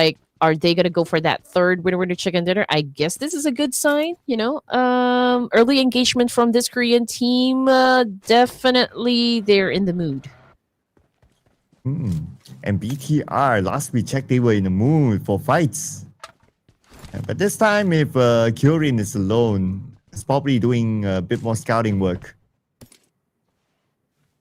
are they gonna go for that 3rd winner chicken dinner? I guess this is a good sign. Early engagement from this Korean team. Definitely, they're in the mood. And BTR, last we checked, they were in the mood for fights. But this time, if Kyurem is alone, he's probably doing a bit more scouting work.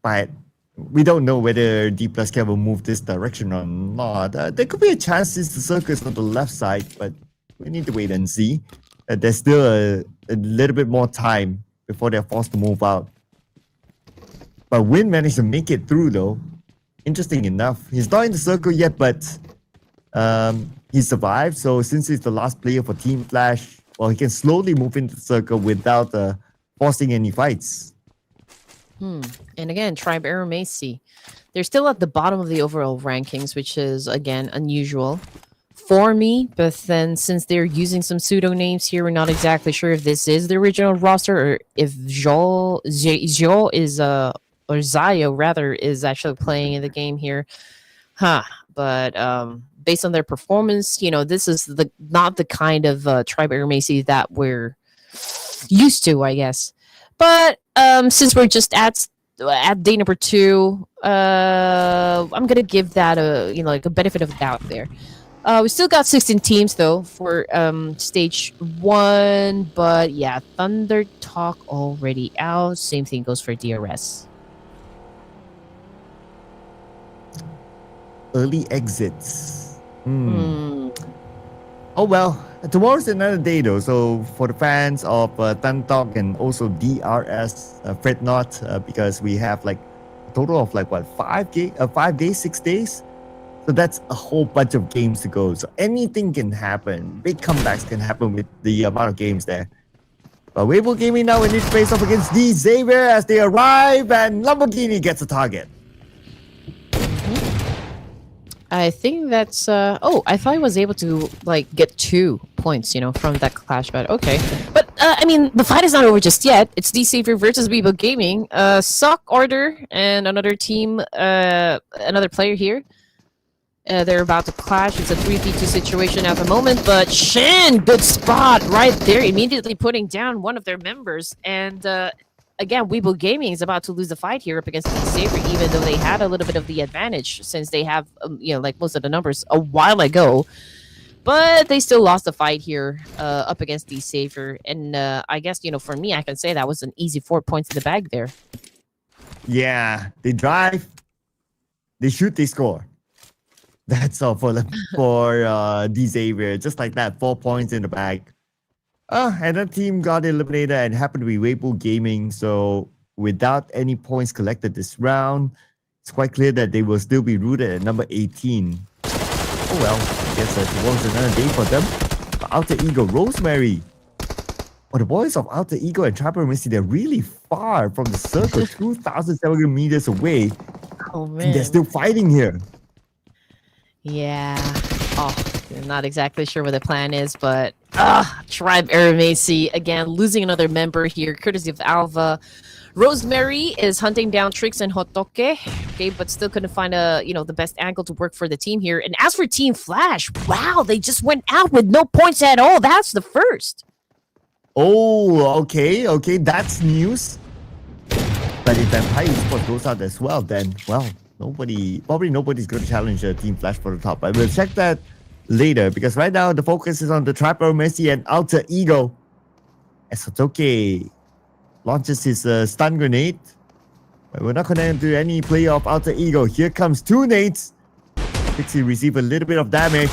But we don't know whether Dplus Kia will move this direction or not. There could be a chance since the circle is on the left side, but we need to wait and see. There's still a little bit more time before they're forced to move out. But Win managed to make it through though. interesting enough. He's not in the circle yet, but he survived. So since he's the last player for Team Flash, well, he can slowly move into the circle without forcing any fights. And again, Tribe Aeromacy. They're still at the bottom of the overall rankings, which is, again, unusual for me. But then since they're using some pseudo names here, we're not exactly sure if this is the original roster or if Zhou is, or Zayo rather, is actually playing in the game here. But based on their performance, you know, this is not the kind of Tribe Aeromacy that we're used to, I guess. But since we're just at day number 2, I'm gonna give that a like a benefit of the doubt there. We still got 16 teams though for stage 1, but yeah, ThunderTalk already out. Same thing goes for DRS. Early exits. Oh well, tomorrow's another day though. So for the fans of ThunderTalk and also DRS, fret not because we have like a total of like what 5 days, 6 days. So that's a whole bunch of games to go. So anything can happen. Big comebacks can happen with the amount of games there. But Weibo Gaming now in this face off against D Xavier as they arrive, and Lamborghini gets a target. I think that's oh, I thought I was able to like get 2 points, from that clash, but okay. But I mean, the fight is not over just yet. It's D Xavier versus Weibo Gaming. Sock Order and another team, another player here. They're about to clash. It's a 3v2 situation at the moment, but Shin, good spot right there, immediately putting down one of their members. And again, Weibo Gaming is about to lose the fight here up against D Xavier, even though they had a little bit of the advantage since they have, like most of the numbers a while ago. But they still lost the fight here up against D Xavier. And I guess, for me, I can say that was an easy 4 points in the bag there. Yeah, they drive, they shoot, they score. That's all for D Xavier. Just like that, 4 points in the bag. And that team got eliminated and happened to be Weibo Gaming. So without any points collected this round, it's quite clear that they will still be rooted at number 18. Oh well, I guess tomorrow's another day for them. Alter Ego, Rosemary. Oh, the boys of Alter Ego and Tribe Aeromacy, they're really far from the circle, 2,700 meters away. Oh man. And they're still fighting here. Yeah. Oh, I'm not exactly sure what the plan is, but Tribe Aeromacy again losing another member here, courtesy of Alva. Rosemary is hunting down Trix and Hotoke, okay, but still couldn't find the best angle to work for the team here. And as for Team Flash, wow, they just went out with no points at all. That's the first. Oh, okay, that's news. But if Vampire Esports goes out as well, then well, nobody's going to challenge Team Flash for the top. But we'll check that later because right now the focus is on the Tribe Aeromacy and Alter Ego. As Hotoke launches his stun grenade. But we're not connected to any player of Alter Ego. Here comes 2 nades. Pixie receive a little bit of damage.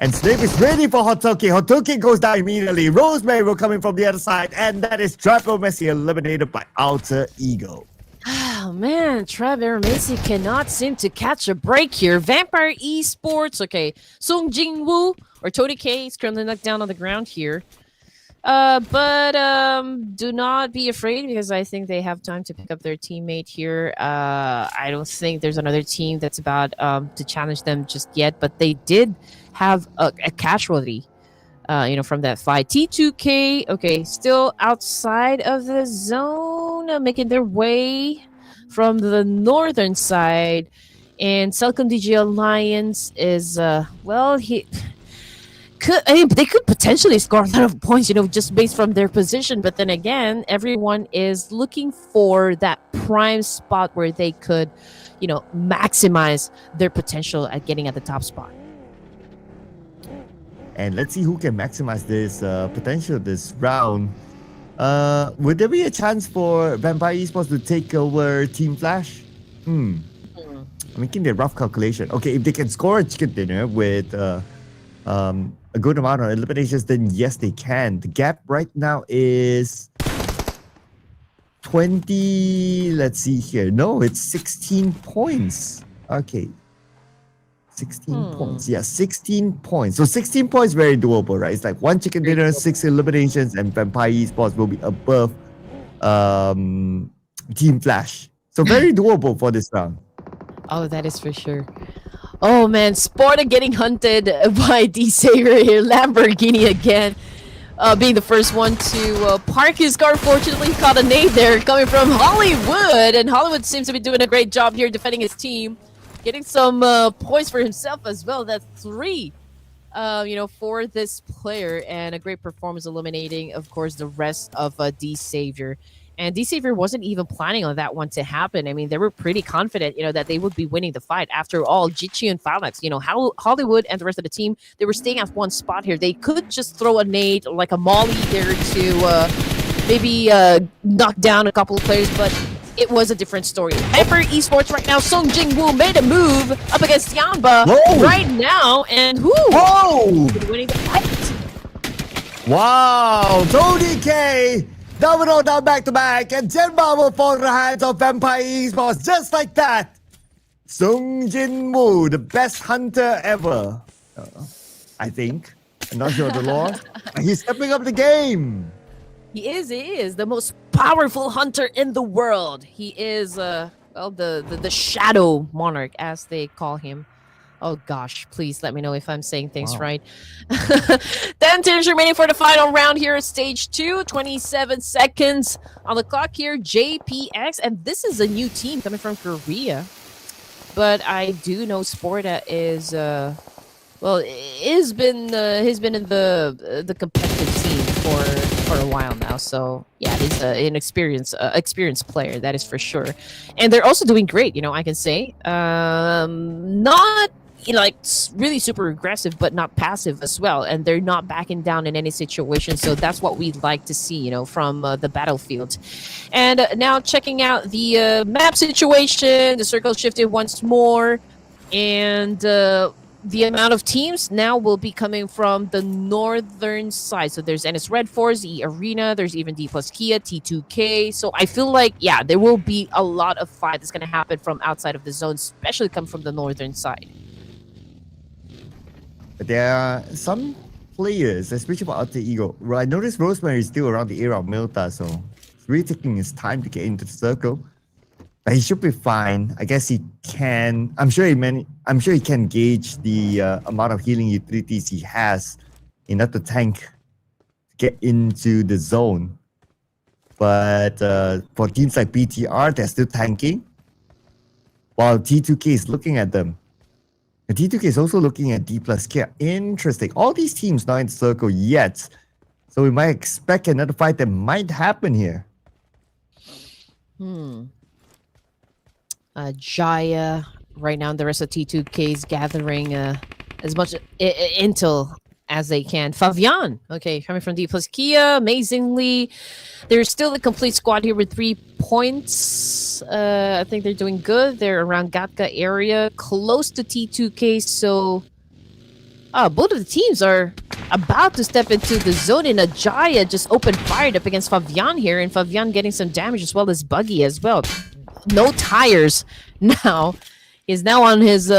And Snape is ready for Hotoke. Hotoke goes down immediately. Rosemary will come in from the other side. And that is Tribe Aeromacy eliminated by Alter Ego. Oh man, Tribe Aeromacy cannot seem to catch a break here. Vampire Esports, okay. Sung Jingwoo or Tony K is currently knocked down on the ground here. But do not be afraid because I think they have time to pick up their teammate here. I don't think there's another team that's about to challenge them just yet, but they did have a casualty. From that fight. T2K, okay, still outside of the zone, making their way from the northern side. And CelcomDigi Alliance is, they could potentially score a lot of points, just based from their position. But then again, everyone is looking for that prime spot where they could, maximize their potential at getting at the top spot. And let's see who can maximize this potential this round. Would there be a chance for Vampire Esports to take over Team Flash? I'm making the rough calculation. Okay, if they can score a chicken dinner with a good amount of eliminations, then yes, they can. The gap right now is 20. Let's see here. No, it's 16 points. Okay. 16 points. Yeah, 16 points. So 16 points very doable, right? It's like 1 chicken dinner, 6 eliminations, and Vampire Esports will be above Team Flash. So very doable for this round. Oh, that is for sure. Oh man, Sporta getting hunted by D-Saver here. Lamborghini again. Being the first one to park his car. Fortunately, caught a nade there coming from Hollywood. And Hollywood seems to be doing a great job here defending his team. Getting some points for himself as well. That's 3, for this player. And a great performance eliminating, of course, the rest of D-Savior. And D-Savior wasn't even planning on that one to happen. I mean, they were pretty confident, that they would be winning the fight. After all, Jecheon and Phalanx, Hollywood and the rest of the team, they were staying at one spot here. They could just throw a nade, like a molly there to maybe knock down a couple of players, but it was a different story. Hyper Esports right now, Song Jingwoo made a move up against Tianba right now, and winning the fight. Wow, Tony K! Domino down back-to-back, and Tianba will fall in the hands of Vampire Esports just like that. Sung Jin Woo, the best hunter ever. I think. I'm not sure the law. He's stepping up the game. He is the most powerful hunter in the world. He is the Shadow Monarch, as they call him. Oh gosh, please let me know if I'm saying things right. 10 teams remaining for the final round here at stage 2. 27 seconds on the clock here. JPX, and this is a new team coming from Korea. But I do know Sporta is he's been in the competitive scene for a while now. So yeah, he's an experienced player, that is for sure. And they're also doing great, I can say. Not really super aggressive, but not passive as well, and they're not backing down in any situation. So that's what we'd like to see, from the battlefield. And now checking out the map situation, the circle shifted once more, and the amount of teams now will be coming from the northern side. So there's NS RedForce, the Arena, there's even Dplus Kia, T2K. So I feel like, there will be a lot of fight that's going to happen from outside of the zone, especially come from the northern side. But there are some players, especially for Alter Ego. I noticed Rosemary is still around the area of Milta, so it's really taking his time to get into the circle. But he should be fine. I guess he can. I'm sure he can gauge the amount of healing utilities he has enough to tank, get into the zone. But for teams like BTR, they're still tanking, while T2K is looking at them. And T2K is also looking at Dplus Kia. Interesting. All these teams not in the circle yet, so we might expect another fight that might happen here. Jaya right now, and the rest of T2K is gathering as much intel as they can. Favian, okay, coming from Dplus Kia, amazingly. There's still a complete squad here with 3 points. I think they're doing good. They're around Gatka area, close to T2K, so both of the teams are about to step into the zone, and Ajaya just opened fire up against Favian here, and Favian getting some damage as well as Buggy as well. No tires now. He's now on his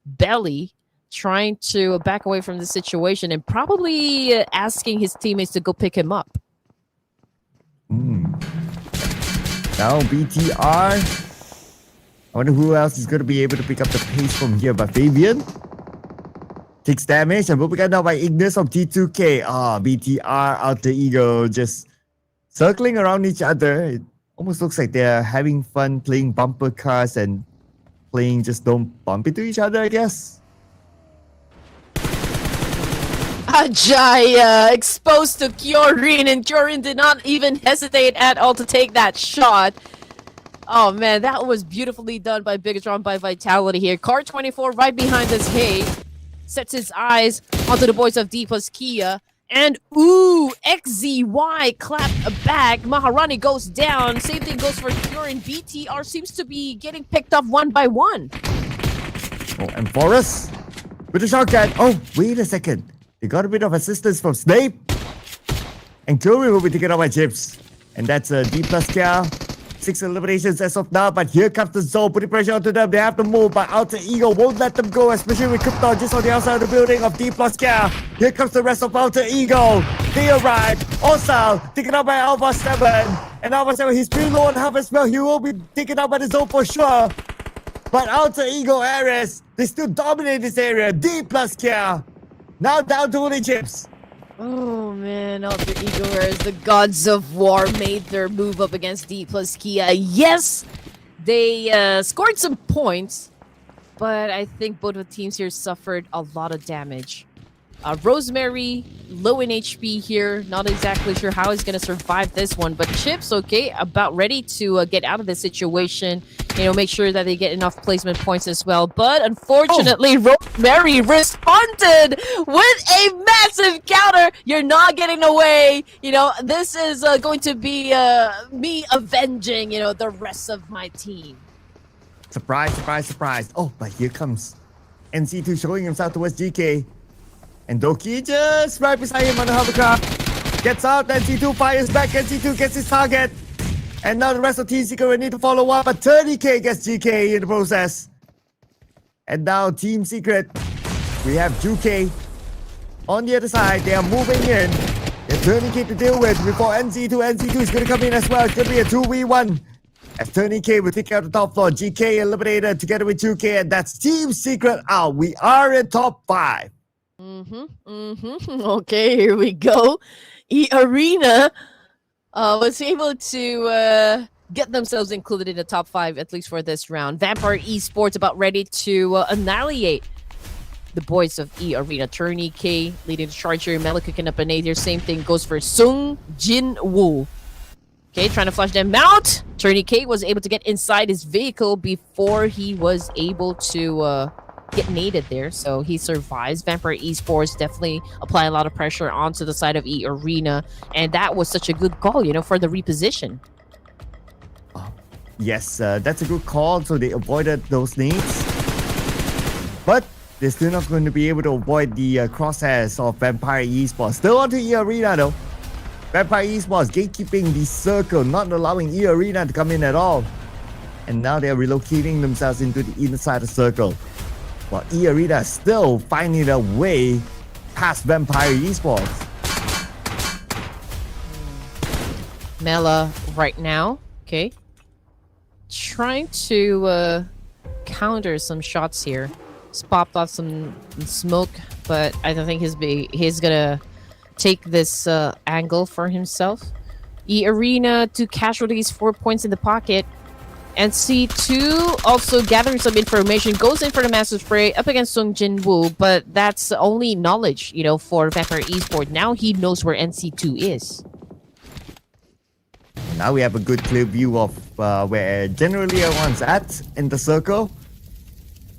belly, trying to back away from the situation and probably asking his teammates to go pick him up. Now BTR. I wonder who else is going to be able to pick up the pace from here. But Fabian takes damage and will be got out by Ignis of T2K. BTR, Alter Ego, just circling around each other. It almost looks like they're having fun playing bumper cars and playing just don't bump into each other, I guess. Ajaya exposed to Kyorin, and Kyorin did not even hesitate at all to take that shot. Oh man, that was beautifully done by Bigetron, by Vitality here. Car 24 right behind us. Hey, sets his eyes onto the boys of Dplus Kia. And XZY clapped back. Maharani goes down. Same thing goes for Kyorin. BTR seems to be getting picked up one by one. Oh, and Forrest with the shotgun. Oh, wait a second. They got a bit of assistance from Snape. And Chloe will be taken out by Chips. And that's Dplus Kia 6 eliminations as of now, but here comes the zone, putting pressure onto them. They have to move, but Alter Ego won't let them go, especially with Krypton just on the outside of the building of Dplus care. Here comes the rest of Alter Ego. They arrive. Also, taken out by Alpha 7. And Alpha 7, he's pretty low on health as well. He will be taken out by the zone for sure. But Alter Ego Ares, they still dominate this area. Dplus care. Now down to only chips. Oh man, Alter Ego, whereas the Gods of War made their move up against Dplus Kia. Yes, they scored some points, but I think both of the teams here suffered a lot of damage. Rosemary, low in HP here. Not exactly sure how he's going to survive this one, but Chips, okay, about ready to get out of this situation. You know, make sure that they get enough placement points as well. But unfortunately, Rosemary responded with a massive counter. You're not getting away. You know, this is going to be me avenging, you know, the rest of my team. Surprise, surprise, surprise. Oh, but here comes NC2 showing himself towards GK. And Doki just right beside him on the hovercraft. Gets out, NC2 fires back, NC2 gets his target. And now the rest of Team Secret will need to follow up, but 30k gets GK in the process. And now Team Secret, we have Juke on the other side. They are moving in. There's 30k to deal with before NC2. NC2 is going to come in as well. It's going to be a 2v1. As 30k will take out the top floor. GK eliminated together with 2k, and that's Team Secret out. We are in top 5. Okay, here we go. Arena was able to get themselves included in the top 5, at least for this round. Vampire Esports about ready to annihilate the boys of Arena. Tourney K leading the charge here. Mela cooking up an 8 here. Same thing goes for Sung Jin Woo. Okay, trying to flush them out. Tourney K was able to get inside his vehicle before he was able to get naded there, so he survives. Vampire Esports definitely apply a lot of pressure onto the side of Arena, and that was such a good call, you know, for the reposition. Yes, that's a good call. So they avoided those nades, but they're still not going to be able to avoid the crosshairs of Vampire Esports. Still onto Arena though. Vampire Esports gatekeeping the circle, not allowing Arena to come in at all. And now they're relocating themselves into the inside of the circle. While Arena is still finding their way past Vampire Esports. Mela right now, okay, trying to counter some shots here. He's popped off some smoke, but I don't think he's gonna take this angle for himself. Arena 2 casualties, 4 points in the pocket. And C2 also gathering some information, goes in for the massive spray up against Sung Jin Woo, but that's only knowledge, you know, for Vampire Esports. Now he knows where NC2 is. Now we have a good clear view of where generally everyone's at in the circle.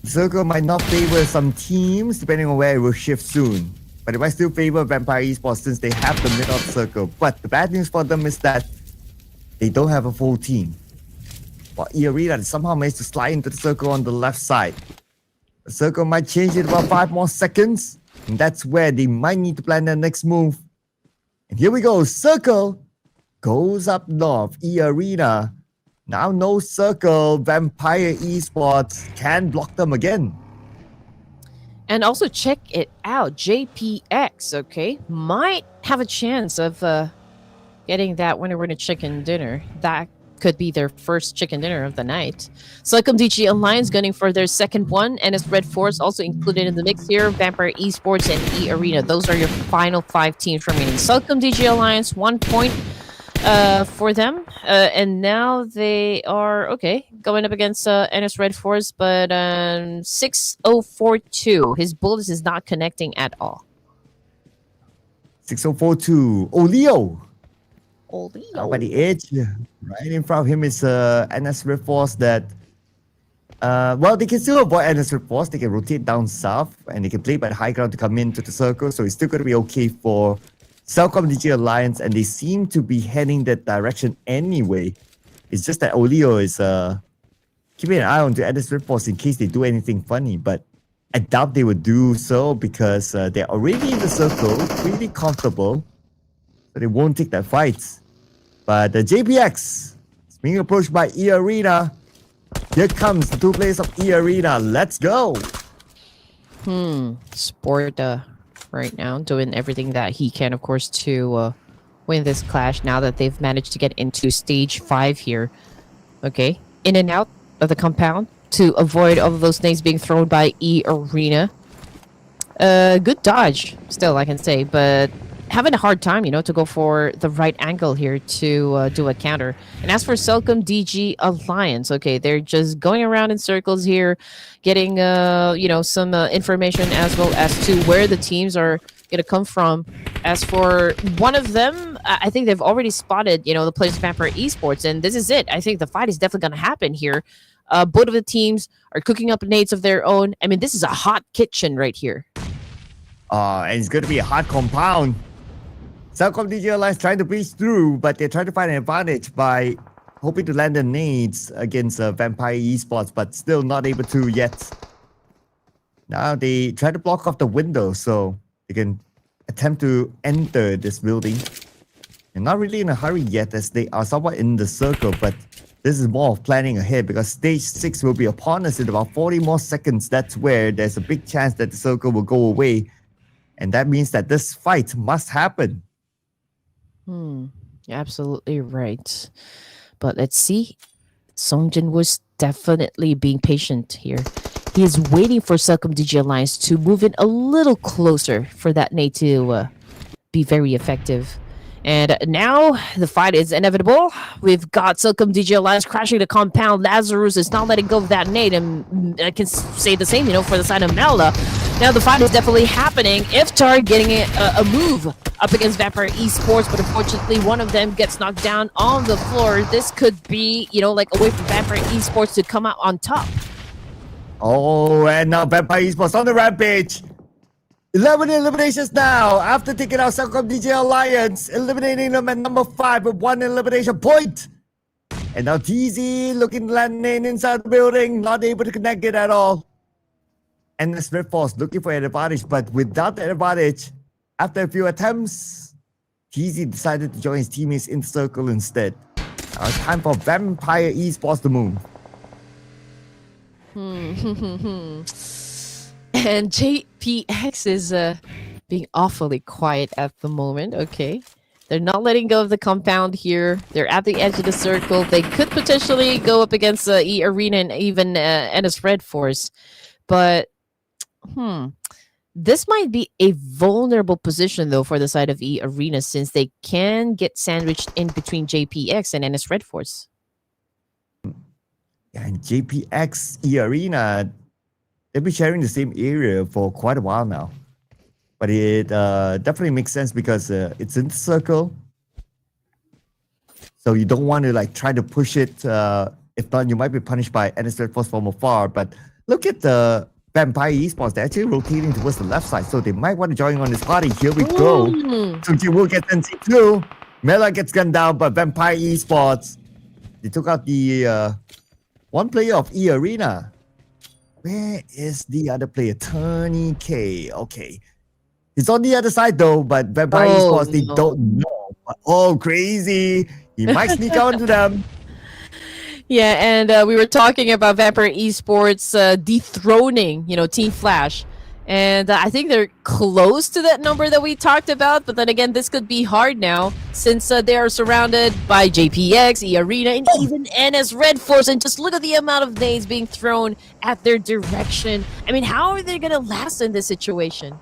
The circle might not favor some teams depending on where it will shift soon. But it might still favor Vampire Esports since they have the middle of the circle. But the bad news for them is that they don't have a full team. While Arena somehow managed to slide into the circle on the left side. The circle might change in about 5 more seconds. And that's where they might need to plan their next move. And here we go. Circle goes up north. Arena. Now no circle. Vampire Esports can block them again. And also check it out. JPX, okay, might have a chance of getting that winner chicken dinner. That could be their first chicken dinner of the night. CelcomDigi Alliance gunning for their second one, and it's RedForce also included in the mix here. Vampire Esports and Arena. Those are your final 5 teams remaining. CelcomDigi Alliance, 1 point for them. And now they are, okay, going up against NS RedForce, but 6042. His bullet is not connecting at all. 6042. Olio. Olio. By the edge, right in front of him is NS RedForce that well, they can still avoid NS RedForce. They can rotate down south and they can play by the high ground to come into the circle, so it's still going to be okay for CelcomDigi Alliance, and they seem to be heading that direction anyway. It's just that Olio is keeping an eye on the NS RedForce in case they do anything funny, but I doubt they would do so because they're already in the circle, pretty comfortable, so they won't take that fight. But the JPX is being approached by Arena. Here comes the two players of Arena. Let's go. Sport right now doing everything that he can, of course, to win this clash now that they've managed to get into stage 5 here. Okay, in and out of the compound to avoid all of those things being thrown by Arena. Good dodge still, I can say, but having a hard time, to go for the right angle here to do a counter. And as for CelcomDigi Alliance, okay, they're just going around in circles here, getting some information as well as to where the teams are going to come from. As for one of them, I think they've already spotted, the players of Vampire Esports, and this is it. I think the fight is definitely going to happen here. Both of the teams are cooking up nades of their own. I mean, this is a hot kitchen right here. And it's going to be a hot compound. CelcomDigi Alliance trying to breach through, but they're trying to find an advantage by hoping to land the nades against Vampire Esports, but still not able to yet. Now they try to block off the window so they can attempt to enter this building. They're not really in a hurry yet as they are somewhat in the circle, but this is more of planning ahead because stage 6 will be upon us in about 40 more seconds. That's where there's a big chance that the circle will go away. And that means that this fight must happen. Absolutely right. But let's see. Songjin was definitely being patient here. He is waiting for CelcomDigi Alliance to move in a little closer for that nade to be very effective. And now the fight is inevitable. We've got CelcomDigi Alliance crashing the compound. Lazarus is not letting go of that nade, and I can say the same, for the side of Mela. Now the fight is definitely happening. Iftar getting a move up against Vampire Esports, but unfortunately one of them gets knocked down on the floor. This could be, like a way for Vampire Esports to come out on top. Oh, and now Vampire Esports on the rampage. 11 eliminations now after taking out CelcomDigi Alliance, eliminating them at number 5 with 1 elimination point. And now TZ looking to land in inside the building, not able to connect it at all. And this RedForce looking for an advantage, but without the advantage, after a few attempts, TZ decided to join his teammates in the circle instead. Now it's time for Vampire Esports to move. And JPX is being awfully quiet at the moment. Okay. They're not letting go of the compound here. They're at the edge of the circle. They could potentially go up against Arena and even NS RedForce. But, this might be a vulnerable position, though, for the side of Arena since they can get sandwiched in between JPX and NS RedForce. Yeah, and JPX, Arena, they've been sharing the same area for quite a while now. But it definitely makes sense because it's in the circle. So you don't want to try to push it. If not, you might be punished by NS RedForce from afar. But look at the Vampire Esports. They're actually rotating towards the left side. So they might want to join on this party. Here we go. Sunji will get NC2. Mela gets gunned down, but Vampire Esports, they took out the one player of Arena. Where is the other player? Tony K. Okay. He's on the other side though, but Vampire Esports, they don't know. Oh, crazy. He might sneak onto them. Yeah, and we were talking about Vampire Esports dethroning, Team Flash. And I think they're close to that number that we talked about. But then again, this could be hard now since they are surrounded by JPX, Arena, and even NS RedForce. And just look at the amount of nades being thrown at their direction. I mean, how are they going to last in this situation?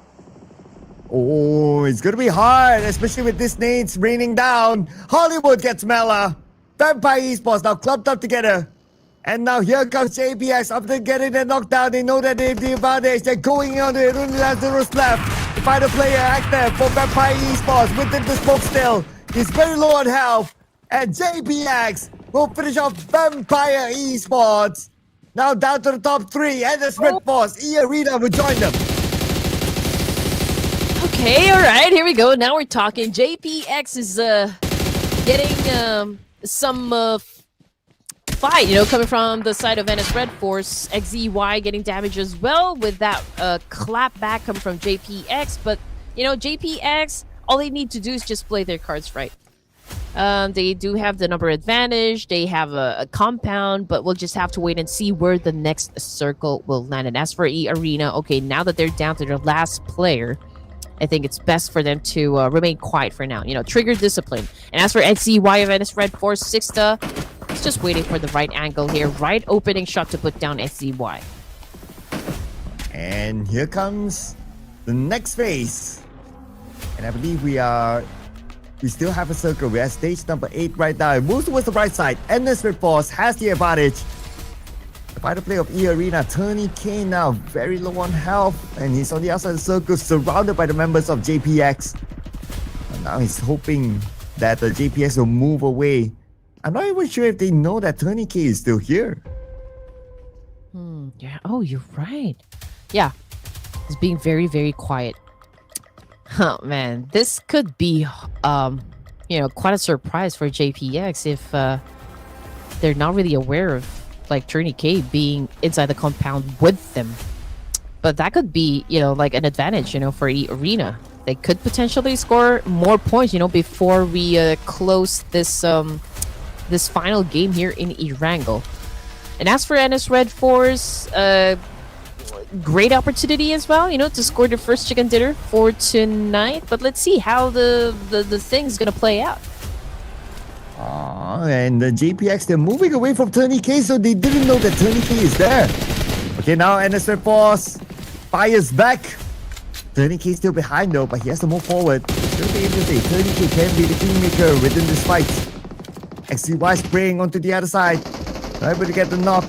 Oh, it's going to be hard, especially with these nades raining down. Hollywood gets Mela. Vampire Esports now clubbed up together. And now here comes JPX. After getting the knockdown, they know that they have the advantage. They're going on to only Lazarus left. The final player active for Vampire Esports within the smoke still. He's very low on health. And JPX will finish off Vampire Esports. Now down to the top 3. And this RedForce, Arena will join them. Okay, all right, here we go. Now we're talking. JPX is getting some fight, coming from the side of NS RedForce. XEY getting damage as well with that clap back coming from JPX. But, JPX, all they need to do is just play their cards right. They do have the number advantage. They have a compound, but we'll just have to wait and see where the next circle will land. And as for Arena, okay, now that they're down to their last player, I think it's best for them to remain quiet for now. Trigger discipline. And as for XCY of RedForce, Sixta, it's just waiting for the right angle here. Right opening shot to put down XCY. And here comes the next phase. And I believe we still have a circle. We're at stage number 8 right now. It moves towards the right side. RedForce has the advantage. The fighter play of Arena, Tony K now very low on health. And he's on the outside of the circle, surrounded by the members of JPX. And now he's hoping that the JPX will move away. I'm not even sure if they know that Tony K is still here. Yeah. Oh, you're right. Yeah. He's being very, very quiet. Oh man, this could be quite a surprise for JPX if they're not really aware of Tony K being inside the compound with them. But that could be like an advantage for Arena. They could potentially score more points before we close this this final game here in ERANGEL. And as for RedForce, great opportunity as well, to score the first chicken dinner for tonight. But let's see how the thing's gonna play out. And the JPX, they're moving away from Tony K, so they didn't know that Tony K is there. Okay, now RedForce fires back. Tony K still behind though, but he has to move forward. Still be able to say Tony K can be the kingmaker within this fight. XCY spraying onto the other side. Not able to get the knock.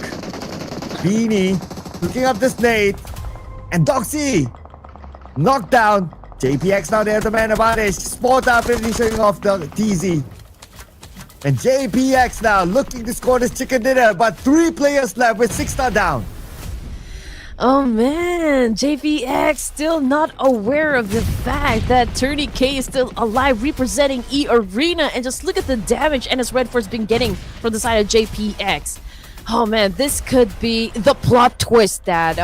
Beanie looking up the snake. And Doxy knocked down. JPX now they have the man advantage. Sporta finishing off the TZ. And JPX now looking to score this chicken dinner, but 3 players left with 6-star down. Oh man, JPX still not aware of the fact that Tony K is still alive representing Arena, and just look at the damage RedForce been getting from the side of JPX. Oh man, this could be the plot twist that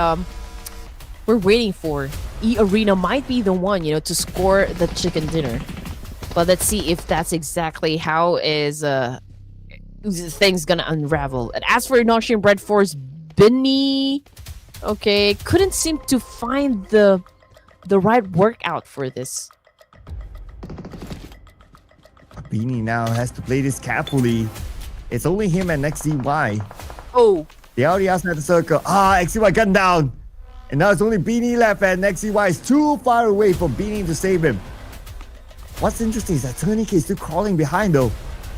we're waiting for. Arena might be the one, to score the chicken dinner. But let's see if that's exactly how is things gonna unravel. And as for Nongshim RedForce, Binny, okay, couldn't seem to find the right workout for this. Beanie now has to play this carefully. It's only him and XCY. Oh, They already outside the circle. XCY gunned down. And now it's only Beanie left, and XCY is too far away for Beanie to save him. What's interesting is that Tony K is still crawling behind though.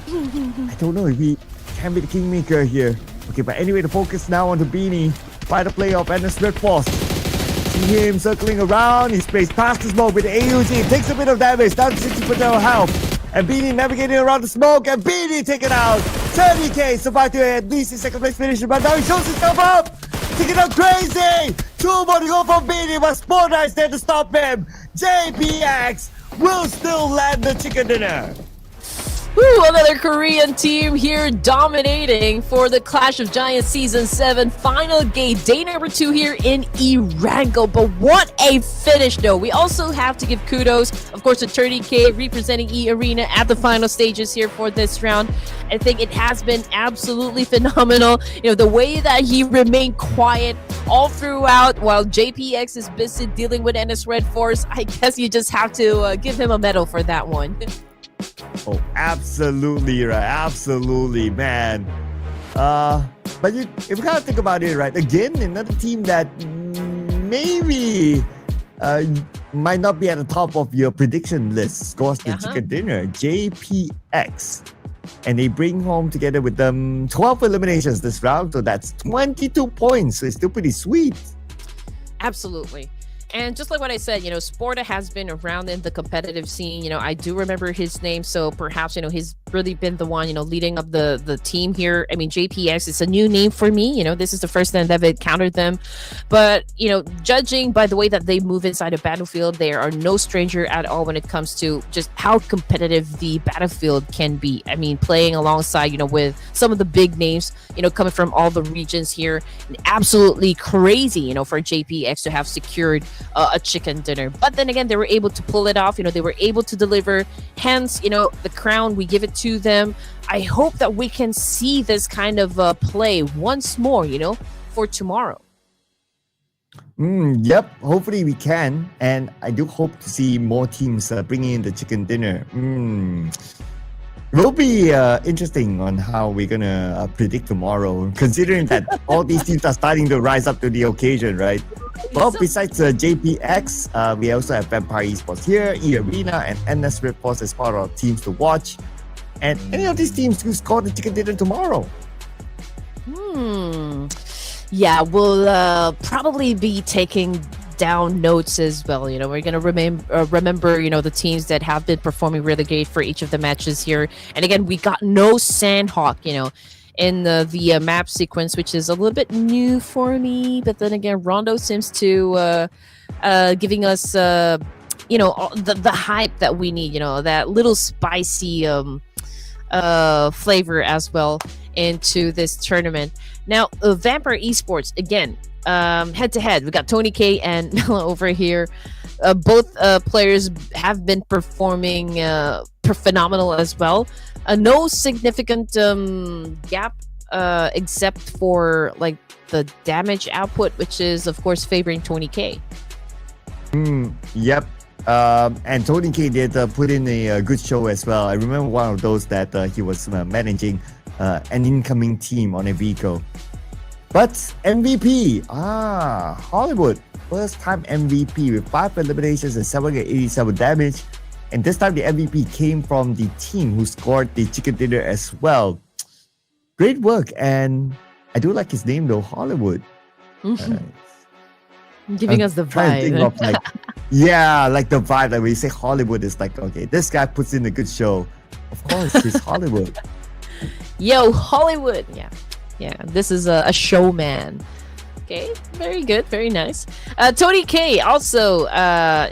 I don't know if he can be the kingmaker here. Okay, but anyway, the focus now on the Beanie. By the play of RedForce. See him circling around. He sprays past the smoke with the AUG. Takes a bit of damage, down to 60% of health. And Beanie navigating around the smoke, and Beanie taken out. 30k survived to at least his second place finish, but now he shows himself up. Taking out crazy. 2 more to go from Beanie, but Sporta is there to stop him. JPX will still land the chicken dinner. Woo, another Korean team here dominating for the Clash of Giants Season 7 final game. Day number 2 here in ERANGEL. But what a finish though. We also have to give kudos, of course, to Tony K representing Arena at the final stages here for this round. I think it has been absolutely phenomenal. The way that he remained quiet all throughout while JPX is busy dealing with RedForce. I guess you just have to give him a medal for that one. Oh, absolutely right. Absolutely, man. But if you kind of think about it, right? Again, another team that maybe might not be at the top of your prediction list scores the chicken dinner. JPX. And they bring home together with them 12 eliminations this round. So that's 22 points. So it's still pretty sweet. Absolutely. And just like what I said, Sporta has been around in the competitive scene. I do remember his name, so perhaps, he's really been the one, leading up the team here. I mean, JPX is a new name for me. This is the first time that I've encountered them. But, judging by the way that they move inside a battlefield, they are no stranger at all when it comes to just how competitive the battlefield can be. I mean, playing alongside, with some of the big names, coming from all the regions here. Absolutely crazy, for JPX to have secured a chicken dinner. But then again, they were able to pull it off. They were able to deliver. Hence, the crown, we give it to them. I hope that we can see this kind of play once more, for tomorrow. Yep, hopefully we can. And I do hope to see more teams bringing in the chicken dinner. It will be interesting on how we're going to predict tomorrow, considering that all these teams are starting to rise up to the occasion, right? Well, besides JPX, we also have Vampire Esports here, Earena, and NS RedForce as part of our teams to watch. And any of these teams who score the chicken dinner tomorrow? Yeah, we'll probably be taking down notes as well. We're gonna remember the teams that have been performing really great for each of the matches here. And again, we got no Sandhawk in the map sequence, which is a little bit new for me. But then again, Rondo seems to giving us the hype that we need, that little spicy flavor as well into this tournament. Now, Vampire Esports, again, head-to-head, we got Tony K and Mela over here. Both players have been performing phenomenal as well. No significant gap except for like the damage output, which is, of course, favoring Tony K. Yep. And Tony K did put in a good show as well. I remember one of those that he was managing an incoming team on a vehicle. But MVP, Hollywood, first time MVP with 5 eliminations and 787 damage. And this time the MVP came from the team who scored the chicken dinner as well. Great work, and I do like his name though, Hollywood. Giving us the Trying to vibe. think of like, yeah, like the vibe that we say Hollywood is like, okay, this guy puts in a good show. Of course, he's Hollywood. Yo, Hollywood. Yeah, this is a showman. Okay, very good, very nice. Tony K also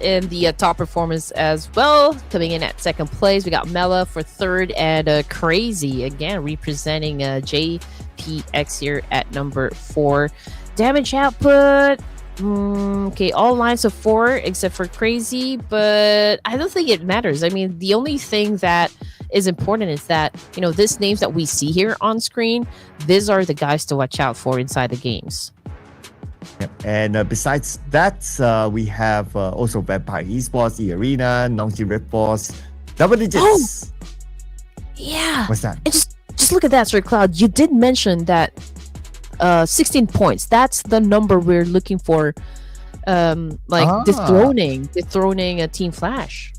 in the top performance as well, coming in at second place. We got Mela for third, and Crazy again representing JPX here at number 4. Damage output. Okay, all lines of 4 except for Crazy, but I don't think it matters. I mean, the only thing that is important is that, these names that we see here on screen, these are the guys to watch out for inside the games. Yep. And besides that, we have also Vampire Esports, the Arena, Nongshim RedForce, double digits. Yeah. What's that? And just look at that, Sir Cloud. You did mention that 16 points. That's the number we're looking for. Dethroning a Team Flash.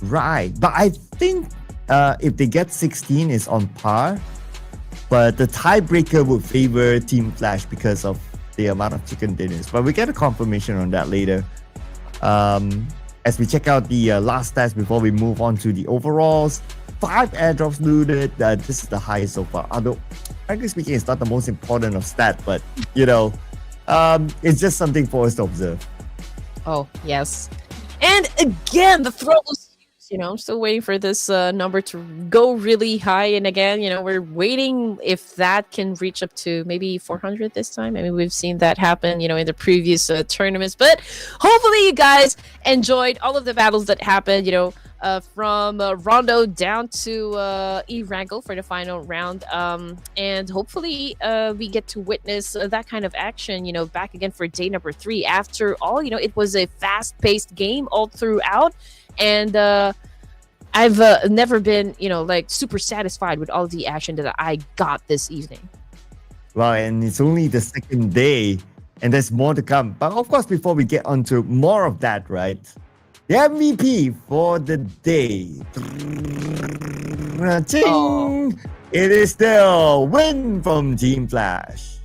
Right. But I think if they get 16 is on par. But the tiebreaker would favor Team Flash because of the amount of chicken dinners. But we get a confirmation on that later. As we check out the last stats before we move on to the overalls. 5 airdrops looted. This is the highest so far. Although, frankly speaking, it's not the most important of stat, but it's just something for us to observe. Oh, yes. And again, the throw was huge. I'm still waiting for this number to go really high. And again, we're waiting if that can reach up to maybe 400 this time. I mean, we've seen that happen, in the previous tournaments. But hopefully you guys enjoyed all of the battles that happened, from Rondo down to ERANGEL for the final round. And hopefully we get to witness that kind of action, back again for day number 3. After all, it was a fast-paced game all throughout. And I've never been, super satisfied with all the action that I got this evening. Well, and it's only the second day, and there's more to come. But of course, before we get on to more of that, right? The MVP for the day. Ching! It is still win from Team Flash.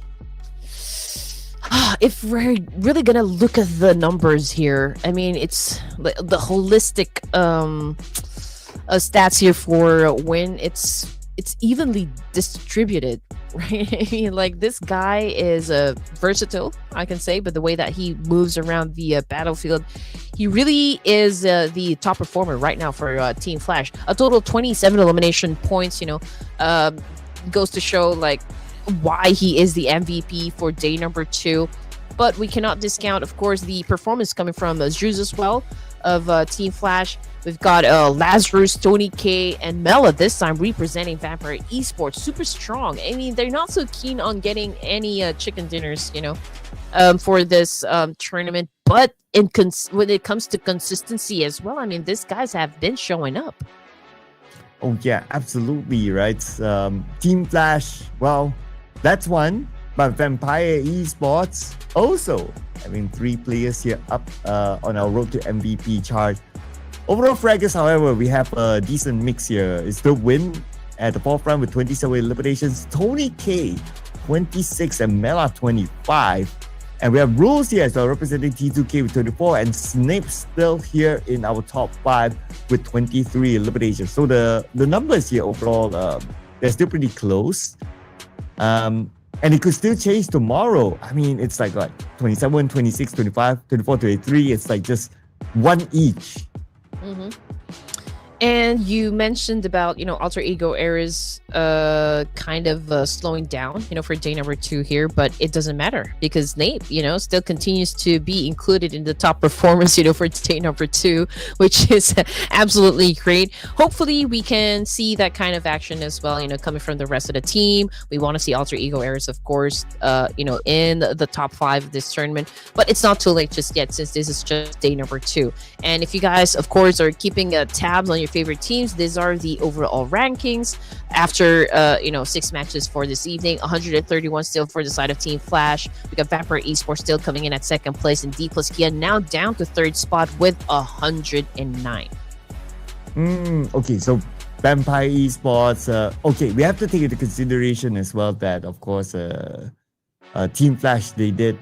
If we're really gonna look at the numbers here, I mean, it's the holistic stats here for win. It's evenly distributed, right? I mean, like, this guy is versatile, I can say, but the way that he moves around the battlefield, he really is the top performer right now for Team Flash. A total of 27 elimination points, goes to show like why he is the MVP for day number 2. but we cannot discount, of course, the performance coming from Zeus as well of Team Flash. We've got Lazarus, Tony K, and Mela this time representing Vampire Esports. Super strong. I mean, they're not so keen on getting any chicken dinners, for this tournament. But when it comes to consistency as well, I mean, these guys have been showing up. Oh yeah, absolutely, right. Team Flash, well, that's one. But Vampire Esports also, I mean, 3 players here up on our road to MVP chart. Overall fraggers, however, we have a decent mix here. It's still Win at the forefront with 27 eliminations. Tony K, 26, and Mela, 25. And we have Rules here as well, representing T2K with 24, and Snape still here in our top 5 with 23 eliminations. So the numbers here overall, they're still pretty close. And it could still change tomorrow. I mean, it's like 27, 26, 25, 24, 23. It's like just one each. Mm-hmm. And you mentioned about, alter ego eras kind of slowing down, for day number 2 here, but it doesn't matter because Nate, still continues to be included in the top performance, for day number 2, which is absolutely great. Hopefully we can see that kind of action as well, coming from the rest of the team. We want to see alter ego eras, of course, in the top 5 of this tournament, but it's not too late just yet since this is just day number 2. And if you guys, of course, are keeping tabs on your favorite teams, these are the overall rankings after 6 matches for this evening. 131 still for the side of Team Flash. We got Vampire Esports still coming in at 2nd place, and Dplus now down to 3rd spot with 109. Okay, so Vampire Esports, okay, we have to take into consideration as well that, of course, Team Flash, they did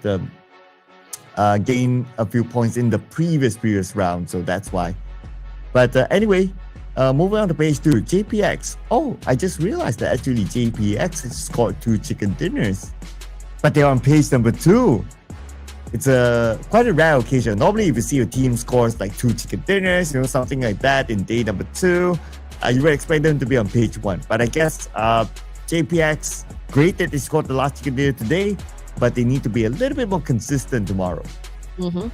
gain a few points in the previous round, so that's why. But anyway, moving on to page 2, JPX. Oh, I just realized that actually JPX has scored 2 chicken dinners, but they're on page number 2. It's quite a rare occasion. Normally, if you see a team scores like 2 chicken dinners, something like that in day number 2, you would expect them to be on page 1. But I guess JPX, great that they scored the last chicken dinner today, but they need to be a little bit more consistent tomorrow. Mm-hmm.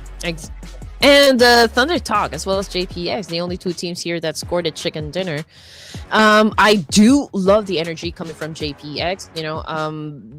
And ThunderTalk as well as JPX, the only 2 teams here that scored a chicken dinner. I do love the energy coming from JPX.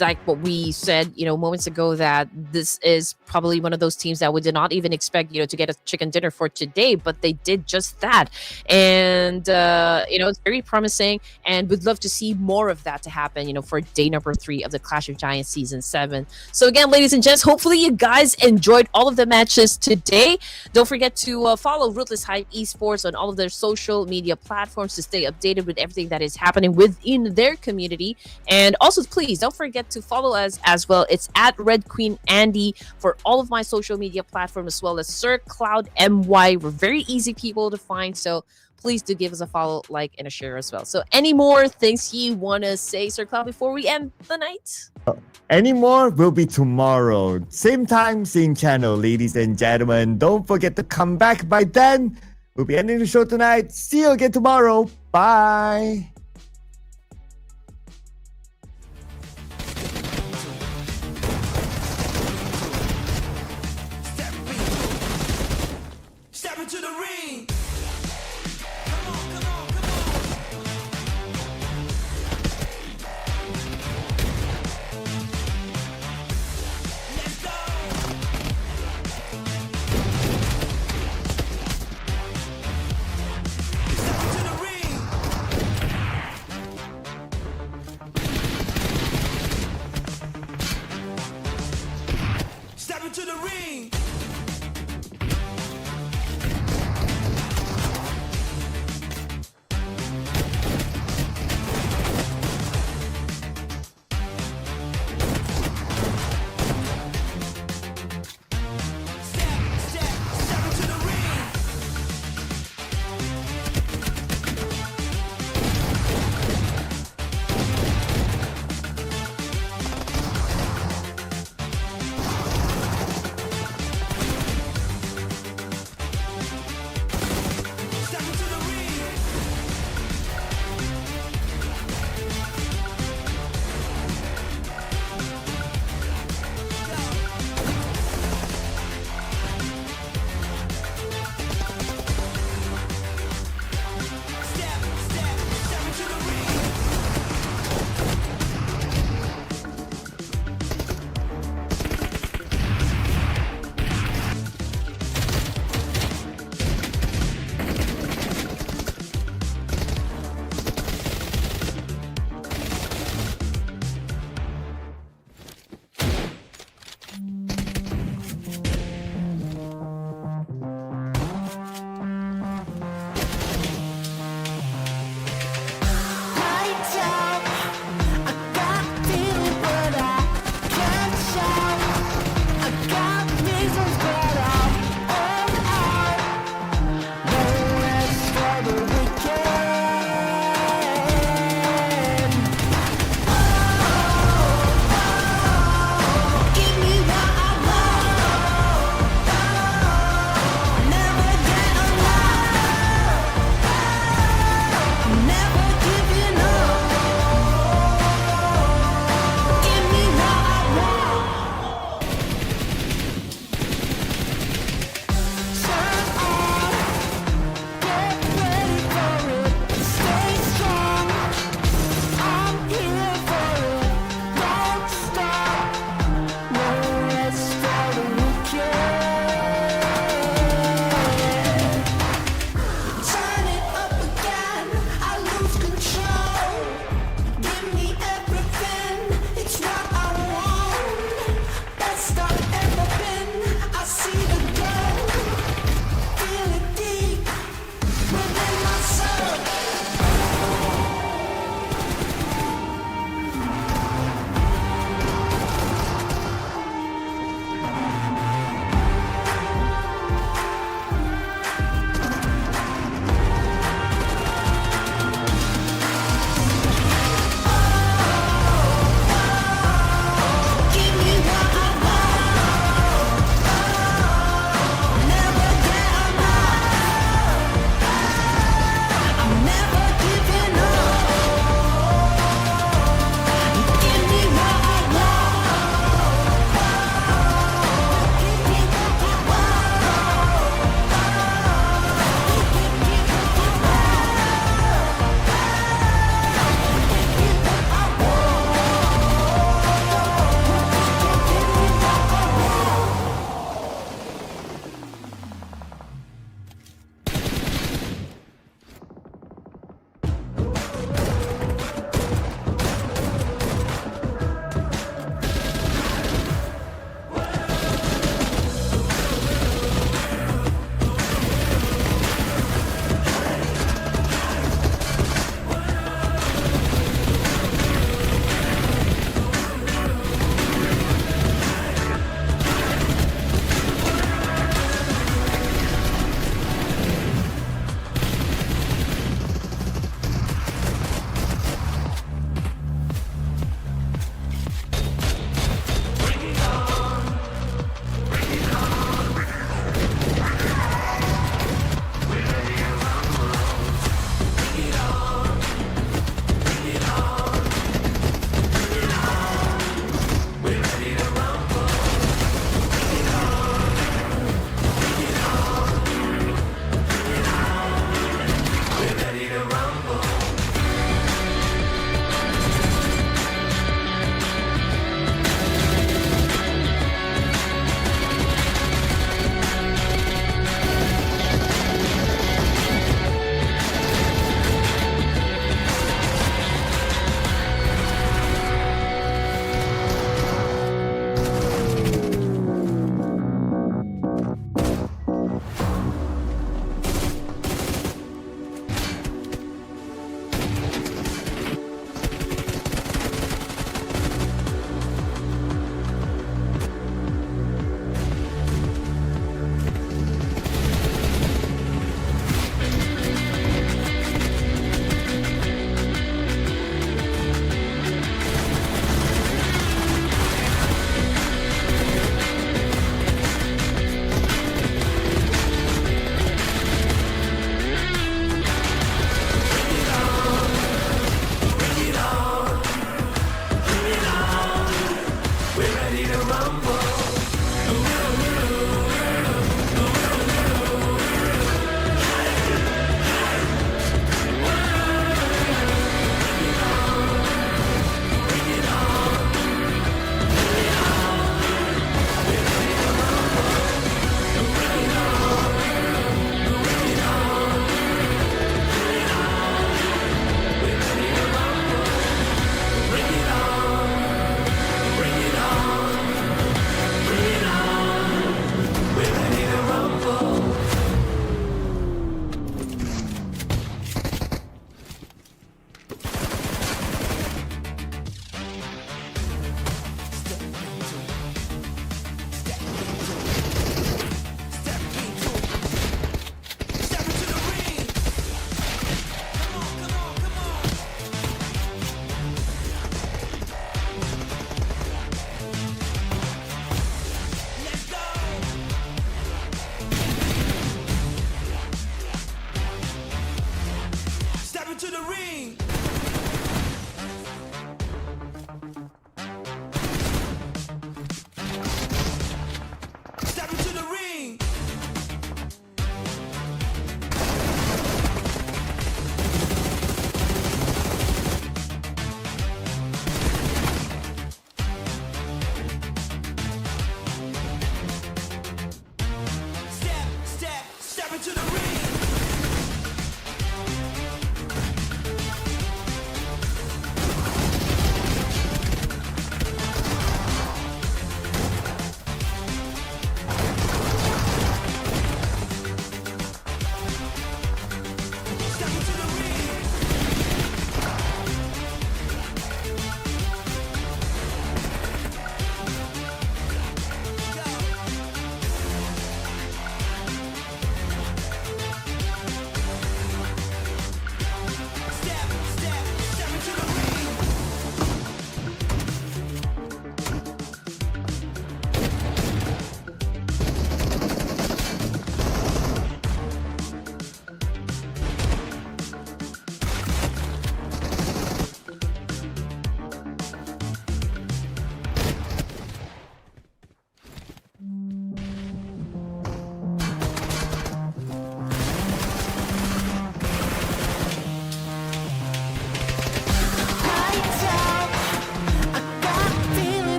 Like what we said, moments ago, that this is probably one of those teams that we did not even expect, to get a chicken dinner for today, but they did just that. And it's very promising, and would love to see more of that to happen, for day number 3 of the Clash of Giants season 7. So again, ladies and gents, hopefully you guys enjoyed all of the matches today. Don't forget to follow Ruthless Hype Esports on all of their social media platforms to stay updated with everything that is happening within their community. And also, please don't forget to follow us as well. It's at Red Queen Andy for all of my social media platforms, as well as Sir Cloud MY. We're very easy people to find, so please do give us a follow, like, and a share as well. So any more things you want to say, Sir Cloud, before we end the night? Any more will be tomorrow. Same time, same channel, ladies and gentlemen. Don't forget to come back by then. We'll be ending the show tonight. See you again tomorrow. Bye.